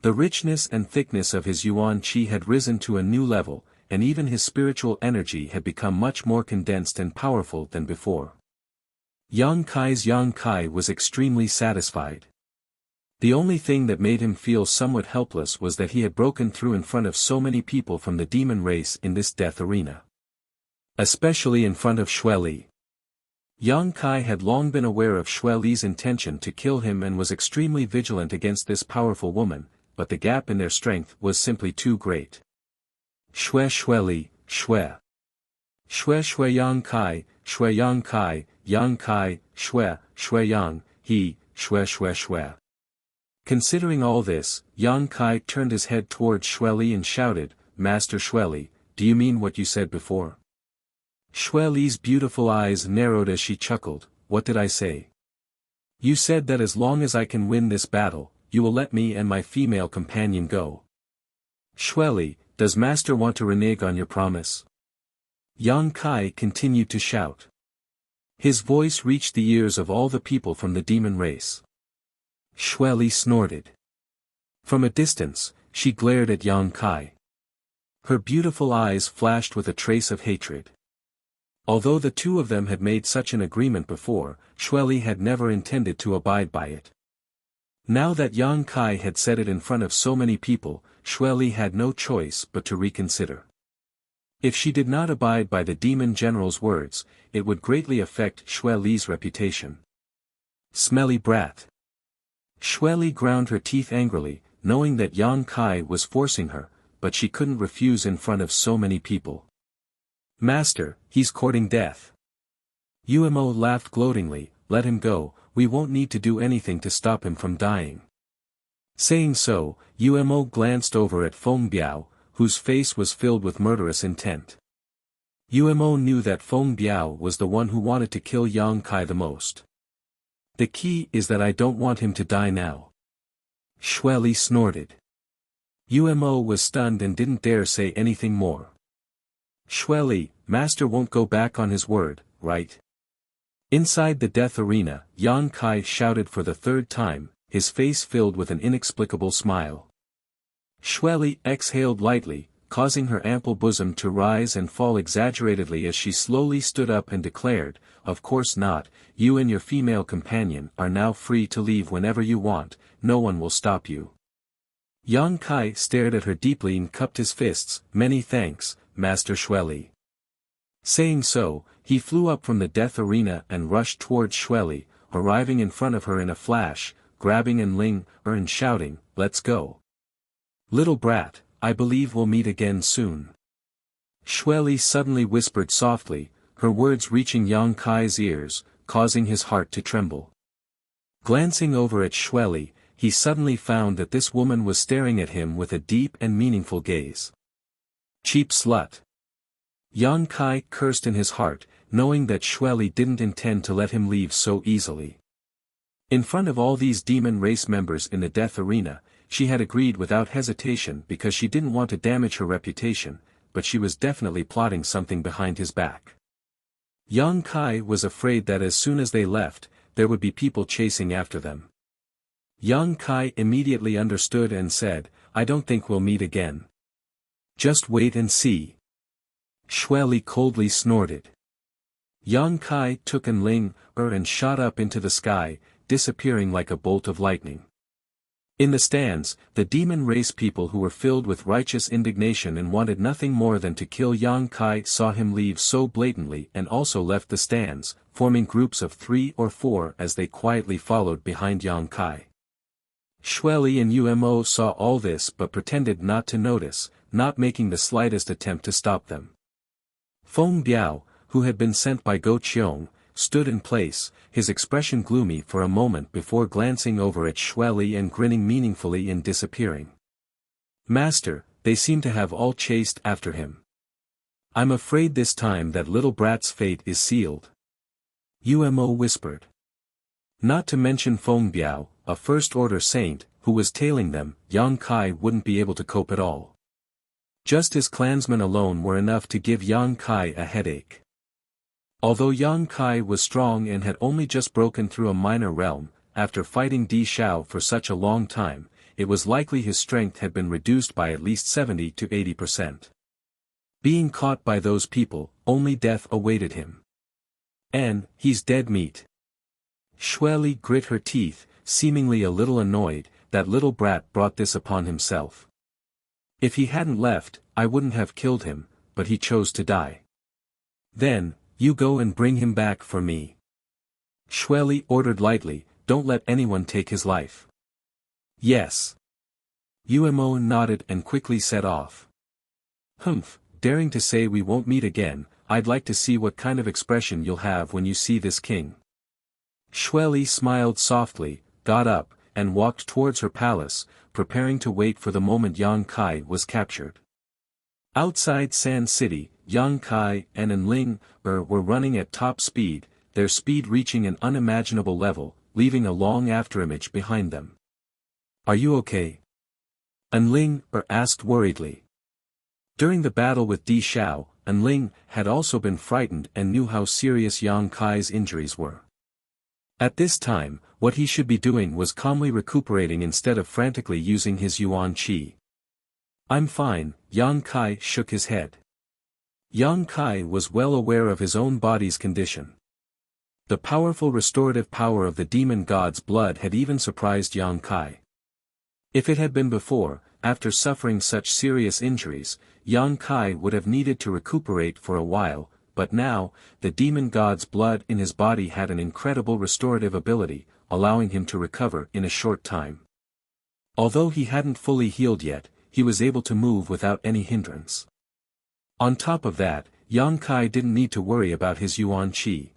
The richness and thickness of his yuan qi had risen to a new level, and even his spiritual energy had become much more condensed and powerful than before. Yang Kai was extremely satisfied. The only thing that made him feel somewhat helpless was that he had broken through in front of so many people from the demon race in this death arena. Especially in front of Xue Li. Yang Kai had long been aware of Xue Li's intention to kill him and was extremely vigilant against this powerful woman, but the gap in their strength was simply too great. Xue Li, Xue. Xue Yang Kai, Xue Yang, he, Xue. Considering all this, Yang Kai turned his head towards Xue Li and shouted, "Master Xue Li, do you mean what you said before?" Xue Li's beautiful eyes narrowed as she chuckled, "What did I say? You said that as long as I can win this battle, you will let me and my female companion go. Xue Li, does Master want to renege on your promise?" Yang Kai continued to shout. His voice reached the ears of all the people from the demon race. Xue Li snorted. From a distance, she glared at Yang Kai. Her beautiful eyes flashed with a trace of hatred. Although the two of them had made such an agreement before, Xue Li had never intended to abide by it. Now that Yang Kai had said it in front of so many people, Xue Li had no choice but to reconsider. If she did not abide by the demon general's words, it would greatly affect Xue Li's reputation. Smelly brat. Xue Li ground her teeth angrily, knowing that Yang Kai was forcing her, but she couldn't refuse in front of so many people. "Master, he's courting death." Umo laughed gloatingly, "Let him go, we won't need to do anything to stop him from dying." Saying so, Umo glanced over at Feng Biao, whose face was filled with murderous intent. Umo knew that Feng Biao was the one who wanted to kill Yang Kai the most. "The key is that I don't want him to die now." Xue Li snorted. Umo was stunned and didn't dare say anything more. "Xue Li, Master won't go back on his word, right?" Inside the death arena, Yang Kai shouted for the third time, his face filled with an inexplicable smile. Xue Li exhaled lightly, causing her ample bosom to rise and fall exaggeratedly as she slowly stood up and declared, "Of course not, you and your female companion are now free to leave whenever you want, no one will stop you." Yang Kai stared at her deeply and cupped his fists, "Many thanks, Master Xue Li." Saying so, he flew up from the death arena and rushed towards Xue Li, arriving in front of her in a flash, grabbing and ling her and shouting, "Let's go. Little brat, I believe we'll meet again soon." Xue Li suddenly whispered softly, her words reaching Yang Kai's ears, causing his heart to tremble. Glancing over at Xue Li, he suddenly found that this woman was staring at him with a deep and meaningful gaze. "Cheap slut." Yang Kai cursed in his heart, knowing that Xue Li didn't intend to let him leave so easily. In front of all these demon race members in the death arena, she had agreed without hesitation because she didn't want to damage her reputation, but she was definitely plotting something behind his back. Yang Kai was afraid that as soon as they left, there would be people chasing after them. Yang Kai immediately understood and said, I don't think we'll meet again. Just wait and see. Xue Li coldly snorted. Yang Kai took an ling and shot up into the sky, disappearing like a bolt of lightning. In the stands, the demon race people who were filled with righteous indignation and wanted nothing more than to kill Yang Kai saw him leave so blatantly and also left the stands, forming groups of 3 or 4 as they quietly followed behind Yang Kai. Xue Li and Umo saw all this but pretended not to notice, not making the slightest attempt to stop them. Feng Biao, who had been sent by Go Qiong, stood in place, his expression gloomy for a moment before glancing over at Xue Li and grinning meaningfully and disappearing. Master, they seem to have all chased after him. I'm afraid this time that little brat's fate is sealed. Umo whispered. Not to mention Feng Biao, a first-order saint, who was tailing them, Yang Kai wouldn't be able to cope at all. Just his clansmen alone were enough to give Yang Kai a headache. Although Yang Kai was strong and had only just broken through a minor realm, after fighting Di Xiao for such a long time, it was likely his strength had been reduced by at least 70 to 80%. Being caught by those people, only death awaited him. And, he's dead meat. Xue Li grit her teeth, seemingly a little annoyed, that little brat brought this upon himself. If he hadn't left, I wouldn't have killed him, but he chose to die. Then, you go and bring him back for me. Xue Li ordered lightly, don't let anyone take his life. Yes. Umo nodded and quickly set off. Humph, daring to say we won't meet again, I'd like to see what kind of expression you'll have when you see this king. Xue Li smiled softly, got up, and walked towards her palace, preparing to wait for the moment Yang Kai was captured. Outside Sand City, Yang Kai and An Ling were running at top speed, their speed reaching an unimaginable level, leaving a long afterimage behind them. Are you okay? An Ling asked worriedly. During the battle with Di Xiao, An Ling had also been frightened and knew how serious Yang Kai's injuries were. At this time, what he should be doing was calmly recuperating instead of frantically using his yuan qi. I'm fine, Yang Kai shook his head. Yang Kai was well aware of his own body's condition. The powerful restorative power of the demon god's blood had even surprised Yang Kai. If it had been before, after suffering such serious injuries, Yang Kai would have needed to recuperate for a while, but now, the demon god's blood in his body had an incredible restorative ability, allowing him to recover in a short time. Although he hadn't fully healed yet, he was able to move without any hindrance. On top of that, Yang Kai didn't need to worry about his yuan qi.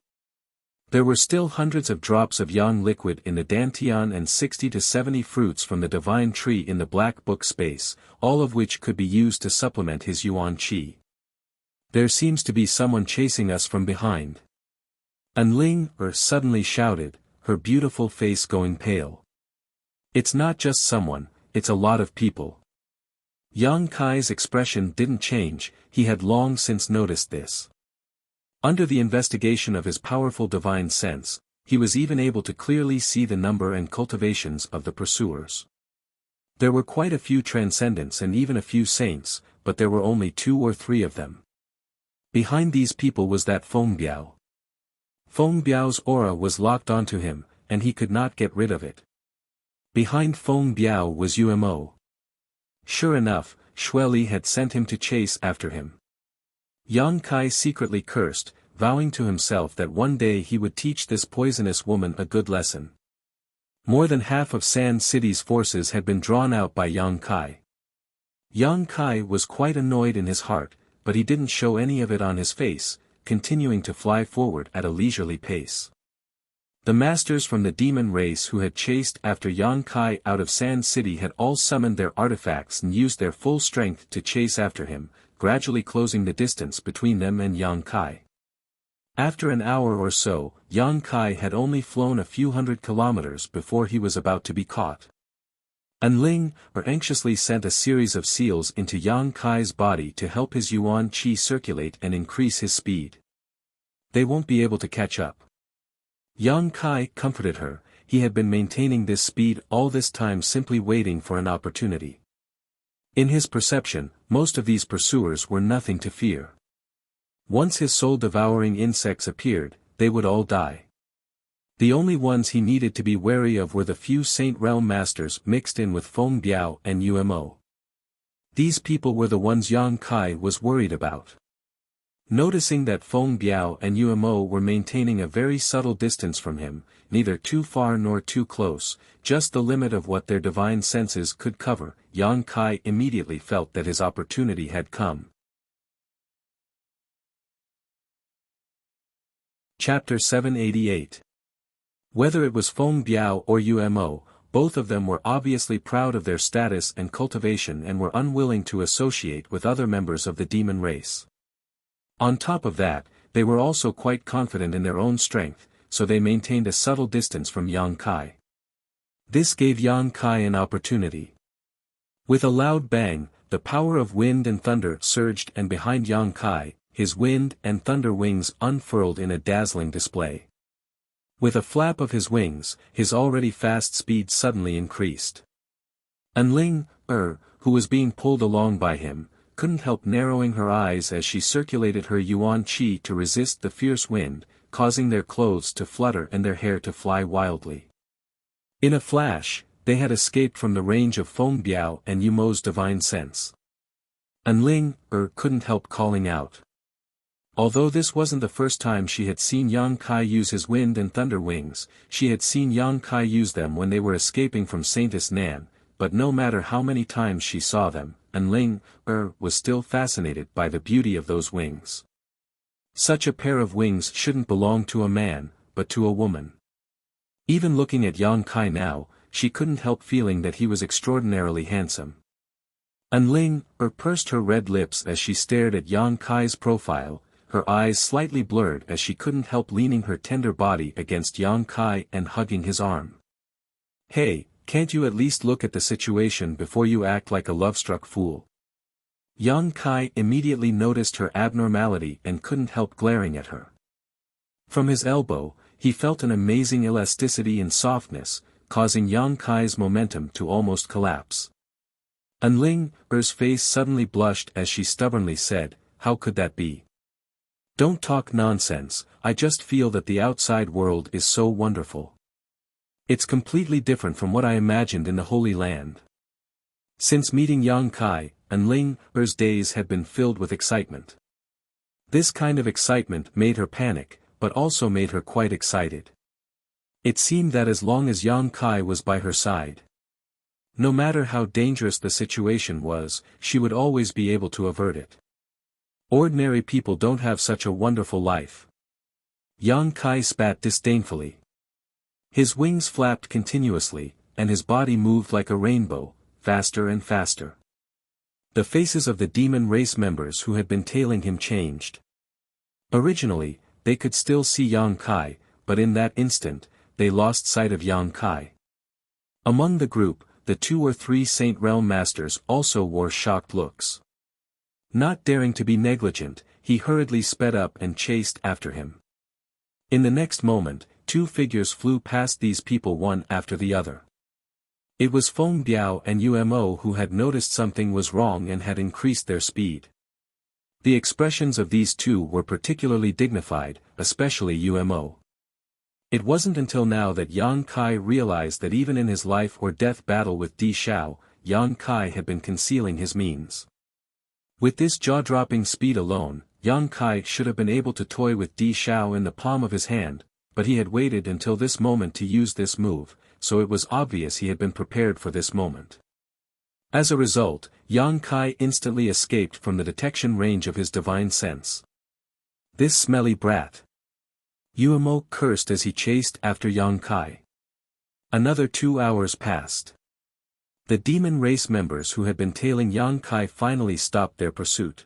There were still hundreds of drops of yang liquid in the dantian and 60 to 70 fruits from the divine tree in the black book space, all of which could be used to supplement his yuan qi. There seems to be someone chasing us from behind. An Ling suddenly shouted, her beautiful face going pale. It's not just someone, it's a lot of people. Yang Kai's expression didn't change, he had long since noticed this. Under the investigation of his powerful divine sense, he was even able to clearly see the number and cultivations of the pursuers. There were quite a few transcendents and even a few saints, but there were only 2 or 3 of them. Behind these people was that Feng Biao. Feng Biao's aura was locked onto him, and he could not get rid of it. Behind Feng Biao was Umo. Sure enough, Xue Li had sent him to chase after him. Yang Kai secretly cursed, vowing to himself that one day he would teach this poisonous woman a good lesson. More than half of Sand City's forces had been drawn out by Yang Kai. Yang Kai was quite annoyed in his heart, but he didn't show any of it on his face, continuing to fly forward at a leisurely pace. The masters from the demon race who had chased after Yang Kai out of Sand City had all summoned their artifacts and used their full strength to chase after him, gradually closing the distance between them and Yang Kai. After an hour or so, Yang Kai had only flown a few hundred kilometers before he was about to be caught. An Ling anxiously sent a series of seals into Yang Kai's body to help his yuan qi circulate and increase his speed. They won't be able to catch up. Yang Kai comforted her, he had been maintaining this speed all this time simply waiting for an opportunity. In his perception, most of these pursuers were nothing to fear. Once his soul-devouring insects appeared, they would all die. The only ones he needed to be wary of were the few Saint Realm Masters mixed in with Feng Biao and Umo. These people were the ones Yang Kai was worried about. Noticing that Feng Biao and Umo were maintaining a very subtle distance from him, neither too far nor too close, just the limit of what their divine senses could cover, Yang Kai immediately felt that his opportunity had come. Chapter 788. Whether it was Feng Biao or Umo, both of them were obviously proud of their status and cultivation and were unwilling to associate with other members of the demon race. On top of that, they were also quite confident in their own strength, so they maintained a subtle distance from Yang Kai. This gave Yang Kai an opportunity. With a loud bang, the power of wind and thunder surged, and behind Yang Kai, his wind and thunder wings unfurled in a dazzling display. With a flap of his wings, his already fast speed suddenly increased. Anling, who was being pulled along by him, couldn't help narrowing her eyes as she circulated her yuan qi to resist the fierce wind, causing their clothes to flutter and their hair to fly wildly. In a flash, they had escaped from the range of Feng Biao and Umo's divine sense. Anling, couldn't help calling out. Although this wasn't the first time she had seen Yang Kai use his wind and thunder wings, she had seen Yang Kai use them when they were escaping from Saintess Nan, but no matter how many times she saw them, Anling, was still fascinated by the beauty of those wings. Such a pair of wings shouldn't belong to a man, but to a woman. Even looking at Yang Kai now, she couldn't help feeling that he was extraordinarily handsome. Anling, pursed her red lips as she stared at Yang Kai's profile, her eyes slightly blurred as she couldn't help leaning her tender body against Yang Kai and hugging his arm. "Hey, can't you at least look at the situation before you act like a love-struck fool?" Yang Kai immediately noticed her abnormality and couldn't help glaring at her. From his elbow, he felt an amazing elasticity and softness, causing Yang Kai's momentum to almost collapse. Anling's face suddenly blushed as she stubbornly said, "How could that be? Don't talk nonsense, I just feel that the outside world is so wonderful. It's completely different from what I imagined in the Holy Land." Since meeting Yang Kai, Anling's days had been filled with excitement. This kind of excitement made her panic, but also made her quite excited. It seemed that as long as Yang Kai was by her side, no matter how dangerous the situation was, she would always be able to avert it. Ordinary people don't have such a wonderful life. Yang Kai spat disdainfully. His wings flapped continuously, and his body moved like a rainbow, faster and faster. The faces of the demon race members who had been tailing him changed. Originally, they could still see Yang Kai, but in that instant, they lost sight of Yang Kai. Among the group, the 2 or 3 Saint Realm Masters also wore shocked looks. Not daring to be negligent, he hurriedly sped up and chased after him. In the next moment, 2 figures flew past these people one after the other. It was Feng Biao and Umo who had noticed something was wrong and had increased their speed. The expressions of these two were particularly dignified, especially Umo. It wasn't until now that Yang Kai realized that even in his life or death battle with Di Xiao, Yang Kai had been concealing his means. With this jaw-dropping speed alone, Yang Kai should have been able to toy with Di Xiao in the palm of his hand, but he had waited until this moment to use this move, so it was obvious he had been prepared for this moment. As a result, Yang Kai instantly escaped from the detection range of his divine sense. "This smelly brat!" Umo cursed as he chased after Yang Kai. Another 2 hours passed. The demon race members who had been tailing Yang Kai finally stopped their pursuit.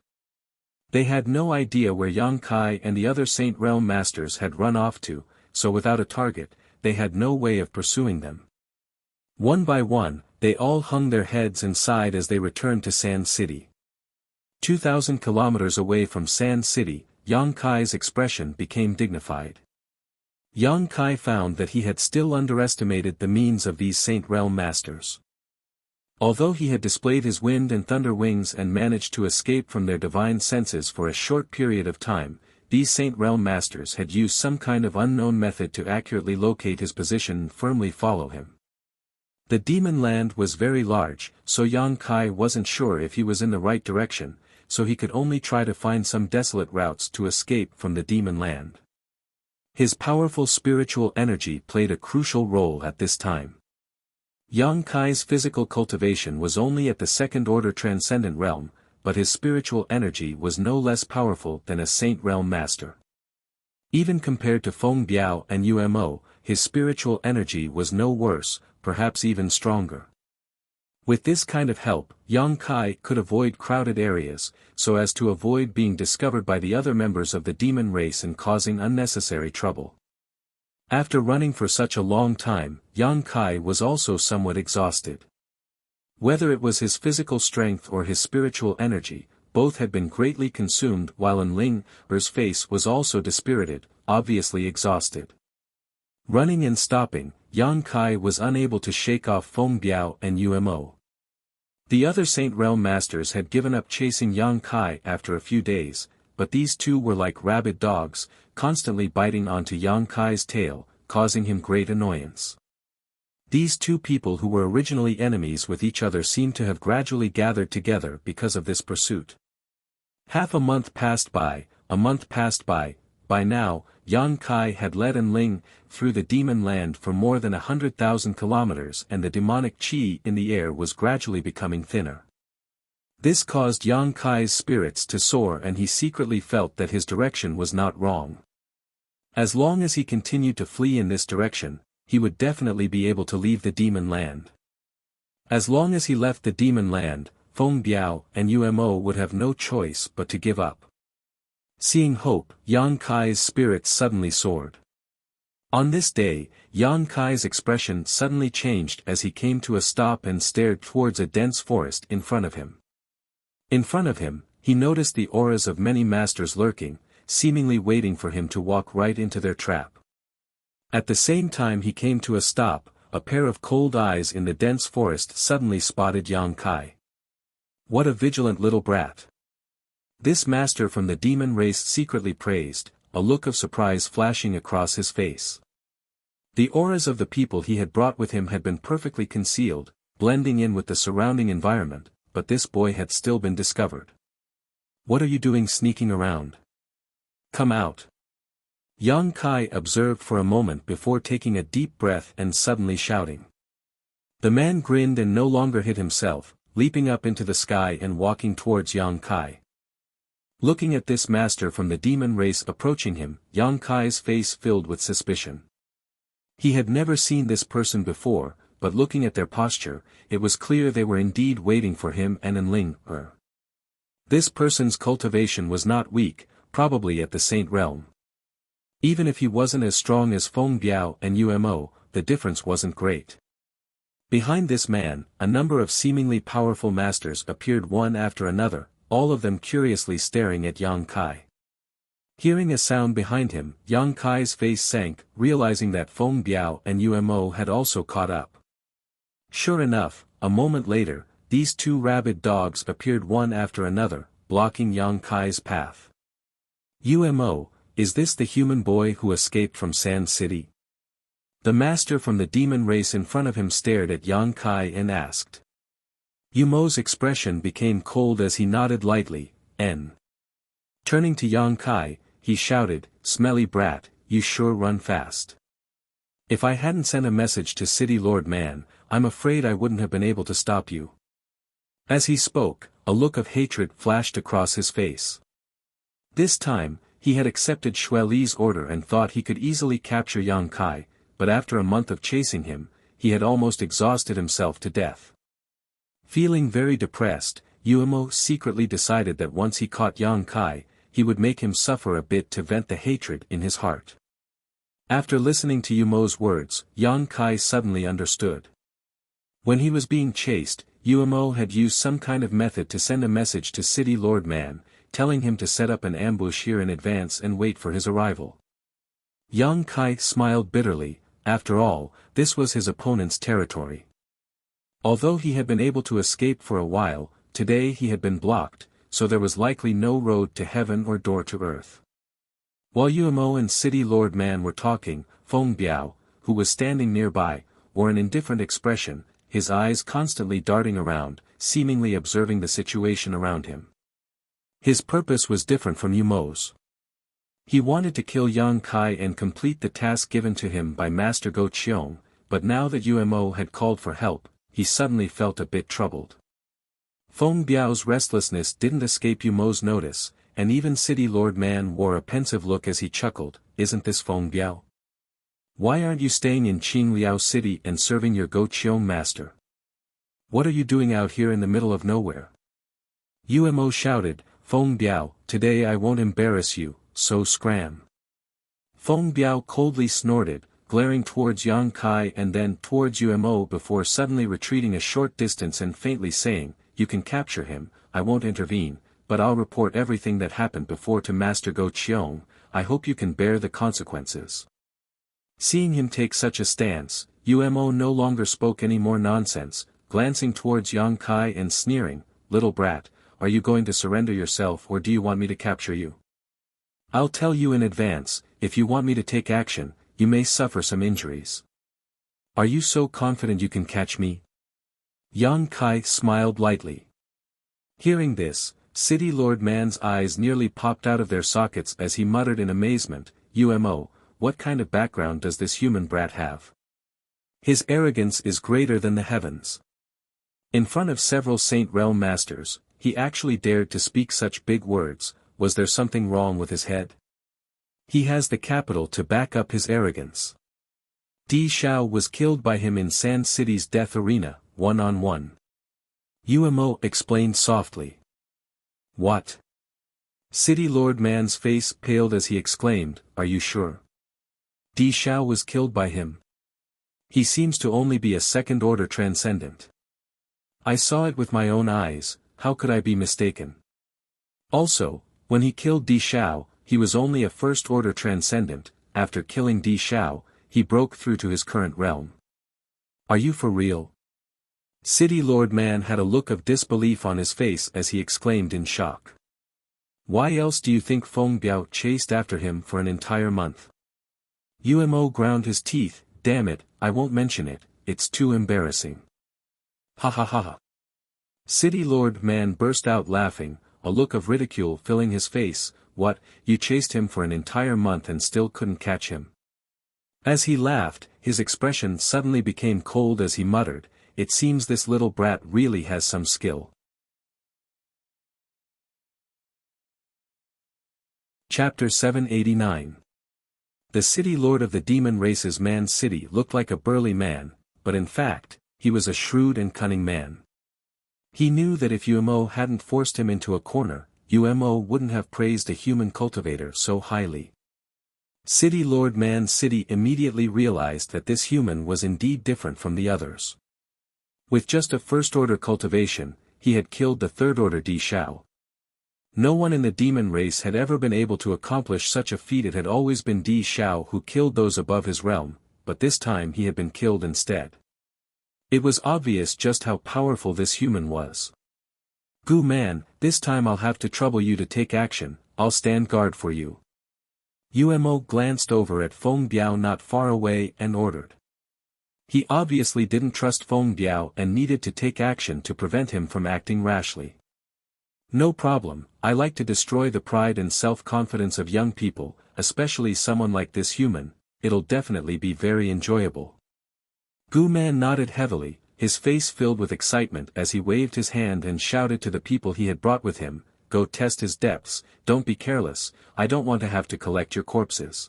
They had no idea where Yang Kai and the other Saint Realm Masters had run off to, so without a target, they had no way of pursuing them. One by one, they all hung their heads and sighed as they returned to Sand City. 2,000 kilometers away from Sand City, Yang Kai's expression became dignified. Yang Kai found that he had still underestimated the means of these Saint Realm Masters. Although he had displayed his wind and thunder wings and managed to escape from their divine senses for a short period of time, these Saint Realm Masters had used some kind of unknown method to accurately locate his position and firmly follow him. The demon land was very large, so Yang Kai wasn't sure if he was in the right direction, so he could only try to find some desolate routes to escape from the demon land. His powerful spiritual energy played a crucial role at this time. Yang Kai's physical cultivation was only at the second-order transcendent realm, but his spiritual energy was no less powerful than a Saint Realm Master. Even compared to Feng Biao and Umo, his spiritual energy was no worse, perhaps even stronger. With this kind of help, Yang Kai could avoid crowded areas, so as to avoid being discovered by the other members of the demon race and causing unnecessary trouble. After running for such a long time, Yang Kai was also somewhat exhausted. Whether it was his physical strength or his spiritual energy, both had been greatly consumed while Ling-er's face was also dispirited, obviously exhausted. Running and stopping, Yang Kai was unable to shake off Feng Biao and Umo. The other Saint Realm Masters had given up chasing Yang Kai after a few days, but these two were like rabid dogs, constantly biting onto Yang Kai's tail, causing him great annoyance. These two people who were originally enemies with each other seemed to have gradually gathered together because of this pursuit. Half a month passed by, a month passed by now, Yang Kai had led Ling through the demon land for more than 100,000 kilometers and the demonic qi in the air was gradually becoming thinner. This caused Yang Kai's spirits to soar and he secretly felt that his direction was not wrong. As long as he continued to flee in this direction, he would definitely be able to leave the demon land. As long as he left the demon land, Feng Biao and Umo would have no choice but to give up. Seeing hope, Yang Kai's spirits suddenly soared. On this day, Yang Kai's expression suddenly changed as he came to a stop and stared towards a dense forest in front of him. In front of him, he noticed the auras of many masters lurking, seemingly waiting for him to walk right into their trap. At the same time he came to a stop, a pair of cold eyes in the dense forest suddenly spotted Yang Kai. What a vigilant little brat! This master from the demon race secretly praised, a look of surprise flashing across his face. The auras of the people he had brought with him had been perfectly concealed, blending in with the surrounding environment, but this boy had still been discovered. What are you doing sneaking around? Come out! Yang Kai observed for a moment before taking a deep breath and suddenly shouting. The man grinned and no longer hid himself, leaping up into the sky and walking towards Yang Kai. Looking at this master from the demon race approaching him, Yang Kai's face filled with suspicion. He had never seen this person before, but looking at their posture, it was clear they were indeed waiting for him and Ling-er. This person's cultivation was not weak, probably at the Saint Realm. Even if he wasn't as strong as Feng Biao and Umo, the difference wasn't great. Behind this man, a number of seemingly powerful masters appeared one after another, all of them curiously staring at Yang Kai. Hearing a sound behind him, Yang Kai's face sank, realizing that Feng Biao and Umo had also caught up. Sure enough, a moment later, these two rabid dogs appeared one after another, blocking Yang Kai's path. Umo, is this the human boy who escaped from Sand City? The master from the demon race in front of him stared at Yang Kai and asked. Umo's expression became cold as he nodded lightly, N. Turning to Yang Kai, he shouted, Smelly brat, you sure run fast. If I hadn't sent a message to City Lord Man, I'm afraid I wouldn't have been able to stop you. As he spoke, a look of hatred flashed across his face. This time, he had accepted Xue Li's order and thought he could easily capture Yang Kai, but after a month of chasing him, he had almost exhausted himself to death. Feeling very depressed, Umo secretly decided that once he caught Yang Kai, he would make him suffer a bit to vent the hatred in his heart. After listening to Umo's words, Yang Kai suddenly understood. When he was being chased, Umo had used some kind of method to send a message to City Lord Man, telling him to set up an ambush here in advance and wait for his arrival. Yang Kai smiled bitterly. After all, this was his opponent's territory. Although he had been able to escape for a while, today he had been blocked, so there was likely no road to heaven or door to earth. While Umo and City Lord Man were talking, Feng Biao, who was standing nearby, wore an indifferent expression, his eyes constantly darting around, seemingly observing the situation around him. His purpose was different from Umo's. He wanted to kill Yang Kai and complete the task given to him by Master Go Qiong, but now that Umo had called for help, he suddenly felt a bit troubled. Feng Biao's restlessness didn't escape Umo's notice, and even City Lord Man wore a pensive look as he chuckled, "Isn't this Feng Biao? Why aren't you staying in Qingliao City and serving your Go Qiong master? What are you doing out here in the middle of nowhere?" Umo shouted, "Feng Biao, today I won't embarrass you, so scram." Feng Biao coldly snorted, glaring towards Yang Kai and then towards Umo before suddenly retreating a short distance and faintly saying, "You can capture him, I won't intervene, but I'll report everything that happened before to Master Go Qiong, I hope you can bear the consequences." Seeing him take such a stance, Umo no longer spoke any more nonsense, glancing towards Yang Kai and sneering, "Little brat, are you going to surrender yourself or do you want me to capture you? I'll tell you in advance, if you want me to take action, you may suffer some injuries. Are you so confident you can catch me?" Yang Kai smiled lightly. Hearing this, City Lord Man's eyes nearly popped out of their sockets as he muttered in amazement, "Umo, what kind of background does this human brat have? His arrogance is greater than the heavens. In front of several Saint Realm masters, he actually dared to speak such big words. Was there something wrong with his head? He has the capital to back up his arrogance. Di Shao was killed by him in Sand City's death arena, one-on-one." Umo explained softly. "What?" City Lord Man's face paled as he exclaimed, "Are you sure? Di Shao was killed by him? He seems to only be a second-order transcendent. I saw it with my own eyes, how could I be mistaken? Also, when he killed Di Shao, he was only a first-order transcendent. After killing Di Shao, he broke through to his current realm. Are you for real?" City Lord Man had a look of disbelief on his face as he exclaimed in shock. "Why else do you think Feng Biao chased after him for an entire month?" Umo ground his teeth, "Damn it, I won't mention it, it's too embarrassing." "Ha ha ha ha." City Lord Man burst out laughing, a look of ridicule filling his face. "What, you chased him for an entire month and still couldn't catch him?" As he laughed, his expression suddenly became cold as he muttered, "It seems this little brat really has some skill." Chapter 789. The city lord of the demon race's Man City looked like a burly man, but in fact, he was a shrewd and cunning man. He knew that if Umo hadn't forced him into a corner, Umo wouldn't have praised a human cultivator so highly. City Lord Man City immediately realized that this human was indeed different from the others. With just a first-order cultivation, he had killed the third-order Di Shao. No one in the demon race had ever been able to accomplish such a feat. It had always been Di Shao who killed those above his realm, but this time he had been killed instead. It was obvious just how powerful this human was. "Gu Man, this time I'll have to trouble you to take action, I'll stand guard for you." Umo glanced over at Feng Biao not far away and ordered. He obviously didn't trust Feng Biao and needed to take action to prevent him from acting rashly. "No problem, I like to destroy the pride and self-confidence of young people, especially someone like this human, it'll definitely be very enjoyable." Gu Man nodded heavily, his face filled with excitement as he waved his hand and shouted to the people he had brought with him, "Go test his depths, don't be careless, I don't want to have to collect your corpses."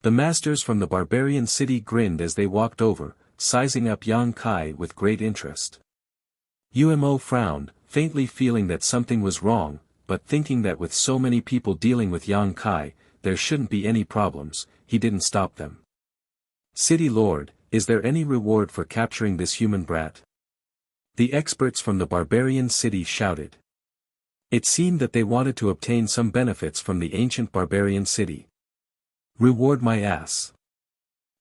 The masters from the barbarian city grinned as they walked over, sizing up Yang Kai with great interest. Umo frowned, faintly feeling that something was wrong, but thinking that with so many people dealing with Yang Kai, there shouldn't be any problems, he didn't stop them. "City Lord, is there any reward for capturing this human brat?" The experts from the barbarian city shouted. It seemed that they wanted to obtain some benefits from the ancient barbarian city. Reward my ass.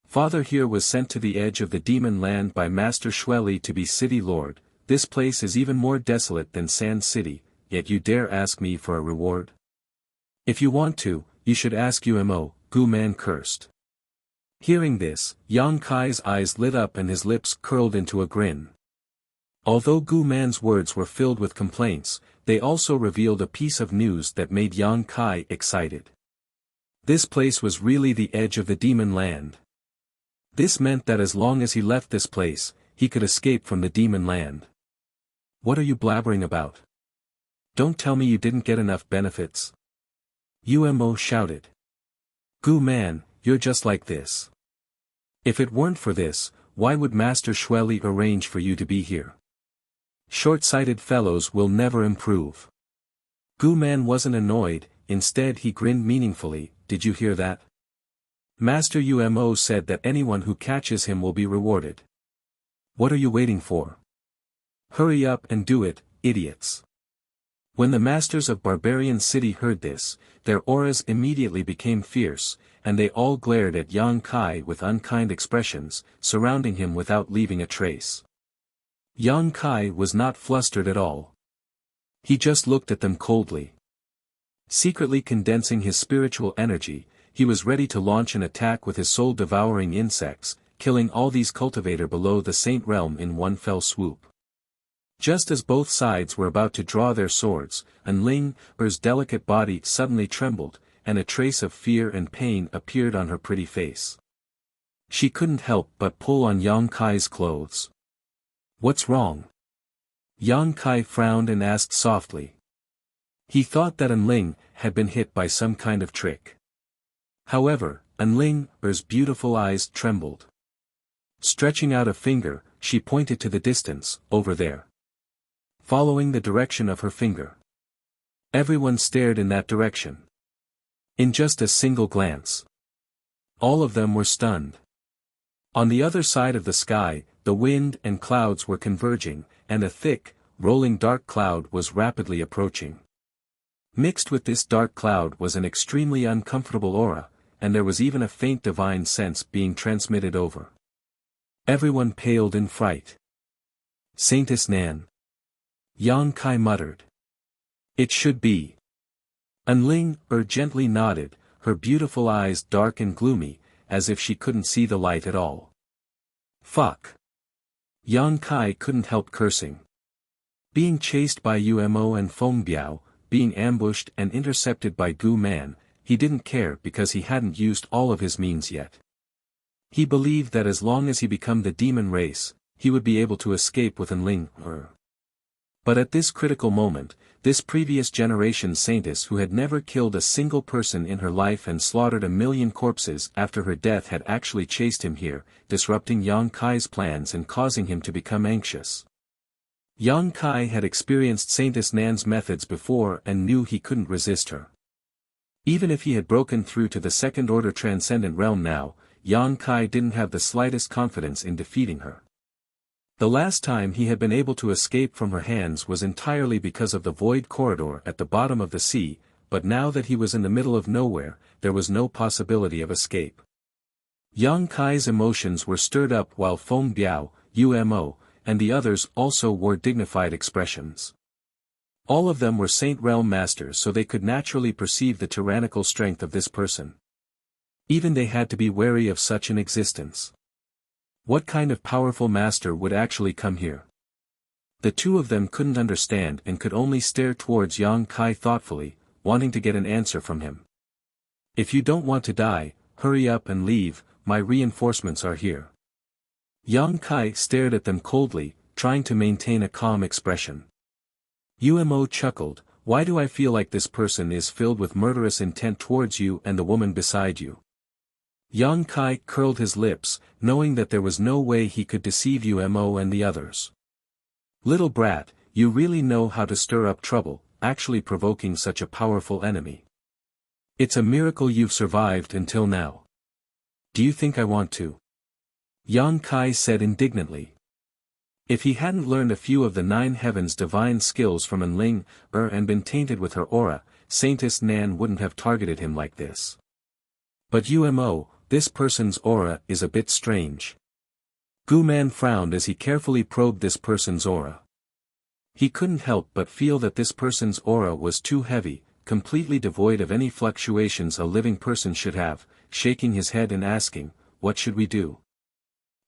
Father here was sent to the edge of the demon land by Master Xueli to be city lord. This place is even more desolate than Sand City, yet you dare ask me for a reward? If you want to, you should ask Umo, Gu Man cursed. Hearing this, Yang Kai's eyes lit up and his lips curled into a grin. Although Gu Man's words were filled with complaints, they also revealed a piece of news that made Yang Kai excited. This place was really the edge of the demon land. This meant that as long as he left this place, he could escape from the demon land. What are you blabbering about? Don't tell me you didn't get enough benefits. Umo shouted. Gu Man, you're just like this. If it weren't for this, why would Master Xueli arrange for you to be here? Short-sighted fellows will never improve. Gu Man wasn't annoyed, instead he grinned meaningfully. Did you hear that? Master Umo said that anyone who catches him will be rewarded. What are you waiting for? Hurry up and do it, idiots. When the masters of Barbarian City heard this, their auras immediately became fierce, and they all glared at Yang Kai with unkind expressions, surrounding him without leaving a trace. Yang Kai was not flustered at all. He just looked at them coldly. Secretly condensing his spiritual energy, he was ready to launch an attack with his soul-devouring insects, killing all these cultivator below the Saint Realm in one fell swoop. Just as both sides were about to draw their swords, Ling Er's delicate body suddenly trembled, and a trace of fear and pain appeared on her pretty face. She couldn't help but pull on Yang Kai's clothes. What's wrong? Yang Kai frowned and asked softly. He thought that Ling had been hit by some kind of trick. However, Ling Er's beautiful eyes trembled. Stretching out a finger, she pointed to the distance, over there. Following the direction of her finger. Everyone stared in that direction. In just a single glance. All of them were stunned. On the other side of the sky, the wind and clouds were converging, and a thick, rolling dark cloud was rapidly approaching. Mixed with this dark cloud was an extremely uncomfortable aura, and there was even a faint divine sense being transmitted over. Everyone paled in fright. Saintess Nan. Yang Kai muttered. It should be. Ling gently nodded, her beautiful eyes dark and gloomy, as if she couldn't see the light at all. Fuck. Yang Kai couldn't help cursing. Being chased by Umo and Feng Biao, being ambushed and intercepted by Gu Man, he didn't care because he hadn't used all of his means yet. He believed that as long as he became the demon race, he would be able to escape with Ling. But at this critical moment, this previous generation saintess who had never killed a single person in her life and slaughtered 1,000,000 corpses after her death had actually chased him here, disrupting Yang Kai's plans and causing him to become anxious. Yang Kai had experienced Saintess Nan's methods before and knew he couldn't resist her. Even if he had broken through to the second-order transcendent realm now, Yang Kai didn't have the slightest confidence in defeating her. The last time he had been able to escape from her hands was entirely because of the void corridor at the bottom of the sea, but now that he was in the middle of nowhere, there was no possibility of escape. Yang Kai's emotions were stirred up while Feng Biao, Umo, and the others also wore dignified expressions. All of them were Saint Realm masters, so they could naturally perceive the tyrannical strength of this person. Even they had to be wary of such an existence. What kind of powerful master would actually come here? The two of them couldn't understand and could only stare towards Yang Kai thoughtfully, wanting to get an answer from him. If you don't want to die, hurry up and leave, my reinforcements are here. Yang Kai stared at them coldly, trying to maintain a calm expression. Umo chuckled, why do I feel like this person is filled with murderous intent towards you and the woman beside you? Yang Kai curled his lips, knowing that there was no way he could deceive Umo and the others. Little brat, you really know how to stir up trouble, actually provoking such a powerful enemy. It's a miracle you've survived until now. Do you think I want to? Yang Kai said indignantly. If he hadn't learned a few of the 9 heavens' divine skills from Ling and been tainted with her aura, Saintess Nan wouldn't have targeted him like this. But Umo, this person's aura is a bit strange. Gu Man frowned as he carefully probed this person's aura. He couldn't help but feel that this person's aura was too heavy, completely devoid of any fluctuations a living person should have, shaking his head and asking, "What should we do?"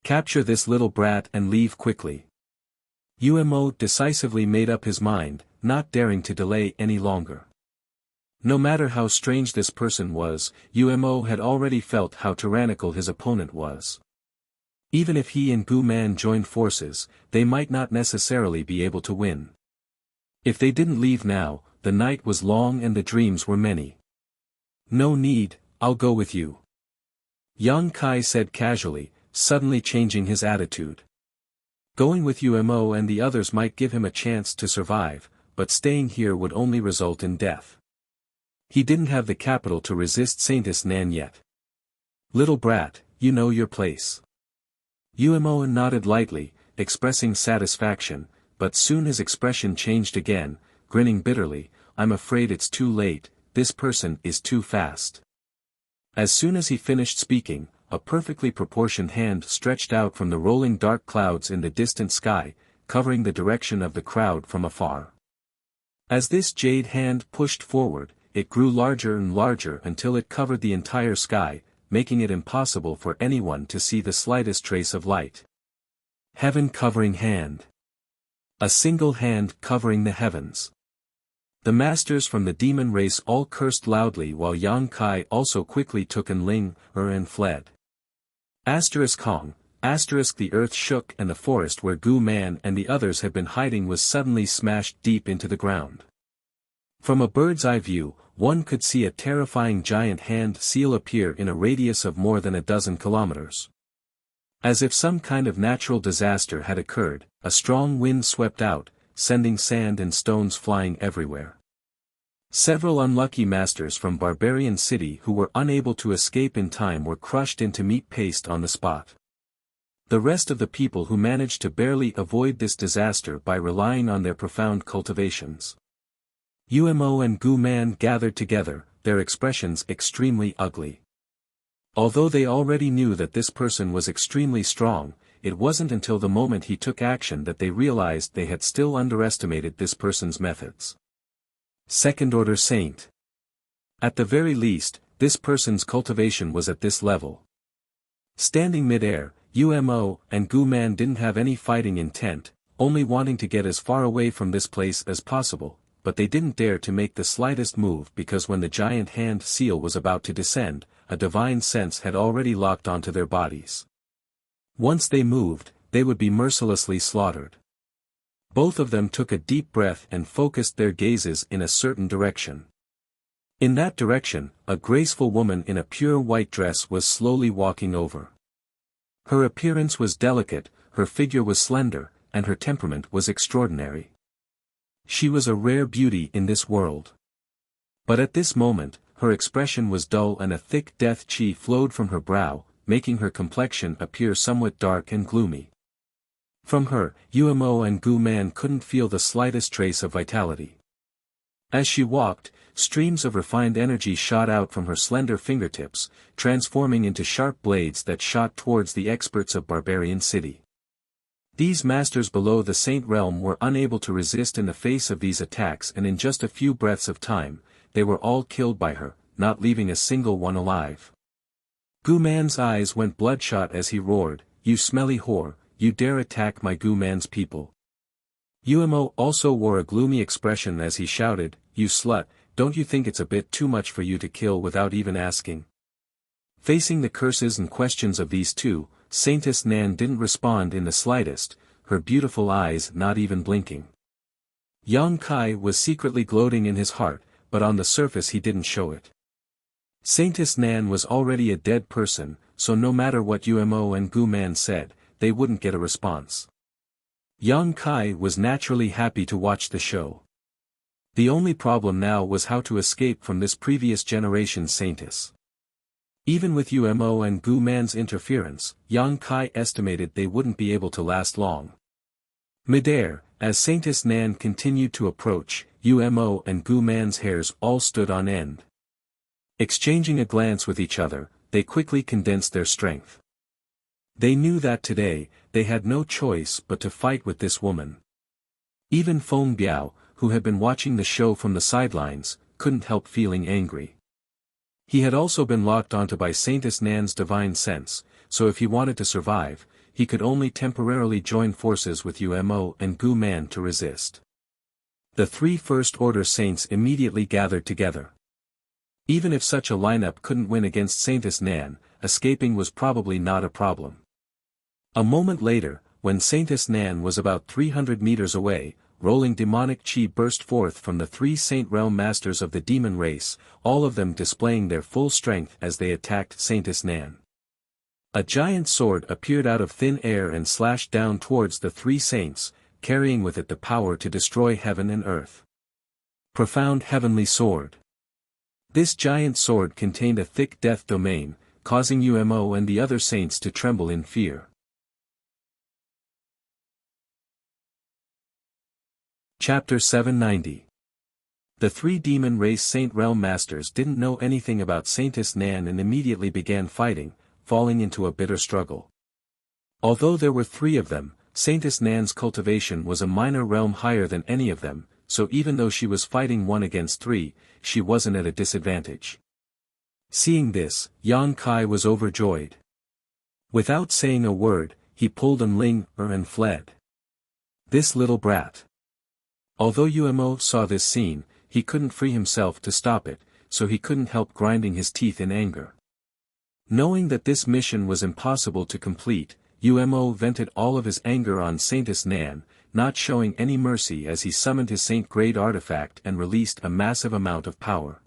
"Capture this little brat and leave quickly." Umo decisively made up his mind, not daring to delay any longer. No matter how strange this person was, Umo had already felt how tyrannical his opponent was. Even if he and Gu Man joined forces, they might not necessarily be able to win. If they didn't leave now, the night was long and the dreams were many. "No need, I'll go with you," Yang Kai said casually, suddenly changing his attitude. Going with Umo and the others might give him a chance to survive, but staying here would only result in death. He didn't have the capital to resist Saintess Nan yet. "Little brat, you know your place." Umo nodded lightly, expressing satisfaction, but soon his expression changed again, grinning bitterly. "I'm afraid it's too late, this person is too fast." As soon as he finished speaking, a perfectly proportioned hand stretched out from the rolling dark clouds in the distant sky, covering the direction of the crowd from afar. As this jade hand pushed forward, it grew larger and larger until it covered the entire sky, making it impossible for anyone to see the slightest trace of light. Heaven-covering hand. A single hand covering the heavens. The masters from the demon race all cursed loudly while Yang Kai also quickly took an Ling, and fled. Kong, the earth shook and the forest where Gu Man and the others had been hiding was suddenly smashed deep into the ground. From a bird's eye view, one could see a terrifying giant hand seal appear in a radius of more than a dozen kilometers. As if some kind of natural disaster had occurred, a strong wind swept out, sending sand and stones flying everywhere. Several unlucky masters from Barbarian City who were unable to escape in time were crushed into meat paste on the spot. The rest of the people who managed to barely avoid this disaster by relying on their profound cultivations. Umo and Gu Man gathered together, their expressions extremely ugly. Although they already knew that this person was extremely strong, it wasn't until the moment he took action that they realized they had still underestimated this person's methods. Second-order saint. At the very least, this person's cultivation was at this level. Standing mid-air, Umo and Gu Man didn't have any fighting intent, only wanting to get as far away from this place as possible. But they didn't dare to make the slightest move because when the giant hand seal was about to descend, a divine sense had already locked onto their bodies. Once they moved, they would be mercilessly slaughtered. Both of them took a deep breath and focused their gazes in a certain direction. In that direction, a graceful woman in a pure white dress was slowly walking over. Her appearance was delicate, her figure was slender, and her temperament was extraordinary. She was a rare beauty in this world. But at this moment, her expression was dull and a thick death chi flowed from her brow, making her complexion appear somewhat dark and gloomy. From her, Umo and Gu Man couldn't feel the slightest trace of vitality. As she walked, streams of refined energy shot out from her slender fingertips, transforming into sharp blades that shot towards the experts of Barbarian City. These masters below the Saint Realm were unable to resist in the face of these attacks and in just a few breaths of time, they were all killed by her, not leaving a single one alive. Gu Man's eyes went bloodshot as he roared, "You smelly whore, you dare attack my Gu Man's people." Umo also wore a gloomy expression as he shouted, "You slut, don't you think it's a bit too much for you to kill without even asking?" Facing the curses and questions of these two, Saintess Nan didn't respond in the slightest, her beautiful eyes not even blinking. Yang Kai was secretly gloating in his heart, but on the surface he didn't show it. Saintess Nan was already a dead person, so no matter what Umo and Gu Man said, they wouldn't get a response. Yang Kai was naturally happy to watch the show. The only problem now was how to escape from this previous generation's saintess. Even with Umo and Gu Man's interference, Yang Kai estimated they wouldn't be able to last long. Midair, as Saintess Nan continued to approach, Umo and Gu Man's hairs all stood on end. Exchanging a glance with each other, they quickly condensed their strength. They knew that today, they had no choice but to fight with this woman. Even Feng Biao, who had been watching the show from the sidelines, couldn't help feeling angry. He had also been locked onto by Saintess Nan's divine sense, so if he wanted to survive, he could only temporarily join forces with Umo and Gu Man to resist. The three First Order saints immediately gathered together. Even if such a lineup couldn't win against Saintess Nan, escaping was probably not a problem. A moment later, when Saintess Nan was about 300 meters away, rolling demonic chi burst forth from the three Saint Realm Masters of the demon race, all of them displaying their full strength as they attacked Saintess Nan. A giant sword appeared out of thin air and slashed down towards the three saints, carrying with it the power to destroy heaven and earth. Profound Heavenly Sword. This giant sword contained a thick death domain, causing Umo and the other saints to tremble in fear. Chapter 790. The three demon race Saint Realm Masters didn't know anything about Saintess Nan and immediately began fighting, falling into a bitter struggle. Although there were three of them, Saintess Nan's cultivation was a minor realm higher than any of them, so even though she was fighting one against three, she wasn't at a disadvantage. Seeing this, Yang Kai was overjoyed. Without saying a word, he pulled Enling and fled. This little brat. Although Umo saw this scene, he couldn't free himself to stop it, so he couldn't help grinding his teeth in anger. Knowing that this mission was impossible to complete, Umo vented all of his anger on Saintess Nan, not showing any mercy as he summoned his saint-grade artifact and released a massive amount of power.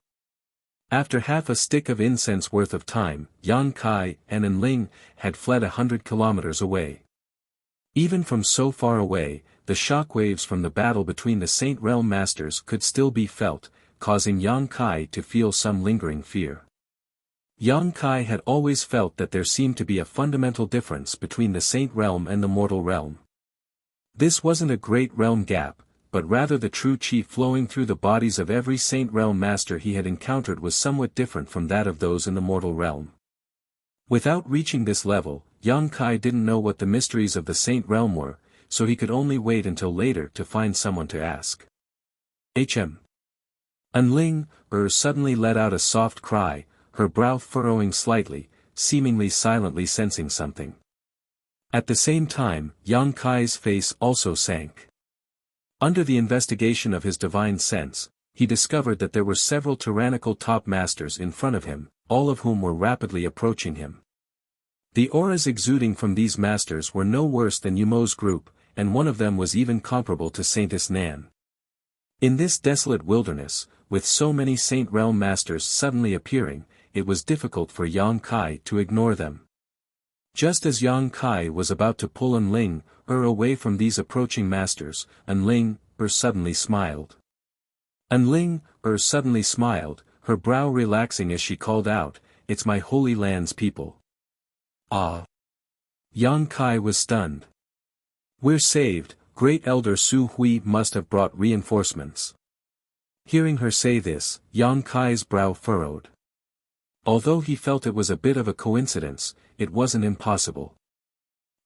After half a stick of incense worth of time, Yang Kai and Enling had fled 100 kilometers away. Even from so far away, the shockwaves from the battle between the Saint Realm Masters could still be felt, causing Yang Kai to feel some lingering fear. Yang Kai had always felt that there seemed to be a fundamental difference between the Saint Realm and the mortal realm. This wasn't a great realm gap, but rather the true chi flowing through the bodies of every Saint Realm Master he had encountered was somewhat different from that of those in the mortal realm. Without reaching this level, Yang Kai didn't know what the mysteries of the Saint Realm were, so he could only wait until later to find someone to ask. Enling suddenly let out a soft cry, her brow furrowing slightly, seemingly silently sensing something. At the same time, Yang Kai's face also sank. Under the investigation of his divine sense, he discovered that there were several tyrannical top masters in front of him, all of whom were rapidly approaching him. The auras exuding from these masters were no worse than Umo's group, and one of them was even comparable to Saintess Nan. In this desolate wilderness, with so many Saint Realm Masters suddenly appearing, it was difficult for Yang Kai to ignore them. Just as Yang Kai was about to pull Enling away from these approaching masters, Enling suddenly smiled. Enling suddenly smiled, her brow relaxing as she called out, "It's my Holy Land's people." Ah! Yang Kai was stunned. "We're saved, Great Elder Su Hui must have brought reinforcements." Hearing her say this, Yang Kai's brow furrowed. Although he felt it was a bit of a coincidence, it wasn't impossible.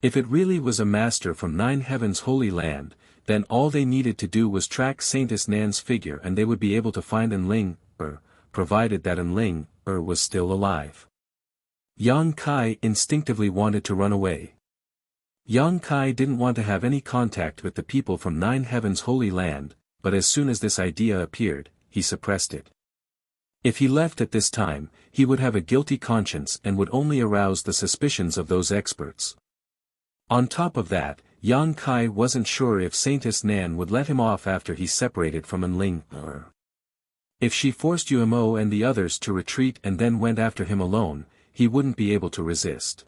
If it really was a master from Nine Heaven's Holy Land, then all they needed to do was track Saintess Nan's figure and they would be able to find Enling, provided that Enling, was still alive. Yang Kai instinctively wanted to run away. Yang Kai didn't want to have any contact with the people from Nine Heaven's Holy Land, but as soon as this idea appeared, he suppressed it. If he left at this time, he would have a guilty conscience and would only arouse the suspicions of those experts. On top of that, Yang Kai wasn't sure if Saintess Nan would let him off after he separated from Enling. If she forced Umo and the others to retreat and then went after him alone, he wouldn't be able to resist.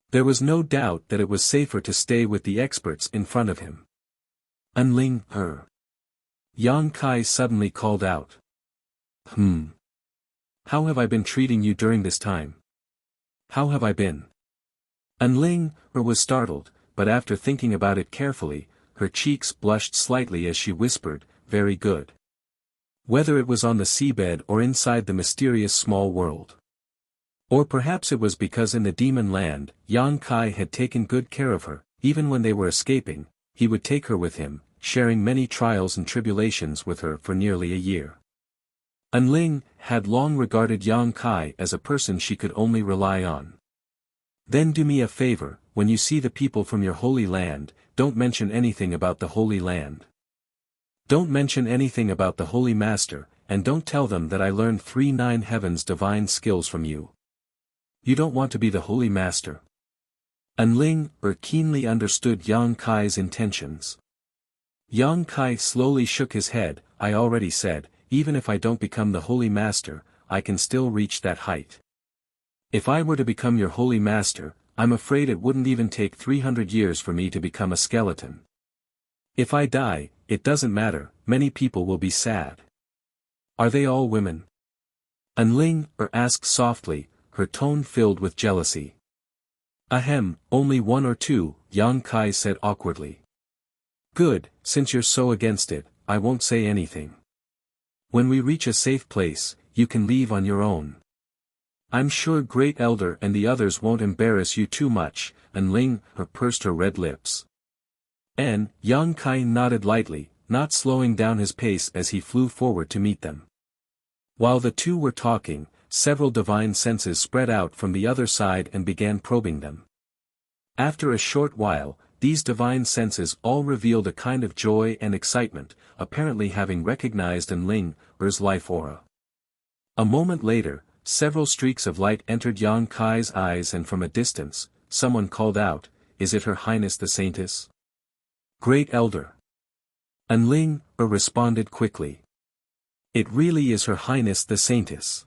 There was no doubt that it was safer to stay with the experts in front of him. Enling, Yang Kai suddenly called out. How have I been treating you during this time? How have I been? Enling was startled, but after thinking about it carefully, her cheeks blushed slightly as she whispered, "Very good." Whether it was on the seabed or inside the mysterious small world. Or perhaps it was because in the demon land, Yang Kai had taken good care of her, even when they were escaping, he would take her with him, sharing many trials and tribulations with her for nearly a year. Enling had long regarded Yang Kai as a person she could only rely on. Then do me a favor, when you see the people from your holy land, don't mention anything about the holy land. Don't mention anything about the holy master, and don't tell them that I learned 3 9 heavens divine skills from you. You don't want to be the holy master. Enling keenly understood Yang Kai's intentions. Yang Kai slowly shook his head. I already said, even if I don't become the holy master, I can still reach that height. If I were to become your holy master, I'm afraid it wouldn't even take 300 years for me to become a skeleton. If I die, it doesn't matter, many people will be sad. Are they all women? Enling asked softly, her tone filled with jealousy. Ahem, only 1 or 2, Yang Kai said awkwardly. Good, since you're so against it, I won't say anything. When we reach a safe place, you can leave on your own. I'm sure Great Elder and the others won't embarrass you too much, Enling pursed her red lips. And, Yang Kai nodded lightly, not slowing down his pace as he flew forward to meet them. While the two were talking, several divine senses spread out from the other side and began probing them. After a short while, these divine senses all revealed a kind of joy and excitement, apparently having recognized Enling's life aura. A moment later, several streaks of light entered Yang Kai's eyes and from a distance, someone called out, "Is it Her Highness the Saintess?" Great Elder. Enling responded quickly. It really is Her Highness the Saintess.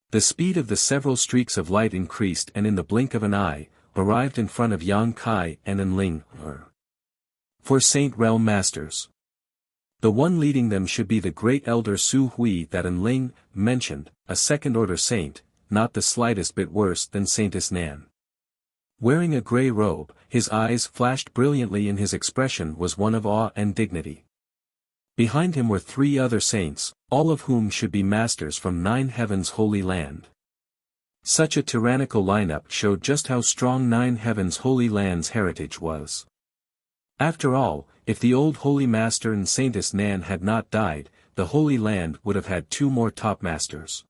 The speed of the several streaks of light increased and in the blink of an eye, arrived in front of Yang Kai and Enling. For Saint Realm Masters. The one leading them should be the Great Elder Su Hui that Enling mentioned, a second-order saint, not the slightest bit worse than Saintess Nan. Wearing a grey robe, his eyes flashed brilliantly and his expression was one of awe and dignity. Behind him were 3 other saints, all of whom should be masters from 9 heavens' holy land. Such a tyrannical lineup showed just how strong 9 heavens' holy land's heritage was. After all, if the old holy master and Saintess Nan had not died, the holy land would have had 2 more top masters.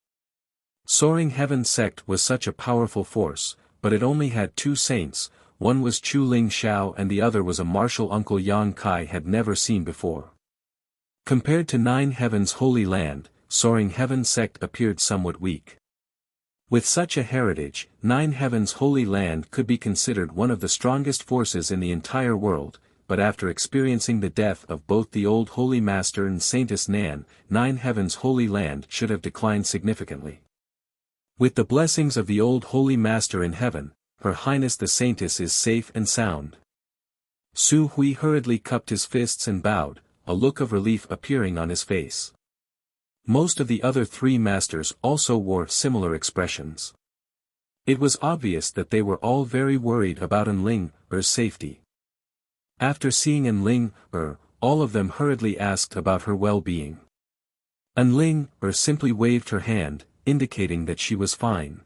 Soaring Heaven sect was such a powerful force, but it only had 2 saints, one was Chu Ling Xiao and the other was a martial uncle Yang Kai had never seen before. Compared to 9 heavens' holy land, Soaring Heaven sect appeared somewhat weak. With such a heritage, 9 heavens' holy land could be considered one of the strongest forces in the entire world, but after experiencing the death of both the old holy master and Saintess Nan, 9 heavens' holy land should have declined significantly. With the blessings of the old holy master in heaven, Her Highness the Saintess is safe and sound. Su Hui hurriedly cupped his fists and bowed, a look of relief appearing on his face. Most of the other 3 masters also wore similar expressions. It was obvious that they were all very worried about Enling's safety. After seeing Enling, all of them hurriedly asked about her well-being. Enling simply waved her hand, indicating that she was fine.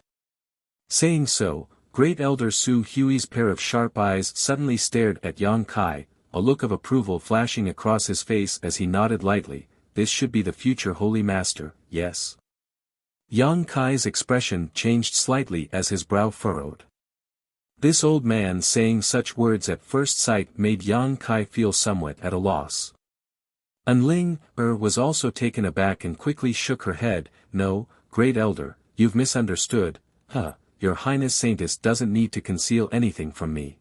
Saying so, Great Elder Su Hui's pair of sharp eyes suddenly stared at Yang Kai, a look of approval flashing across his face as he nodded lightly. This should be the future holy master, yes? Yang Kai's expression changed slightly as his brow furrowed. This old man saying such words at first sight made Yang Kai feel somewhat at a loss. Enling was also taken aback and quickly shook her head. No, Great Elder, you've misunderstood. Your Highness Saintess doesn't need to conceal anything from me.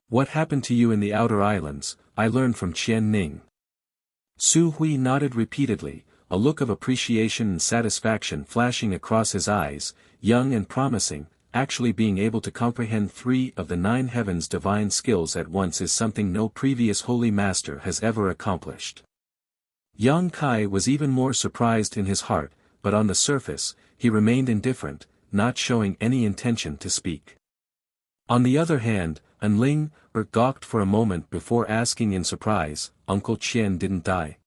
What happened to you in the Outer Islands, I learned from Qian Ning. Su Hui nodded repeatedly, a look of appreciation and satisfaction flashing across his eyes. Young and promising, actually being able to comprehend 3 of the 9 heavens' divine skills at once is something no previous holy master has ever accomplished. Yang Kai was even more surprised in his heart, but on the surface, he remained indifferent, not showing any intention to speak. On the other hand, Enling gawked for a moment before asking in surprise, Uncle Qian didn't die.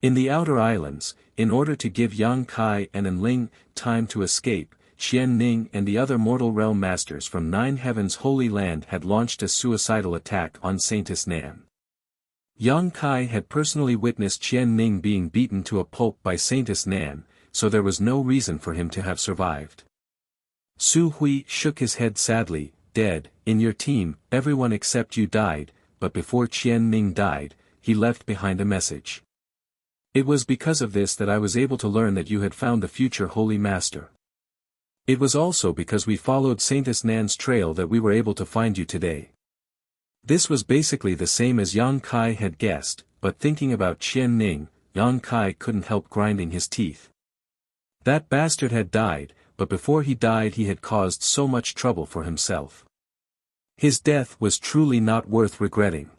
In the outer islands, in order to give Yang Kai and Enling time to escape, Qian Ning and the other mortal realm masters from Nine Heavens' Holy Land had launched a suicidal attack on Saintess Nan. Yang Kai had personally witnessed Qian Ning being beaten to a pulp by Saintess Nan, so there was no reason for him to have survived. Su Hui shook his head sadly, "Dead, in your team, everyone except you died, but before Qian Ning died, he left behind a message. It was because of this that I was able to learn that you had found the future Holy Master. It was also because we followed Saintess Nan's trail that we were able to find you today." This was basically the same as Yang Kai had guessed, but thinking about Qian Ning, Yang Kai couldn't help grinding his teeth. That bastard had died, but before he died he had caused so much trouble for himself. His death was truly not worth regretting.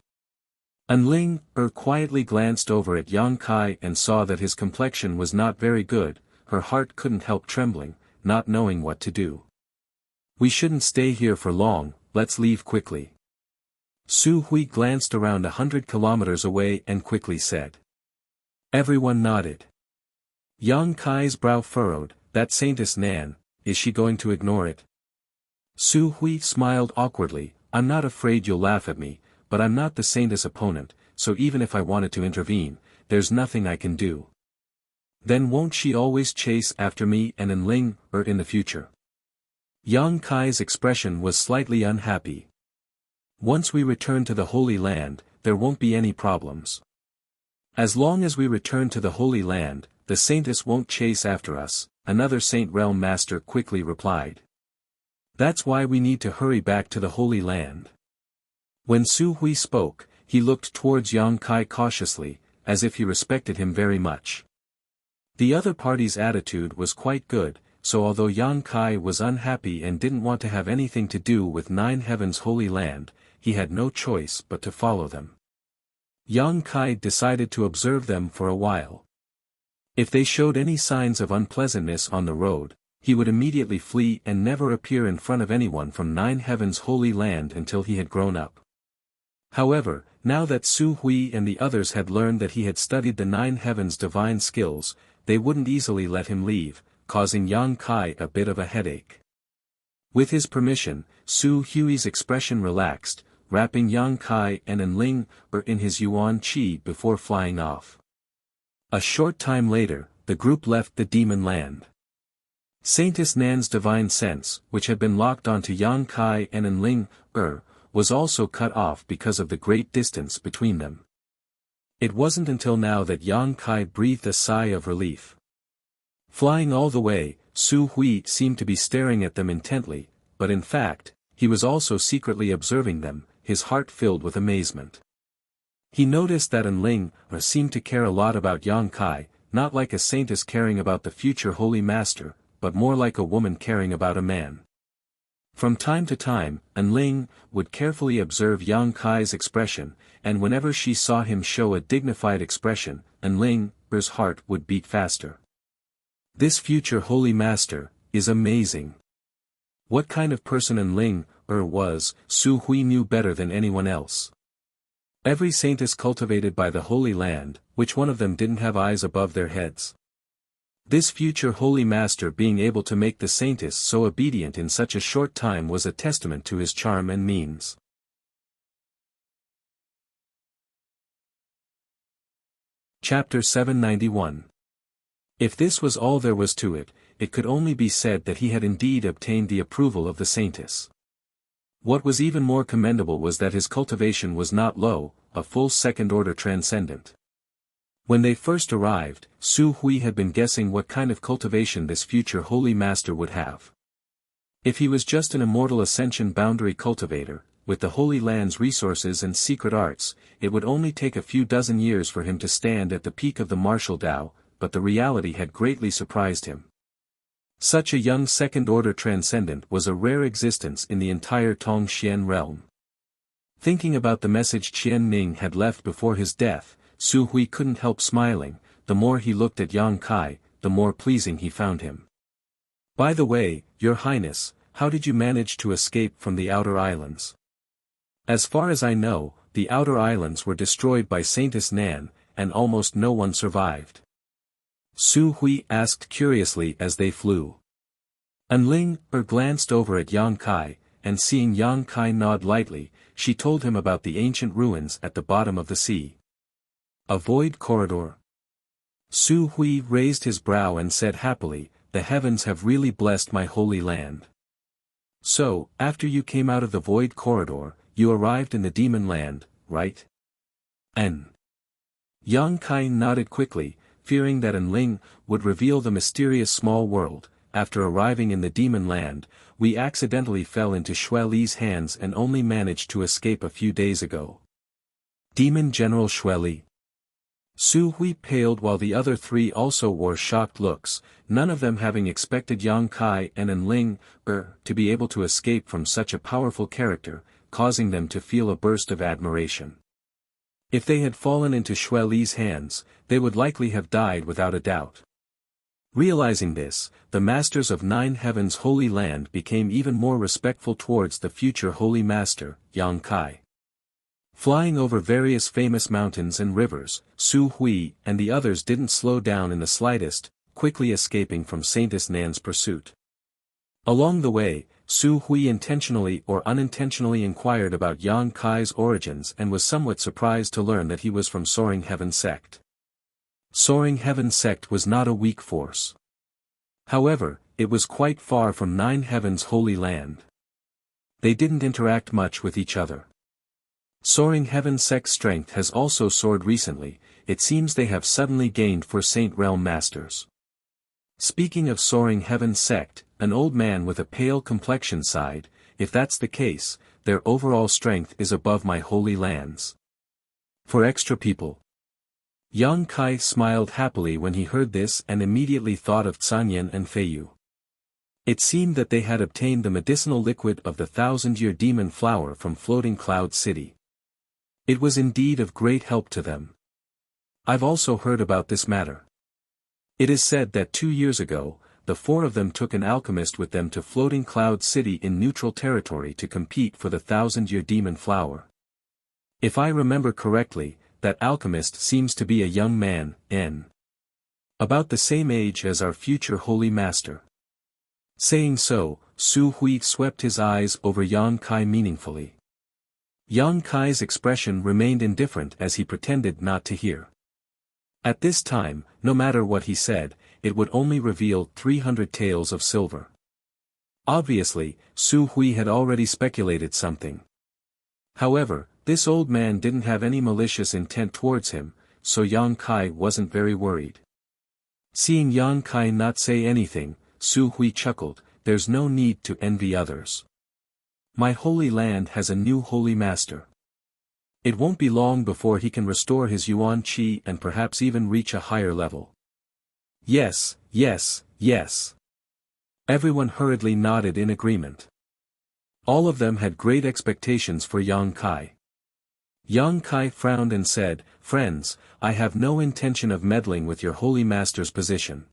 Enling quietly glanced over at Yang Kai and saw that his complexion was not very good. Her heart couldn't help trembling, not knowing what to do. "We shouldn't stay here for long, let's leave quickly." Su Hui glanced around 100 kilometers away and quickly said. Everyone nodded. Yang Kai's brow furrowed. "That Saintess Nan, is she going to ignore it?" Su Hui smiled awkwardly. "I'm not afraid you'll laugh at me, but I'm not the Saintess opponent, so even if I wanted to intervene, there's nothing I can do." "Then won't she always chase after me and Enling in the future?" Yang Kai's expression was slightly unhappy. "Once we return to the Holy Land, there won't be any problems. As long as we return to the Holy Land, the Saintess won't chase after us," another Saint Realm Master quickly replied. "That's why we need to hurry back to the Holy Land." When Su Hui spoke, he looked towards Yang Kai cautiously, as if he respected him very much. The other party's attitude was quite good, so although Yang Kai was unhappy and didn't want to have anything to do with Nine Heavens' Holy Land, he had no choice but to follow them. Yang Kai decided to observe them for a while. If they showed any signs of unpleasantness on the road, he would immediately flee and never appear in front of anyone from Nine Heavens' Holy Land until he had grown up. However, now that Su Hui and the others had learned that he had studied the Nine Heavens' divine skills, they wouldn't easily let him leave, causing Yang Kai a bit of a headache. With his permission, Su Hui's expression relaxed, wrapping Yang Kai and Enling in his Yuan Qi before flying off. A short time later, the group left the demon land. Saintess Nan's divine sense, which had been locked onto Yang Kai and Enling was also cut off because of the great distance between them. It wasn't until now that Yang Kai breathed a sigh of relief. Flying all the way, Su Hui seemed to be staring at them intently, but in fact, he was also secretly observing them, his heart filled with amazement. He noticed that Enling seemed to care a lot about Yang Kai, not like a saintess caring about the future Holy Master, but more like a woman caring about a man. From time to time, Enling would carefully observe Yang Kai's expression, and whenever she saw him show a dignified expression, Enling's heart would beat faster. This future Holy Master is amazing. What kind of person Enling was, Su Hui knew better than anyone else. Every saintess cultivated by the Holy Land, which one of them didn't have eyes above their heads? This future Holy Master being able to make the saintess so obedient in such a short time was a testament to his charm and means. Chapter 791. If this was all there was to it, it could only be said that he had indeed obtained the approval of the saintess. What was even more commendable was that his cultivation was not low, a full second-order transcendent. When they first arrived, Su Hui had been guessing what kind of cultivation this future Holy Master would have. If he was just an immortal ascension boundary cultivator, with the Holy Land's resources and secret arts, it would only take a few dozen years for him to stand at the peak of the martial Tao, but the reality had greatly surprised him. Such a young second-order transcendent was a rare existence in the entire Tongxian realm. Thinking about the message Qian Ning had left before his death, Su Hui couldn't help smiling. The more he looked at Yang Kai, the more pleasing he found him. "By the way, Your Highness, how did you manage to escape from the outer islands?" "As far as I know, the outer islands were destroyed by Saintess Nan, and almost no one survived. Su Hui asked curiously as they flew. Ling glanced over at Yang Kai, and seeing Yang Kai nod lightly, she told him about the ancient ruins at the bottom of the sea. A void corridor. Su Hui raised his brow and said happily, "The heavens have really blessed my holy land." "So, after you came out of the void corridor, you arrived in the demon land, right?" Yang Kai nodded quickly, fearing that Ling would reveal the mysterious small world. "After arriving in the demon land, we accidentally fell into Xue Li's hands and only managed to escape a few days ago." Demon General Xue Li. Su Hui paled while the other three also wore shocked looks, none of them having expected Yang Kai and Ling to be able to escape from such a powerful character, causing them to feel a burst of admiration. If they had fallen into Xue Li's hands, they would likely have died without a doubt. Realizing this, the masters of Nine Heavens' Holy Land became even more respectful towards the future Holy Master, Yang Kai. Flying over various famous mountains and rivers, Su Hui and the others didn't slow down in the slightest, quickly escaping from Saintess Nan's pursuit. Along the way, Su Hui intentionally or unintentionally inquired about Yang Kai's origins and was somewhat surprised to learn that he was from Soaring Heaven sect. Soaring Heaven sect was not a weak force. However, it was quite far from Nine Heavens' Holy Land. They didn't interact much with each other. Soaring Heaven sect's strength has also soared recently, it seems they have suddenly gained for Saint Realm Masters. Speaking of Soaring Heaven sect, an old man with a pale complexion sighed, "If that's the case, their overall strength is above my holy lands." For extra people. Yang Kai smiled happily when he heard this and immediately thought of Canyan and Feiyu. It seemed that they had obtained the medicinal liquid of the 1,000-year demon flower from Floating Cloud City. It was indeed of great help to them. I've also heard about this matter. It is said that 2 years ago, the 4 of them took an alchemist with them to Floating Cloud City in neutral territory to compete for the 1,000-year demon flower. If I remember correctly, that alchemist seems to be a young man, about the same age as our future holy master. Saying so, Su Hui swept his eyes over Yang Kai meaningfully. Yang Kai's expression remained indifferent as he pretended not to hear. At this time, no matter what he said, it would only reveal 300 taels of silver. Obviously, Su Hui had already speculated something. However, this old man didn't have any malicious intent towards him, so Yang Kai wasn't very worried. Seeing Yang Kai not say anything, Su Hui chuckled, "There's no need to envy others. My holy land has a new holy master. It won't be long before he can restore his Yuan Qi and perhaps even reach a higher level." Yes, yes, yes. Everyone hurriedly nodded in agreement. All of them had great expectations for Yang Kai. Yang Kai frowned and said, "Friends, I have no intention of meddling with your holy master's position.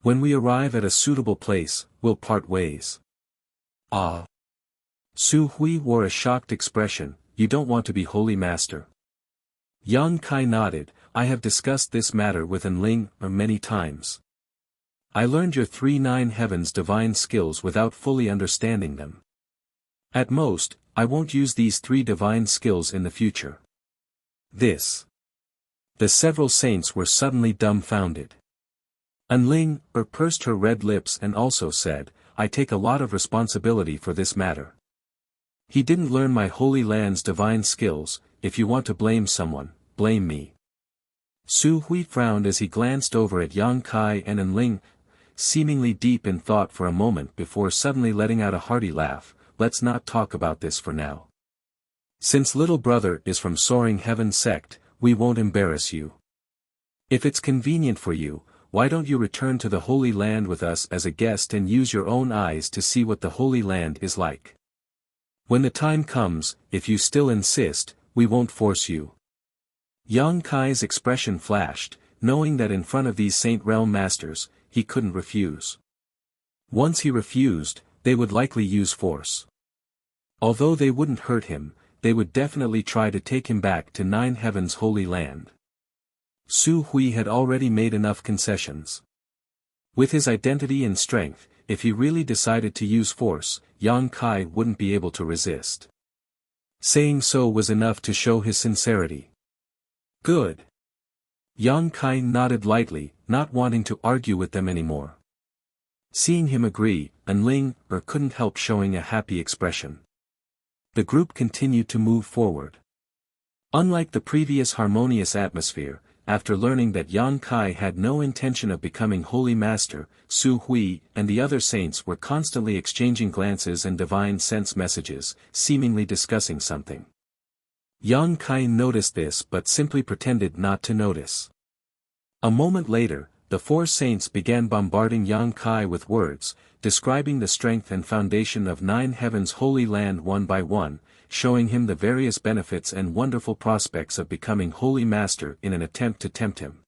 When we arrive at a suitable place, we'll part ways." "Ah." Su Hui wore a shocked expression, "You don't want to be holy master?" Yang Kai nodded, "I have discussed this matter with Ling many times. I learned your 3 Nine Heavens divine skills without fully understanding them. At most, I won't use these 3 divine skills in the future." This. The several saints were suddenly dumbfounded. Ling pursed her red lips and also said, "I take a lot of responsibility for this matter. He didn't learn my holy land's divine skills. If you want to blame someone, blame me." Su Hui frowned as he glanced over at Yang Kai and Ling, seemingly deep in thought for a moment before suddenly letting out a hearty laugh. "Let's not talk about this for now. Since little brother is from Soaring Heaven sect, we won't embarrass you. If it's convenient for you, why don't you return to the Holy Land with us as a guest and use your own eyes to see what the Holy Land is like? When the time comes, if you still insist, we won't force you." Yang Kai's expression flashed, knowing that in front of these Saint Realm Masters, he couldn't refuse. Once he refused, they would likely use force. Although they wouldn't hurt him, they would definitely try to take him back to Nine Heavens' Holy Land. Su Hui had already made enough concessions. With his identity and strength, if he really decided to use force, Yang Kai wouldn't be able to resist. Saying so was enough to show his sincerity. Good. Yang Kai nodded lightly, not wanting to argue with them anymore. Seeing him agree, Ling couldn't help showing a happy expression. The group continued to move forward. Unlike the previous harmonious atmosphere, after learning that Yang Kai had no intention of becoming Holy Master, Su Hui and the other saints were constantly exchanging glances and divine sense messages, seemingly discussing something. Yang Kai noticed this but simply pretended not to notice. A moment later, the four saints began bombarding Yang Kai with words, describing the strength and foundation of 9 heavens holy land one by one, showing him the various benefits and wonderful prospects of becoming Holy Master in an attempt to tempt him.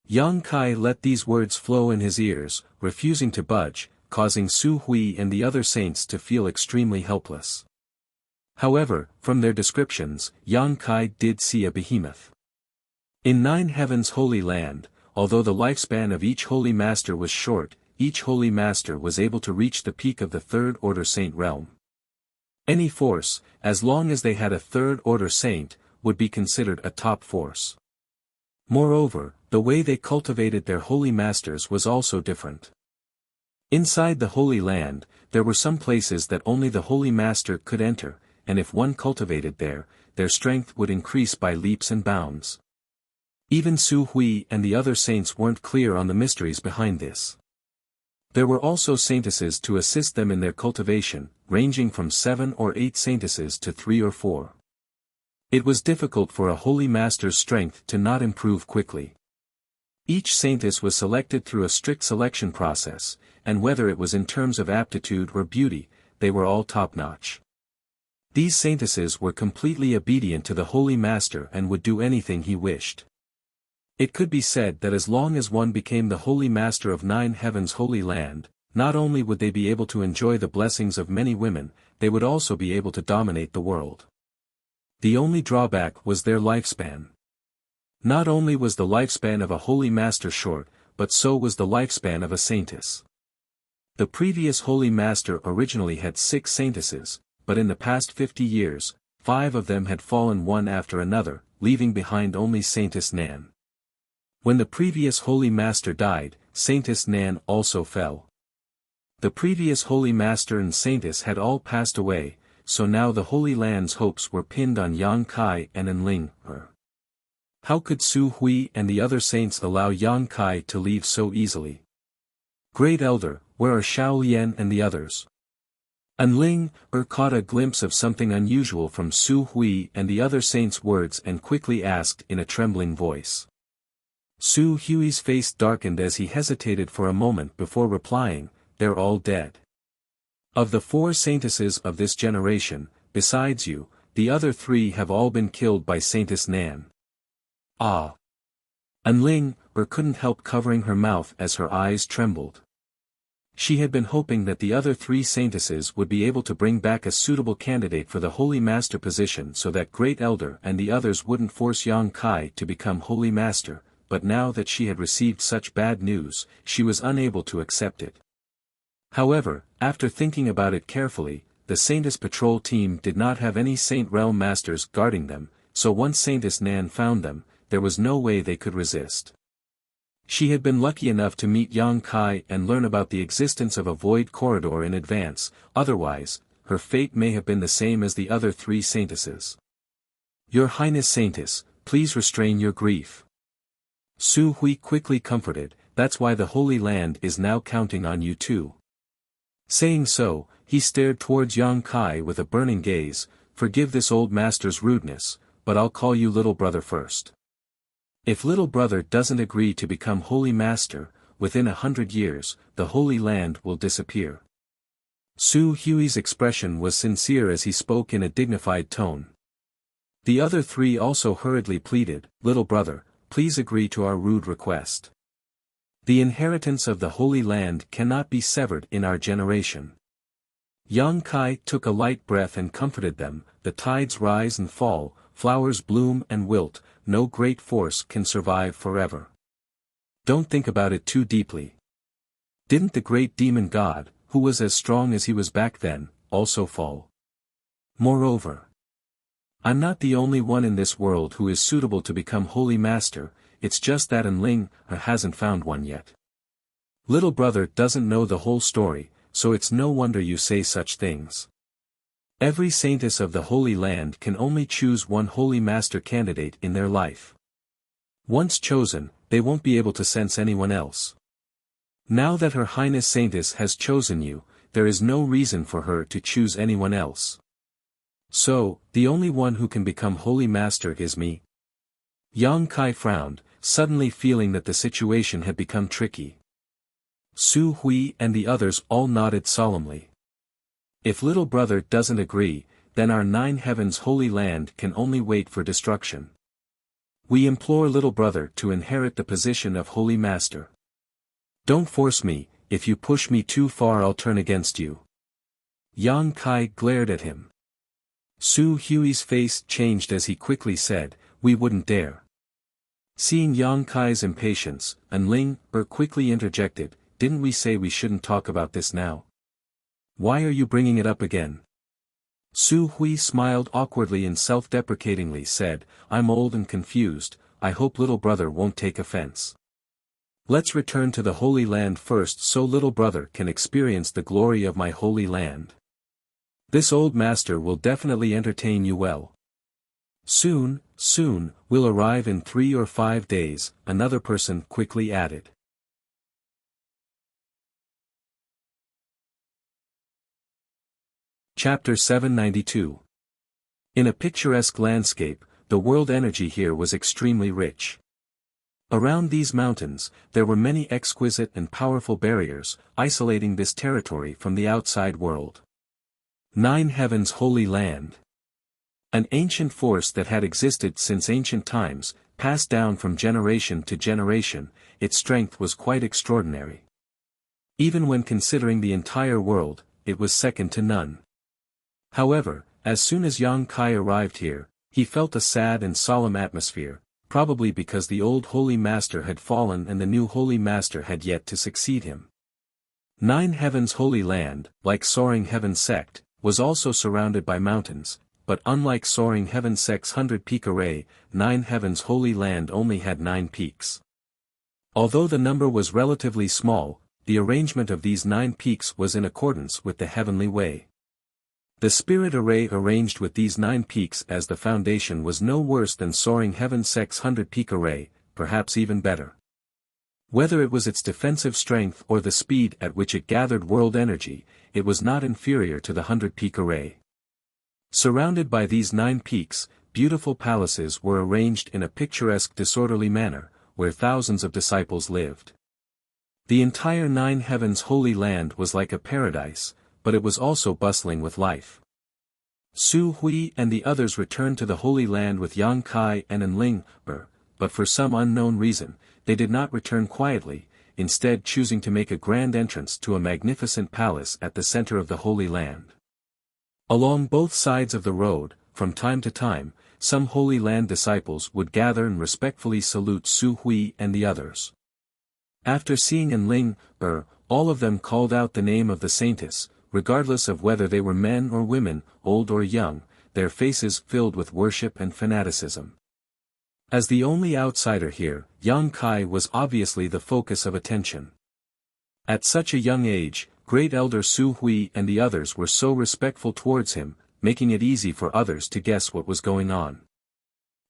Yang Kai let these words flow in his ears, refusing to budge, causing Su Hui and the other saints to feel extremely helpless. However, from their descriptions, Yang Kai did see a behemoth. In 9 heavens holy land, although the lifespan of each Holy Master was short, each Holy Master was able to reach the peak of the Third Order Saint realm. Any force, as long as they had a Third Order Saint, would be considered a top force. Moreover, the way they cultivated their Holy Masters was also different. Inside the Holy Land, there were some places that only the Holy Master could enter, and if one cultivated there, their strength would increase by leaps and bounds. Even Su Hui and the other saints weren't clear on the mysteries behind this. There were also saintesses to assist them in their cultivation, ranging from 7 or 8 saintesses to 3 or 4. It was difficult for a Holy Master's strength to not improve quickly. Each saintess was selected through a strict selection process, and whether it was in terms of aptitude or beauty, they were all top-notch. These saintesses were completely obedient to the Holy Master and would do anything he wished. It could be said that as long as one became the Holy Master of 9 heavens holy land, not only would they be able to enjoy the blessings of many women, they would also be able to dominate the world. The only drawback was their lifespan. Not only was the lifespan of a Holy Master short, but so was the lifespan of a saintess. The previous Holy Master originally had 6 saintesses, but in the past 50 years, 5 of them had fallen one after another, leaving behind only Saintess Nan. When the previous Holy Master died, Saintess Nan also fell. The previous Holy Master and Saintess had all passed away, so now the Holy Land's hopes were pinned on Yang Kai and Ling. How could Su Hui and the other saints allow Yang Kai to leave so easily? Great Elder, where are Shaolian and the others? Ling caught a glimpse of something unusual from Su Hui and the other saints' words and quickly asked in a trembling voice. Su Hui's face darkened as he hesitated for a moment before replying, "They're all dead. Of the 4 saintesses of this generation, besides you, the other 3 have all been killed by Saintess Nan." Ah! Ling couldn't help covering her mouth as her eyes trembled. She had been hoping that the other 3 saintesses would be able to bring back a suitable candidate for the Holy Master position so that Great Elder and the others wouldn't force Yang Kai to become Holy Master, but now that she had received such bad news, she was unable to accept it. However, after thinking about it carefully, the Saintess Patrol team did not have any Saint Realm Masters guarding them, so once Saintess Nan found them, there was no way they could resist. She had been lucky enough to meet Yang Kai and learn about the existence of a void corridor in advance, otherwise, her fate may have been the same as the other 3 saintesses. "Your Highness Saintess, please restrain your grief." Su Hui quickly comforted, "That's why the Holy Land is now counting on you too." Saying so, he stared towards Yang Kai with a burning gaze, "Forgive this old master's rudeness, but I'll call you little brother first. If little brother doesn't agree to become Holy Master, within 100 years, the Holy Land will disappear." Su Hui's expression was sincere as he spoke in a dignified tone. The other 3 also hurriedly pleaded, "Little brother, please agree to our rude request. The inheritance of the Holy Land cannot be severed in our generation." Yang Kai took a light breath and comforted them, "The tides rise and fall, flowers bloom and wilt, no great force can survive forever. Don't think about it too deeply. Didn't the great demon god, who was as strong as he was back then, also fall? Moreover, I'm not the only one in this world who is suitable to become holy master, it's just that Enling hasn't found one yet. Little brother doesn't know the whole story, so it's no wonder you say such things. Every saintess of the Holy Land can only choose one holy master candidate in their life. Once chosen, they won't be able to sense anyone else. Now that Her Highness Saintess has chosen you, there is no reason for her to choose anyone else. So, the only one who can become holy master is me. Yang Kai frowned, suddenly feeling that the situation had become tricky. Su Hui and the others all nodded solemnly. If little brother doesn't agree, then our 9 heavens holy land can only wait for destruction. We implore little brother to inherit the position of holy master. Don't force me, if you push me too far I'll turn against you. Yang Kai glared at him. Su Hui's face changed as he quickly said, we wouldn't dare. Seeing Yang Kai's impatience, Enling quickly interjected, didn't we say we shouldn't talk about this now? Why are you bringing it up again? Su Hui smiled awkwardly and self-deprecatingly said, I'm old and confused, I hope little brother won't take offense. Let's return to the Holy Land first so little brother can experience the glory of my holy land. This old master will definitely entertain you well. Soon, we'll arrive in 3 or 5 days, another person quickly added. Chapter 792. In a picturesque landscape, the world energy here was extremely rich. Around these mountains, there were many exquisite and powerful barriers, isolating this territory from the outside world. 9 heavens holy land. An ancient force that had existed since ancient times, passed down from generation to generation, its strength was quite extraordinary. Even when considering the entire world, it was second to none. However, as soon as Yang Kai arrived here, he felt a sad and solemn atmosphere, probably because the old holy master had fallen and the new holy master had yet to succeed him. 9 heavens holy land, like Soaring Heaven sect, was also surrounded by mountains, but unlike Soaring Heaven sect's 100-peak array, 9 heavens holy land only had 9 peaks. Although the number was relatively small, the arrangement of these 9 peaks was in accordance with the heavenly way. The spirit array arranged with these 9 peaks as the foundation was no worse than Soaring Heaven sect's 100-peak array, perhaps even better. Whether it was its defensive strength or the speed at which it gathered world energy, it was not inferior to the 100-peak array. Surrounded by these 9 peaks, beautiful palaces were arranged in a picturesque disorderly manner, where thousands of disciples lived. The entire 9 heavens holy land was like a paradise, but it was also bustling with life. Su Hui and the others returned to the Holy Land with Yang Kai and Enling, but for some unknown reason, they did not return quietly, instead choosing to make a grand entrance to a magnificent palace at the center of the Holy Land. Along both sides of the road, from time to time, some Holy Land disciples would gather and respectfully salute Su Hui and the others. After seeing Enling, all of them called out the name of the saintess, regardless of whether they were men or women, old or young, their faces filled with worship and fanaticism. As the only outsider here, Yang Kai was obviously the focus of attention. At such a young age, Great Elder Su Hui and the others were so respectful towards him, making it easy for others to guess what was going on.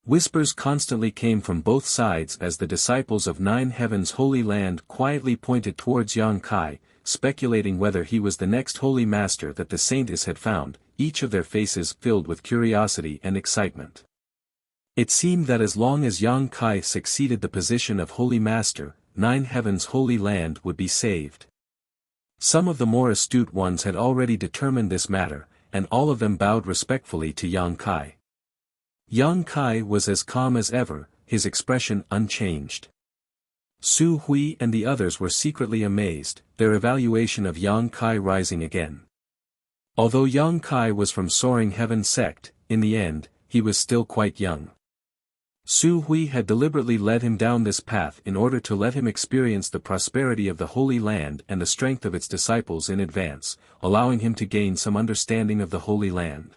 Whispers constantly came from both sides as the disciples of 9 heavens holy land quietly pointed towards Yang Kai, speculating whether he was the next holy master that the saintess had found, each of their faces filled with curiosity and excitement. It seemed that as long as Yang Kai succeeded the position of holy master, 9 heavens holy land would be saved. Some of the more astute ones had already determined this matter, and all of them bowed respectfully to Yang Kai. Yang Kai was as calm as ever, his expression unchanged. Su Hui and the others were secretly amazed, their evaluation of Yang Kai rising again. Although Yang Kai was from Soaring Heaven sect, in the end, he was still quite young. Su Hui had deliberately led him down this path in order to let him experience the prosperity of the Holy Land and the strength of its disciples in advance, allowing him to gain some understanding of the Holy Land.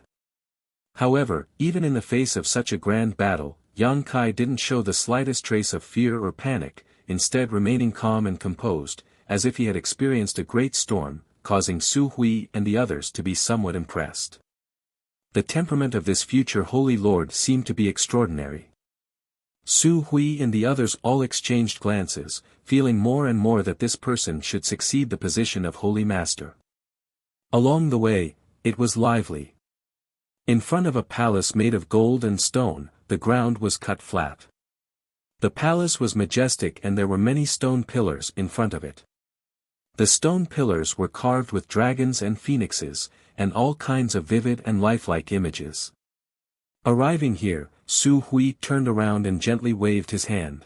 However, even in the face of such a grand battle, Yang Kai didn't show the slightest trace of fear or panic, instead remaining calm and composed, as if he had experienced a great storm, causing Su Hui and the others to be somewhat impressed. The temperament of this future Holy Lord seemed to be extraordinary. Su Hui and the others all exchanged glances, feeling more and more that this person should succeed the position of Holy Master. Along the way, it was lively. In front of a palace made of gold and stone, the ground was cut flat. The palace was majestic and there were many stone pillars in front of it. The stone pillars were carved with dragons and phoenixes, and all kinds of vivid and lifelike images. Arriving here, Su Hui turned around and gently waved his hand.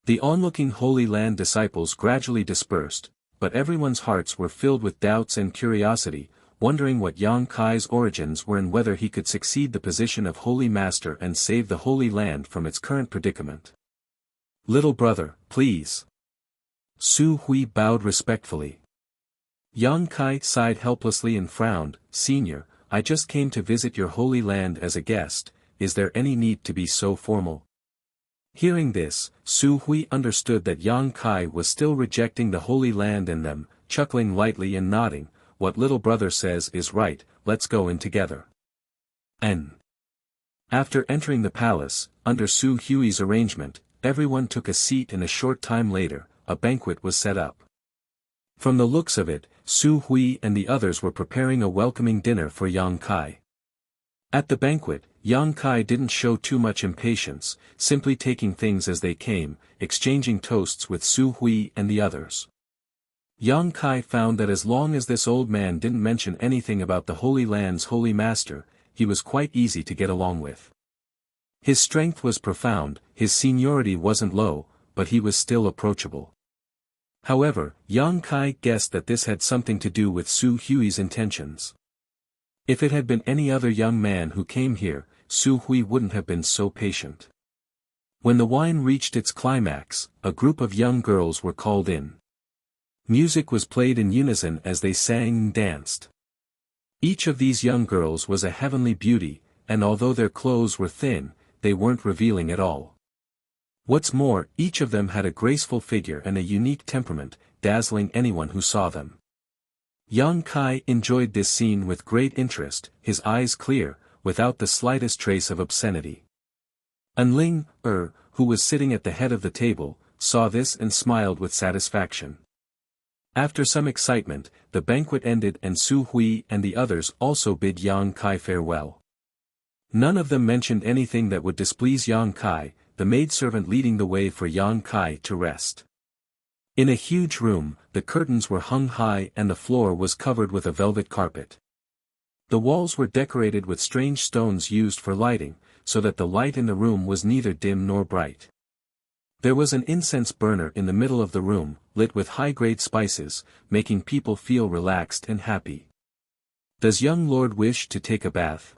The onlooking Holy Land disciples gradually dispersed, but everyone's hearts were filled with doubts and curiosity, wondering what Yang Kai's origins were and whether he could succeed the position of Holy Master and save the Holy Land from its current predicament. "Little brother, please." Su Hui bowed respectfully. Yang Kai sighed helplessly and frowned. "Senior, I just came to visit your Holy Land as a guest, is there any need to be so formal?" Hearing this, Su Hui understood that Yang Kai was still rejecting the Holy Land and them, chuckling lightly and nodding, "What little brother says is right, let's go in together." After entering the palace, under Su Hui's arrangement, everyone took a seat and a short time later, a banquet was set up. From the looks of it, Su Hui and the others were preparing a welcoming dinner for Yang Kai. At the banquet, Yang Kai didn't show too much impatience, simply taking things as they came, exchanging toasts with Su Hui and the others. Yang Kai found that as long as this old man didn't mention anything about the Holy Land's Holy Master, he was quite easy to get along with. His strength was profound, his seniority wasn't low, but he was still approachable. However, Yang Kai guessed that this had something to do with Su Hui's intentions. If it had been any other young man who came here, Su Hui wouldn't have been so patient. When the wine reached its climax, a group of young girls were called in. Music was played in unison as they sang and danced. Each of these young girls was a heavenly beauty, and although their clothes were thin, they weren't revealing at all. What's more, each of them had a graceful figure and a unique temperament, dazzling anyone who saw them. Yang Kai enjoyed this scene with great interest, his eyes clear, without the slightest trace of obscenity. Enling, who was sitting at the head of the table, saw this and smiled with satisfaction. After some excitement, the banquet ended and Su Hui and the others also bid Yang Kai farewell. None of them mentioned anything that would displease Yang Kai, the maidservant leading the way for Yang Kai to rest. In a huge room, the curtains were hung high and the floor was covered with a velvet carpet. The walls were decorated with strange stones used for lighting, so that the light in the room was neither dim nor bright. There was an incense burner in the middle of the room, lit with high-grade spices, making people feel relaxed and happy. "Does young lord wish to take a bath?"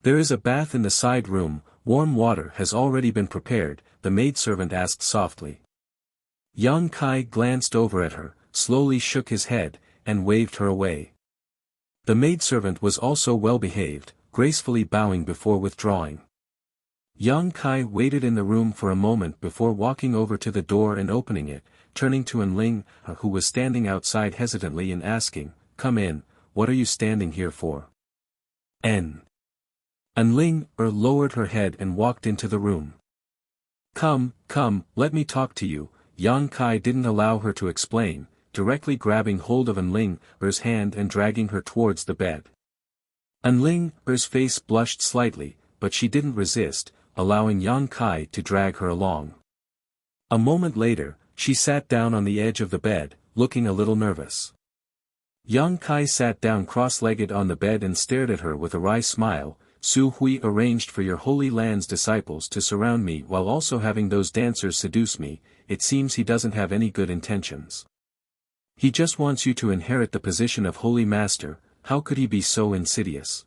"There is a bath in the side room, warm water has already been prepared," the maidservant asked softly. Yang Kai glanced over at her, slowly shook his head, and waved her away. The maidservant was also well behaved, gracefully bowing before withdrawing. Yang Kai waited in the room for a moment before walking over to the door and opening it, turning to Enling, who was standing outside hesitantly and asking, "Come in, what are you standing here for?" Enling lowered her head and walked into the room. Come, let me talk to you." Yang Kai didn't allow her to explain, directly grabbing hold of Enling's hand and dragging her towards the bed. Enling's face blushed slightly, but she didn't resist, allowing Yang Kai to drag her along. A moment later, she sat down on the edge of the bed, looking a little nervous. Yang Kai sat down cross-legged on the bed and stared at her with a wry smile. "Su Hui arranged for your Holy Land's disciples to surround me while also having those dancers seduce me. It seems he doesn't have any good intentions. He just wants you to inherit the position of Holy Master. How could he be so insidious?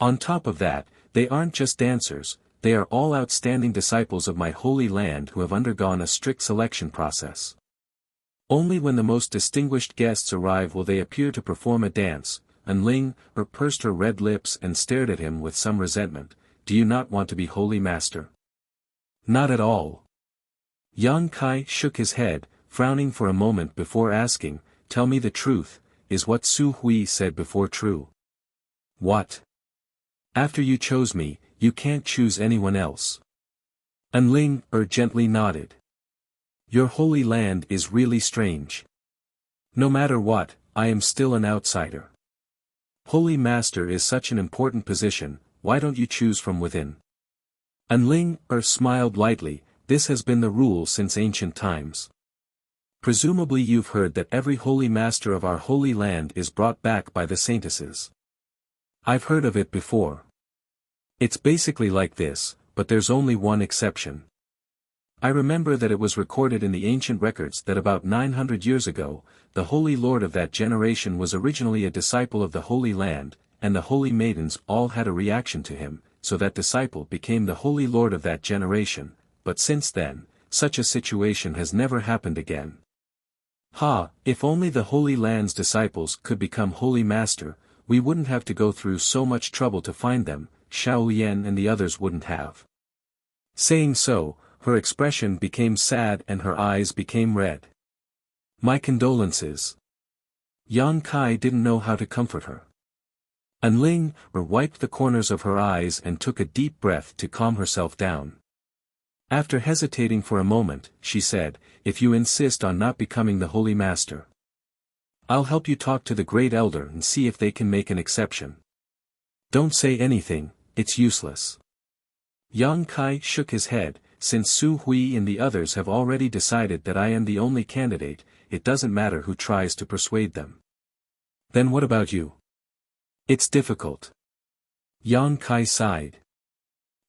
On top of that, they aren't just dancers, they are all outstanding disciples of my holy land who have undergone a strict selection process. Only when the most distinguished guests arrive will they appear to perform a dance. And Ling pursed her red lips and stared at him with some resentment. Do you not want to be holy master? Not at all. Yang Kai shook his head, frowning for a moment before asking, tell me the truth, is what Su Hui said before true? What? After you chose me, you can't choose anyone else. And Ling gently nodded. Your holy land is really strange. No matter what, I am still an outsider. Holy Master is such an important position, why don't you choose from within? And Ling smiled lightly, this has been the rule since ancient times. Presumably you've heard that every holy master of our holy land is brought back by the saintesses. I've heard of it before. It's basically like this, but there's only one exception. I remember that it was recorded in the ancient records that about 900 years ago, the holy lord of that generation was originally a disciple of the Holy Land, and the holy maidens all had a reaction to him, so that disciple became the holy lord of that generation, but since then, such a situation has never happened again. If only the Holy Land's disciples could become holy master, we wouldn't have to go through so much trouble to find them, Xiao Yan and the others wouldn't have. Saying so, her expression became sad and her eyes became red. My condolences. Yang Kai didn't know how to comfort her. And Ling wiped the corners of her eyes and took a deep breath to calm herself down. After hesitating for a moment, she said, if you insist on not becoming the Holy Master, I'll help you talk to the Great Elder and see if they can make an exception. Don't say anything, it's useless. Yang Kai shook his head, since Su Hui and the others have already decided that I am the only candidate, it doesn't matter who tries to persuade them. Then what about you? It's difficult. Yang Kai sighed.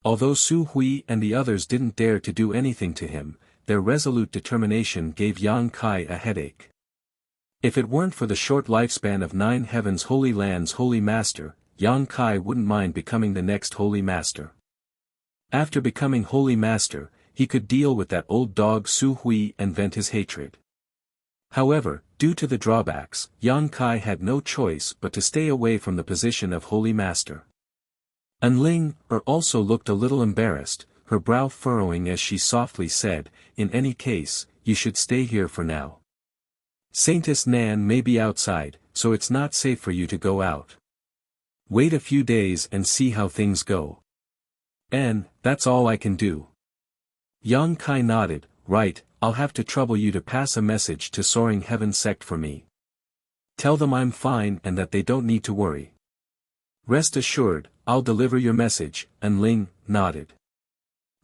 Although Su Hui and the others didn't dare to do anything to him, their resolute determination gave Yang Kai a headache. If it weren't for the short lifespan of 9 Heavens Holy Land's Holy Master, Yang Kai wouldn't mind becoming the next Holy Master. After becoming Holy Master, he could deal with that old dog Su Hui and vent his hatred. However, due to the drawbacks, Yang Kai had no choice but to stay away from the position of Holy Master. And Ling also looked a little embarrassed, her brow furrowing as she softly said, in any case, you should stay here for now. Saintess Nan may be outside, so it's not safe for you to go out. Wait a few days and see how things go. And, that's all I can do. Yang Kai nodded, right, I'll have to trouble you to pass a message to Soaring Heaven Sect for me. Tell them I'm fine and that they don't need to worry. Rest assured, I'll deliver your message, and Ling nodded.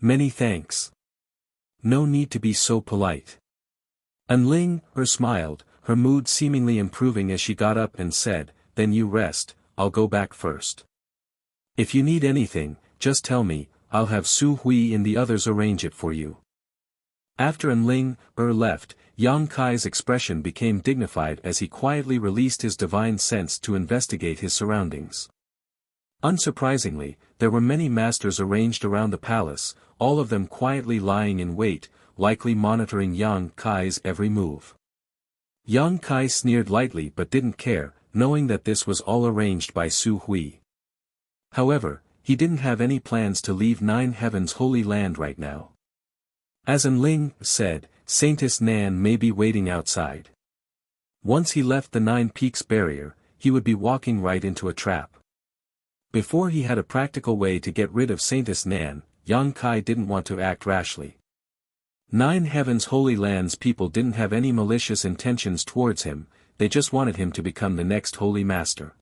Many thanks. No need to be so polite. And Ling smiled, her mood seemingly improving as she got up and said, then you rest, I'll go back first. If you need anything, just tell me, I'll have Su Hui and the others arrange it for you. After An Ling left, Yang Kai's expression became dignified as he quietly released his divine sense to investigate his surroundings. Unsurprisingly, there were many masters arranged around the palace, all of them quietly lying in wait, likely monitoring Yang Kai's every move. Yang Kai sneered lightly but didn't care, knowing that this was all arranged by Su Hui. However, he didn't have any plans to leave 9 Heavens Holy Land right now. As An Ling said, Saintess Nan may be waiting outside. Once he left the 9 Peaks barrier, he would be walking right into a trap. Before he had a practical way to get rid of Saintess Nan, Yang Kai didn't want to act rashly. 9 Heavens Holy Land's people didn't have any malicious intentions towards him, they just wanted him to become the next Holy Master.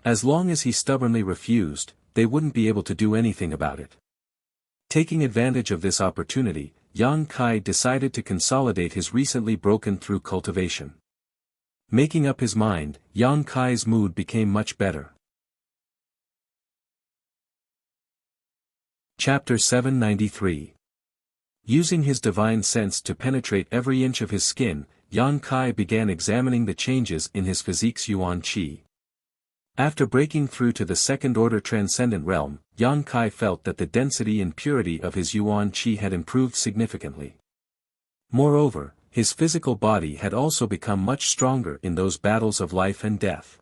As long as he stubbornly refused, they wouldn't be able to do anything about it. Taking advantage of this opportunity, Yang Kai decided to consolidate his recently broken through cultivation. Making up his mind, Yang Kai's mood became much better. Chapter 793. Using his divine sense to penetrate every inch of his skin, Yang Kai began examining the changes in his physique's yuan qi. After breaking through to the second-order transcendent realm, Yang Kai felt that the density and purity of his yuan qi had improved significantly. Moreover, his physical body had also become much stronger in those battles of life and death.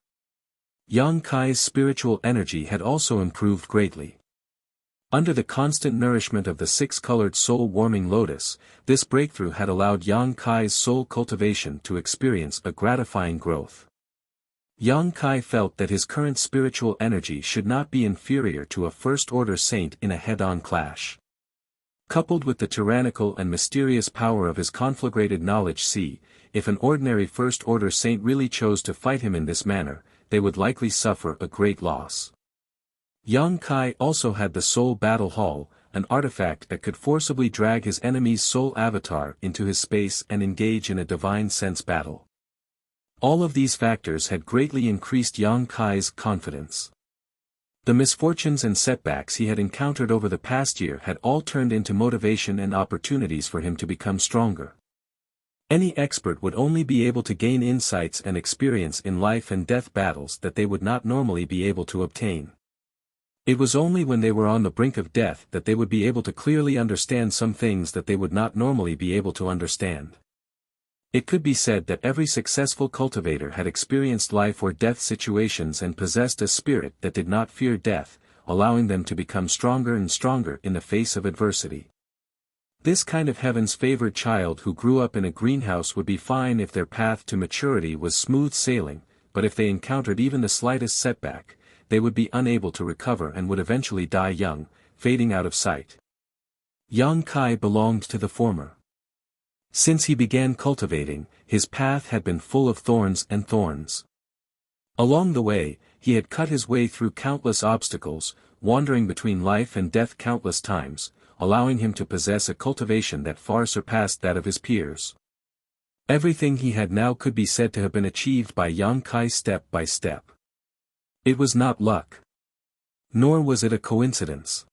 Yang Kai's spiritual energy had also improved greatly. Under the constant nourishment of the six-colored soul-warming lotus, this breakthrough had allowed Yang Kai's soul cultivation to experience a gratifying growth. Yang Kai felt that his current spiritual energy should not be inferior to a first-order saint in a head-on clash. Coupled with the tyrannical and mysterious power of his conflagrated knowledge, if an ordinary first-order saint really chose to fight him in this manner, they would likely suffer a great loss. Yang Kai also had the Soul Battle Hall, an artifact that could forcibly drag his enemy's soul avatar into his space and engage in a divine sense battle. All of these factors had greatly increased Yang Kai's confidence. The misfortunes and setbacks he had encountered over the past year had all turned into motivation and opportunities for him to become stronger. Any expert would only be able to gain insights and experience in life and death battles that they would not normally be able to obtain. It was only when they were on the brink of death that they would be able to clearly understand some things that they would not normally be able to understand. It could be said that every successful cultivator had experienced life or death situations and possessed a spirit that did not fear death, allowing them to become stronger and stronger in the face of adversity. This kind of heaven's favored child who grew up in a greenhouse would be fine if their path to maturity was smooth sailing, but if they encountered even the slightest setback, they would be unable to recover and would eventually die young, fading out of sight. Yang Kai belonged to the former. Since he began cultivating, his path had been full of thorns and thorns. Along the way, he had cut his way through countless obstacles, wandering between life and death countless times, allowing him to possess a cultivation that far surpassed that of his peers. Everything he had now could be said to have been achieved by Yang Kai step by step. It was not luck. Nor was it a coincidence.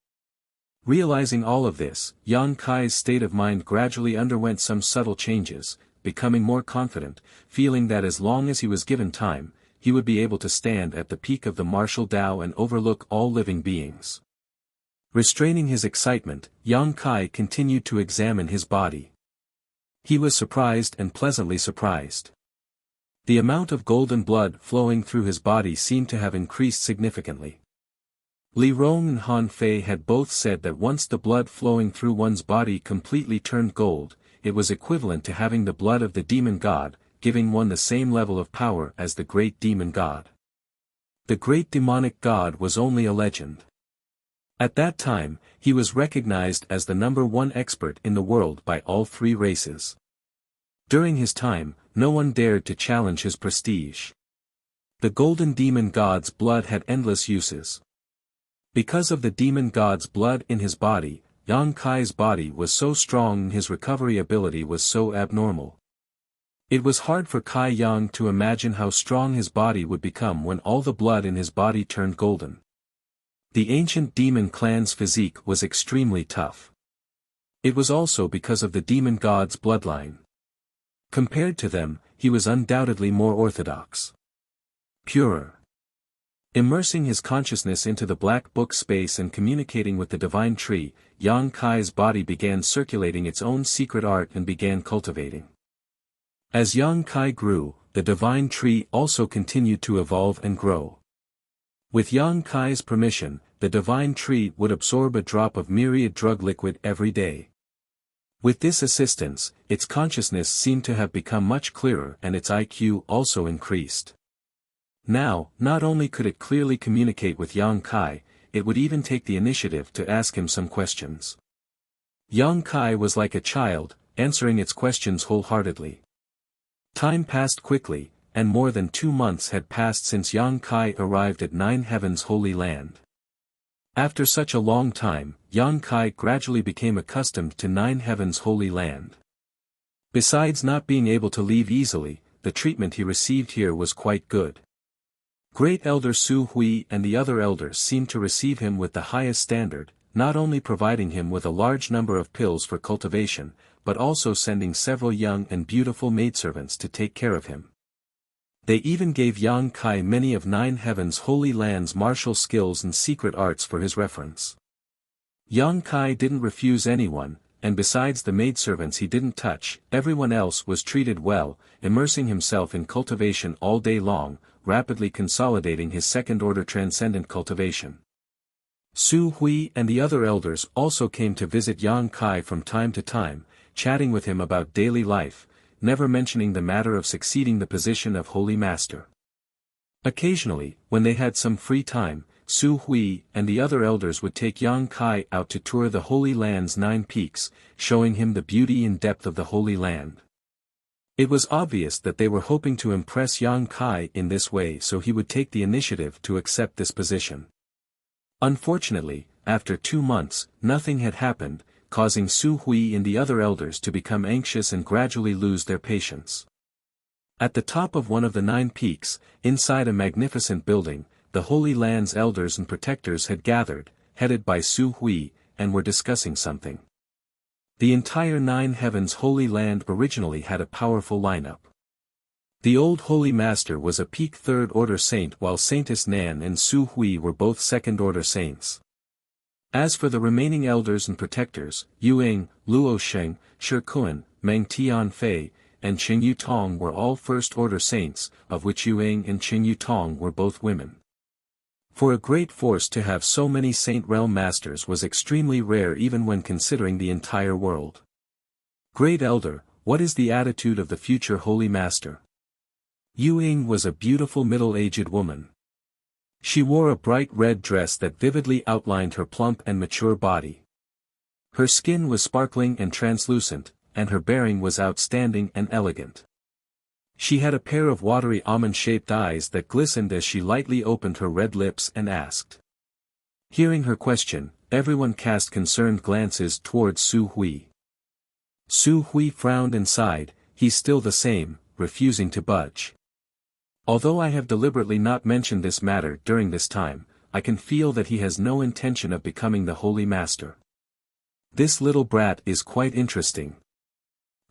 Realizing all of this, Yang Kai's state of mind gradually underwent some subtle changes, becoming more confident, feeling that as long as he was given time, he would be able to stand at the peak of the martial Tao and overlook all living beings. Restraining his excitement, Yang Kai continued to examine his body. He was surprised and pleasantly surprised. The amount of golden blood flowing through his body seemed to have increased significantly. Li Rong and Han Fei had both said that once the blood flowing through one's body completely turned gold, it was equivalent to having the blood of the demon god, giving one the same level of power as the great demon god. The great demonic god was only a legend. At that time, he was recognized as the #1 expert in the world by all three races. During his time, no one dared to challenge his prestige. The golden demon god's blood had endless uses. Because of the demon god's blood in his body, Yang Kai's body was so strong and his recovery ability was so abnormal. It was hard for Kai Yang to imagine how strong his body would become when all the blood in his body turned golden. The ancient demon clan's physique was extremely tough. It was also because of the demon god's bloodline. Compared to them, he was undoubtedly more orthodox. Purer. Immersing his consciousness into the black book space and communicating with the divine tree, Yang Kai's body began circulating its own secret art and began cultivating. As Yang Kai grew, the divine tree also continued to evolve and grow. With Yang Kai's permission, the divine tree would absorb a drop of myriad drug liquid every day. With this assistance, its consciousness seemed to have become much clearer and its IQ also increased. Now, not only could it clearly communicate with Yang Kai, it would even take the initiative to ask him some questions. Yang Kai was like a child, answering its questions wholeheartedly. Time passed quickly, and more than 2 months had passed since Yang Kai arrived at Nine Heaven's Holy Land. After such a long time, Yang Kai gradually became accustomed to Nine Heaven's Holy Land. Besides not being able to leave easily, the treatment he received here was quite good. Great Elder Su Hui and the other elders seemed to receive him with the highest standard, not only providing him with a large number of pills for cultivation, but also sending several young and beautiful maidservants to take care of him. They even gave Yang Kai many of Nine Heaven's Holy Land's martial skills and secret arts for his reference. Yang Kai didn't refuse anyone, and besides the maidservants he didn't touch, everyone else was treated well, immersing himself in cultivation all day long, rapidly consolidating his second-order transcendent cultivation. Su Hui and the other elders also came to visit Yang Kai from time to time, chatting with him about daily life, never mentioning the matter of succeeding the position of Holy Master. Occasionally, when they had some free time, Su Hui and the other elders would take Yang Kai out to tour the Holy Land's 9 peaks, showing him the beauty and depth of the Holy Land. It was obvious that they were hoping to impress Yang Kai in this way, so he would take the initiative to accept this position. Unfortunately, after 2 months, nothing had happened, causing Su Hui and the other elders to become anxious and gradually lose their patience. At the top of one of the 9 peaks, inside a magnificent building, the Holy Land's elders and protectors had gathered, headed by Su Hui, and were discussing something. The entire 9 Heavens Holy Land originally had a powerful lineup. The old Holy Master was a peak third-order saint, while Saintess Nan and Su Hui were both second-order saints. As for the remaining elders and protectors, Yu Ying, Luo Sheng, Shi Kuan, Meng Tianfei, and Qing Yutong were all first-order saints, of which Yu Ying and Qing Yutong were both women. For a great force to have so many Saint Realm Masters was extremely rare even when considering the entire world. Great Elder, what is the attitude of the future Holy Master? Yu Ying was a beautiful middle-aged woman. She wore a bright red dress that vividly outlined her plump and mature body. Her skin was sparkling and translucent, and her bearing was outstanding and elegant. She had a pair of watery almond-shaped eyes that glistened as she lightly opened her red lips and asked. Hearing her question, everyone cast concerned glances towards Su Hui. Su Hui frowned and sighed, he's still the same, refusing to budge. Although I have deliberately not mentioned this matter during this time, I can feel that he has no intention of becoming the Holy Master. This little brat is quite interesting.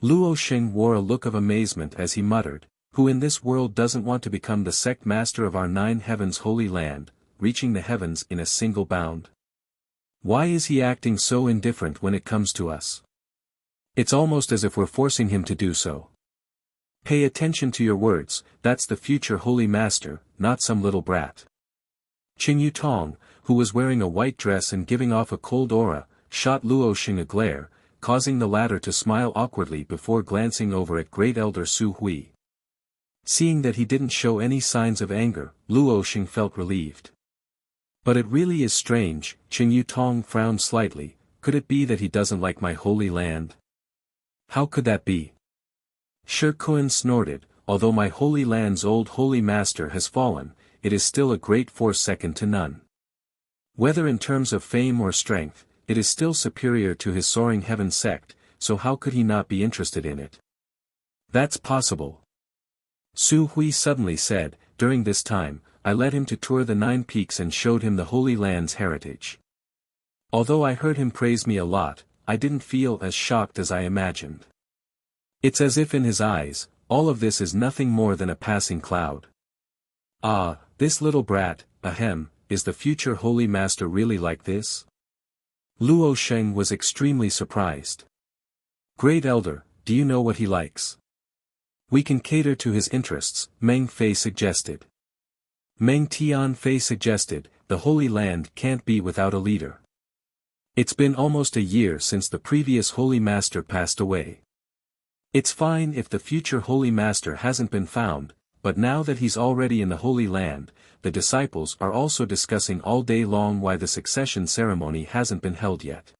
Luo Sheng wore a look of amazement as he muttered, who in this world doesn't want to become the sect master of our 9 Heavens Holy Land, reaching the heavens in a single bound? Why is he acting so indifferent when it comes to us? It's almost as if we're forcing him to do so. Pay attention to your words, that's the future Holy Master, not some little brat. Qing Yutong, who was wearing a white dress and giving off a cold aura, shot Luo Sheng a glare, causing the latter to smile awkwardly before glancing over at Great Elder Su Hui. Seeing that he didn't show any signs of anger, Luo Sheng felt relieved. But it really is strange, Qing Yutong frowned slightly, could it be that he doesn't like my holy land? How could that be? Shi Kuan snorted, although my holy land's old holy master has fallen, it is still a great force second to none. Whether in terms of fame or strength, it is still superior to his soaring heaven sect, so how could he not be interested in it? That's possible. Su Hui suddenly said, during this time, I led him to tour the 9 peaks and showed him the Holy Land's heritage. Although I heard him praise me a lot, I didn't feel as shocked as I imagined. It's as if in his eyes, all of this is nothing more than a passing cloud. Ah, this little brat, ahem, is the future Holy Master really like this? Luo Sheng was extremely surprised. Great Elder, do you know what he likes? We can cater to his interests, Meng Fei suggested. Meng Tianfei suggested, the Holy Land can't be without a leader. It's been almost a year since the previous Holy Master passed away. It's fine if the future Holy Master hasn't been found, but now that he's already in the Holy Land, the disciples are also discussing all day long why the succession ceremony hasn't been held yet.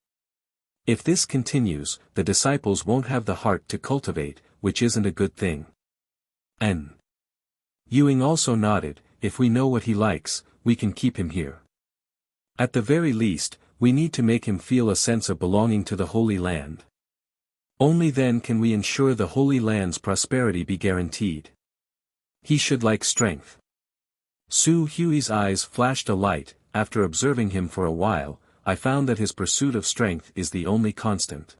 If this continues, the disciples won't have the heart to cultivate, which isn't a good thing. N. Ewing also nodded, if we know what he likes, we can keep him here. At the very least, we need to make him feel a sense of belonging to the Holy Land. Only then can we ensure the Holy Land's prosperity be guaranteed. He should like strength. Su Hui's eyes flashed a light, after observing him for a while, I found that his pursuit of strength is the only constant.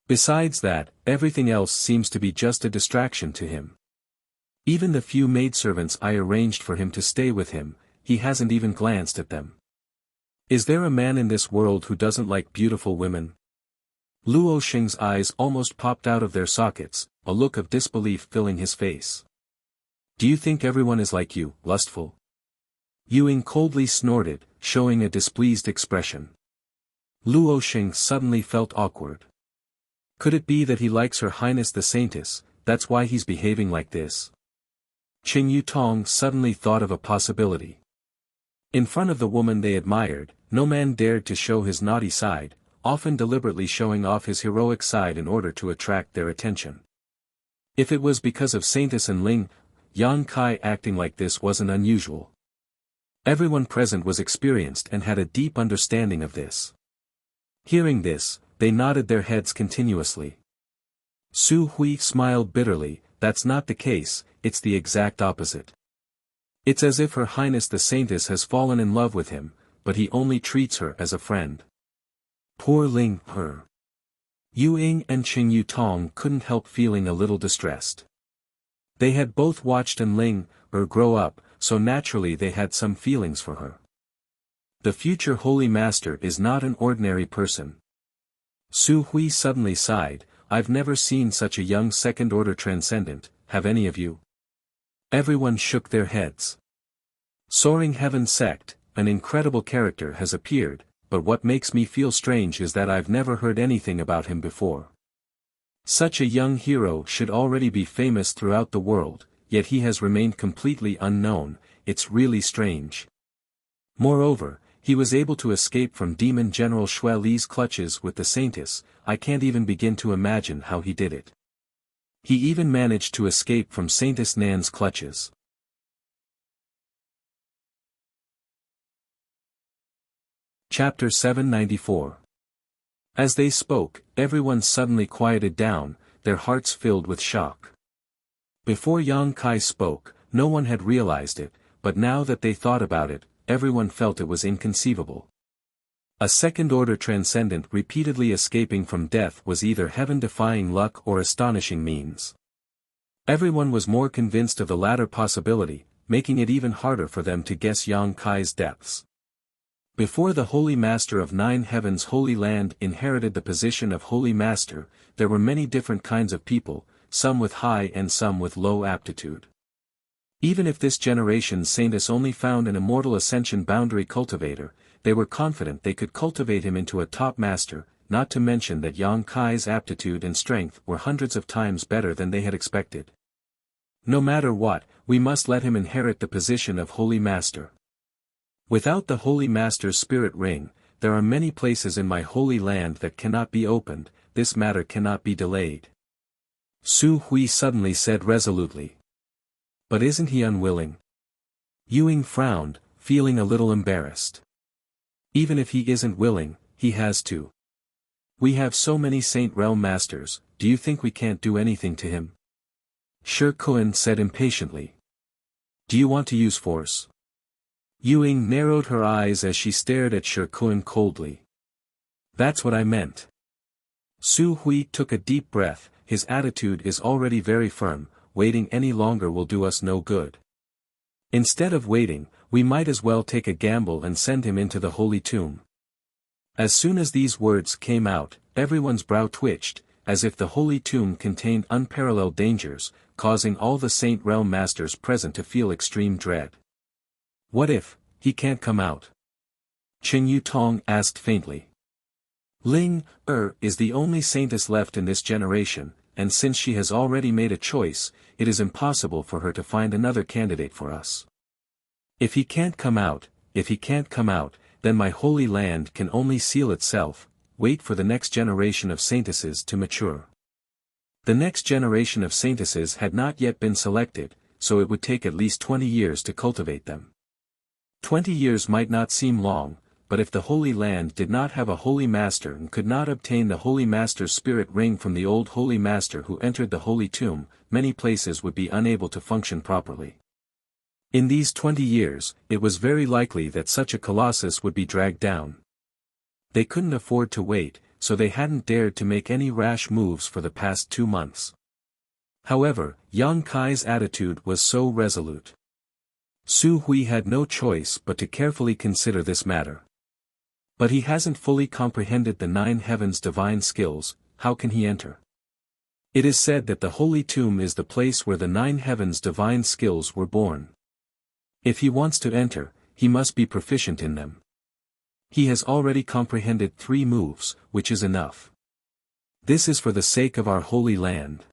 Besides that, everything else seems to be just a distraction to him. Even the few maidservants I arranged for him to stay with him, he hasn't even glanced at them. Is there a man in this world who doesn't like beautiful women? Luo Xing's eyes almost popped out of their sockets, a look of disbelief filling his face. Do you think everyone is like you, lustful? Ying coldly snorted, showing a displeased expression. Luo Xing suddenly felt awkward. Could it be that he likes Her Highness the Saintess, that's why he's behaving like this? Qing Yutong suddenly thought of a possibility. In front of the woman they admired, no man dared to show his naughty side, often deliberately showing off his heroic side in order to attract their attention. If it was because of Saintess and Ling, Yang Kai acting like this wasn't unusual. Everyone present was experienced and had a deep understanding of this. Hearing this, they nodded their heads continuously. Su Hui smiled bitterly, that's not the case, it's the exact opposite. It's as if Her Highness the Saintess has fallen in love with him, but he only treats her as a friend. Poor Ling, her. Ying and Qing Yutong couldn't help feeling a little distressed. They had both watched Ling, her grow up, so naturally they had some feelings for her. The future Holy Master is not an ordinary person. Su Hui suddenly sighed, I've never seen such a young second-order transcendent, have any of you? Everyone shook their heads. Soaring Heaven Sect, an incredible character has appeared, but what makes me feel strange is that I've never heard anything about him before. Such a young hero should already be famous throughout the world, yet he has remained completely unknown, it's really strange. Moreover, he was able to escape from Demon General Xue Li's clutches with the Saintess, I can't even begin to imagine how he did it. He even managed to escape from Saintess Nan's clutches. Chapter 794. As they spoke, everyone suddenly quieted down, their hearts filled with shock. Before Yang Kai spoke, no one had realized it, but now that they thought about it, everyone felt it was inconceivable. A second-order transcendent repeatedly escaping from death was either heaven-defying luck or astonishing means. Everyone was more convinced of the latter possibility, making it even harder for them to guess Yang Kai's depths. Before the Holy Master of Nine Heavens' Holy Land inherited the position of Holy Master, there were many different kinds of people, some with high and some with low aptitude. Even if this generation's Saintess only found an immortal ascension boundary cultivator, they were confident they could cultivate him into a top master, not to mention that Yang Kai's aptitude and strength were hundreds of times better than they had expected. No matter what, we must let him inherit the position of Holy Master. Without the Holy Master's spirit ring, there are many places in my holy land that cannot be opened, this matter cannot be delayed. Su Hui suddenly said resolutely. But isn't he unwilling? Ying frowned, feeling a little embarrassed. Even if he isn't willing, he has to. We have so many Saint Realm Masters, do you think we can't do anything to him? Shi Kun said impatiently. Do you want to use force? Ying narrowed her eyes as she stared at Shi Kun coldly. That's what I meant. Su Hui took a deep breath, his attitude is already very firm, waiting any longer will do us no good. Instead of waiting, we might as well take a gamble and send him into the holy tomb. As soon as these words came out, everyone's brow twitched, as if the holy tomb contained unparalleled dangers, causing all the Saint Realm Masters present to feel extreme dread. What if he can't come out? Qing Yutong asked faintly. Ling, is the only saintess left in this generation, and since she has already made a choice, it is impossible for her to find another candidate for us. If he can't come out, then my holy land can only seal itself, wait for the next generation of saintesses to mature. The next generation of saintesses had not yet been selected, so it would take at least 20 years to cultivate them. 20 years might not seem long, but if the Holy Land did not have a Holy Master and could not obtain the Holy Master's spirit ring from the old Holy Master who entered the Holy Tomb, many places would be unable to function properly. In these 20 years, it was very likely that such a colossus would be dragged down. They couldn't afford to wait, so they hadn't dared to make any rash moves for the past 2 months. However, Yang Kai's attitude was so resolute. Su Hui had no choice but to carefully consider this matter. But he hasn't fully comprehended the 9 heavens' divine skills, how can he enter? It is said that the Holy Tomb is the place where the 9 heavens' divine skills were born. If he wants to enter, he must be proficient in them. He has already comprehended 3 moves, which is enough. This is for the sake of our holy land.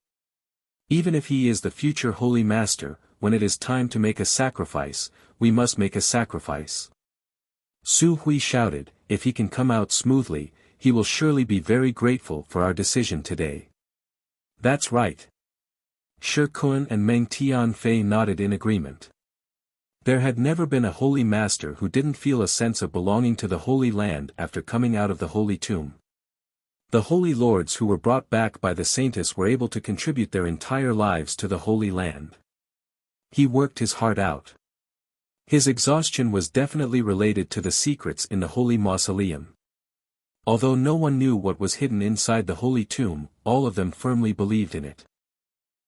Even if he is the future holy master, when it is time to make a sacrifice, we must make a sacrifice. Su Hui shouted, if he can come out smoothly, he will surely be very grateful for our decision today. That's right. Shi Kun and Meng Tianfei nodded in agreement. There had never been a holy master who didn't feel a sense of belonging to the Holy Land after coming out of the Holy Tomb. The Holy Lords who were brought back by the Saintess were able to contribute their entire lives to the Holy Land. He worked his heart out. His exhaustion was definitely related to the secrets in the Holy Mausoleum. Although no one knew what was hidden inside the Holy Tomb, all of them firmly believed in it.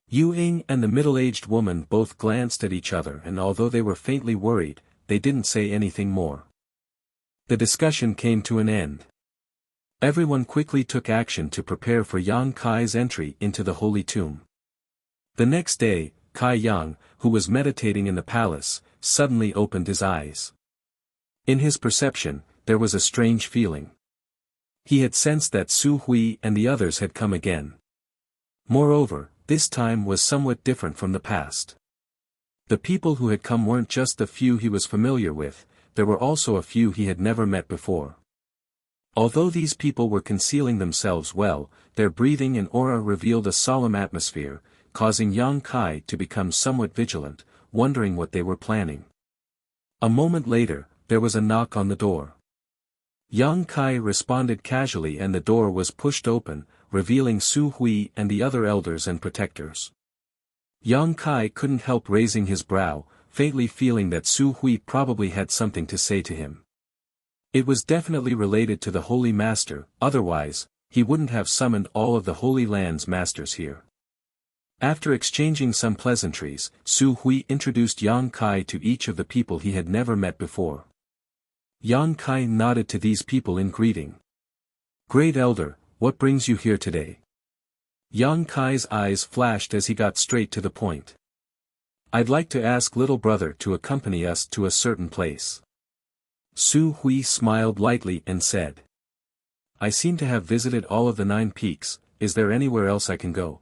Yu Ying and the middle-aged woman both glanced at each other, and although they were faintly worried, they didn't say anything more. The discussion came to an end. Everyone quickly took action to prepare for Yang Kai's entry into the Holy Tomb. The next day, Kai Yang, who was meditating in the palace, suddenly opened his eyes. In his perception, there was a strange feeling. He had sensed that Su Hui and the others had come again. Moreover, this time was somewhat different from the past. The people who had come weren't just the few he was familiar with, there were also a few he had never met before. Although these people were concealing themselves well, their breathing and aura revealed a solemn atmosphere, causing Yang Kai to become somewhat vigilant, wondering what they were planning. A moment later, there was a knock on the door. Yang Kai responded casually and the door was pushed open, revealing Su Hui and the other elders and protectors. Yang Kai couldn't help raising his brow, faintly feeling that Su Hui probably had something to say to him. It was definitely related to the Holy Master, otherwise, he wouldn't have summoned all of the Holy Land's masters here. After exchanging some pleasantries, Su Hui introduced Yang Kai to each of the people he had never met before. Yang Kai nodded to these people in greeting. Great Elder, what brings you here today? Yang Kai's eyes flashed as he got straight to the point. I'd like to ask little brother to accompany us to a certain place. Su Hui smiled lightly and said. I seem to have visited all of the 9 peaks, is there anywhere else I can go?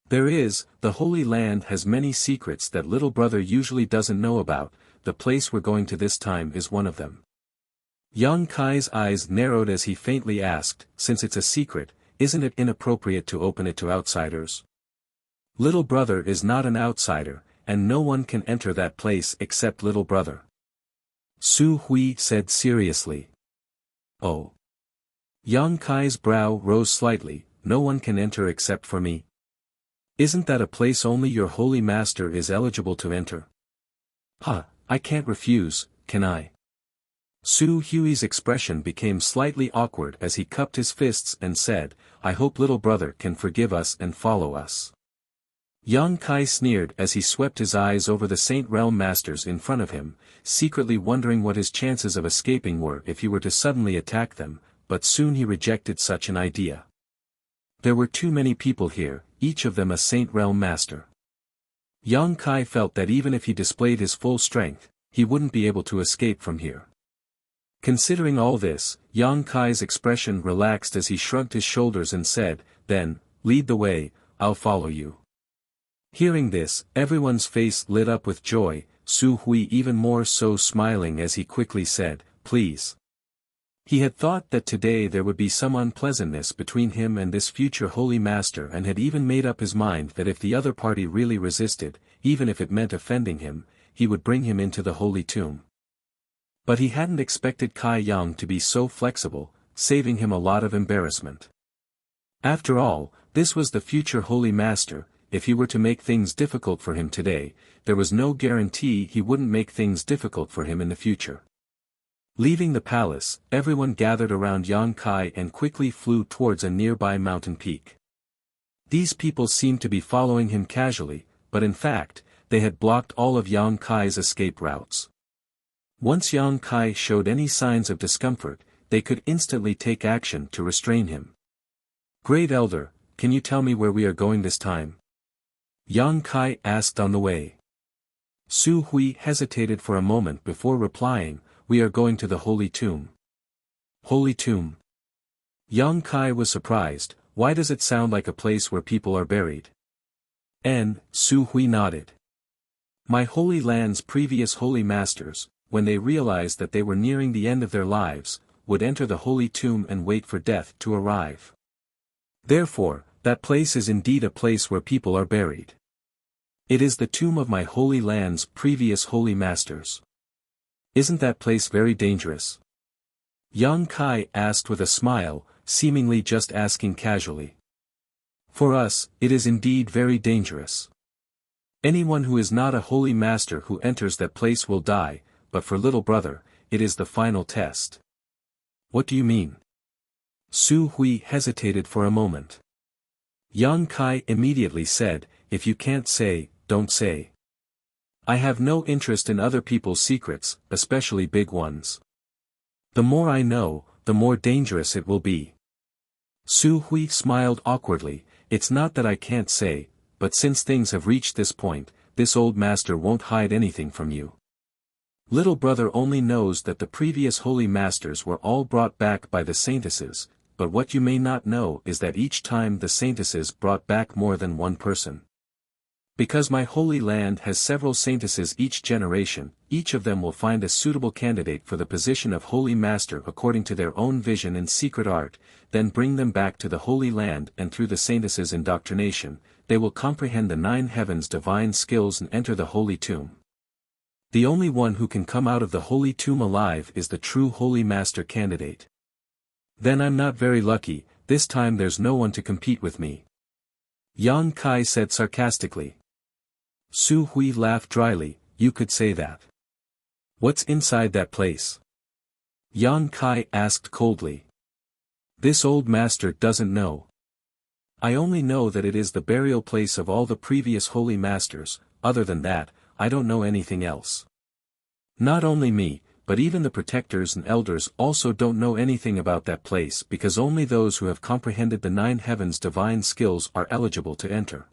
There is, the Holy Land has many secrets that little brother usually doesn't know about, the place we're going to this time is one of them. Yang Kai's eyes narrowed as he faintly asked, since it's a secret, isn't it inappropriate to open it to outsiders? Little brother is not an outsider, and no one can enter that place except little brother. Su Hui said seriously. Oh. Yang Kai's brow rose slightly, no one can enter except for me. Isn't that a place only your holy master is eligible to enter? I can't refuse, can I? Su Hui's expression became slightly awkward as he cupped his fists and said, I hope little brother can forgive us and follow us. Yang Kai sneered as he swept his eyes over the Saint Realm Masters in front of him, secretly wondering what his chances of escaping were if he were to suddenly attack them, but soon he rejected such an idea. There were too many people here, each of them a Saint Realm Master. Yang Kai felt that even if he displayed his full strength, he wouldn't be able to escape from here. Considering all this, Yang Kai's expression relaxed as he shrugged his shoulders and said, then, lead the way, I'll follow you. Hearing this, everyone's face lit up with joy, Su Hui even more so smiling as he quickly said, please. He had thought that today there would be some unpleasantness between him and this future holy master and had even made up his mind that if the other party really resisted, even if it meant offending him, he would bring him into the Holy Tomb. But he hadn't expected Kai Yang to be so flexible, saving him a lot of embarrassment. After all, this was the future holy master, if he were to make things difficult for him today, there was no guarantee he wouldn't make things difficult for him in the future. Leaving the palace, everyone gathered around Yang Kai and quickly flew towards a nearby mountain peak. These people seemed to be following him casually, but in fact, they had blocked all of Yang Kai's escape routes. Once Yang Kai showed any signs of discomfort, they could instantly take action to restrain him. "Great Elder, can you tell me where we are going this time?" Yang Kai asked on the way. Su Hui hesitated for a moment before replying, "We are going to the Holy Tomb." Holy Tomb? Yang Kai was surprised. Why does it sound like a place where people are buried? Su Hui nodded. My Holy Land's previous Holy Masters, when they realized that they were nearing the end of their lives, would enter the Holy Tomb and wait for death to arrive. Therefore, that place is indeed a place where people are buried. It is the tomb of my Holy Land's previous Holy Masters. Isn't that place very dangerous? Yang Kai asked with a smile, seemingly just asking casually. For us, it is indeed very dangerous. Anyone who is not a Holy Master who enters that place will die, but for little brother, it is the final test. What do you mean? Su Hui hesitated for a moment. Yang Kai immediately said, "If you can't say, don't say. I have no interest in other people's secrets, especially big ones. The more I know, the more dangerous it will be." Su Hui smiled awkwardly. "It's not that I can't say, but since things have reached this point, this old master won't hide anything from you. Little brother only knows that the previous Holy Masters were all brought back by the Saintesses, but what you may not know is that each time the Saintesses brought back more than one person. Because my Holy Land has several Saintesses each generation, each of them will find a suitable candidate for the position of Holy Master according to their own vision and secret art, then bring them back to the Holy Land, and through the Saintesses' indoctrination, they will comprehend the 9 heavens' divine skills and enter the Holy Tomb. The only one who can come out of the Holy Tomb alive is the true Holy Master candidate. Then I'm not very lucky, this time there's no one to compete with me." Yang Kai said sarcastically. Su Hui laughed dryly. "You could say that. What's inside that place?" Yang Kai asked coldly. "This old master doesn't know. I only know that it is the burial place of all the previous Holy Masters. Other than that, I don't know anything else. Not only me, but even the protectors and elders also don't know anything about that place because only those who have comprehended the 9 heavens' divine skills are eligible to enter."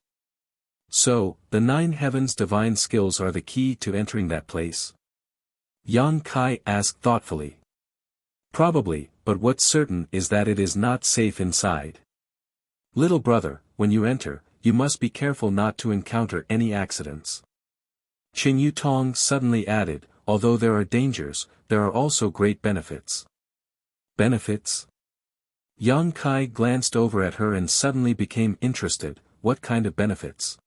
"So, the 9 heavens' divine skills are the key to entering that place?" Yang Kai asked thoughtfully. "Probably, but what's certain is that it is not safe inside. Little brother, when you enter, you must be careful not to encounter any accidents." Qin Yutong suddenly added, "Although there are dangers, there are also great benefits." "Benefits?" Yang Kai glanced over at her and suddenly became interested. "What kind of benefits?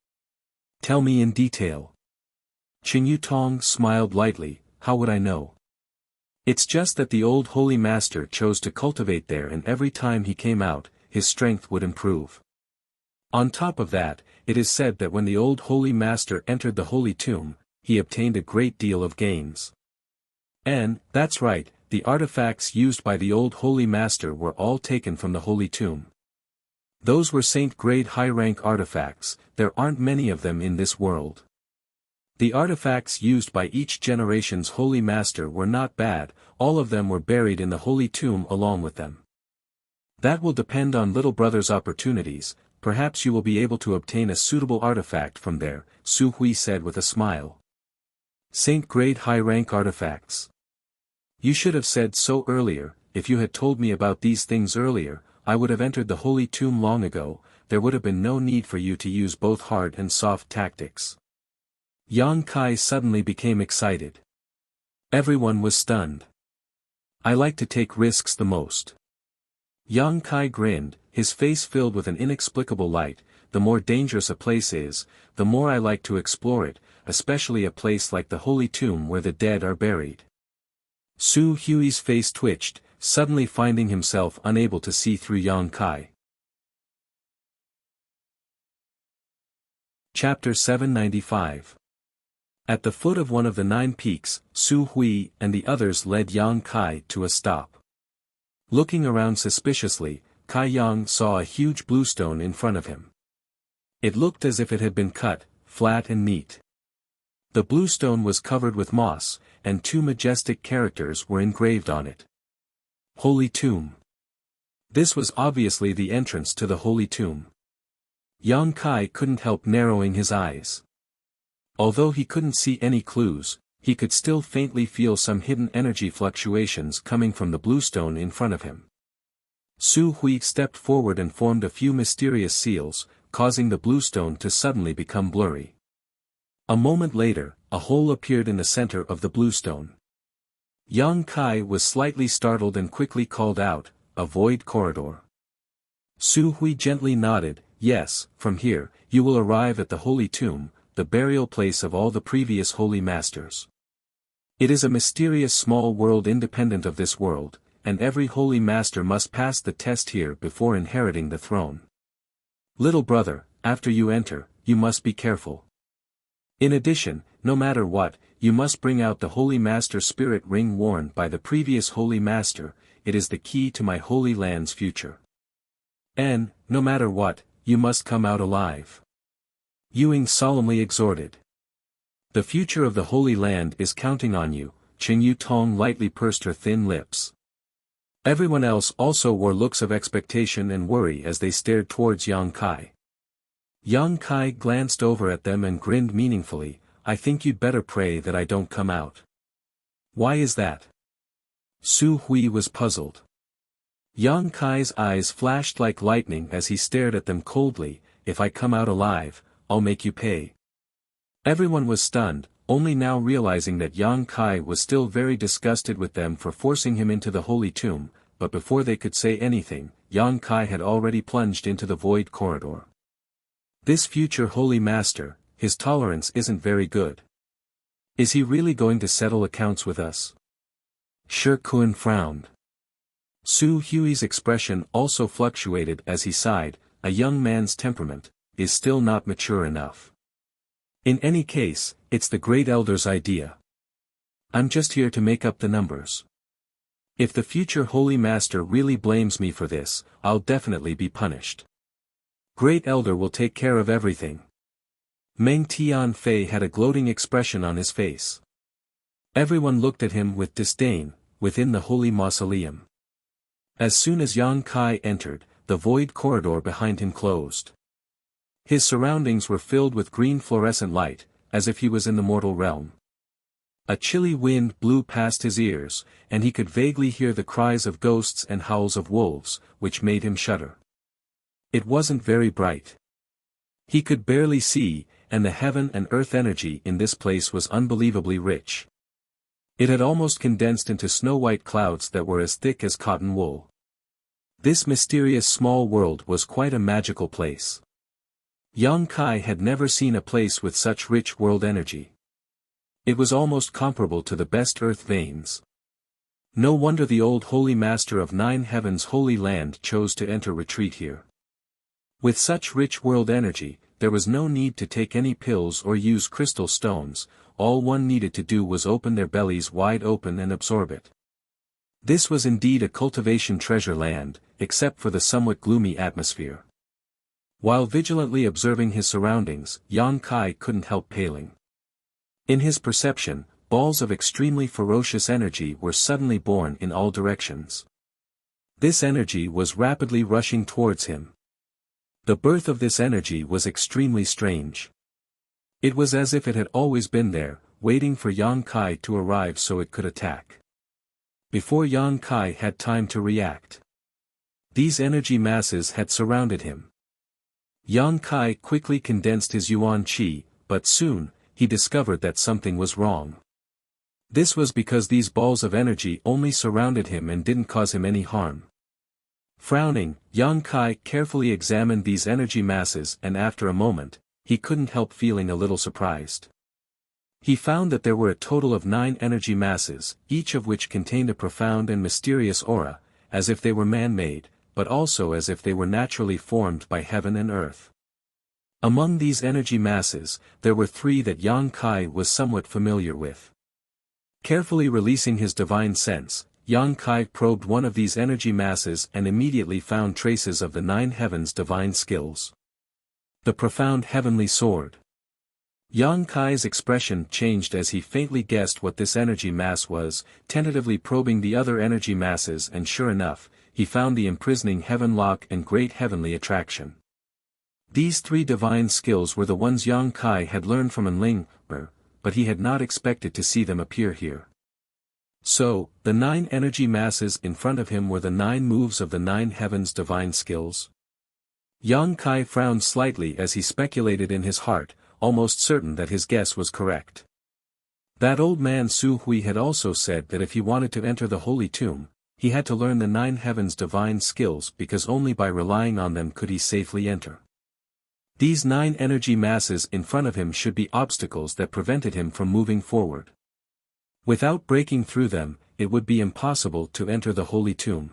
Tell me in detail." Qin Yutong smiled lightly. "How would I know? It's just that the old Holy Master chose to cultivate there, and every time he came out, his strength would improve. On top of that, it is said that when the old Holy Master entered the Holy Tomb, he obtained a great deal of gains. And, that's right, the artifacts used by the old Holy Master were all taken from the Holy Tomb. Those were saint-grade high-rank artifacts, there aren't many of them in this world. The artifacts used by each generation's Holy Master were not bad, all of them were buried in the Holy Tomb along with them. That will depend on little brother's opportunities, perhaps you will be able to obtain a suitable artifact from there," Su Hui said with a smile. "Saint-grade high-rank artifacts. You should have said so earlier. If you had told me about these things earlier, I would have entered the Holy Tomb long ago. There would have been no need for you to use both hard and soft tactics." Yang Kai suddenly became excited. Everyone was stunned. "I like to take risks the most." Yang Kai grinned, his face filled with an inexplicable light. "The more dangerous a place is, the more I like to explore it, especially a place like the Holy Tomb where the dead are buried." Su Hui's face twitched, suddenly finding himself unable to see through Yang Kai. Chapter 795. At the foot of one of the 9 peaks, Su Hui and the others led Yang Kai to a stop. Looking around suspiciously, Kai Yang saw a huge bluestone in front of him. It looked as if it had been cut, flat and neat. The blue stone was covered with moss, and two majestic characters were engraved on it. Holy Tomb. This was obviously the entrance to the Holy Tomb. Yang Kai couldn't help narrowing his eyes. Although he couldn't see any clues, he could still faintly feel some hidden energy fluctuations coming from the blue stone in front of him. Su Hui stepped forward and formed a few mysterious seals, causing the blue stone to suddenly become blurry. A moment later, a hole appeared in the center of the blue stone. Yang Kai was slightly startled and quickly called out, "A void corridor." Su Hui gently nodded, "Yes, from here, you will arrive at the Holy Tomb, the burial place of all the previous holy masters. It is a mysterious small world independent of this world, and every holy master must pass the test here before inheriting the throne. Little brother, after you enter, you must be careful. In addition, no matter what, you must bring out the Holy Master Spirit ring worn by the previous Holy Master. It is the key to my Holy Land's future. And, no matter what, you must come out alive." Ewing solemnly exhorted. "The future of the Holy Land is counting on you." Qing Yu Tong lightly pursed her thin lips. Everyone else also wore looks of expectation and worry as they stared towards Yang Kai. Yang Kai glanced over at them and grinned meaningfully. "I think you'd better pray that I don't come out." "Why is that?" Su Hui was puzzled. Yang Kai's eyes flashed like lightning as he stared at them coldly. "If I come out alive, I'll make you pay." Everyone was stunned, only now realizing that Yang Kai was still very disgusted with them for forcing him into the Holy Tomb, but before they could say anything, Yang Kai had already plunged into the void corridor. This future Holy Master, his tolerance isn't very good. Is he really going to settle accounts with us? Shi Kun frowned. Su Hui's expression also fluctuated as he sighed. A young man's temperament is still not mature enough. In any case, it's the Great Elder's idea. I'm just here to make up the numbers. If the future Holy Master really blames me for this, I'll definitely be punished. Great Elder will take care of everything. Meng Tianfei had a gloating expression on his face. Everyone looked at him with disdain, within the holy mausoleum. As soon as Yang Kai entered, the void corridor behind him closed. His surroundings were filled with green fluorescent light, as if he was in the mortal realm. A chilly wind blew past his ears, and he could vaguely hear the cries of ghosts and howls of wolves, which made him shudder. It wasn't very bright. He could barely see, and the heaven and earth energy in this place was unbelievably rich. It had almost condensed into snow-white clouds that were as thick as cotton wool. This mysterious small world was quite a magical place. Yang Kai had never seen a place with such rich world energy. It was almost comparable to the best earth veins. No wonder the old Holy Master of Nine Heavens' Holy Land chose to enter retreat here. With such rich world energy, there was no need to take any pills or use crystal stones. All one needed to do was open their bellies wide open and absorb it. This was indeed a cultivation treasure land, except for the somewhat gloomy atmosphere. While vigilantly observing his surroundings, Yang Kai couldn't help paling. In his perception, balls of extremely ferocious energy were suddenly born in all directions. This energy was rapidly rushing towards him. The birth of this energy was extremely strange. It was as if it had always been there, waiting for Yang Kai to arrive so it could attack. Before Yang Kai had time to react, these energy masses had surrounded him. Yang Kai quickly condensed his yuan qi, but soon, he discovered that something was wrong. This was because these balls of energy only surrounded him and didn't cause him any harm. Frowning, Yang Kai carefully examined these energy masses, and after a moment, he couldn't help feeling a little surprised. He found that there were a total of 9 energy masses, each of which contained a profound and mysterious aura, as if they were man-made, but also as if they were naturally formed by heaven and earth. Among these energy masses, there were 3 that Yang Kai was somewhat familiar with. Carefully releasing his divine sense, Yang Kai probed one of these energy masses and immediately found traces of the 9 heavens' divine skills. The profound heavenly sword. Yang Kai's expression changed as he faintly guessed what this energy mass was, tentatively probing the other energy masses, and sure enough, he found the imprisoning heaven lock and great heavenly attraction. These three divine skills were the ones Yang Kai had learned from Enling, but he had not expected to see them appear here. So, the 9 energy masses in front of him were the 9 moves of the 9 heavens divine skills? Yang Kai frowned slightly as he speculated in his heart, almost certain that his guess was correct. That old man Su Hui had also said that if he wanted to enter the Holy Tomb, he had to learn the 9 heavens divine skills because only by relying on them could he safely enter. These 9 energy masses in front of him should be obstacles that prevented him from moving forward. Without breaking through them, it would be impossible to enter the Holy Tomb.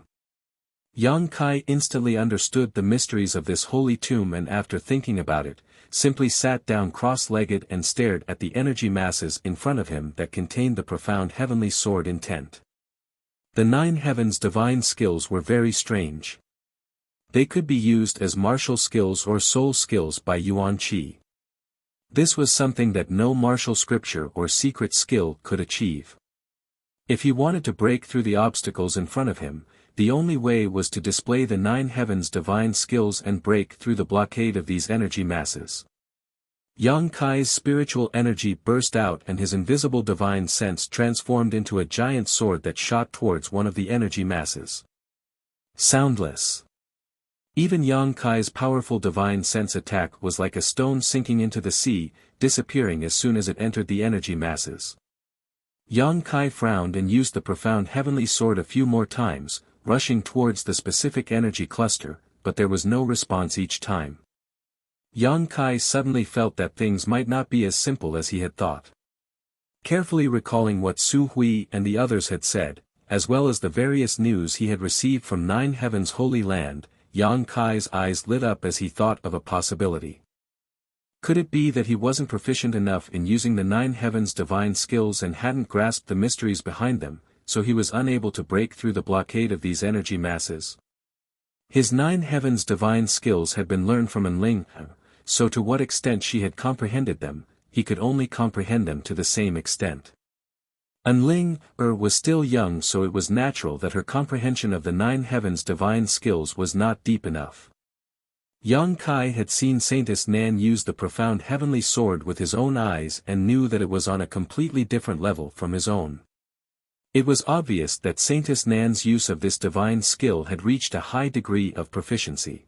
Yang Kai instantly understood the mysteries of this Holy Tomb, and after thinking about it, simply sat down cross-legged and stared at the energy masses in front of him that contained the profound heavenly sword intent. The 9 heavens divine skills were very strange. They could be used as martial skills or soul skills by Yuan Qi. This was something that no martial scripture or secret skill could achieve. If he wanted to break through the obstacles in front of him, the only way was to display the 9 heavens divine skills and break through the blockade of these energy masses. Yang Kai's spiritual energy burst out and his invisible divine sense transformed into a giant sword that shot towards one of the energy masses. Soundless. Even Yang Kai's powerful divine sense attack was like a stone sinking into the sea, disappearing as soon as it entered the energy masses. Yang Kai frowned and used the profound heavenly sword a few more times, rushing towards the specific energy cluster, but there was no response each time. Yang Kai suddenly felt that things might not be as simple as he had thought. Carefully recalling what Su Hui and the others had said, as well as the various news he had received from 9 Heavens Holy Land, Yang Kai's eyes lit up as he thought of a possibility. Could it be that he wasn't proficient enough in using the 9 Heavens divine skills and hadn't grasped the mysteries behind them, so he was unable to break through the blockade of these energy masses? His 9 Heavens divine skills had been learned from Enling, so to what extent she had comprehended them, he could only comprehend them to the same extent. Enling was still young, so it was natural that her comprehension of the 9 Heavens divine skills was not deep enough. Yang Kai had seen Saintess Nan use the profound heavenly sword with his own eyes and knew that it was on a completely different level from his own. It was obvious that Saintess Nan's use of this divine skill had reached a high degree of proficiency.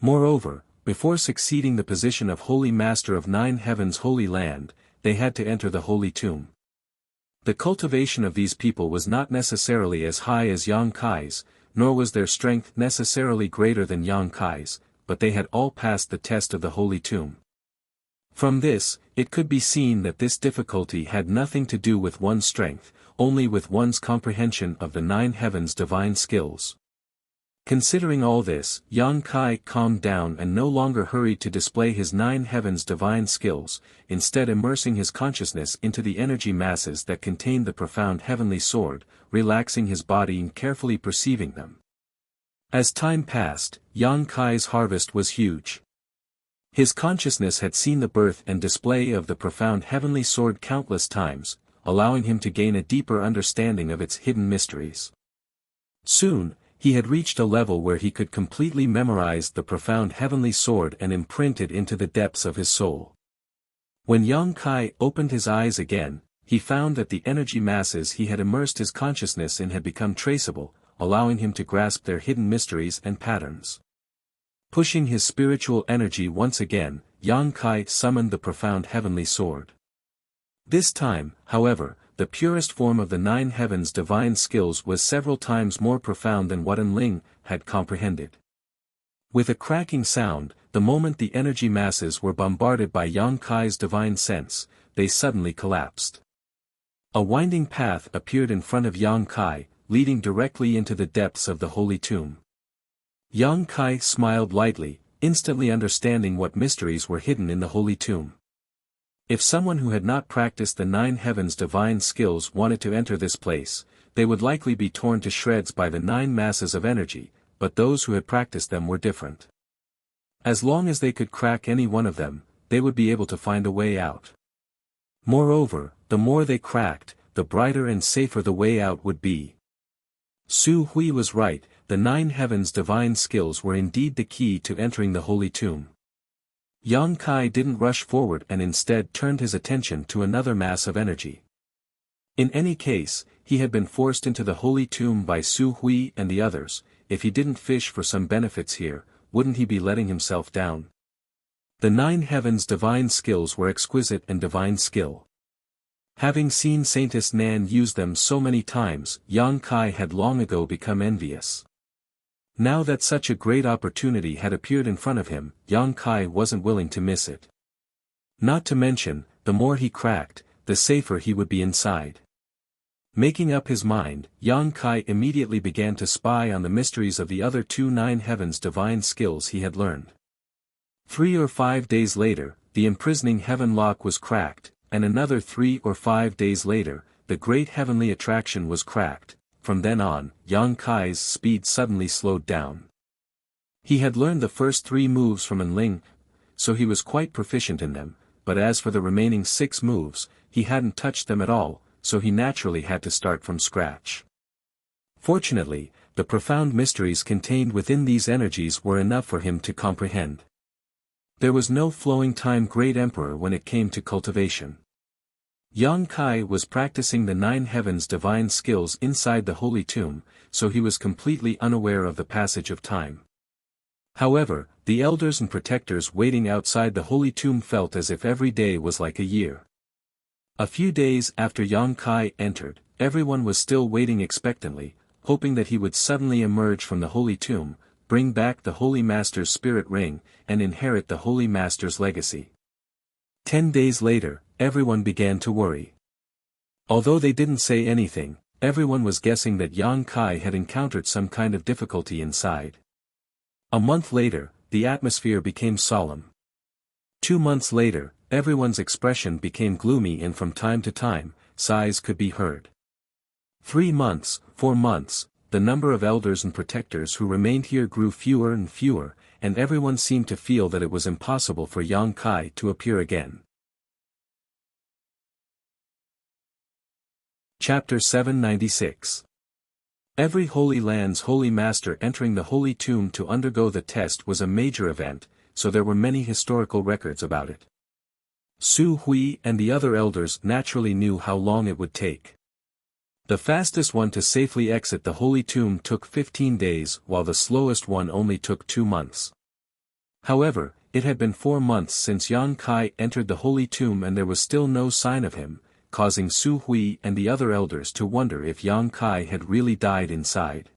Moreover, before succeeding the position of Holy Master of 9 Heavens Holy Land, they had to enter the Holy Tomb. The cultivation of these people was not necessarily as high as Yang Kai's, nor was their strength necessarily greater than Yang Kai's, but they had all passed the test of the Holy Tomb. From this, it could be seen that this difficulty had nothing to do with one's strength, only with one's comprehension of the 9 Heavens divine skills. Considering all this, Yang Kai calmed down and no longer hurried to display his 9 Heavens divine skills, instead immersing his consciousness into the energy masses that contained the profound heavenly sword, relaxing his body and carefully perceiving them. As time passed, Yang Kai's harvest was huge. His consciousness had seen the birth and display of the profound heavenly sword countless times, allowing him to gain a deeper understanding of its hidden mysteries. Soon, he had reached a level where he could completely memorize the profound heavenly sword and imprint it into the depths of his soul. When Yang Kai opened his eyes again, he found that the energy masses he had immersed his consciousness in had become traceable, allowing him to grasp their hidden mysteries and patterns. Pushing his spiritual energy once again, Yang Kai summoned the profound heavenly sword. This time, however, the purest form of the 9 Heavens divine skills was several times more profound than what Enling had comprehended. With a cracking sound, the moment the energy masses were bombarded by Yang Kai's divine sense, they suddenly collapsed. A winding path appeared in front of Yang Kai, leading directly into the depths of the Holy Tomb. Yang Kai smiled lightly, instantly understanding what mysteries were hidden in the Holy Tomb. If someone who had not practiced the 9 Heavens divine skills wanted to enter this place, they would likely be torn to shreds by the 9 masses of energy, but those who had practiced them were different. As long as they could crack any one of them, they would be able to find a way out. Moreover, the more they cracked, the brighter and safer the way out would be. Su Hui was right, the 9 heavens' divine skills were indeed the key to entering the holy tomb. Yang Kai didn't rush forward and instead turned his attention to another mass of energy. In any case, he had been forced into the holy tomb by Su Hui and the others. If he didn't fish for some benefits here, wouldn't he be letting himself down? The 9 heavens' divine skills were exquisite and divine skill. Having seen Saintess Nan use them so many times, Yang Kai had long ago become envious. Now that such a great opportunity had appeared in front of him, Yang Kai wasn't willing to miss it. Not to mention, the more he cracked, the safer he would be inside. Making up his mind, Yang Kai immediately began to spy on the mysteries of the other 2 9 heavens' divine skills he had learned. 3 or 5 days later, the imprisoning heaven lock was cracked, and another 3 or 5 days later, the great heavenly attraction was cracked. From then on, Yang Kai's speed suddenly slowed down. He had learned the first 3 moves from Enling, so he was quite proficient in them, but as for the remaining 6 moves, he hadn't touched them at all, so he naturally had to start from scratch. Fortunately, the profound mysteries contained within these energies were enough for him to comprehend. There was no flowing time, Great Emperor, when it came to cultivation. Yang Kai was practicing the 9 heavens' divine skills inside the holy tomb, so he was completely unaware of the passage of time. However, the elders and protectors waiting outside the holy tomb felt as if every day was like a year. A few days after Yang Kai entered, everyone was still waiting expectantly, hoping that he would suddenly emerge from the holy tomb, bring back the Holy Master's spirit ring, and inherit the Holy Master's legacy. 10 days later, everyone began to worry. Although they didn't say anything, everyone was guessing that Yang Kai had encountered some kind of difficulty inside. A month later, the atmosphere became solemn. 2 months later, everyone's expression became gloomy and from time to time, sighs could be heard. 3 months, 4 months, the number of elders and protectors who remained here grew fewer and fewer, and everyone seemed to feel that it was impossible for Yang Kai to appear again. Chapter 796. Every Holy Land's Holy Master entering the Holy Tomb to undergo the test was a major event, so there were many historical records about it. Su Hui and the other elders naturally knew how long it would take. The fastest one to safely exit the Holy Tomb took 15 days, while the slowest one only took 2 months. However, it had been 4 months since Yang Kai entered the Holy Tomb and there was still no sign of him, causing Su Hui and the other elders to wonder if Yang Kai had really died inside.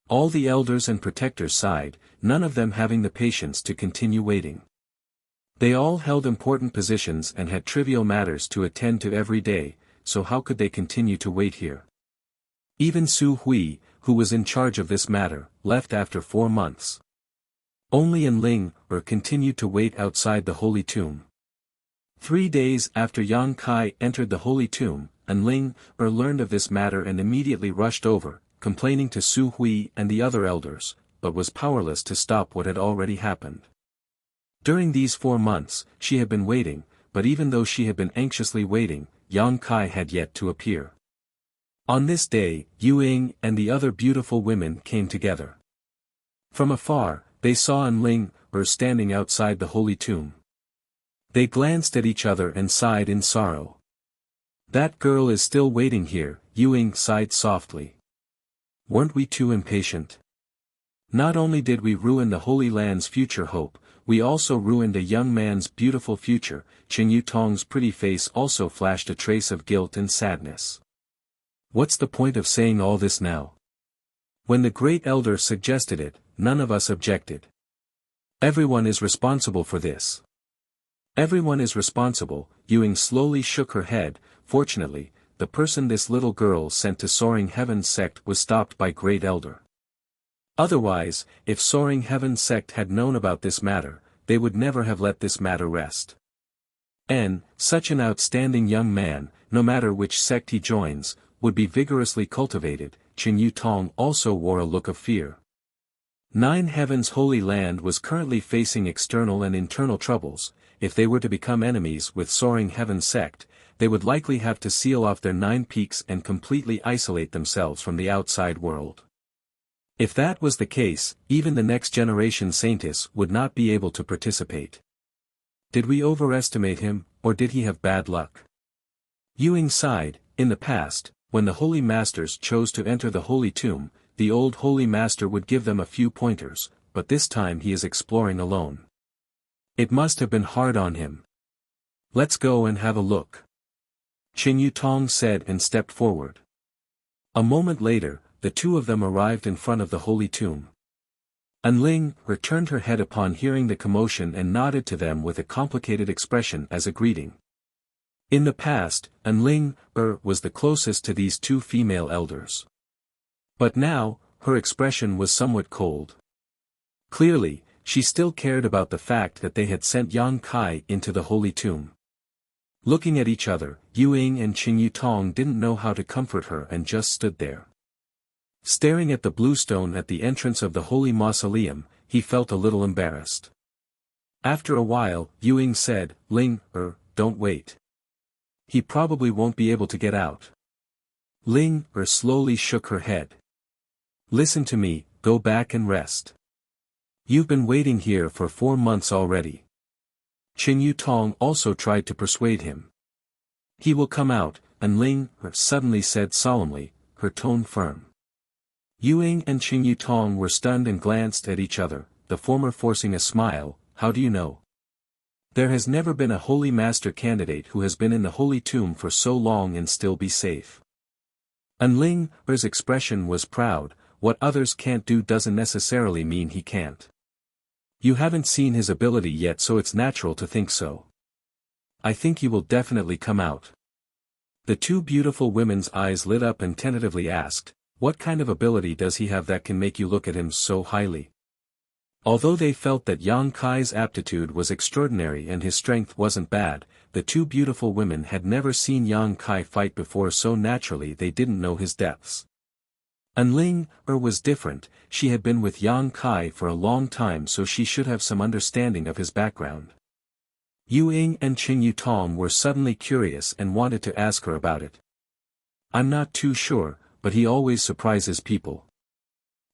All the elders and protectors sighed, none of them having the patience to continue waiting. They all held important positions and had trivial matters to attend to every day, so how could they continue to wait here? Even Su Hui, who was in charge of this matter, left after 4 months. Only Enling continued to wait outside the Holy Tomb. 3 days after Yang Kai entered the Holy Tomb, Enling learned of this matter and immediately rushed over, complaining to Su Hui and the other elders, but was powerless to stop what had already happened. During these 4 months, she had been waiting, but even though she had been anxiously waiting, Yang Kai had yet to appear. On this day, Yu Ying and the other beautiful women came together. From afar, they saw Enling standing outside the Holy Tomb. They glanced at each other and sighed in sorrow. "That girl is still waiting here," Yu Ying sighed softly. "Weren't we too impatient? Not only did we ruin the Holy Land's future hope, we also ruined a young man's beautiful future." Qing Yutong's pretty face also flashed a trace of guilt and sadness. "What's the point of saying all this now? When the great elder suggested it, none of us objected. Everyone is responsible for this." "Everyone is responsible," Ying slowly shook her head. "Fortunately, the person this little girl sent to Soaring Heaven's sect was stopped by Great Elder. Otherwise, if Soaring Heaven's sect had known about this matter, they would never have let this matter rest. And, such an outstanding young man, no matter which sect he joins, would be vigorously cultivated." Qing Yutong also wore a look of fear. Nine Heaven's Holy Land was currently facing external and internal troubles. If they were to become enemies with Soaring Heaven sect, they would likely have to seal off their 9 peaks and completely isolate themselves from the outside world. If that was the case, even the next generation Saintess would not be able to participate. Did we overestimate him, or did he have bad luck? Ewing sighed. In the past, when the Holy Masters chose to enter the Holy Tomb, the old Holy Master would give them a few pointers, but this time he is exploring alone. It must have been hard on him. Let's go and have a look. Qin Yutong said and stepped forward. A moment later, the two of them arrived in front of the Holy Tomb. Anling turned her head upon hearing the commotion and nodded to them with a complicated expression as a greeting. In the past, Anling was the closest to these two female elders. But now, her expression was somewhat cold. Clearly, she still cared about the fact that they had sent Yang Kai into the Holy Tomb. Looking at each other, Ying and Qin Yutong didn't know how to comfort her and just stood there. Staring at the blue stone at the entrance of the Holy Mausoleum, he felt a little embarrassed. After a while, Ying said, Ling, don't wait. He probably won't be able to get out. Ling slowly shook her head. Listen to me, go back and rest. You've been waiting here for 4 months already. Qin Yutong also tried to persuade him. He will come out, and Ling suddenly said solemnly, her tone firm. Ying and Qin Yutong were stunned and glanced at each other, the former forcing a smile. How do you know? There has never been a Holy Master candidate who has been in the Holy Tomb for so long and still be safe. Anling's expression was proud. What others can't do doesn't necessarily mean he can't. You haven't seen his ability yet, so it's natural to think so. I think he will definitely come out. The two beautiful women's eyes lit up and tentatively asked, what kind of ability does he have that can make you look at him so highly? Although they felt that Yang Kai's aptitude was extraordinary and his strength wasn't bad, the two beautiful women had never seen Yang Kai fight before, so naturally they didn't know his depths. Anling was different. She had been with Yang Kai for a long time, so she should have some understanding of his background. Ying and Qin Yutong were suddenly curious and wanted to ask her about it. I'm not too sure, but he always surprises people.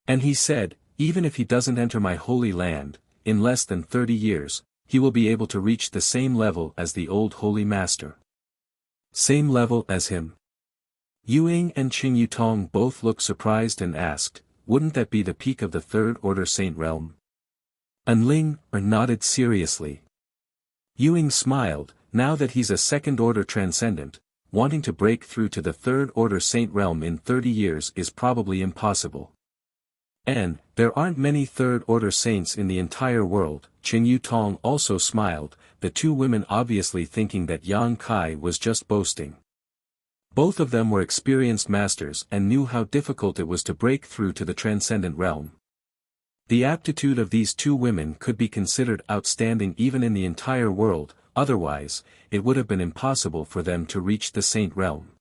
And he said, even if he doesn't enter my holy land, in less than 30 years, he will be able to reach the same level as the old Holy Master. Same level as him? Ying and Qin Yutong both looked surprised and asked, wouldn't that be the peak of the Third Order Saint realm? Anling nodded seriously. Ying smiled. Now that he's a Second Order Transcendent, wanting to break through to the Third Order Saint realm in 30 years is probably impossible. And, there aren't many Third Order Saints in the entire world. Qin Yutong also smiled, the two women obviously thinking that Yang Kai was just boasting. Both of them were experienced masters and knew how difficult it was to break through to the Transcendent realm. The aptitude of these two women could be considered outstanding even in the entire world, otherwise, it would have been impossible for them to reach the Saint realm.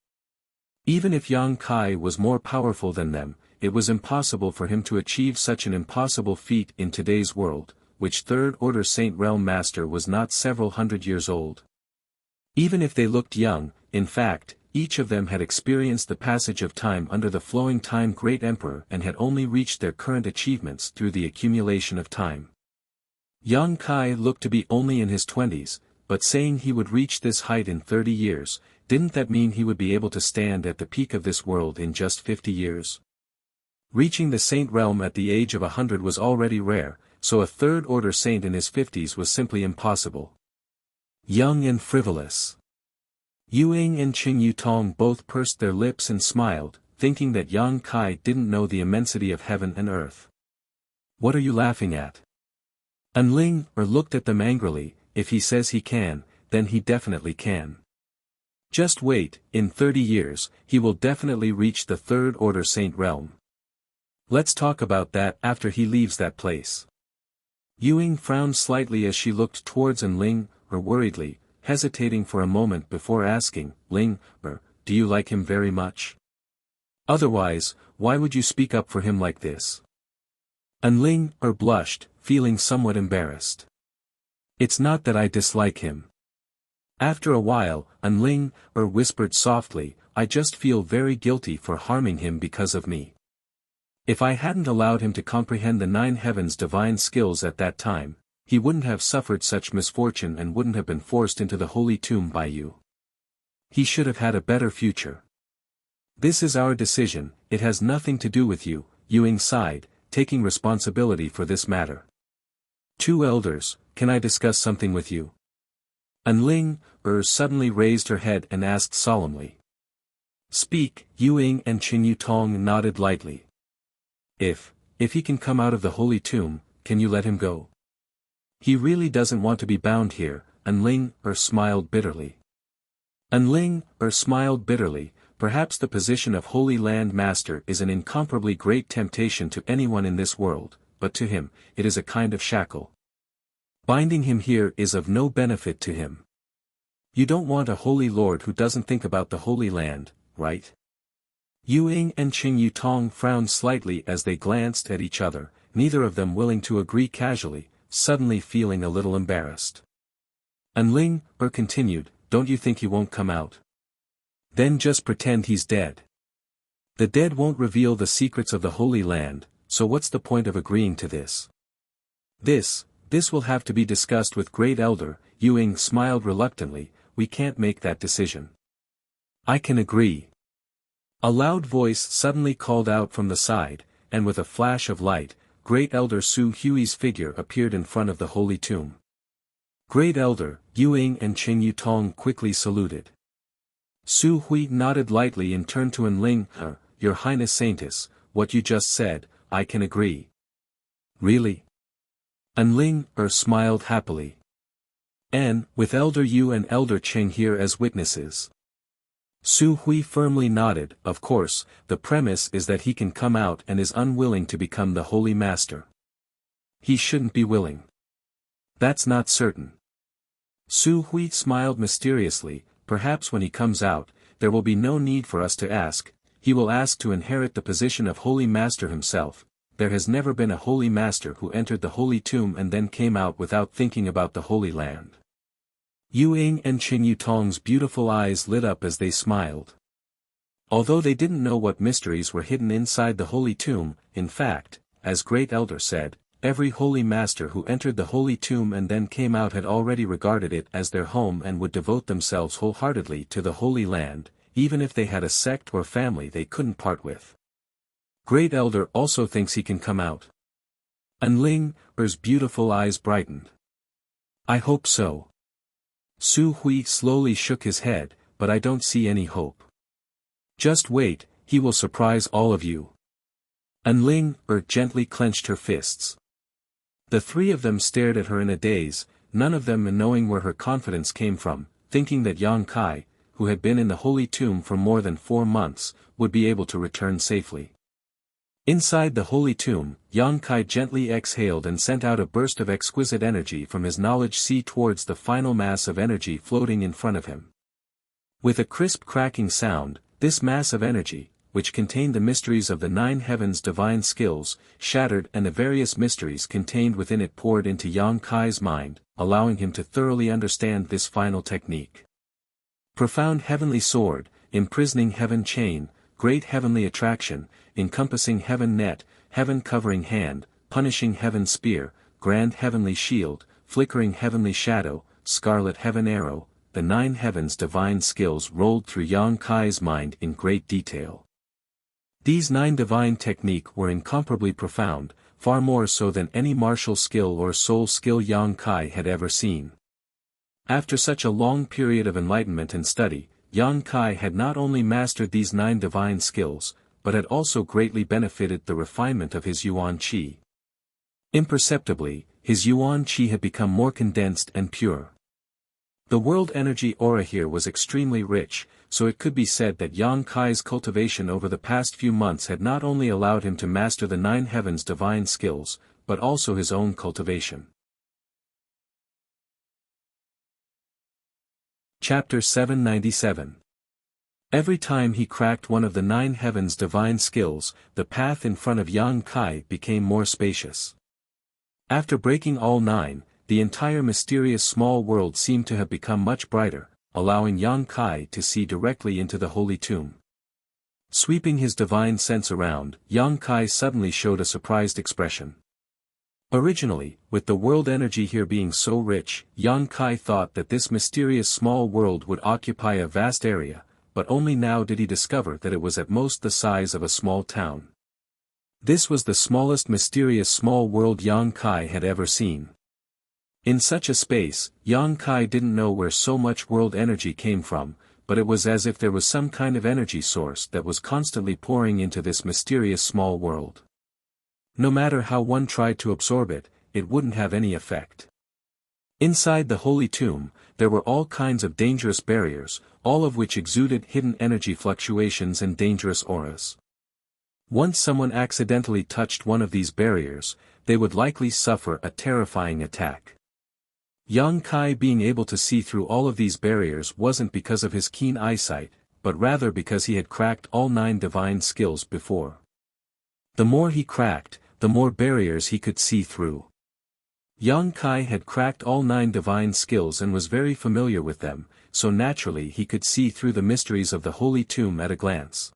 Even if Yang Kai was more powerful than them, it was impossible for him to achieve such an impossible feat in today's world, which Third Order Saint Realm Master was not several hundred years old. Even if they looked young, in fact, each of them had experienced the passage of time under the flowing time Great Emperor and had only reached their current achievements through the accumulation of time. Yang Kai looked to be only in his 20s, but saying he would reach this height in 30 years, didn't that mean he would be able to stand at the peak of this world in just 50 years? Reaching the Saint realm at the age of 100 was already rare, so a Third Order Saint in his 50s was simply impossible. Young and frivolous. Ying and Qin Yutong both pursed their lips and smiled, thinking that Yang Kai didn't know the immensity of heaven and earth. What are you laughing at? Anling looked at them angrily. If he says he can, then he definitely can. Just wait, in 30 years, he will definitely reach the Third Order Saint realm. Let's talk about that after he leaves that place. Ying frowned slightly as she looked towards Anling, worriedly, hesitating for a moment before asking, Ling, do you like him very much? Otherwise, why would you speak up for him like this? Enling blushed, feeling somewhat embarrassed. It's not that I dislike him. After a while, Enling whispered softly, I just feel very guilty for harming him because of me. If I hadn't allowed him to comprehend the nine heavens' divine skills at that time, he wouldn't have suffered such misfortune and wouldn't have been forced into the holy tomb by you. He should have had a better future. This is our decision, it has nothing to do with you, Yuing sighed, taking responsibility for this matter. Two elders, can I discuss something with you? Enling suddenly raised her head and asked solemnly. Speak, Yuing, and Qin Yutong nodded lightly. If he can come out of the holy tomb, can you let him go? He really doesn't want to be bound here, Enling smiled bitterly. Enling smiled bitterly, perhaps the position of Holy Land Master is an incomparably great temptation to anyone in this world, but to him, it is a kind of shackle. Binding him here is of no benefit to him. You don't want a holy lord who doesn't think about the Holy Land, right? Yuing and Qin Yutong frowned slightly as they glanced at each other, neither of them willing to agree casually, suddenly feeling a little embarrassed. Enling continued, don't you think he won't come out? Then just pretend he's dead. The dead won't reveal the secrets of the Holy Land, so what's the point of agreeing to this? This will have to be discussed with Great Elder, Yuing smiled reluctantly, we can't make that decision. I can agree. A loud voice suddenly called out from the side, and with a flash of light, Great Elder Su Hui's figure appeared in front of the holy tomb. Great Elder, Yuing and Qin Yutong quickly saluted. Su Hui nodded lightly and turned to Enling, Your Highness Saintess, what you just said, I can agree. Really? Enling smiled happily. And, with Elder Yu and Elder Qing here as witnesses. Su Hui firmly nodded, of course, the premise is that he can come out and is unwilling to become the Holy Master. He shouldn't be willing. That's not certain. Su Hui smiled mysteriously, perhaps when he comes out, there will be no need for us to ask, he will ask to inherit the position of Holy Master himself. There has never been a Holy Master who entered the Holy Tomb and then came out without thinking about the Holy Land. Yuing and Qin Yutong's beautiful eyes lit up as they smiled. Although they didn't know what mysteries were hidden inside the Holy Tomb, in fact, as Great Elder said, every Holy Master who entered the Holy Tomb and then came out had already regarded it as their home and would devote themselves wholeheartedly to the Holy Land, even if they had a sect or family they couldn't part with. Great Elder also thinks he can come out. Enling's beautiful eyes brightened. I hope so. Su Hui slowly shook his head, but I don't see any hope. Just wait, he will surprise all of you. Enling gently clenched her fists. The three of them stared at her in a daze, none of them knowing where her confidence came from, thinking that Yang Kai, who had been in the Holy Tomb for more than 4 months, would be able to return safely. Inside the Holy Tomb, Yang Kai gently exhaled and sent out a burst of exquisite energy from his knowledge sea towards the final mass of energy floating in front of him. With a crisp cracking sound, this mass of energy, which contained the mysteries of the 9 heavens' divine skills, shattered and the various mysteries contained within it poured into Yang Kai's mind, allowing him to thoroughly understand this final technique. Profound heavenly sword, imprisoning heaven chain, great heavenly attraction, encompassing heaven net, heaven covering hand, punishing heaven spear, grand heavenly shield, flickering heavenly shadow, scarlet heaven arrow, the 9 heavens' divine skills rolled through Yang Kai's mind in great detail. These 9 divine technique were incomparably profound, far more so than any martial skill or soul skill Yang Kai had ever seen. After such a long period of enlightenment and study, Yang Kai had not only mastered these 9 divine skills, but had also greatly benefited the refinement of his Yuan Qi. Imperceptibly, his Yuan Qi had become more condensed and pure. The world energy aura here was extremely rich, so it could be said that Yang Kai's cultivation over the past few months had not only allowed him to master the 9 heavens' divine skills, but also his own cultivation. Chapter 797. Every time he cracked one of the 9 heavens' divine skills, the path in front of Yang Kai became more spacious. After breaking all 9, the entire mysterious small world seemed to have become much brighter, allowing Yang Kai to see directly into the holy tomb. Sweeping his divine sense around, Yang Kai suddenly showed a surprised expression. Originally, with the world energy here being so rich, Yang Kai thought that this mysterious small world would occupy a vast area, but only now did he discover that it was at most the size of a small town. This was the smallest mysterious small world Yang Kai had ever seen. In such a space, Yang Kai didn't know where so much world energy came from, but it was as if there was some kind of energy source that was constantly pouring into this mysterious small world. No matter how one tried to absorb it, it wouldn't have any effect. Inside the holy tomb, there were all kinds of dangerous barriers, all of which exuded hidden energy fluctuations and dangerous auras. Once someone accidentally touched one of these barriers, they would likely suffer a terrifying attack. Yang Kai being able to see through all of these barriers wasn't because of his keen eyesight, but rather because he had cracked all 9 divine skills before. The more he cracked, the more barriers he could see through. Yang Kai had cracked all 9 divine skills and was very familiar with them, so naturally he could see through the mysteries of the holy tomb at a glance.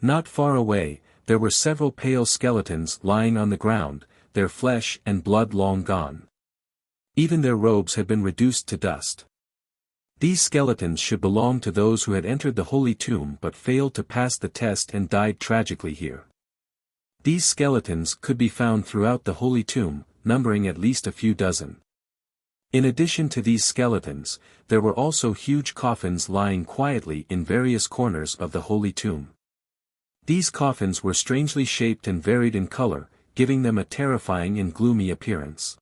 Not far away, there were several pale skeletons lying on the ground, their flesh and blood long gone. Even their robes had been reduced to dust. These skeletons should belong to those who had entered the holy tomb but failed to pass the test and died tragically here. These skeletons could be found throughout the holy tomb, numbering at least a few dozen. In addition to these skeletons, there were also huge coffins lying quietly in various corners of the holy tomb. These coffins were strangely shaped and varied in color, giving them a terrifying and gloomy appearance.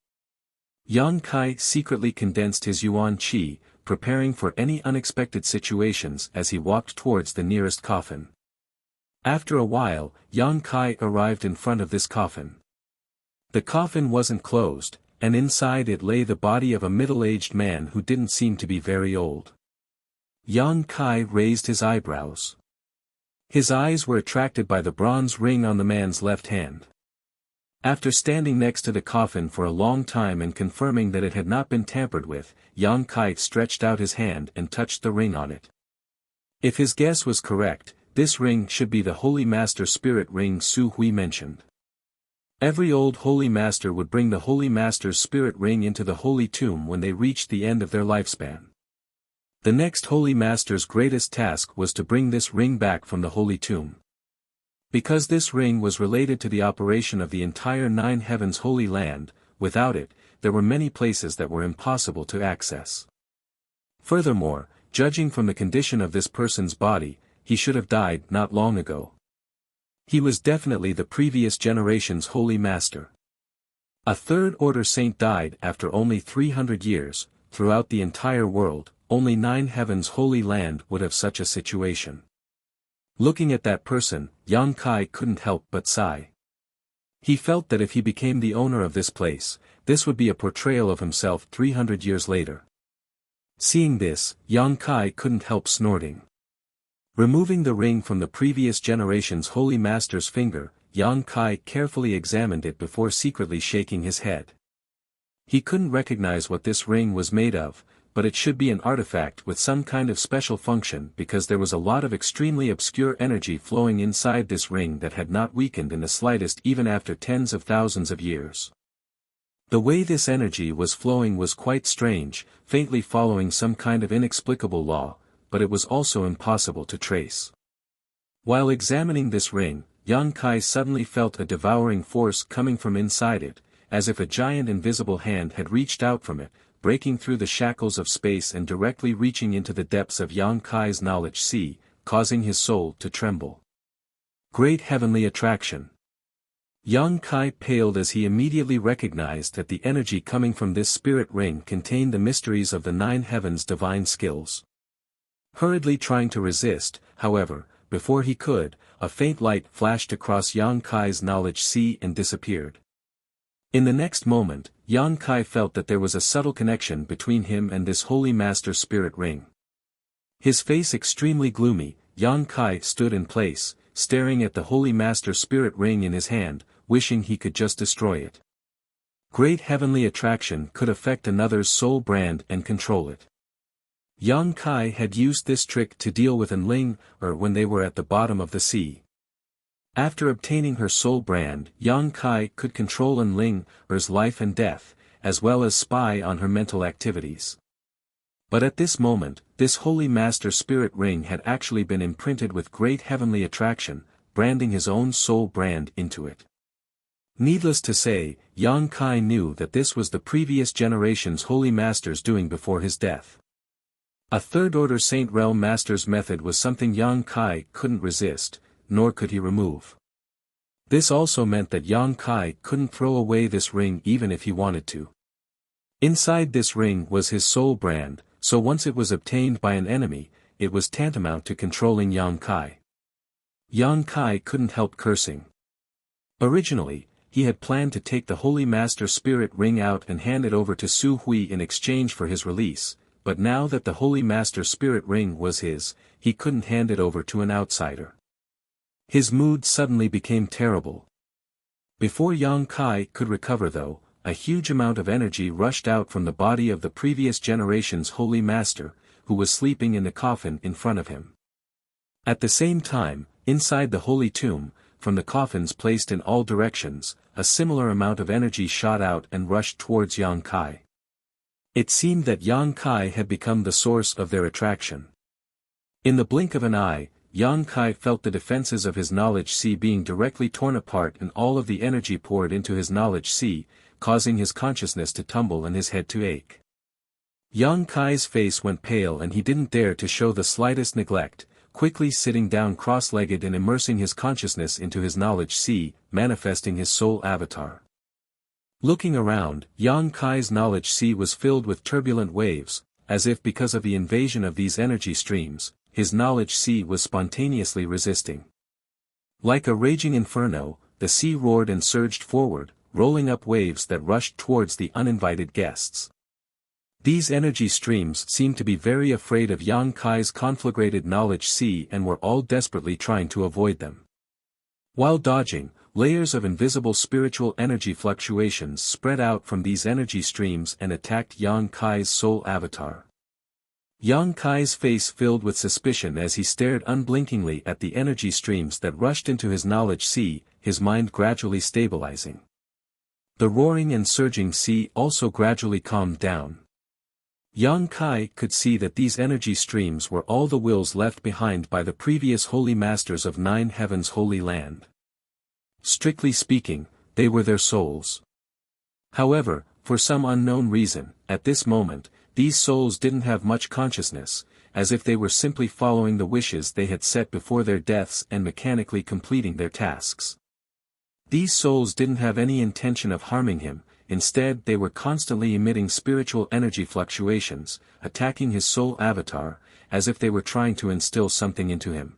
Yang Kai secretly condensed his yuan qi, preparing for any unexpected situations as he walked towards the nearest coffin. After a while, Yang Kai arrived in front of this coffin. The coffin wasn't closed, and inside it lay the body of a middle-aged man who didn't seem to be very old. Yang Kai raised his eyebrows. His eyes were attracted by the bronze ring on the man's left hand. After standing next to the coffin for a long time and confirming that it had not been tampered with, Yang Kai stretched out his hand and touched the ring on it. If his guess was correct, this ring should be the Holy Master Spirit ring Su Hui mentioned. Every old Holy Master would bring the Holy Master's Spirit ring into the Holy Tomb when they reached the end of their lifespan. The next Holy Master's greatest task was to bring this ring back from the Holy Tomb. Because this ring was related to the operation of the entire 9 heavens Holy Land, without it, there were many places that were impossible to access. Furthermore, judging from the condition of this person's body, he should have died not long ago. He was definitely the previous generation's Holy Master. A third-order saint died after only 300 years, throughout the entire world, only 9 heavens Holy Land would have such a situation. Looking at that person, Yang Kai couldn't help but sigh. He felt that if he became the owner of this place, this would be a portrayal of himself 300 years later. Seeing this, Yang Kai couldn't help snorting. Removing the ring from the previous generation's Holy Master's finger, Yang Kai carefully examined it before secretly shaking his head. He couldn't recognize what this ring was made of, but it should be an artifact with some kind of special function because there was a lot of extremely obscure energy flowing inside this ring that had not weakened in the slightest even after tens of thousands of years. The way this energy was flowing was quite strange, faintly following some kind of inexplicable law, but it was also impossible to trace. While examining this ring, Yang Kai suddenly felt a devouring force coming from inside it, as if a giant invisible hand had reached out from it, breaking through the shackles of space and directly reaching into the depths of Yang Kai's knowledge sea, causing his soul to tremble. Great heavenly attraction. Yang Kai paled as he immediately recognized that the energy coming from this spirit ring contained the mysteries of the 9 heavens' divine skills. Hurriedly trying to resist, however, before he could, a faint light flashed across Yang Kai's knowledge sea and disappeared. In the next moment, Yang Kai felt that there was a subtle connection between him and this Holy Master Spirit ring. His face extremely gloomy, Yang Kai stood in place, staring at the Holy Master Spirit Ring in his hand, wishing he could just destroy it. Great heavenly attraction could affect another's soul brand and control it. Yang Kai had used this trick to deal with Enling, when they were at the bottom of the sea. After obtaining her soul brand, Yang Kai could control Enling's life and death, as well as spy on her mental activities. But at this moment, this Holy Master Spirit Ring had actually been imprinted with great heavenly attraction, branding his own soul brand into it. Needless to say, Yang Kai knew that this was the previous generation's Holy Master's doing before his death. A third-order Saint Realm Master's method was something Yang Kai couldn't resist, nor could he remove. This also meant that Yang Kai couldn't throw away this ring even if he wanted to. Inside this ring was his soul brand, so once it was obtained by an enemy, it was tantamount to controlling Yang Kai. Yang Kai couldn't help cursing. Originally, he had planned to take the Holy Master Spirit Ring out and hand it over to Su Hui in exchange for his release, but now that the Holy Master Spirit Ring was his, he couldn't hand it over to an outsider. His mood suddenly became terrible. Before Yang Kai could recover though, a huge amount of energy rushed out from the body of the previous generation's Holy Master, who was sleeping in the coffin in front of him. At the same time, inside the Holy Tomb, from the coffins placed in all directions, a similar amount of energy shot out and rushed towards Yang Kai. It seemed that Yang Kai had become the source of their attraction. In the blink of an eye, Yang Kai felt the defenses of his knowledge sea being directly torn apart and all of the energy poured into his knowledge sea, causing his consciousness to tumble and his head to ache. Yang Kai's face went pale and he didn't dare to show the slightest neglect, quickly sitting down cross-legged and immersing his consciousness into his knowledge sea, manifesting his soul avatar. Looking around, Yang Kai's knowledge sea was filled with turbulent waves, as if because of the invasion of these energy streams, his knowledge sea was spontaneously resisting. Like a raging inferno, the sea roared and surged forward, rolling up waves that rushed towards the uninvited guests. These energy streams seemed to be very afraid of Yang Kai's conflagrated knowledge sea and were all desperately trying to avoid them. While dodging, layers of invisible spiritual energy fluctuations spread out from these energy streams and attacked Yang Kai's soul avatar. Yang Kai's face filled with suspicion as he stared unblinkingly at the energy streams that rushed into his knowledge sea, his mind gradually stabilizing. The roaring and surging sea also gradually calmed down. Yang Kai could see that these energy streams were all the wills left behind by the previous Holy Masters of Nine Heavens' Holy Land. Strictly speaking, they were their souls. However, for some unknown reason, at this moment, these souls didn't have much consciousness, as if they were simply following the wishes they had set before their deaths and mechanically completing their tasks. These souls didn't have any intention of harming him, instead they were constantly emitting spiritual energy fluctuations, attacking his soul avatar, as if they were trying to instill something into him.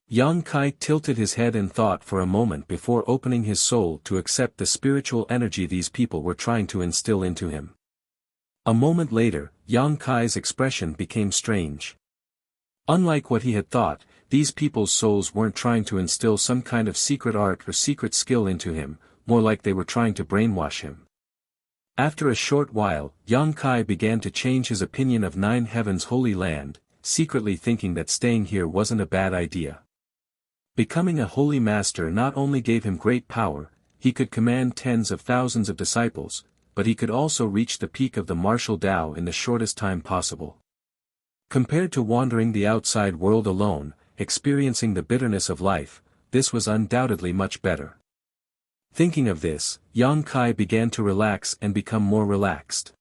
Yang Kai tilted his head and thought for a moment before opening his soul to accept the spiritual energy these people were trying to instill into him. A moment later, Yang Kai's expression became strange. Unlike what he had thought, these people's souls weren't trying to instill some kind of secret art or secret skill into him, more like they were trying to brainwash him. After a short while, Yang Kai began to change his opinion of Nine Heavens' Holy Land, secretly thinking that staying here wasn't a bad idea. Becoming a holy master not only gave him great power, he could command tens of thousands of disciples, but he could also reach the peak of the martial Tao in the shortest time possible. Compared to wandering the outside world alone, experiencing the bitterness of life, this was undoubtedly much better. Thinking of this, Yang Kai began to relax and become more relaxed.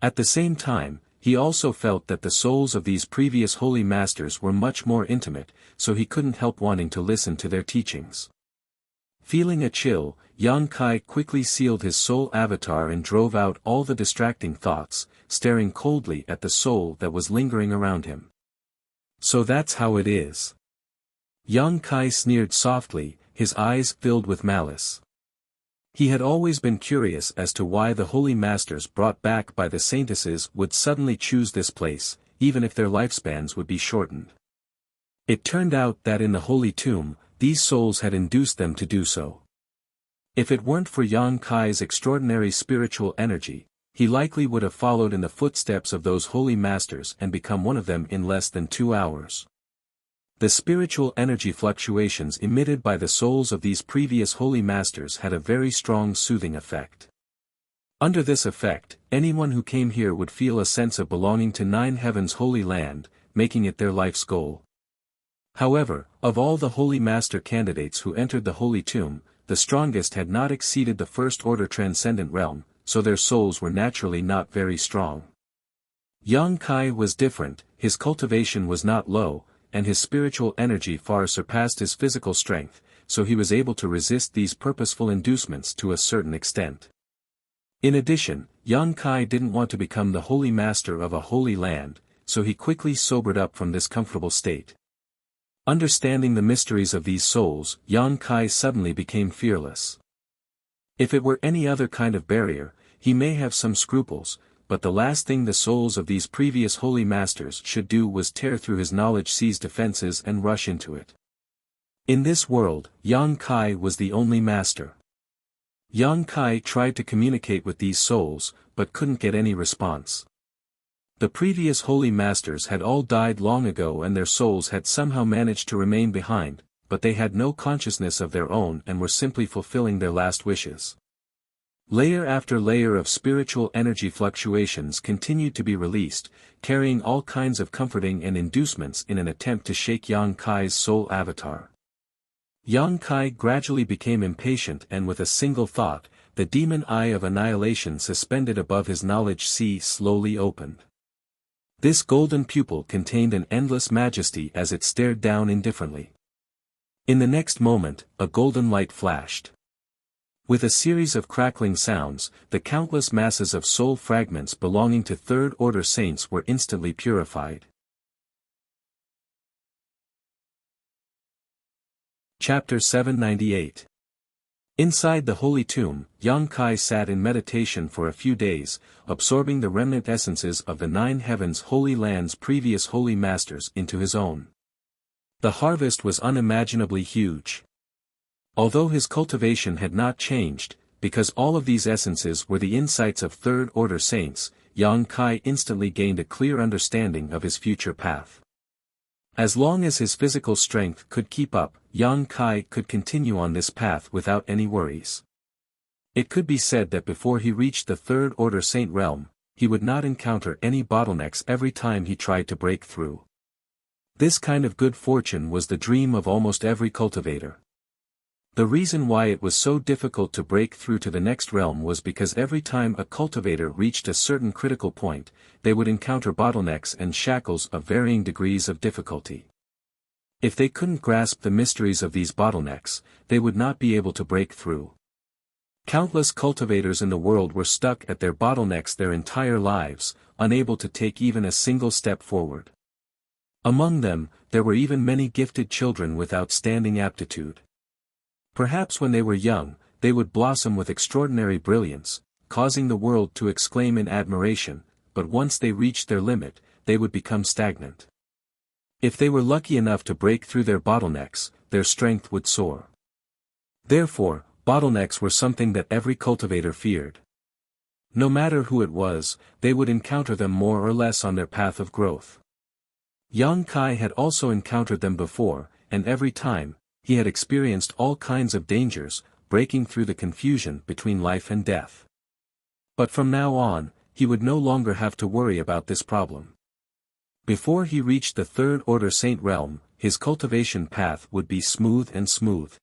At the same time, he also felt that the souls of these previous holy masters were much more intimate, so he couldn't help wanting to listen to their teachings. Feeling a chill, Yang Kai quickly sealed his soul avatar and drove out all the distracting thoughts, staring coldly at the soul that was lingering around him. So that's how it is. Yang Kai sneered softly, his eyes filled with malice. He had always been curious as to why the holy masters brought back by the saintesses would suddenly choose this place, even if their lifespans would be shortened. It turned out that in the holy tomb, these souls had induced them to do so. If it weren't for Yang Kai's extraordinary spiritual energy, he likely would have followed in the footsteps of those holy masters and become one of them in less than 2 hours. The spiritual energy fluctuations emitted by the souls of these previous holy masters had a very strong soothing effect. Under this effect, anyone who came here would feel a sense of belonging to Nine Heavens' holy land, making it their life's goal. However, of all the holy master candidates who entered the holy tomb, the strongest had not exceeded the first-order transcendent realm, so their souls were naturally not very strong. Yang Kai was different, his cultivation was not low, and his spiritual energy far surpassed his physical strength, so he was able to resist these purposeful inducements to a certain extent. In addition, Yang Kai didn't want to become the holy master of a holy land, so he quickly sobered up from this comfortable state. Understanding the mysteries of these souls, Yang Kai suddenly became fearless. If it were any other kind of barrier, he may have some scruples, but the last thing the souls of these previous holy masters should do was tear through his knowledge sea's defenses and rush into it. In this world, Yang Kai was the only master. Yang Kai tried to communicate with these souls, but couldn't get any response. The previous holy masters had all died long ago and their souls had somehow managed to remain behind, but they had no consciousness of their own and were simply fulfilling their last wishes. Layer after layer of spiritual energy fluctuations continued to be released, carrying all kinds of comforting and inducements in an attempt to shake Yang Kai's soul avatar. Yang Kai gradually became impatient and with a single thought, the demon eye of annihilation suspended above his knowledge sea slowly opened. This golden pupil contained an endless majesty as it stared down indifferently. In the next moment, a golden light flashed. With a series of crackling sounds, the countless masses of soul fragments belonging to third-order saints were instantly purified. Chapter 798. Inside the holy tomb, Yang Kai sat in meditation for a few days, absorbing the remnant essences of the Nine Heavens holy land's previous holy masters into his own. The harvest was unimaginably huge. Although his cultivation had not changed, because all of these essences were the insights of third-order saints, Yang Kai instantly gained a clear understanding of his future path. As long as his physical strength could keep up, Yang Kai could continue on this path without any worries. It could be said that before he reached the third-order saint realm, he would not encounter any bottlenecks every time he tried to break through. This kind of good fortune was the dream of almost every cultivator. The reason why it was so difficult to break through to the next realm was because every time a cultivator reached a certain critical point, they would encounter bottlenecks and shackles of varying degrees of difficulty. If they couldn't grasp the mysteries of these bottlenecks, they would not be able to break through. Countless cultivators in the world were stuck at their bottlenecks their entire lives, unable to take even a single step forward. Among them, there were even many gifted children with outstanding aptitude. Perhaps when they were young, they would blossom with extraordinary brilliance, causing the world to exclaim in admiration, but once they reached their limit, they would become stagnant. If they were lucky enough to break through their bottlenecks, their strength would soar. Therefore, bottlenecks were something that every cultivator feared. No matter who it was, they would encounter them more or less on their path of growth. Yang Kai had also encountered them before, and every time, he had experienced all kinds of dangers, breaking through the confusion between life and death. But from now on, he would no longer have to worry about this problem. Before he reached the third-order saint realm, his cultivation path would be smooth and smooth.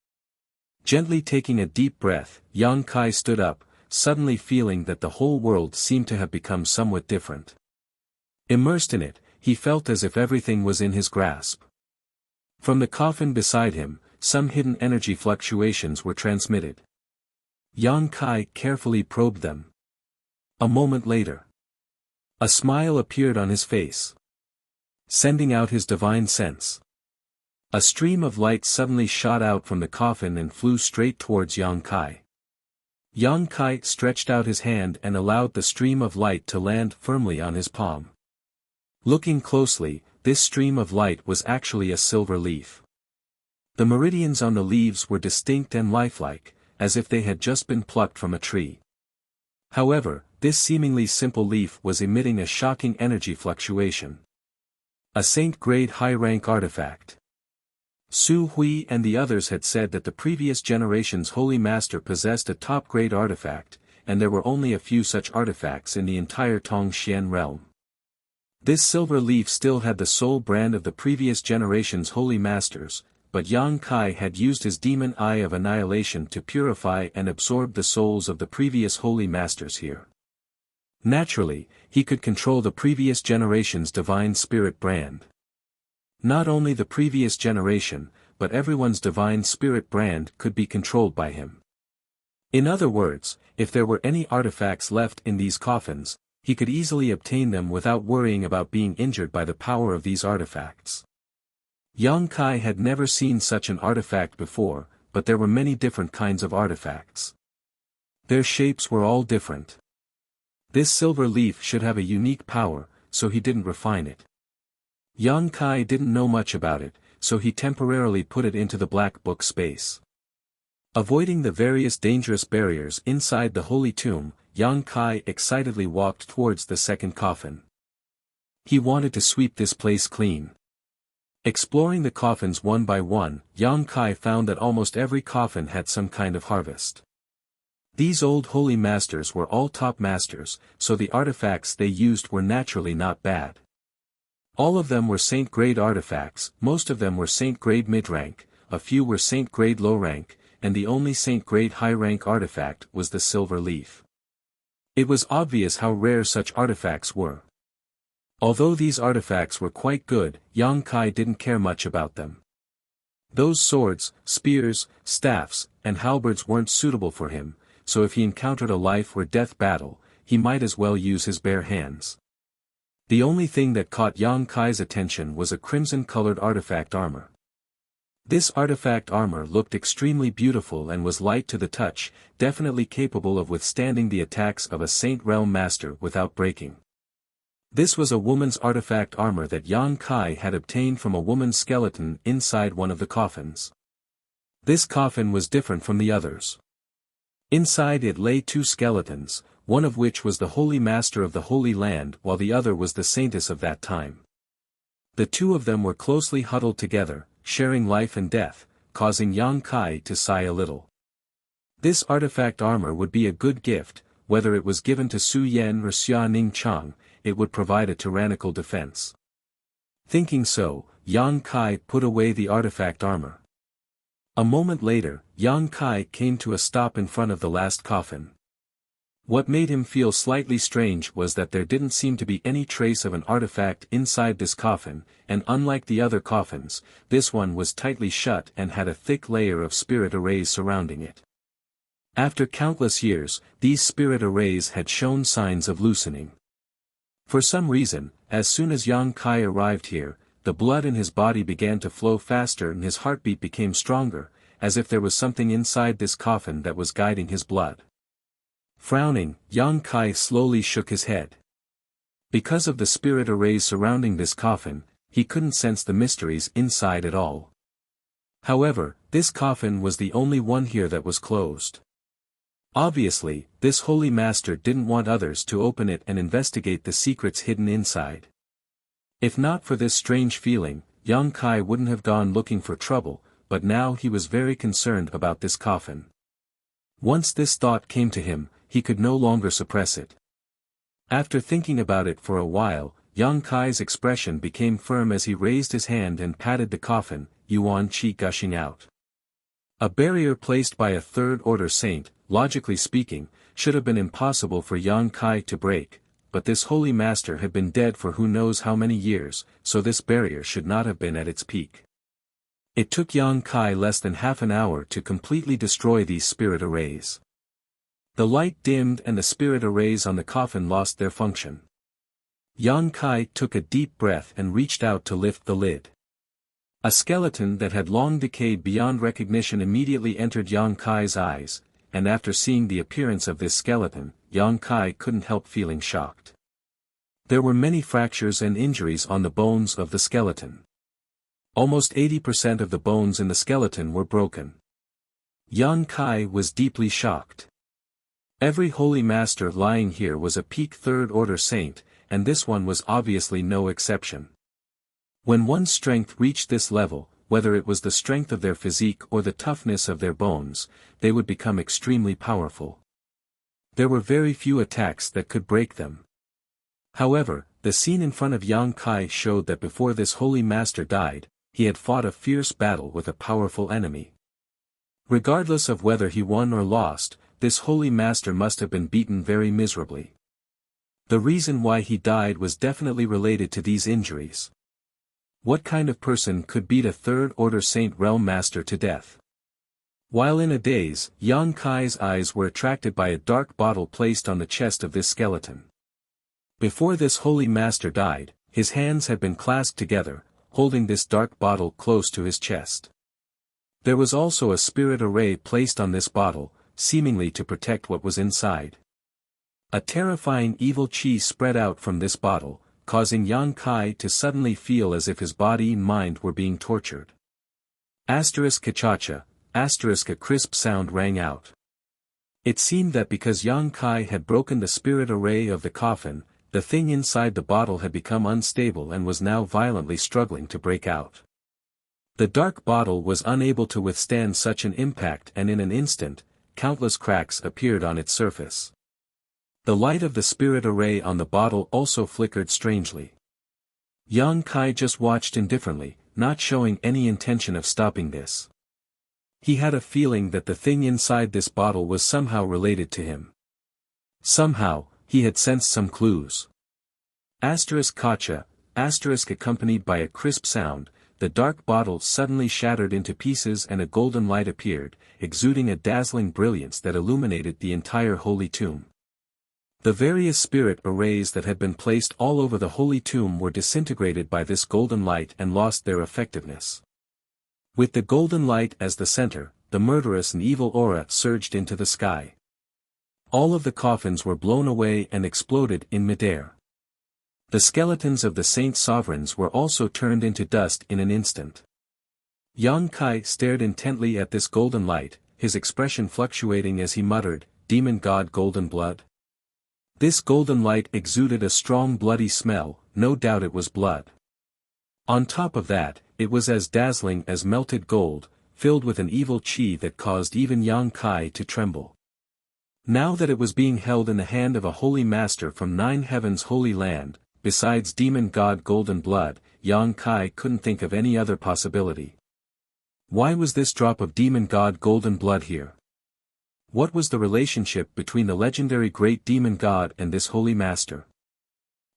Gently taking a deep breath, Yang Kai stood up, suddenly feeling that the whole world seemed to have become somewhat different. Immersed in it, he felt as if everything was in his grasp. From the coffin beside him, some hidden energy fluctuations were transmitted. Yang Kai carefully probed them. A moment later, a smile appeared on his face, sending out his divine sense. A stream of light suddenly shot out from the coffin and flew straight towards Yang Kai. Yang Kai stretched out his hand and allowed the stream of light to land firmly on his palm. Looking closely, this stream of light was actually a silver leaf. The meridians on the leaves were distinct and lifelike, as if they had just been plucked from a tree. However, this seemingly simple leaf was emitting a shocking energy fluctuation. A Saint-grade high-rank artifact. Su Hui and the others had said that the previous generation's Holy Master possessed a top-grade artifact, and there were only a few such artifacts in the entire Tongxian realm. This silver leaf still had the soul brand of the previous generation's Holy Masters, but Yang Kai had used his demon eye of annihilation to purify and absorb the souls of the previous Holy Masters here. Naturally, he could control the previous generation's divine spirit brand. Not only the previous generation, but everyone's divine spirit brand could be controlled by him. In other words, if there were any artifacts left in these coffins, he could easily obtain them without worrying about being injured by the power of these artifacts. Yang Kai had never seen such an artifact before, but there were many different kinds of artifacts. Their shapes were all different. This silver leaf should have a unique power, so he didn't refine it. Yang Kai didn't know much about it, so he temporarily put it into the black book space. Avoiding the various dangerous barriers inside the holy tomb, Yang Kai excitedly walked towards the second coffin. He wanted to sweep this place clean. Exploring the coffins one by one, Yang Kai found that almost every coffin had some kind of harvest. These old holy masters were all top masters, so the artifacts they used were naturally not bad. All of them were saint-grade artifacts, most of them were saint-grade mid-rank, a few were saint-grade low-rank, and the only saint-grade high-rank artifact was the silver leaf. It was obvious how rare such artifacts were. Although these artifacts were quite good, Yang Kai didn't care much about them. Those swords, spears, staffs, and halberds weren't suitable for him, so if he encountered a life or death battle, he might as well use his bare hands. The only thing that caught Yang Kai's attention was a crimson-colored artifact armor. This artifact armor looked extremely beautiful and was light to the touch, definitely capable of withstanding the attacks of a Saint Realm Master without breaking. This was a woman's artifact armor that Yang Kai had obtained from a woman's skeleton inside one of the coffins. This coffin was different from the others. Inside it lay two skeletons, one of which was the Holy Master of the Holy Land while the other was the Saintess of that time. The two of them were closely huddled together, sharing life and death, causing Yang Kai to sigh a little. This artifact armor would be a good gift, whether it was given to Su Yan or Xia Ning Chang, it would provide a tyrannical defense. Thinking so, Yang Kai put away the artifact armor. A moment later, Yang Kai came to a stop in front of the last coffin. What made him feel slightly strange was that there didn't seem to be any trace of an artifact inside this coffin, and unlike the other coffins, this one was tightly shut and had a thick layer of spirit arrays surrounding it. After countless years, these spirit arrays had shown signs of loosening. For some reason, as soon as Yang Kai arrived here, the blood in his body began to flow faster and his heartbeat became stronger, as if there was something inside this coffin that was guiding his blood. Frowning, Yang Kai slowly shook his head. Because of the spirit arrays surrounding this coffin, he couldn't sense the mysteries inside at all. However, this coffin was the only one here that was closed. Obviously, this holy master didn't want others to open it and investigate the secrets hidden inside. If not for this strange feeling, Yang Kai wouldn't have gone looking for trouble, but now he was very concerned about this coffin. Once this thought came to him, he could no longer suppress it. After thinking about it for a while, Yang Kai's expression became firm as he raised his hand and patted the coffin, yuan qi gushing out. A barrier placed by a third-order saint, logically speaking, should have been impossible for Yang Kai to break, but this holy master had been dead for who knows how many years, so this barrier should not have been at its peak. It took Yang Kai less than half an hour to completely destroy these spirit arrays. The light dimmed and the spirit arrays on the coffin lost their function. Yang Kai took a deep breath and reached out to lift the lid. A skeleton that had long decayed beyond recognition immediately entered Yang Kai's eyes, and after seeing the appearance of this skeleton, Yang Kai couldn't help feeling shocked. There were many fractures and injuries on the bones of the skeleton. Almost 80% of the bones in the skeleton were broken. Yang Kai was deeply shocked. Every holy master lying here was a peak third-order saint, and this one was obviously no exception. When one's strength reached this level, whether it was the strength of their physique or the toughness of their bones, they would become extremely powerful. There were very few attacks that could break them. However, the scene in front of Yang Kai showed that before this holy master died, he had fought a fierce battle with a powerful enemy. Regardless of whether he won or lost, this holy master must have been beaten very miserably. The reason why he died was definitely related to these injuries. What kind of person could beat a third-order Saint Realm Master to death? While in a daze, Yang Kai's eyes were attracted by a dark bottle placed on the chest of this skeleton. Before this holy master died, his hands had been clasped together, holding this dark bottle close to his chest. There was also a spirit array placed on this bottle, seemingly to protect what was inside. A terrifying evil chi spread out from this bottle, causing Yang Kai to suddenly feel as if his body and mind were being tortured. Kachacha, a crisp sound rang out. It seemed that because Yang Kai had broken the spirit array of the coffin, the thing inside the bottle had become unstable and was now violently struggling to break out. The dark bottle was unable to withstand such an impact, and in an instant, countless cracks appeared on its surface. The light of the spirit array on the bottle also flickered strangely. Yang Kai just watched indifferently, not showing any intention of stopping this. He had a feeling that the thing inside this bottle was somehow related to him. Somehow, he had sensed some clues. Kacha, accompanied by a crisp sound, the dark bottle suddenly shattered into pieces and a golden light appeared, exuding a dazzling brilliance that illuminated the entire holy tomb. The various spirit arrays that had been placed all over the holy tomb were disintegrated by this golden light and lost their effectiveness. With the golden light as the center, the murderous and evil aura surged into the sky. All of the coffins were blown away and exploded in midair. The skeletons of the saint sovereigns were also turned into dust in an instant. Yang Kai stared intently at this golden light, his expression fluctuating as he muttered, "Demon God Golden Blood?" This golden light exuded a strong bloody smell, no doubt it was blood. On top of that, it was as dazzling as melted gold, filled with an evil chi that caused even Yang Kai to tremble. Now that it was being held in the hand of a holy master from 9 heavens holy land, besides demon god Golden Blood, Yang Kai couldn't think of any other possibility. Why was this drop of demon god Golden Blood here? What was the relationship between the legendary great demon god and this holy master?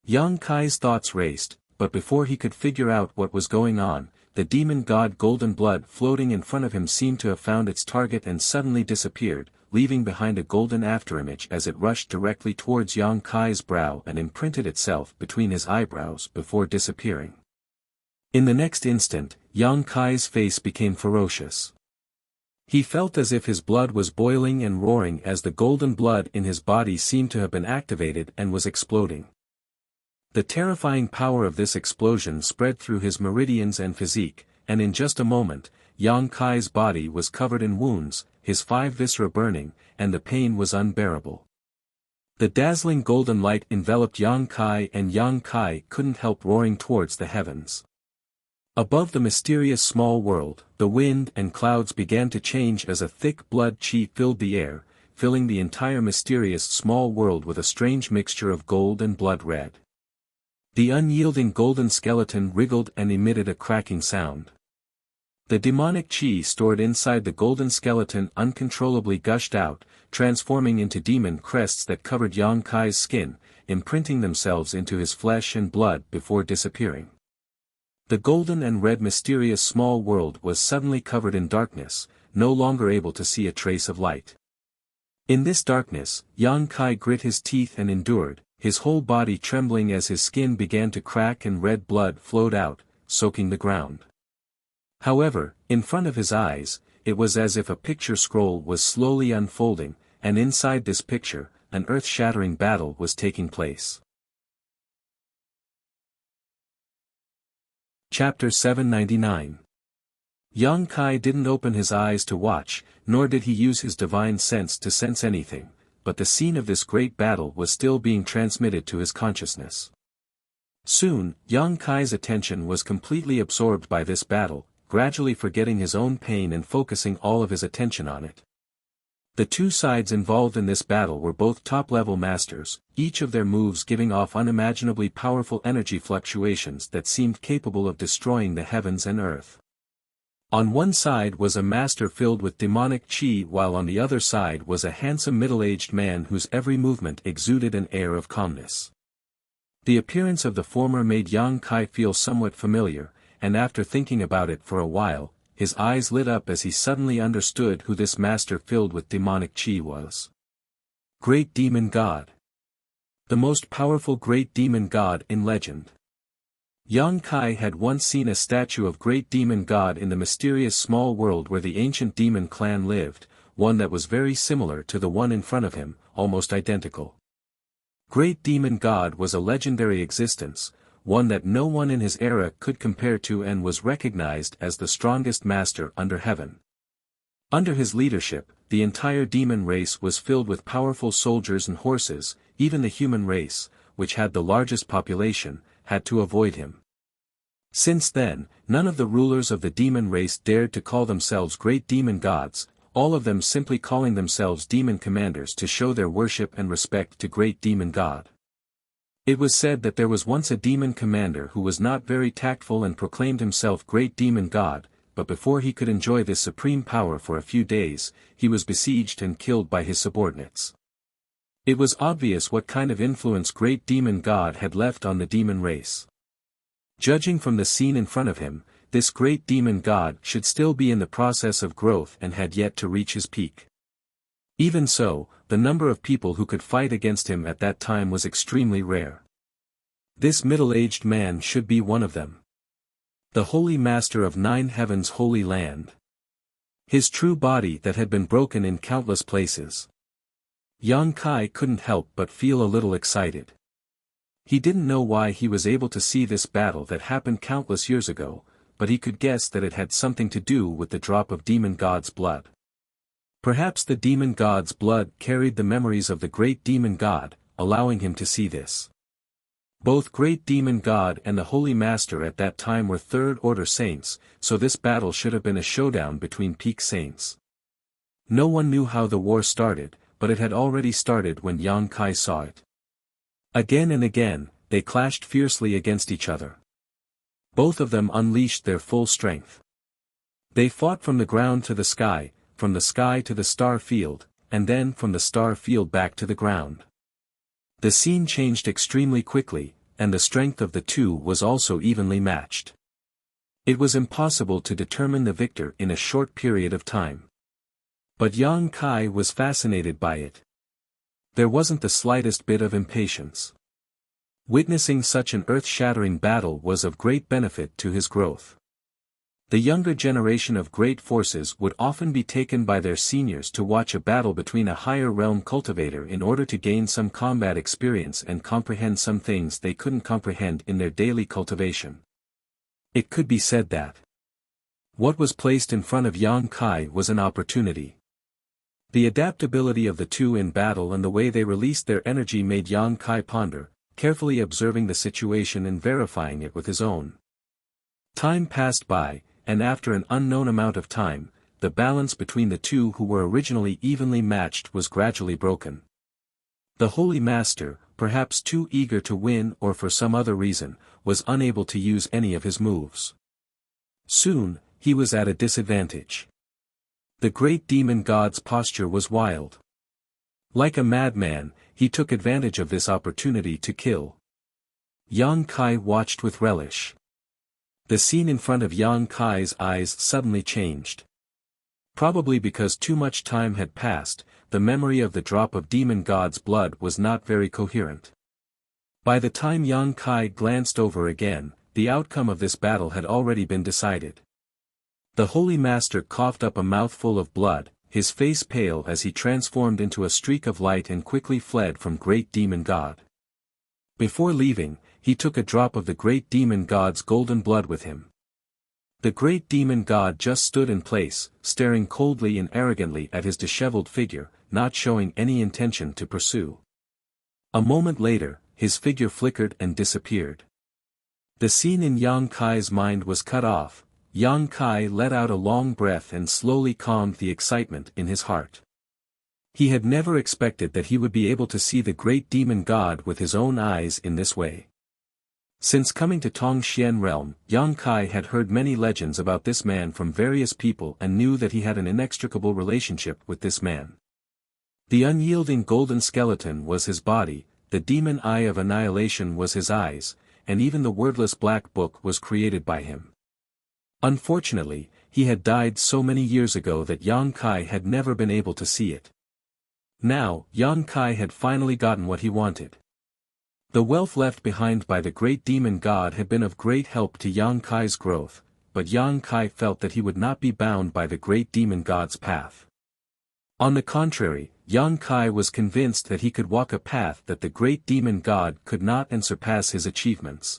Yang Kai's thoughts raced, but before he could figure out what was going on, the demon god Golden Blood floating in front of him seemed to have found its target and suddenly disappeared, leaving behind a golden afterimage as it rushed directly towards Yang Kai's brow and imprinted itself between his eyebrows before disappearing. In the next instant, Yang Kai's face became ferocious. He felt as if his blood was boiling and roaring as the golden blood in his body seemed to have been activated and was exploding. The terrifying power of this explosion spread through his meridians and physique, and in just a moment, Yang Kai's body was covered in wounds, his 5 viscera burning, and the pain was unbearable. The dazzling golden light enveloped Yang Kai and Yang Kai couldn't help roaring towards the heavens. Above the mysterious small world, the wind and clouds began to change as a thick blood chi filled the air, filling the entire mysterious small world with a strange mixture of gold and blood red. The unyielding golden skeleton wriggled and emitted a cracking sound. The demonic chi stored inside the golden skeleton uncontrollably gushed out, transforming into demon crests that covered Yang Kai's skin, imprinting themselves into his flesh and blood before disappearing. The golden and red mysterious small world was suddenly covered in darkness, no longer able to see a trace of light. In this darkness, Yang Kai grit his teeth and endured, his whole body trembling as his skin began to crack and red blood flowed out, soaking the ground. However, in front of his eyes, it was as if a picture scroll was slowly unfolding, and inside this picture, an earth-shattering battle was taking place. Chapter 799. Yang Kai didn't open his eyes to watch, nor did he use his divine sense to sense anything, but the scene of this great battle was still being transmitted to his consciousness. Soon, Yang Kai's attention was completely absorbed by this battle, gradually forgetting his own pain and focusing all of his attention on it. The two sides involved in this battle were both top-level masters, each of their moves giving off unimaginably powerful energy fluctuations that seemed capable of destroying the heavens and earth. On one side was a master filled with demonic chi, while on the other side was a handsome middle-aged man whose every movement exuded an air of calmness. The appearance of the former made Yang Kai feel somewhat familiar, and after thinking about it for a while, his eyes lit up as he suddenly understood who this master filled with demonic chi was. Great Demon God. The most powerful great demon god in legend. Yang Kai had once seen a statue of great demon god in the mysterious small world where the ancient demon clan lived, one that was very similar to the one in front of him, almost identical. Great demon god was a legendary existence, one that no one in his era could compare to, and was recognized as the strongest master under heaven. Under his leadership, the entire demon race was filled with powerful soldiers and horses. Even the human race, which had the largest population, had to avoid him. Since then, none of the rulers of the demon race dared to call themselves great demon gods, all of them simply calling themselves demon commanders to show their worship and respect to great demon god. It was said that there was once a demon commander who was not very tactful and proclaimed himself great demon god, but before he could enjoy this supreme power for a few days, he was besieged and killed by his subordinates. It was obvious what kind of influence great demon god had left on the demon race. Judging from the scene in front of him, this great demon god should still be in the process of growth and had yet to reach his peak. Even so, the number of people who could fight against him at that time was extremely rare. This middle-aged man should be one of them. The holy master of 9 heavens' holy land. His true body that had been broken in countless places. Yang Kai couldn't help but feel a little excited. He didn't know why he was able to see this battle that happened countless years ago, but he could guess that it had something to do with the drop of demon god's blood. Perhaps the demon god's blood carried the memories of the great demon god, allowing him to see this. Both great demon god and the holy master at that time were third-order saints, so this battle should have been a showdown between peak saints. No one knew how the war started, but it had already started when Yang Kai saw it. Again and again, they clashed fiercely against each other. Both of them unleashed their full strength. They fought from the ground to the sky, from the sky to the star field, and then from the star field back to the ground. The scene changed extremely quickly, and the strength of the two was also evenly matched. It was impossible to determine the victor in a short period of time. But Yang Kai was fascinated by it. There wasn't the slightest bit of impatience. Witnessing such an earth-shattering battle was of great benefit to his growth. The younger generation of great forces would often be taken by their seniors to watch a battle between a higher realm cultivator in order to gain some combat experience and comprehend some things they couldn't comprehend in their daily cultivation. It could be said that what was placed in front of Yang Kai was an opportunity. The adaptability of the two in battle and the way they released their energy made Yang Kai ponder, carefully observing the situation and verifying it with his own. Time passed by, and after an unknown amount of time, the balance between the two who were originally evenly matched was gradually broken. The Holy Master, perhaps too eager to win or for some other reason, was unable to use any of his moves. Soon, he was at a disadvantage. The great demon god's posture was wild. Like a madman, he took advantage of this opportunity to kill. Yang Kai watched with relish. The scene in front of Yang Kai's eyes suddenly changed. Probably because too much time had passed, the memory of the drop of demon god's blood was not very coherent. By the time Yang Kai glanced over again, the outcome of this battle had already been decided. The Holy Master coughed up a mouthful of blood, his face pale as he transformed into a streak of light and quickly fled from great demon god. Before leaving, he took a drop of the great demon god's golden blood with him. The great demon god just stood in place, staring coldly and arrogantly at his disheveled figure, not showing any intention to pursue. A moment later, his figure flickered and disappeared. The scene in Yang Kai's mind was cut off. Yang Kai let out a long breath and slowly calmed the excitement in his heart. He had never expected that he would be able to see the great demon god with his own eyes in this way. Since coming to Tongxian realm, Yang Kai had heard many legends about this man from various people and knew that he had an inextricable relationship with this man. The unyielding golden skeleton was his body, the demon eye of annihilation was his eyes, and even the wordless black book was created by him. Unfortunately, he had died so many years ago that Yang Kai had never been able to see it. Now, Yang Kai had finally gotten what he wanted. The wealth left behind by the great demon god had been of great help to Yang Kai's growth, but Yang Kai felt that he would not be bound by the great demon god's path. On the contrary, Yang Kai was convinced that he could walk a path that the great demon god could not and surpass his achievements.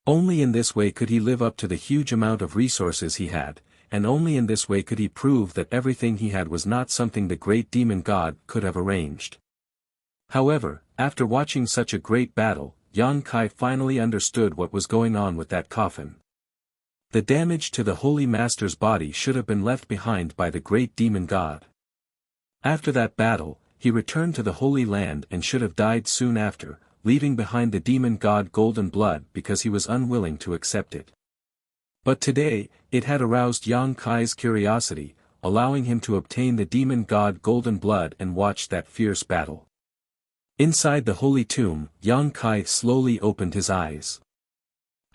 Only in this way could he live up to the huge amount of resources he had, and only in this way could he prove that everything he had was not something the great demon god could have arranged. However, after watching such a great battle, Yang Kai finally understood what was going on with that coffin. The damage to the Holy Master's body should have been left behind by the great demon god. After that battle, he returned to the Holy Land and should have died soon after, leaving behind the demon god golden blood because he was unwilling to accept it. But today, it had aroused Yang Kai's curiosity, allowing him to obtain the demon god golden blood and watch that fierce battle. Inside the holy tomb, Yang Kai slowly opened his eyes.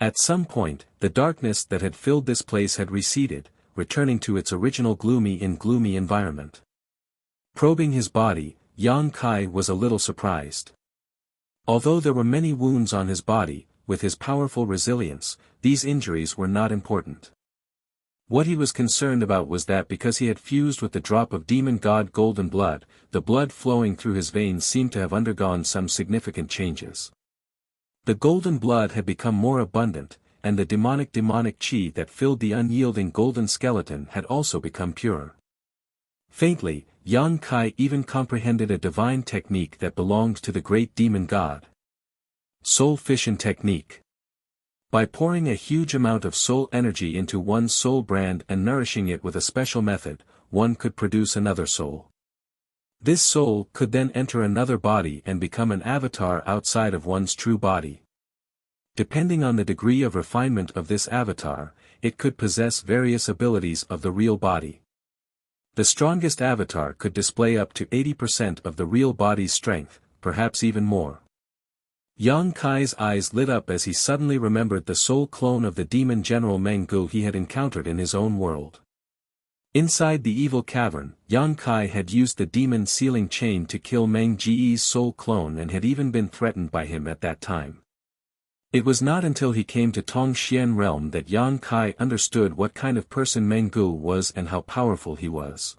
At some point, the darkness that had filled this place had receded, returning to its original gloomy environment. Probing his body, Yang Kai was a little surprised. Although there were many wounds on his body, with his powerful resilience, these injuries were not important. What he was concerned about was that because he had fused with the drop of demon god golden blood, the blood flowing through his veins seemed to have undergone some significant changes. The golden blood had become more abundant, and the demonic chi that filled the unyielding golden skeleton had also become purer. Faintly, Yang Kai even comprehended a divine technique that belonged to the great demon god. Soul fission technique. By pouring a huge amount of soul energy into one's soul brand and nourishing it with a special method, one could produce another soul. This soul could then enter another body and become an avatar outside of one's true body. Depending on the degree of refinement of this avatar, it could possess various abilities of the real body. The strongest avatar could display up to 80% of the real body's strength, perhaps even more. Yang Kai's eyes lit up as he suddenly remembered the soul clone of the demon general Meng Gu he had encountered in his own world. Inside the evil cavern, Yang Kai had used the demon sealing chain to kill Meng Ji's soul clone and had even been threatened by him at that time. It was not until he came to Tongxian realm that Yang Kai understood what kind of person Meng Gu was and how powerful he was.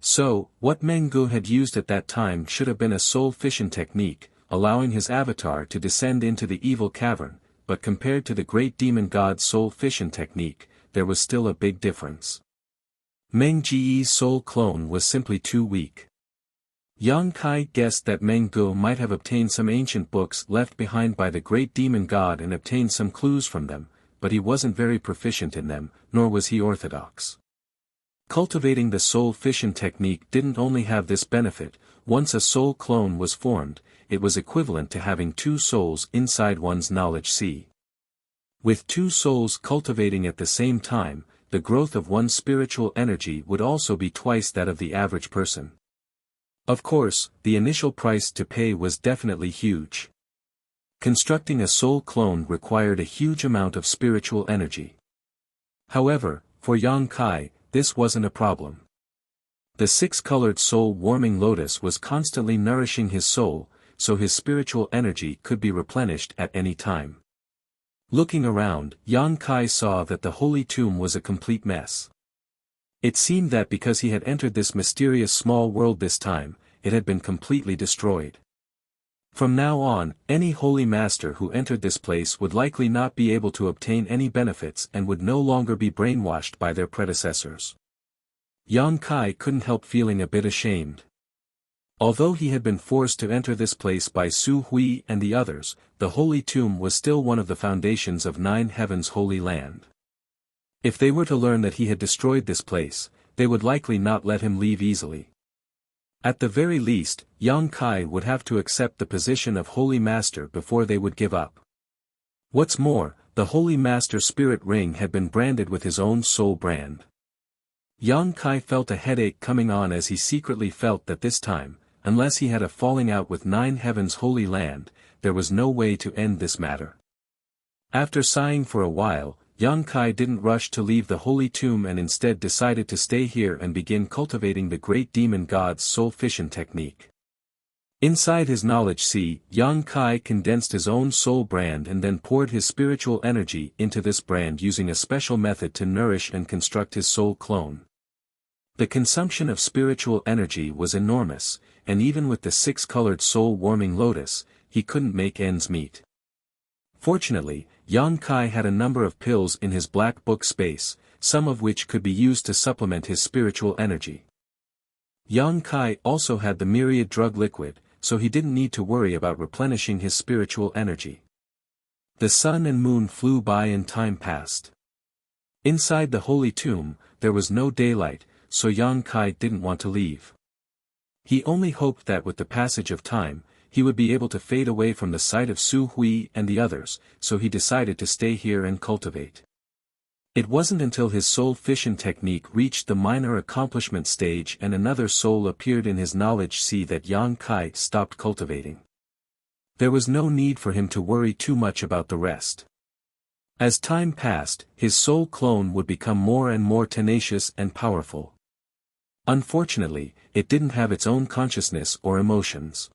So, what Meng Gu had used at that time should have been a soul fission technique, allowing his avatar to descend into the evil cavern, but compared to the great demon god's soul fission technique, there was still a big difference. Meng Ji's soul clone was simply too weak. Yang Kai guessed that Meng Gu might have obtained some ancient books left behind by the great demon god and obtained some clues from them, but he wasn't very proficient in them, nor was he orthodox. Cultivating the soul fission technique didn't only have this benefit. Once a soul clone was formed, it was equivalent to having two souls inside one's knowledge sea. With two souls cultivating at the same time, the growth of one's spiritual energy would also be twice that of the average person. Of course, the initial price to pay was definitely huge. Constructing a soul clone required a huge amount of spiritual energy. However, for Yang Kai, this wasn't a problem. The six-colored soul-warming lotus was constantly nourishing his soul, so his spiritual energy could be replenished at any time. Looking around, Yang Kai saw that the holy tomb was a complete mess. It seemed that because he had entered this mysterious small world this time, it had been completely destroyed. From now on, any holy master who entered this place would likely not be able to obtain any benefits and would no longer be brainwashed by their predecessors. Yang Kai couldn't help feeling a bit ashamed. Although he had been forced to enter this place by Su Hui and the others, the Holy Tomb was still one of the foundations of Nine Heavens' Holy Land. If they were to learn that he had destroyed this place, they would likely not let him leave easily. At the very least, Yang Kai would have to accept the position of Holy Master before they would give up. What's more, the Holy Master Spirit Ring had been branded with his own soul brand. Yang Kai felt a headache coming on as he secretly felt that this time, unless he had a falling out with Nine Heavens' Holy Land, there was no way to end this matter. After sighing for a while, Yang Kai didn't rush to leave the Holy Tomb and instead decided to stay here and begin cultivating the great demon god's soul fission technique. Inside his knowledge sea, Yang Kai condensed his own soul brand and then poured his spiritual energy into this brand using a special method to nourish and construct his soul clone. The consumption of spiritual energy was enormous, and even with the six-colored soul-warming lotus, he couldn't make ends meet. Fortunately, Yang Kai had a number of pills in his black book space, some of which could be used to supplement his spiritual energy. Yang Kai also had the myriad drug liquid, so he didn't need to worry about replenishing his spiritual energy. The sun and moon flew by and time passed. Inside the Holy Tomb, there was no daylight, so Yang Kai didn't want to leave. He only hoped that with the passage of time, he would be able to fade away from the sight of Su Hui and the others, so he decided to stay here and cultivate. It wasn't until his soul fission technique reached the minor accomplishment stage and another soul appeared in his knowledge sea that Yang Kai stopped cultivating. There was no need for him to worry too much about the rest. As time passed, his soul clone would become more and more tenacious and powerful. Unfortunately, it didn't have its own consciousness or emotions.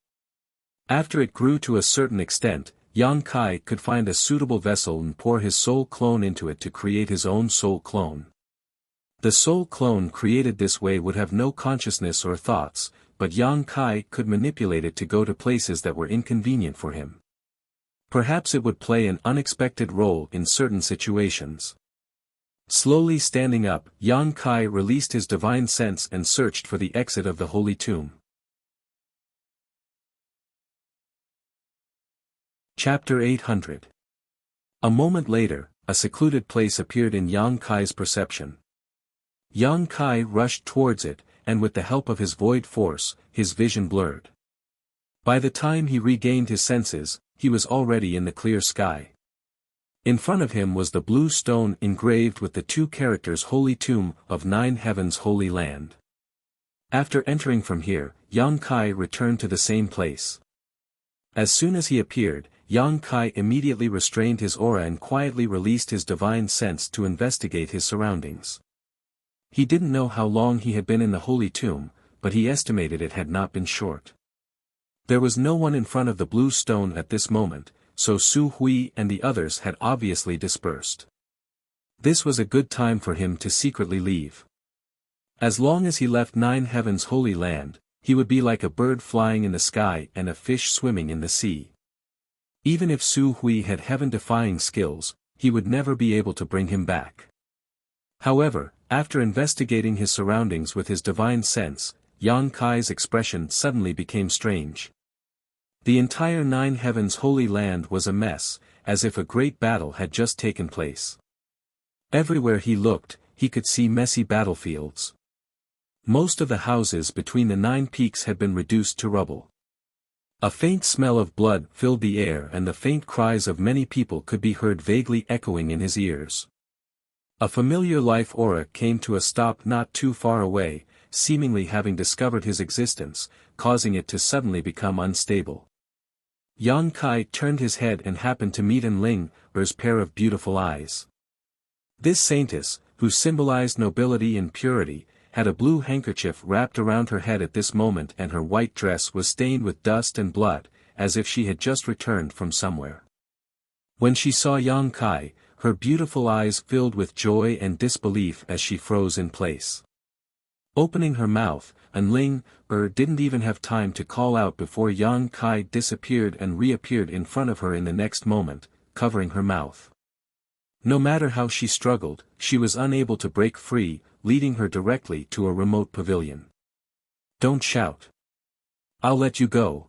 After it grew to a certain extent, Yang Kai could find a suitable vessel and pour his soul clone into it to create his own soul clone. The soul clone created this way would have no consciousness or thoughts, but Yang Kai could manipulate it to go to places that were inconvenient for him. Perhaps it would play an unexpected role in certain situations. Slowly standing up, Yang Kai released his divine sense and searched for the exit of the Holy Tomb. Chapter 800. A moment later, a secluded place appeared in Yang Kai's perception. Yang Kai rushed towards it, and with the help of his void force, his vision blurred. By the time he regained his senses, he was already in the clear sky. In front of him was the blue stone engraved with the two characters Holy Tomb of Nine Heavens Holy Land. After entering from here, Yang Kai returned to the same place. As soon as he appeared, Yang Kai immediately restrained his aura and quietly released his divine sense to investigate his surroundings. He didn't know how long he had been in the Holy Tomb, but he estimated it had not been short. There was no one in front of the blue stone at this moment, so Su Hui and the others had obviously dispersed. This was a good time for him to secretly leave. As long as he left Nine Heavens Holy Land, he would be like a bird flying in the sky and a fish swimming in the sea. Even if Su Hui had heaven-defying skills, he would never be able to bring him back. However, after investigating his surroundings with his divine sense, Yang Kai's expression suddenly became strange. The entire Nine Heavens Holy Land was a mess, as if a great battle had just taken place. Everywhere he looked, he could see messy battlefields. Most of the houses between the 9 peaks had been reduced to rubble. A faint smell of blood filled the air and the faint cries of many people could be heard vaguely echoing in his ears. A familiar life aura came to a stop not too far away, seemingly having discovered his existence, causing it to suddenly become unstable. Yang Kai turned his head and happened to meet Enling's pair of beautiful eyes. This saintess, who symbolized nobility and purity, had a blue handkerchief wrapped around her head at this moment and her white dress was stained with dust and blood, as if she had just returned from somewhere. When she saw Yang Kai, her beautiful eyes filled with joy and disbelief as she froze in place. Opening her mouth, Ling didn't even have time to call out before Yang Kai disappeared and reappeared in front of her in the next moment, covering her mouth. No matter how she struggled, she was unable to break free, leading her directly to a remote pavilion. "Don't shout. I'll let you go,"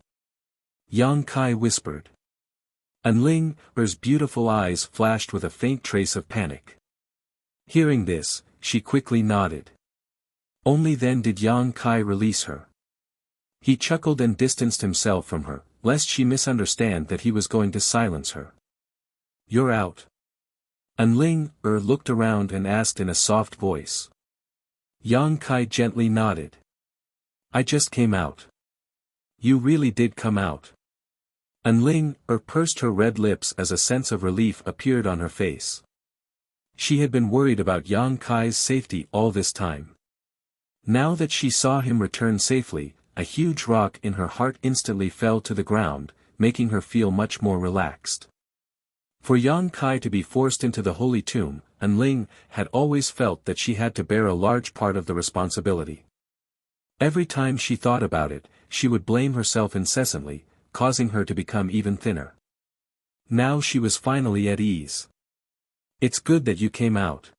Yang Kai whispered. Ling's beautiful eyes flashed with a faint trace of panic. Hearing this, she quickly nodded. Only then did Yang Kai release her. He chuckled and distanced himself from her, lest she misunderstand that he was going to silence her. "You're out." Ling looked around and asked in a soft voice. Yang Kai gently nodded. "I just came out." "You really did come out." Ling pursed her red lips as a sense of relief appeared on her face. She had been worried about Yang Kai's safety all this time. Now that she saw him return safely, a huge rock in her heart instantly fell to the ground, making her feel much more relaxed. For Yang Kai to be forced into the holy tomb, Ling had always felt that she had to bear a large part of the responsibility. Every time she thought about it, she would blame herself incessantly, causing her to become even thinner. Now she was finally at ease. "It's good that you came out."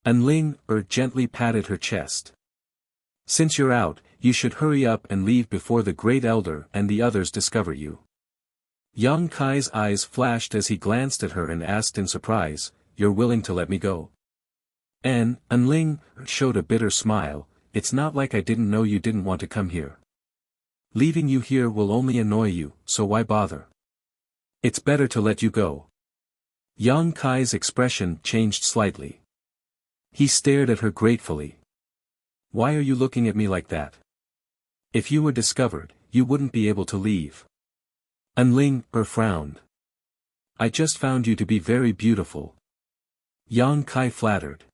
Ling gently patted her chest. "Since you're out, you should hurry up and leave before the Great Elder and the others discover you." Yang Kai's eyes flashed as he glanced at her and asked in surprise, "You're willing to let me go?" Ling showed a bitter smile. "It's not like I didn't know you didn't want to come here. Leaving you here will only annoy you, so why bother? It's better to let you go." Yang Kai's expression changed slightly. He stared at her gratefully. "Why are you looking at me like that? If you were discovered, you wouldn't be able to leave." Ling frowned. "I just found you to be very beautiful." Yang Kai flattered.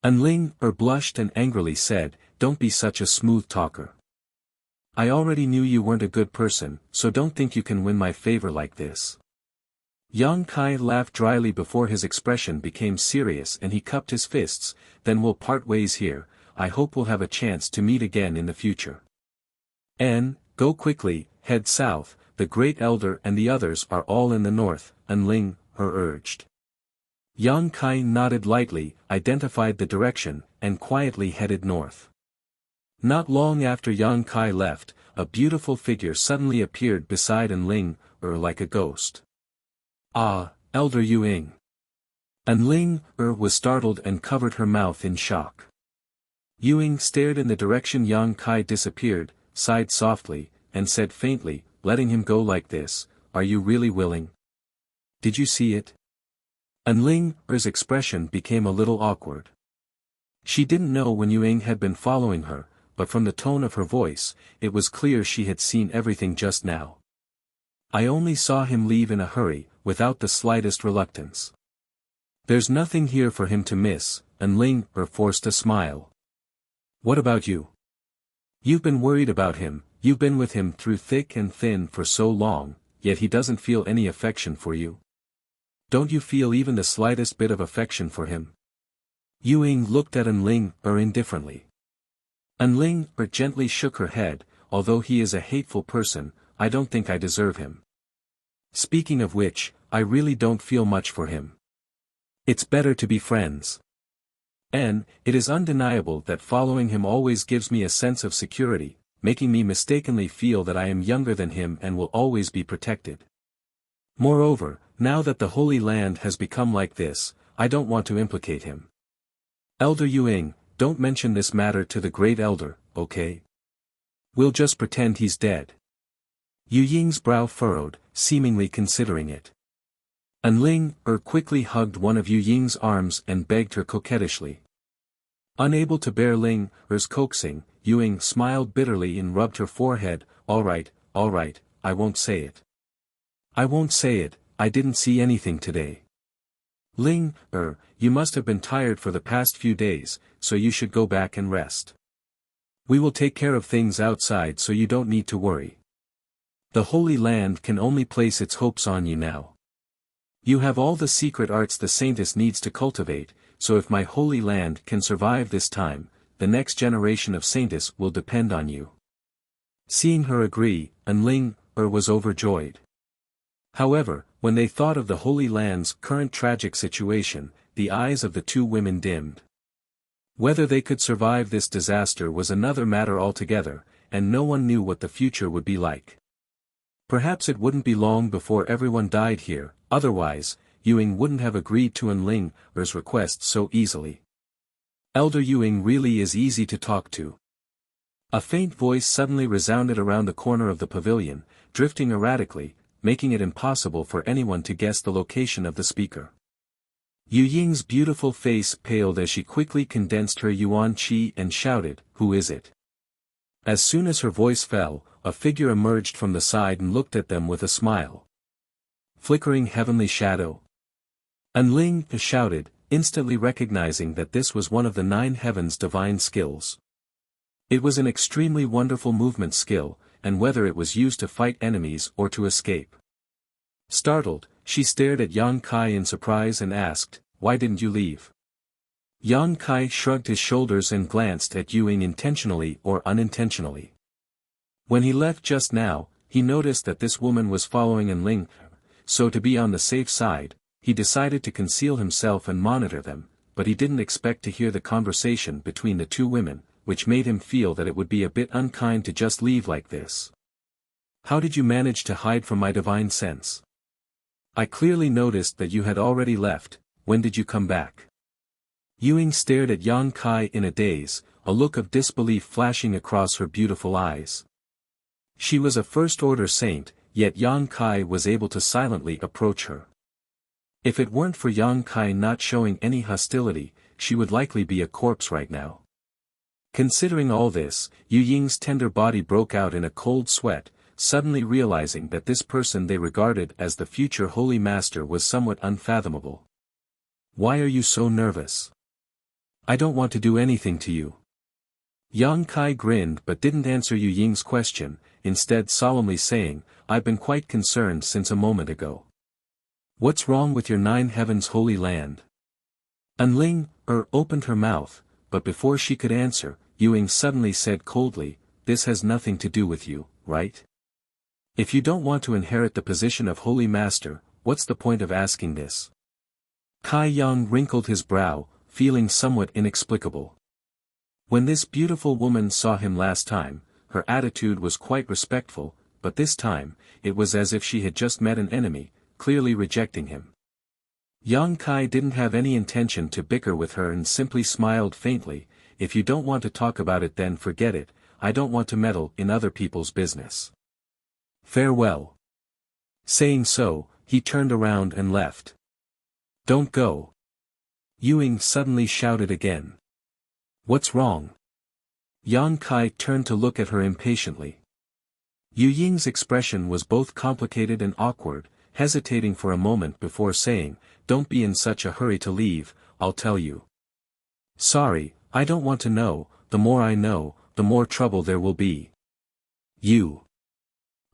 Ling blushed and angrily said, "Don't be such a smooth talker. I already knew you weren't a good person, so don't think you can win my favor like this." Yang Kai laughed dryly before his expression became serious and he cupped his fists. "Then we'll part ways here. I hope we'll have a chance to meet again in the future. Go quickly, head south. The Great Elder and the others are all in the north," Ling urged. Yang Kai nodded lightly, identified the direction, and quietly headed north. Not long after Yang Kai left, a beautiful figure suddenly appeared beside Ling like a ghost. "Ah, Elder Ying." Ling was startled and covered her mouth in shock. Ying stared in the direction Yang Kai disappeared, sighed softly, and said faintly, letting him go like this, "Are you really willing? Did you see it?" Ling's expression became a little awkward. She didn't know when Ying had been following her, but from the tone of her voice, it was clear she had seen everything just now. "I only saw him leave in a hurry, without the slightest reluctance. There's nothing here for him to miss," Ling forced a smile. "What about you? You've been worried about him, you've been with him through thick and thin for so long, yet he doesn't feel any affection for you. Don't you feel even the slightest bit of affection for him?" Ying looked at Ling indifferently. Ling gently shook her head, "Although he is a hateful person, I don't think I deserve him. Speaking of which, I really don't feel much for him. It's better to be friends. It is undeniable that following him always gives me a sense of security, making me mistakenly feel that I am younger than him and will always be protected. Moreover, now that the Holy Land has become like this, I don't want to implicate him. Elder Ying, don't mention this matter to the Great Elder, okay? We'll just pretend he's dead." Ying's brow furrowed, seemingly considering it. Ling quickly hugged one of Ying's arms and begged her coquettishly. Unable to bear Ling's coaxing, Ying smiled bitterly and rubbed her forehead. All right, I won't say it. I won't say it, I didn't see anything today. Ling, you must have been tired for the past few days, so you should go back and rest. We will take care of things outside so you don't need to worry. The Holy Land can only place its hopes on you now. You have all the secret arts the Saintess needs to cultivate, so if my Holy Land can survive this time, the next generation of saintess will depend on you. Seeing her agree, Enling was overjoyed. However, when they thought of the Holy Land's current tragic situation, the eyes of the two women dimmed. Whether they could survive this disaster was another matter altogether, and no one knew what the future would be like. Perhaps it wouldn't be long before everyone died here, otherwise, Yuing wouldn't have agreed to Enling's request so easily. Elder Yuing really is easy to talk to. A faint voice suddenly resounded around the corner of the pavilion, drifting erratically, making it impossible for anyone to guess the location of the speaker. Yu Ying's beautiful face paled as she quickly condensed her yuan qi and shouted, "Who is it?" As soon as her voice fell, a figure emerged from the side and looked at them with a smile. Flickering heavenly shadow. Enling shouted, instantly recognizing that this was one of the 9 heavens' divine skills. It was an extremely wonderful movement skill, and whether it was used to fight enemies or to escape. Startled, she stared at Yang Kai in surprise and asked, "Why didn't you leave?" Yang Kai shrugged his shoulders and glanced at Yuing intentionally or unintentionally. When he left just now, he noticed that this woman was following Enling, so to be on the safe side, he decided to conceal himself and monitor them, but he didn't expect to hear the conversation between the two women, which made him feel that it would be a bit unkind to just leave like this. "How did you manage to hide from my divine sense? I clearly noticed that you had already left. When did you come back?" Yuing stared at Yang Kai in a daze, a look of disbelief flashing across her beautiful eyes. She was a first-order saint, yet Yang Kai was able to silently approach her. If it weren't for Yang Kai not showing any hostility, she would likely be a corpse right now. Considering all this, Yu Ying's tender body broke out in a cold sweat, suddenly realizing that this person they regarded as the future Holy Master was somewhat unfathomable. "Why are you so nervous? I don't want to do anything to you." Yang Kai grinned but didn't answer Yu Ying's question, instead solemnly saying, "I've been quite concerned since a moment ago." "What's wrong with your 9 heavens holy land?" Enling opened her mouth, but before she could answer, Yuing suddenly said coldly, "This has nothing to do with you, right? If you don't want to inherit the position of Holy Master, what's the point of asking this?" Kai Yang wrinkled his brow, feeling somewhat inexplicable. When this beautiful woman saw him last time, her attitude was quite respectful, but this time, it was as if she had just met an enemy, clearly rejecting him. Yang Kai didn't have any intention to bicker with her and simply smiled faintly, "If you don't want to talk about it then forget it, I don't want to meddle in other people's business. Farewell." Saying so, he turned around and left. "Don't go." Yuing suddenly shouted again. "What's wrong?" Yang Kai turned to look at her impatiently. Yu Ying's expression was both complicated and awkward, hesitating for a moment before saying, "Don't be in such a hurry to leave, I'll tell you." "Sorry, I don't want to know, the more I know, the more trouble there will be." "You."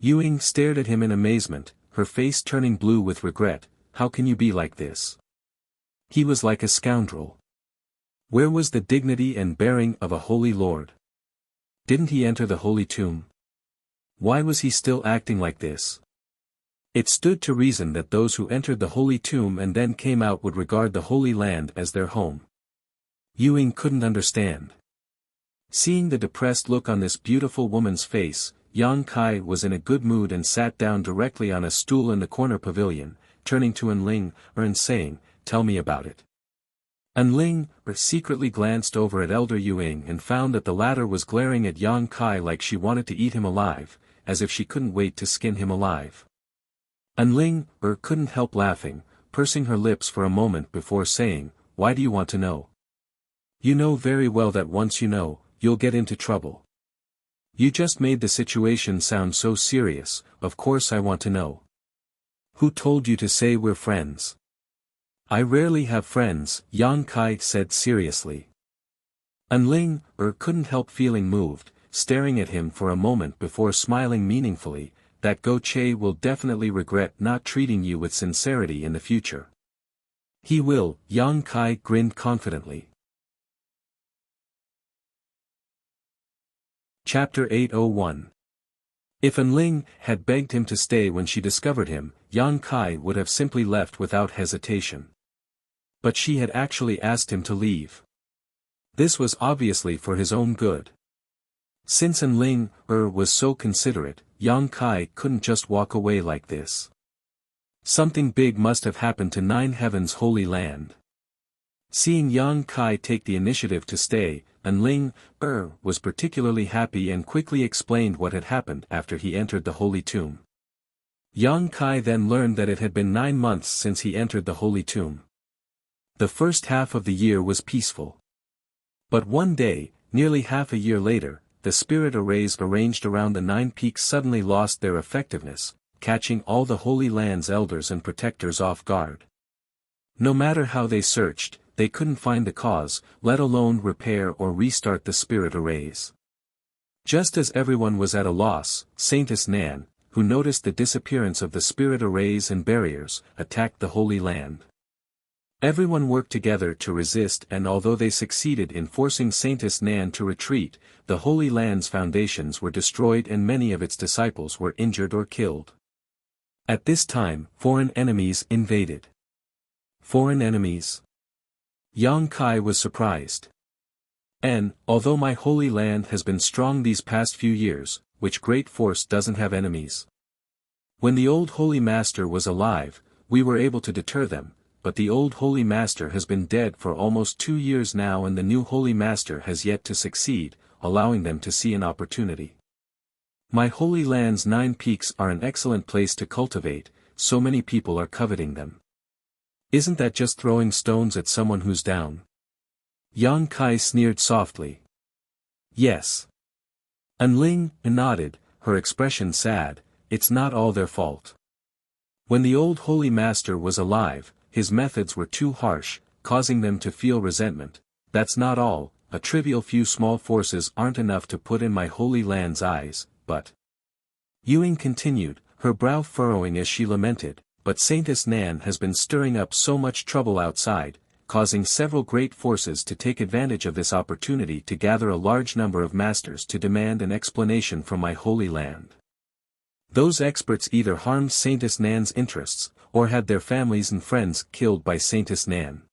Yuing stared at him in amazement, her face turning blue with regret. "How can you be like this?" He was like a scoundrel. Where was the dignity and bearing of a holy lord? Didn't he enter the holy tomb? Why was he still acting like this? It stood to reason that those who entered the holy tomb and then came out would regard the Holy Land as their home. Yuing couldn't understand. Seeing the depressed look on this beautiful woman's face, Yang Kai was in a good mood and sat down directly on a stool in the corner pavilion, turning to Enling and saying, "Tell me about it." Enling secretly glanced over at Elder Yuing and found that the latter was glaring at Yang Kai like she wanted to eat him alive, as if she couldn't wait to skin him alive. Enling couldn't help laughing, pursing her lips for a moment before saying, "Why do you want to know? You know very well that once you know, you'll get into trouble. You just made the situation sound so serious, of course I want to know. Who told you to say we're friends?" "I rarely have friends," Yang Kai said seriously. Enling couldn't help feeling moved, staring at him for a moment before smiling meaningfully, "That Go Che will definitely regret not treating you with sincerity in the future." "He will," Yang Kai grinned confidently. Chapter 801. If Enling had begged him to stay when she discovered him, Yang Kai would have simply left without hesitation. But she had actually asked him to leave. This was obviously for his own good. Since Enling was so considerate, Yang Kai couldn't just walk away like this. Something big must have happened to Nine Heaven's Holy Land. Seeing Yang Kai take the initiative to stay, Enling was particularly happy and quickly explained what had happened after he entered the Holy Tomb. Yang Kai then learned that it had been 9 months since he entered the Holy Tomb. The first half of the year was peaceful. But one day, nearly half a year later, the spirit arrays arranged around the 9 peaks suddenly lost their effectiveness, catching all the Holy Land's elders and protectors off guard. No matter how they searched, they couldn't find the cause, let alone repair or restart the spirit arrays. Just as everyone was at a loss, Saintess Nan, who noticed the disappearance of the spirit arrays and barriers, attacked the Holy Land. Everyone worked together to resist, and although they succeeded in forcing Saintess Nan to retreat, the Holy Land's foundations were destroyed and many of its disciples were injured or killed. At this time, foreign enemies invaded. Foreign enemies? Yang Kai was surprised. Although my Holy Land has been strong these past few years, which great force doesn't have enemies? When the old Holy Master was alive, we were able to deter them, but the old Holy Master has been dead for almost 2 years now and the new Holy Master has yet to succeed, allowing them to see an opportunity. My Holy Land's 9 peaks are an excellent place to cultivate, so many people are coveting them. Isn't that just throwing stones at someone who's down? Yang Kai sneered softly. Yes. Enling nodded, her expression sad. It's not all their fault. When the old Holy Master was alive, his methods were too harsh, causing them to feel resentment. That's not all, a trivial few small forces aren't enough to put in my Holy Land's eyes, but... Ewing continued, her brow furrowing as she lamented, but Saintess Nan has been stirring up so much trouble outside, causing several great forces to take advantage of this opportunity to gather a large number of masters to demand an explanation from my Holy Land. Those experts either harmed Saintess Nan's interests, or had their families and friends killed by Saintess Nan.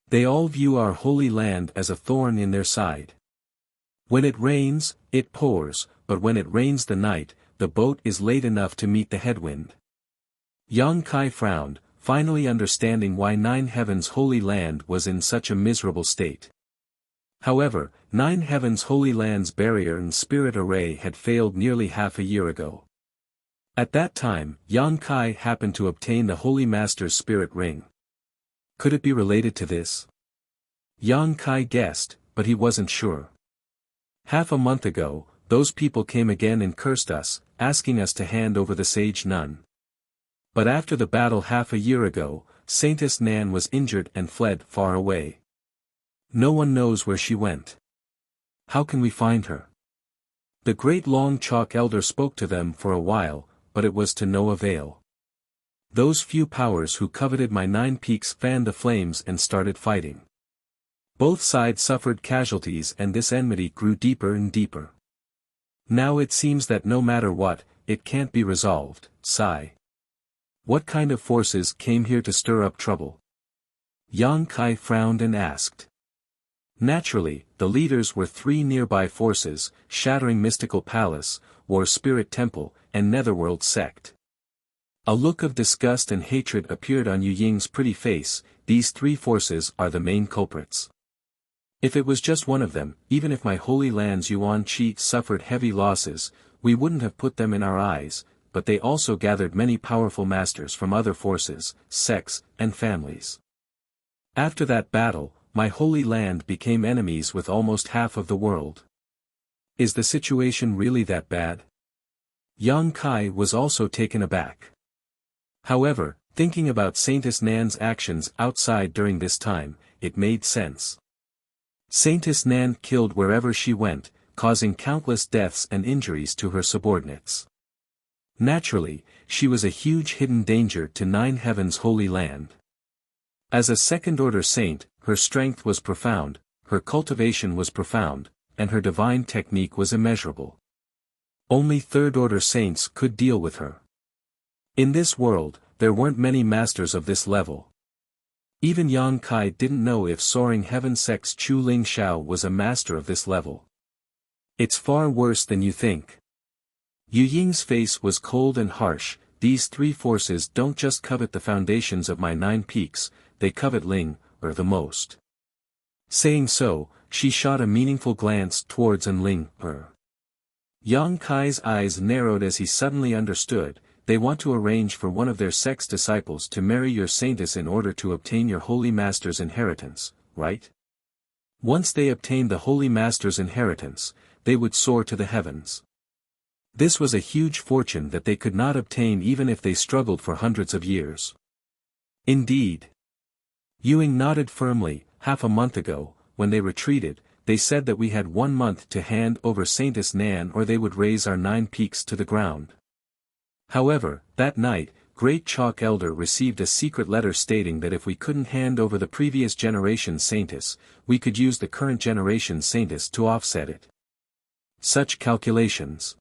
They all view our Holy Land as a thorn in their side. When it rains, it pours, but when it rains the night, the boat is late enough to meet the headwind. Yang Kai frowned, finally understanding why Nine Heaven's Holy Land was in such a miserable state. However, Nine Heaven's Holy Land's barrier and spirit array had failed nearly half a year ago. At that time, Yang Kai happened to obtain the Holy Master's spirit ring. Could it be related to this? Yang Kai guessed, but he wasn't sure. Half a month ago, those people came again and cursed us, asking us to hand over the sage nun. But after the battle half a year ago, Saintess Nan was injured and fled far away. No one knows where she went. How can we find her? The great Long Chalk Elder spoke to them for a while, but it was to no avail. Those few powers who coveted my 9 peaks fanned the flames and started fighting. Both sides suffered casualties and this enmity grew deeper and deeper. Now it seems that no matter what, it can't be resolved. Sigh. What kind of forces came here to stir up trouble? Yang Kai frowned and asked. Naturally, the leaders were 3 nearby forces, Shattering Mystical Palace, War Spirit Temple, and Netherworld Sect. A look of disgust and hatred appeared on Yu Ying's pretty face. These 3 forces are the main culprits. If it was just one of them, even if my Holy Land's Yuan Qi suffered heavy losses, we wouldn't have put them in our eyes, but they also gathered many powerful masters from other forces, sects, and families. After that battle, my Holy Land became enemies with almost half of the world. Is the situation really that bad? Yang Kai was also taken aback. However, thinking about Saintess Nan's actions outside during this time, it made sense. Saintess Nan killed wherever she went, causing countless deaths and injuries to her subordinates. Naturally, she was a huge hidden danger to Nine Heaven's Holy Land. As a second-order saint, her strength was profound, her cultivation was profound, and her divine technique was immeasurable. Only third-order saints could deal with her. In this world, there weren't many masters of this level. Even Yang Kai didn't know if soaring heaven sect's Chu Ling Xiao was a master of this level. It's far worse than you think. Yu Ying's face was cold and harsh. These three forces don't just covet the foundations of my 9 peaks, they covet Ling, or the most. Saying so, she shot a meaningful glance towards Ling, her. Yang Kai's eyes narrowed as he suddenly understood. They want to arrange for one of their sect's disciples to marry your saintess in order to obtain your holy master's inheritance, right? Once they obtained the holy master's inheritance, they would soar to the heavens. This was a huge fortune that they could not obtain even if they struggled for hundreds of years. Indeed. Ewing nodded firmly. Half a month ago, when they retreated, they said that we had 1 month to hand over Saintess Nan or they would raze our 9 peaks to the ground. However, that night, Great Chalk Elder received a secret letter stating that if we couldn't hand over the previous generation's Saintess, we could use the current generation's Saintess to offset it. Such calculations.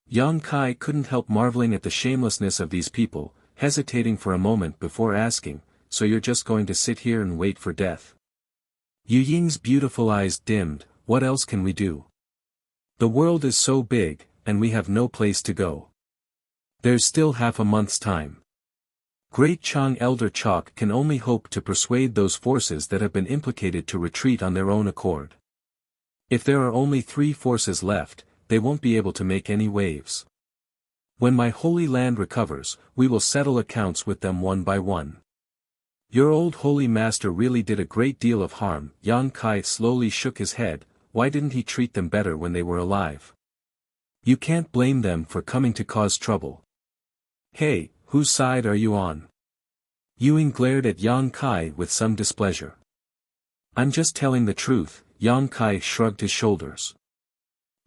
Yang Kai couldn't help marveling at the shamelessness of these people, hesitating for a moment before asking, "So you're just going to sit here and wait for death?" Yu Ying's beautiful eyes dimmed. "What else can we do? The world is so big, and we have no place to go. There's still half a month's time. Great Chang Elder Chalk can only hope to persuade those forces that have been implicated to retreat on their own accord. If there are only 3 forces left, they won't be able to make any waves. When my holy land recovers, we will settle accounts with them one by one. Your old holy master really did a great deal of harm." Yang Kai slowly shook his head. "Why didn't he treat them better when they were alive? You can't blame them for coming to cause trouble. Hey, whose side are you on?" Ewing glared at Yang Kai with some displeasure. "I'm just telling the truth." Yang Kai shrugged his shoulders.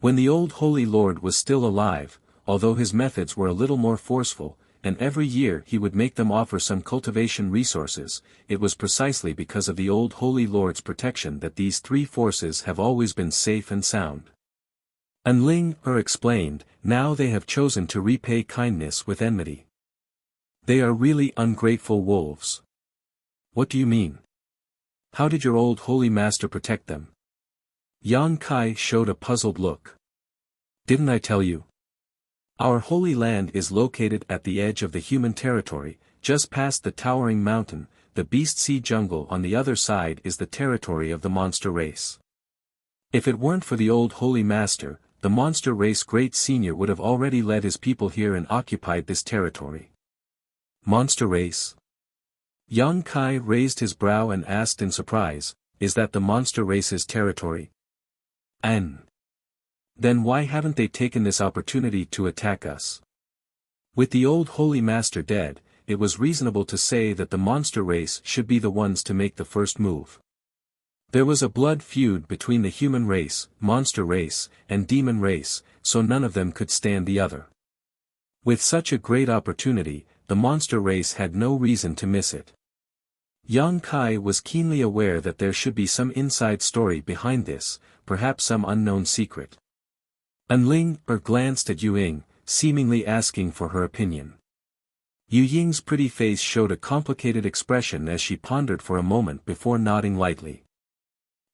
When the old Holy Lord was still alive, although his methods were a little more forceful, and every year he would make them offer some cultivation resources, it was precisely because of the old Holy Lord's protection that these 3 forces have always been safe and sound. Ling explained, "Now they have chosen to repay kindness with enmity. They are really ungrateful wolves." "What do you mean? How did your old holy master protect them?" Yang Kai showed a puzzled look. "Didn't I tell you? Our holy land is located at the edge of the human territory, just past the towering mountain. The beast sea jungle on the other side is the territory of the monster race. If it weren't for the old holy master, the monster race great senior would have already led his people here and occupied this territory." "Monster race?" Yang Kai raised his brow and asked in surprise, "Is that the monster race's territory? And then why haven't they taken this opportunity to attack us?" With the old holy master dead, it was reasonable to say that the monster race should be the ones to make the first move. There was a blood feud between the human race, monster race, and demon race, so none of them could stand the other. With such a great opportunity, the monster race had no reason to miss it. Yang Kai was keenly aware that there should be some inside story behind this, perhaps some unknown secret. Ling glanced at Yu Ying, seemingly asking for her opinion. Yu Ying's pretty face showed a complicated expression as she pondered for a moment before nodding lightly.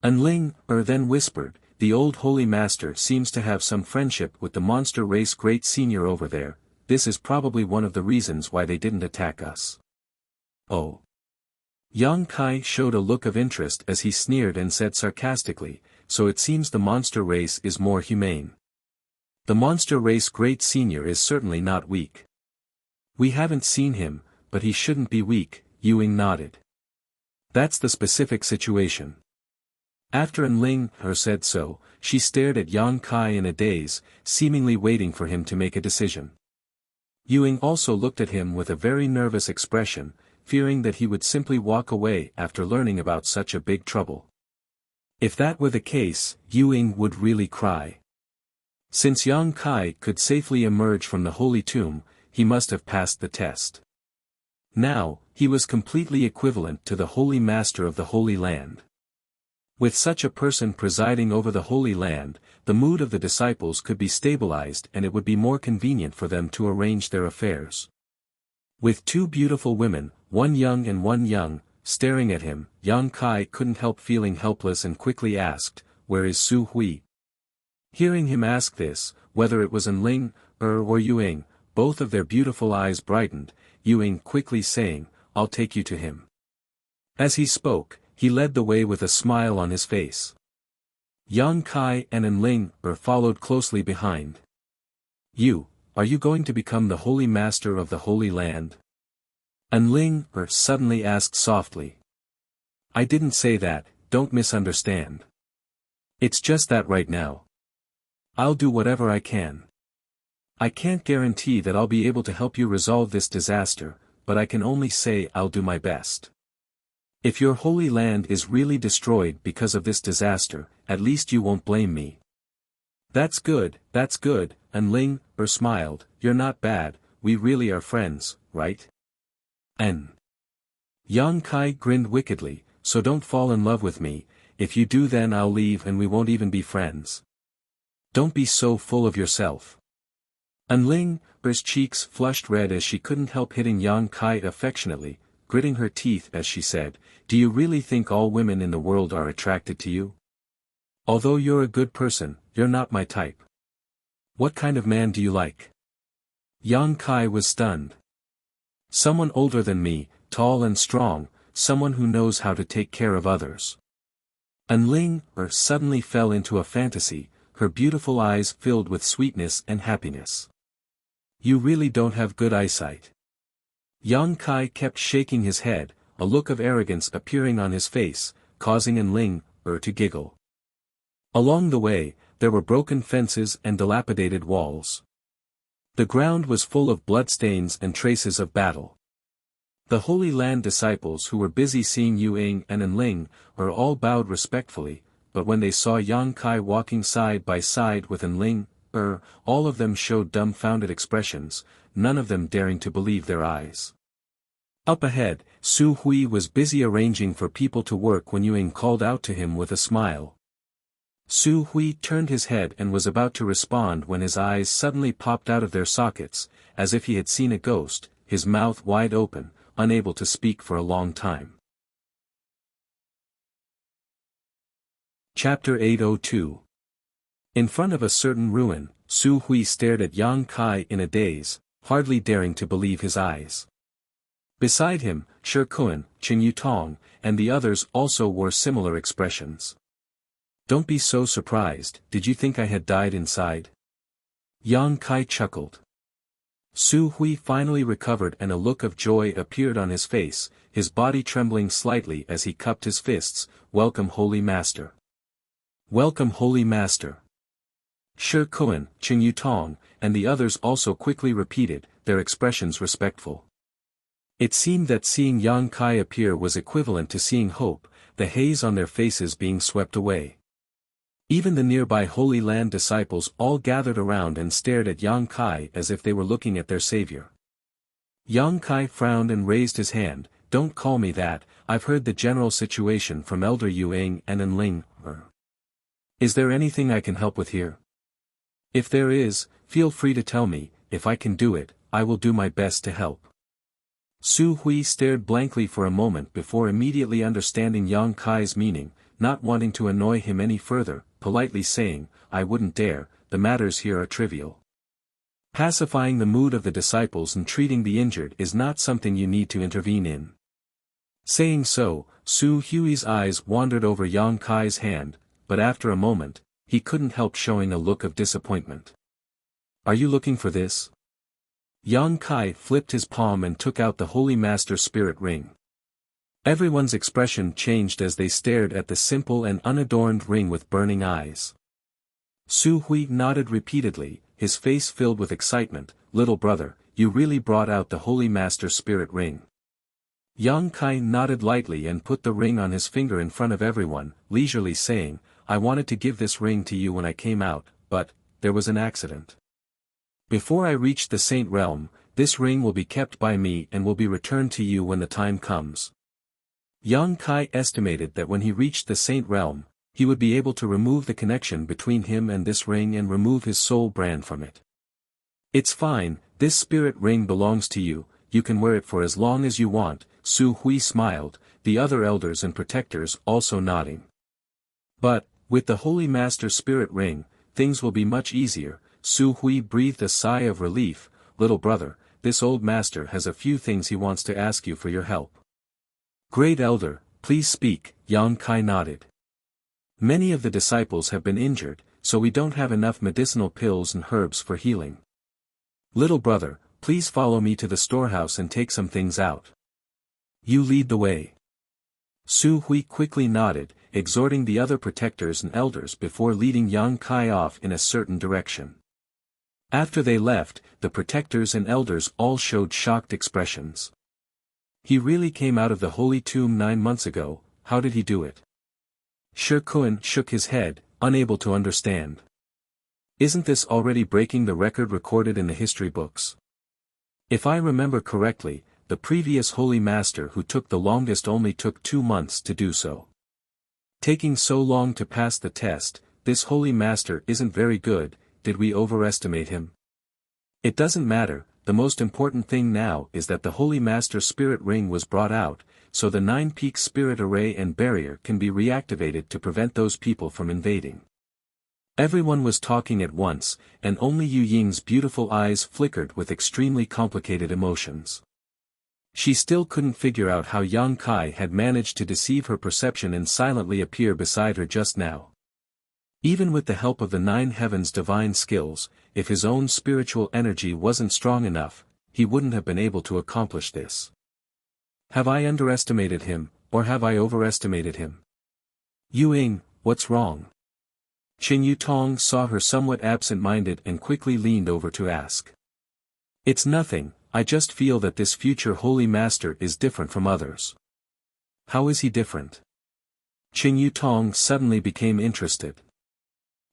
Ling then whispered, "The old holy master seems to have some friendship with the monster race great senior over there. This is probably one of the reasons why they didn't attack us." "Oh." Yang Kai showed a look of interest as he sneered and said sarcastically, "So it seems the monster race is more humane. The monster race great senior is certainly not weak." "We haven't seen him, but he shouldn't be weak," Ewing nodded. "That's the specific situation." After Ling said so, she stared at Yang Kai in a daze, seemingly waiting for him to make a decision. Ewing also looked at him with a very nervous expression, fearing that he would simply walk away after learning about such a big trouble. If that were the case, Ewing would really cry. Since Yang Kai could safely emerge from the holy tomb, he must have passed the test. Now, he was completely equivalent to the holy master of the Holy Land. With such a person presiding over the Holy Land, the mood of the disciples could be stabilized and it would be more convenient for them to arrange their affairs. With two beautiful women, one young and one young, staring at him, Yang Kai couldn't help feeling helpless and quickly asked, "Where is Su Hui?" Hearing him ask this, whether it was Enling, or Yuing, both of their beautiful eyes brightened, Yuing quickly saying, "I'll take you to him." As he spoke, he led the way with a smile on his face. Yang Kai and Enling followed closely behind. Are you going to become the Holy Master of the Holy Land?" Enling suddenly asked softly. "I didn't say that, don't misunderstand. It's just that right now. I'll do whatever I can. I can't guarantee that I'll be able to help you resolve this disaster, but I can only say I'll do my best. If your holy land is really destroyed because of this disaster, at least you won't blame me." That's good, Enling smiled, "You're not bad, we really are friends, right?" Yang Kai grinned wickedly, "So don't fall in love with me, if you do then I'll leave and we won't even be friends. Don't be so full of yourself." Enling's cheeks flushed red as she couldn't help hitting Yang Kai affectionately, gritting her teeth as she said, "Do you really think all women in the world are attracted to you? Although you're a good person, you're not my type. What kind of man do you like?" Yang Kai was stunned. "Someone older than me, tall and strong, someone who knows how to take care of others." Enling suddenly fell into a fantasy, her beautiful eyes filled with sweetness and happiness. "You really don't have good eyesight." Yang Kai kept shaking his head, a look of arrogance appearing on his face, causing Enling to giggle. Along the way, there were broken fences and dilapidated walls. The ground was full of bloodstains and traces of battle. The Holy Land disciples who were busy seeing Yuing and Enling all bowed respectfully, but when they saw Yang Kai walking side by side with Enling, all of them showed dumbfounded expressions, none of them daring to believe their eyes. Up ahead, Su Hui was busy arranging for people to work when Yuing called out to him with a smile. Su Hui turned his head and was about to respond when his eyes suddenly popped out of their sockets, as if he had seen a ghost, his mouth wide open, unable to speak for a long time. Chapter 802. In front of a certain ruin, Su Hui stared at Yang Kai in a daze, hardly daring to believe his eyes. Beside him, Shi Kun, Qin Yutong, and the others also wore similar expressions. "Don't be so surprised, did you think I had died inside?" Yang Kai chuckled. Su Hui finally recovered and a look of joy appeared on his face, his body trembling slightly as he cupped his fists. "Welcome Holy Master. Welcome Holy Master." Shi Kun, Qin Yutong, and the others also quickly repeated, their expressions respectful. It seemed that seeing Yang Kai appear was equivalent to seeing hope, the haze on their faces being swept away. Even the nearby Holy Land disciples all gathered around and stared at Yang Kai as if they were looking at their savior. Yang Kai frowned and raised his hand, "Don't call me that, I've heard the general situation from Elder Yuing and Enling. Is there anything I can help with here? If there is, feel free to tell me, if I can do it, I will do my best to help." Su Hui stared blankly for a moment before immediately understanding Yang Kai's meaning, not wanting to annoy him any further, politely saying, "I wouldn't dare, the matters here are trivial. Pacifying the mood of the disciples and treating the injured is not something you need to intervene in." Saying so, Su Hui's eyes wandered over Yang Kai's hand, but after a moment, he couldn't help showing a look of disappointment. "Are you looking for this?" Yang Kai flipped his palm and took out the Holy Master Spirit Ring. Everyone's expression changed as they stared at the simple and unadorned ring with burning eyes. Su Hui nodded repeatedly, his face filled with excitement. "Little brother, you really brought out the Holy Master Spirit Ring." Yang Kai nodded lightly and put the ring on his finger in front of everyone, leisurely saying, "I wanted to give this ring to you when I came out, but there was an accident. Before I reach the Saint Realm, this ring will be kept by me and will be returned to you when the time comes." Yang Kai estimated that when he reached the Saint Realm, he would be able to remove the connection between him and this ring and remove his soul brand from it. It's fine, this spirit ring belongs to you, you can wear it for as long as you want, Su Hui smiled, the other elders and protectors also nodding. But, with the Holy Master spirit ring, things will be much easier. Su Hui breathed a sigh of relief. Little brother, this old master has a few things he wants to ask you for your help. Great elder, please speak, Yang Kai nodded. Many of the disciples have been injured, so we don't have enough medicinal pills and herbs for healing. Little brother, please follow me to the storehouse and take some things out. You lead the way. Su Hui quickly nodded, exhorting the other protectors and elders before leading Yang Kai off in a certain direction. After they left, the protectors and elders all showed shocked expressions. He really came out of the holy tomb 9 months ago, how did he do it? Shi Kun shook his head, unable to understand. Isn't this already breaking the record recorded in the history books? If I remember correctly, the previous holy master who took the longest only took 2 months to do so. Taking so long to pass the test, this holy master isn't very good, did we overestimate him? It doesn't matter, the most important thing now is that the holy master spirit ring was brought out, so the 9 peak spirit array and barrier can be reactivated to prevent those people from invading. Everyone was talking at once, and only Yu Ying's beautiful eyes flickered with extremely complicated emotions. She still couldn't figure out how Yang Kai had managed to deceive her perception and silently appear beside her just now. Even with the help of the 9 heavens' divine skills, if his own spiritual energy wasn't strong enough, he wouldn't have been able to accomplish this. Have I underestimated him, or have I overestimated him? Yu Ying, what's wrong? Qin Yutong saw her somewhat absent-minded and quickly leaned over to ask. It's nothing, I just feel that this future holy master is different from others. How is he different? Qin Yutong suddenly became interested.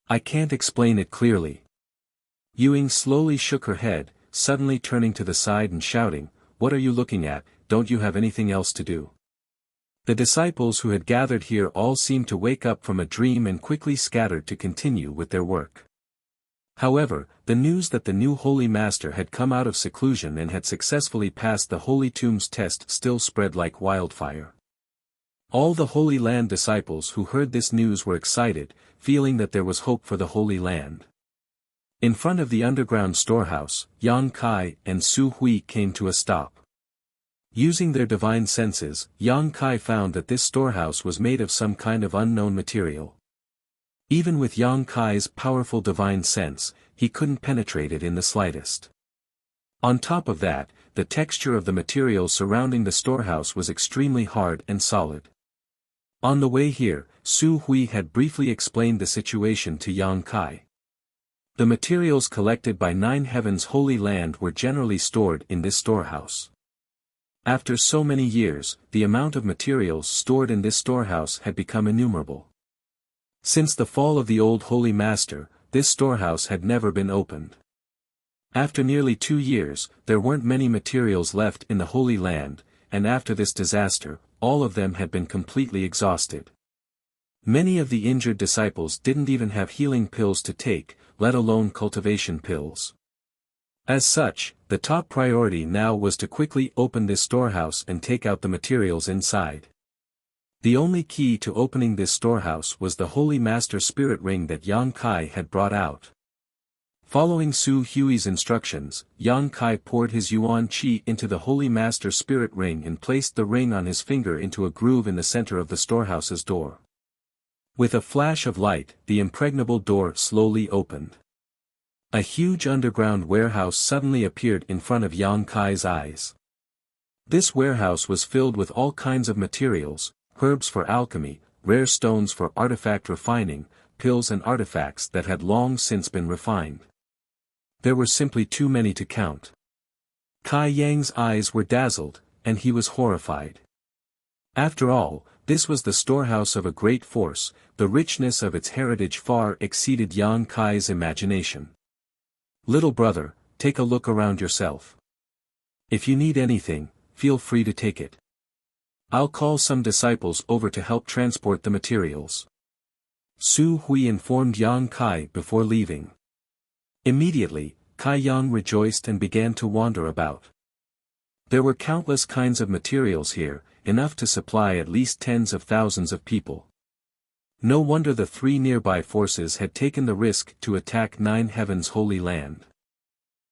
I can't explain it clearly. Yu Ying slowly shook her head, suddenly turning to the side and shouting, what are you looking at, don't you have anything else to do? The disciples who had gathered here all seemed to wake up from a dream and quickly scattered to continue with their work. However, the news that the new Holy Master had come out of seclusion and had successfully passed the Holy Tomb's test still spread like wildfire. All the Holy Land disciples who heard this news were excited, feeling that there was hope for the Holy Land. In front of the underground storehouse, Yang Kai and Su Hui came to a stop. Using their divine senses, Yang Kai found that this storehouse was made of some kind of unknown material. Even with Yang Kai's powerful divine sense, he couldn't penetrate it in the slightest. On top of that, the texture of the material surrounding the storehouse was extremely hard and solid. On the way here, Su Hui had briefly explained the situation to Yang Kai. The materials collected by 9 Heavens' Holy Land were generally stored in this storehouse. After so many years, the amount of materials stored in this storehouse had become innumerable. Since the fall of the old Holy Master, this storehouse had never been opened. After nearly 2 years, there weren't many materials left in the Holy Land, and after this disaster, all of them had been completely exhausted. Many of the injured disciples didn't even have healing pills to take, let alone cultivation pills. As such, the top priority now was to quickly open this storehouse and take out the materials inside. The only key to opening this storehouse was the Holy Master Spirit Ring that Yang Kai had brought out. Following Su Hui's instructions, Yang Kai poured his Yuan Qi into the Holy Master Spirit Ring and placed the ring on his finger into a groove in the center of the storehouse's door. With a flash of light, the impregnable door slowly opened. A huge underground warehouse suddenly appeared in front of Yang Kai's eyes. This warehouse was filled with all kinds of materials, herbs for alchemy, rare stones for artifact refining, pills and artifacts that had long since been refined. There were simply too many to count. Kai Yang's eyes were dazzled, and he was horrified. After all, this was the storehouse of a great force, the richness of its heritage far exceeded Yang Kai's imagination. Little brother, take a look around yourself. If you need anything, feel free to take it. I'll call some disciples over to help transport the materials. Su Hui informed Yang Kai before leaving. Immediately, Kai Yang rejoiced and began to wander about. There were countless kinds of materials here, enough to supply at least tens of thousands of people. No wonder the three nearby forces had taken the risk to attack Nine Heavens' Holy Land.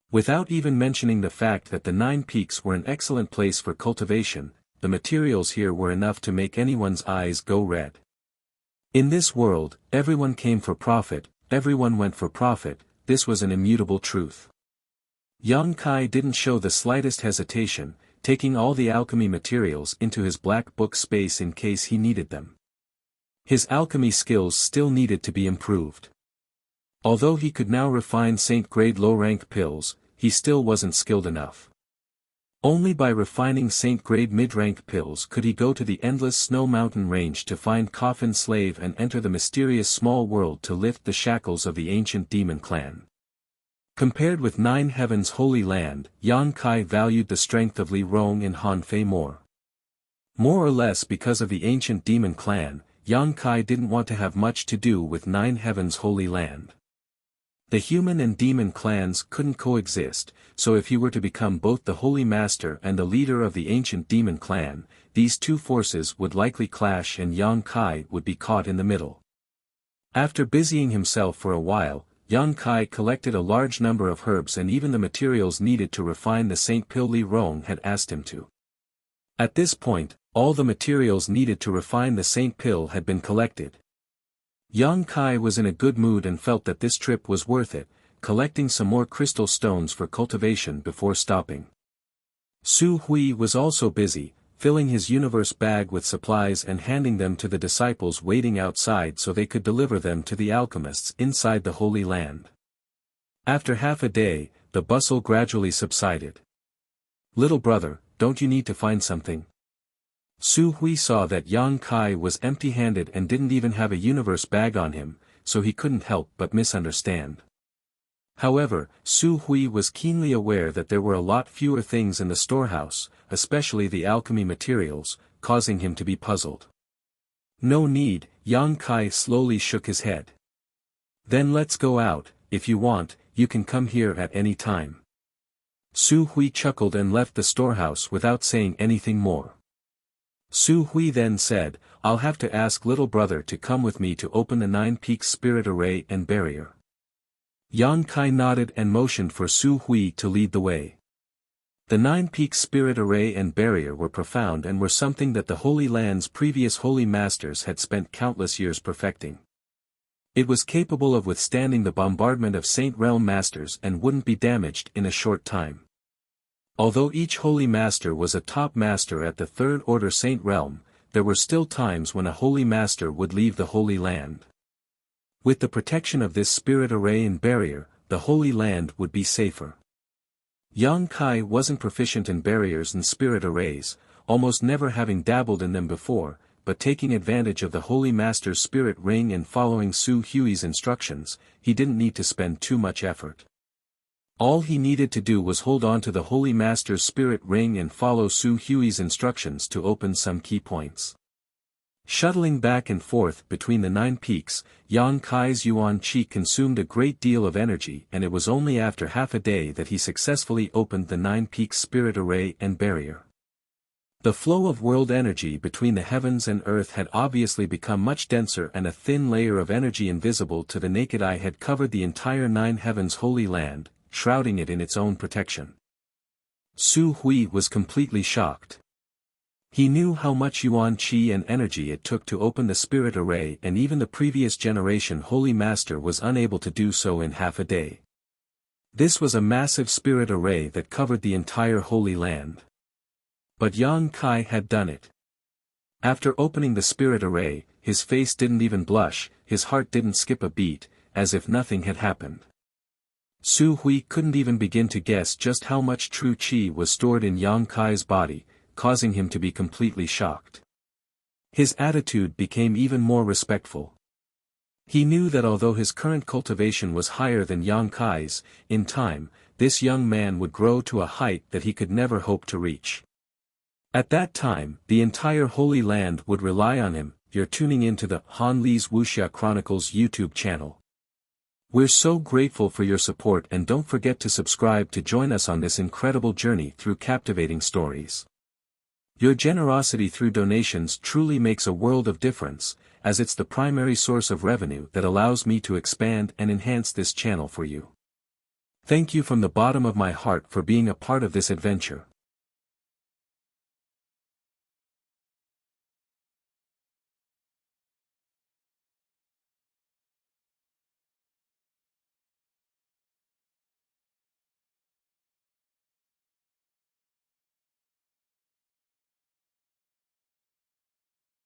Without even mentioning the fact that the Nine Peaks were an excellent place for cultivation, the materials here were enough to make anyone's eyes go red. In this world, everyone came for profit, everyone went for profit, this was an immutable truth. Yang Kai didn't show the slightest hesitation, taking all the alchemy materials into his black book space in case he needed them. His alchemy skills still needed to be improved. Although he could now refine Saint-grade low-rank pills, he still wasn't skilled enough. Only by refining Saint-grade mid-rank pills could he go to the endless snow mountain range to find Coffin Slave and enter the mysterious small world to lift the shackles of the ancient demon clan. Compared with Nine Heavens' Holy Land, Yang Kai valued the strength of Li Rong and Han Fei more. More or less because of the ancient demon clan, Yang Kai didn't want to have much to do with Nine Heavens' Holy Land. The human and demon clans couldn't coexist, so if he were to become both the Holy Master and the leader of the ancient demon clan, these two forces would likely clash and Yang Kai would be caught in the middle. After busying himself for a while, Yang Kai collected a large number of herbs and even the materials needed to refine the Saint Pill Li Rong had asked him to. At this point, all the materials needed to refine the Saint Pill had been collected. Yang Kai was in a good mood and felt that this trip was worth it, collecting some more crystal stones for cultivation before stopping. Su Hui was also busy, filling his universe bag with supplies and handing them to the disciples waiting outside so they could deliver them to the alchemists inside the Holy Land. After half a day, the bustle gradually subsided. "Little brother, don't you need to find something?" Su Hui saw that Yang Kai was empty-handed and didn't even have a universe bag on him, so he couldn't help but misunderstand. However, Su Hui was keenly aware that there were a lot fewer things in the storehouse, especially the alchemy materials, causing him to be puzzled. "No need," Yang Kai slowly shook his head. "Then let's go out, if you want, you can come here at any time." Su Hui chuckled and left the storehouse without saying anything more. Su Hui then said, "I'll have to ask little brother to come with me to open the Nine Peaks Spirit Array and Barrier." Yang Kai nodded and motioned for Su Hui to lead the way. The Nine Peaks Spirit Array and Barrier were profound and were something that the Holy Land's previous Holy Masters had spent countless years perfecting. It was capable of withstanding the bombardment of Saint Realm Masters and wouldn't be damaged in a short time. Although each Holy Master was a top master at the Third Order Saint Realm, there were still times when a Holy Master would leave the Holy Land. With the protection of this Spirit Array and Barrier, the Holy Land would be safer. Yang Kai wasn't proficient in barriers and spirit arrays, almost never having dabbled in them before, but taking advantage of the Holy Master's spirit ring and following Su Hui's instructions, he didn't need to spend too much effort. All he needed to do was hold on to the Holy Master's spirit ring and follow Su Hui's instructions to open some key points. Shuttling back and forth between the Nine Peaks, Yang Kai's Yuan Qi consumed a great deal of energy and it was only after half a day that he successfully opened the Nine Peaks Spirit Array and Barrier. The flow of world energy between the heavens and earth had obviously become much denser and a thin layer of energy invisible to the naked eye had covered the entire Nine Heavens Holy Land, shrouding it in its own protection. Su Hui was completely shocked. He knew how much Yuan Qi and energy it took to open the Spirit Array and even the previous generation Holy Master was unable to do so in half a day. This was a massive Spirit Array that covered the entire Holy Land. But Yang Kai had done it. After opening the Spirit Array, his face didn't even blush, his heart didn't skip a beat, as if nothing had happened. Su Hui couldn't even begin to guess just how much true qi was stored in Yang Kai's body, causing him to be completely shocked. His attitude became even more respectful. He knew that although his current cultivation was higher than Yang Kai's, in time, this young man would grow to a height that he could never hope to reach. At that time, the entire Holy Land would rely on him. You're tuning into the Han Li's Wuxia Chronicles YouTube channel. We're so grateful for your support, and don't forget to subscribe to join us on this incredible journey through captivating stories. Your generosity through donations truly makes a world of difference, as it's the primary source of revenue that allows me to expand and enhance this channel for you. Thank you from the bottom of my heart for being a part of this adventure.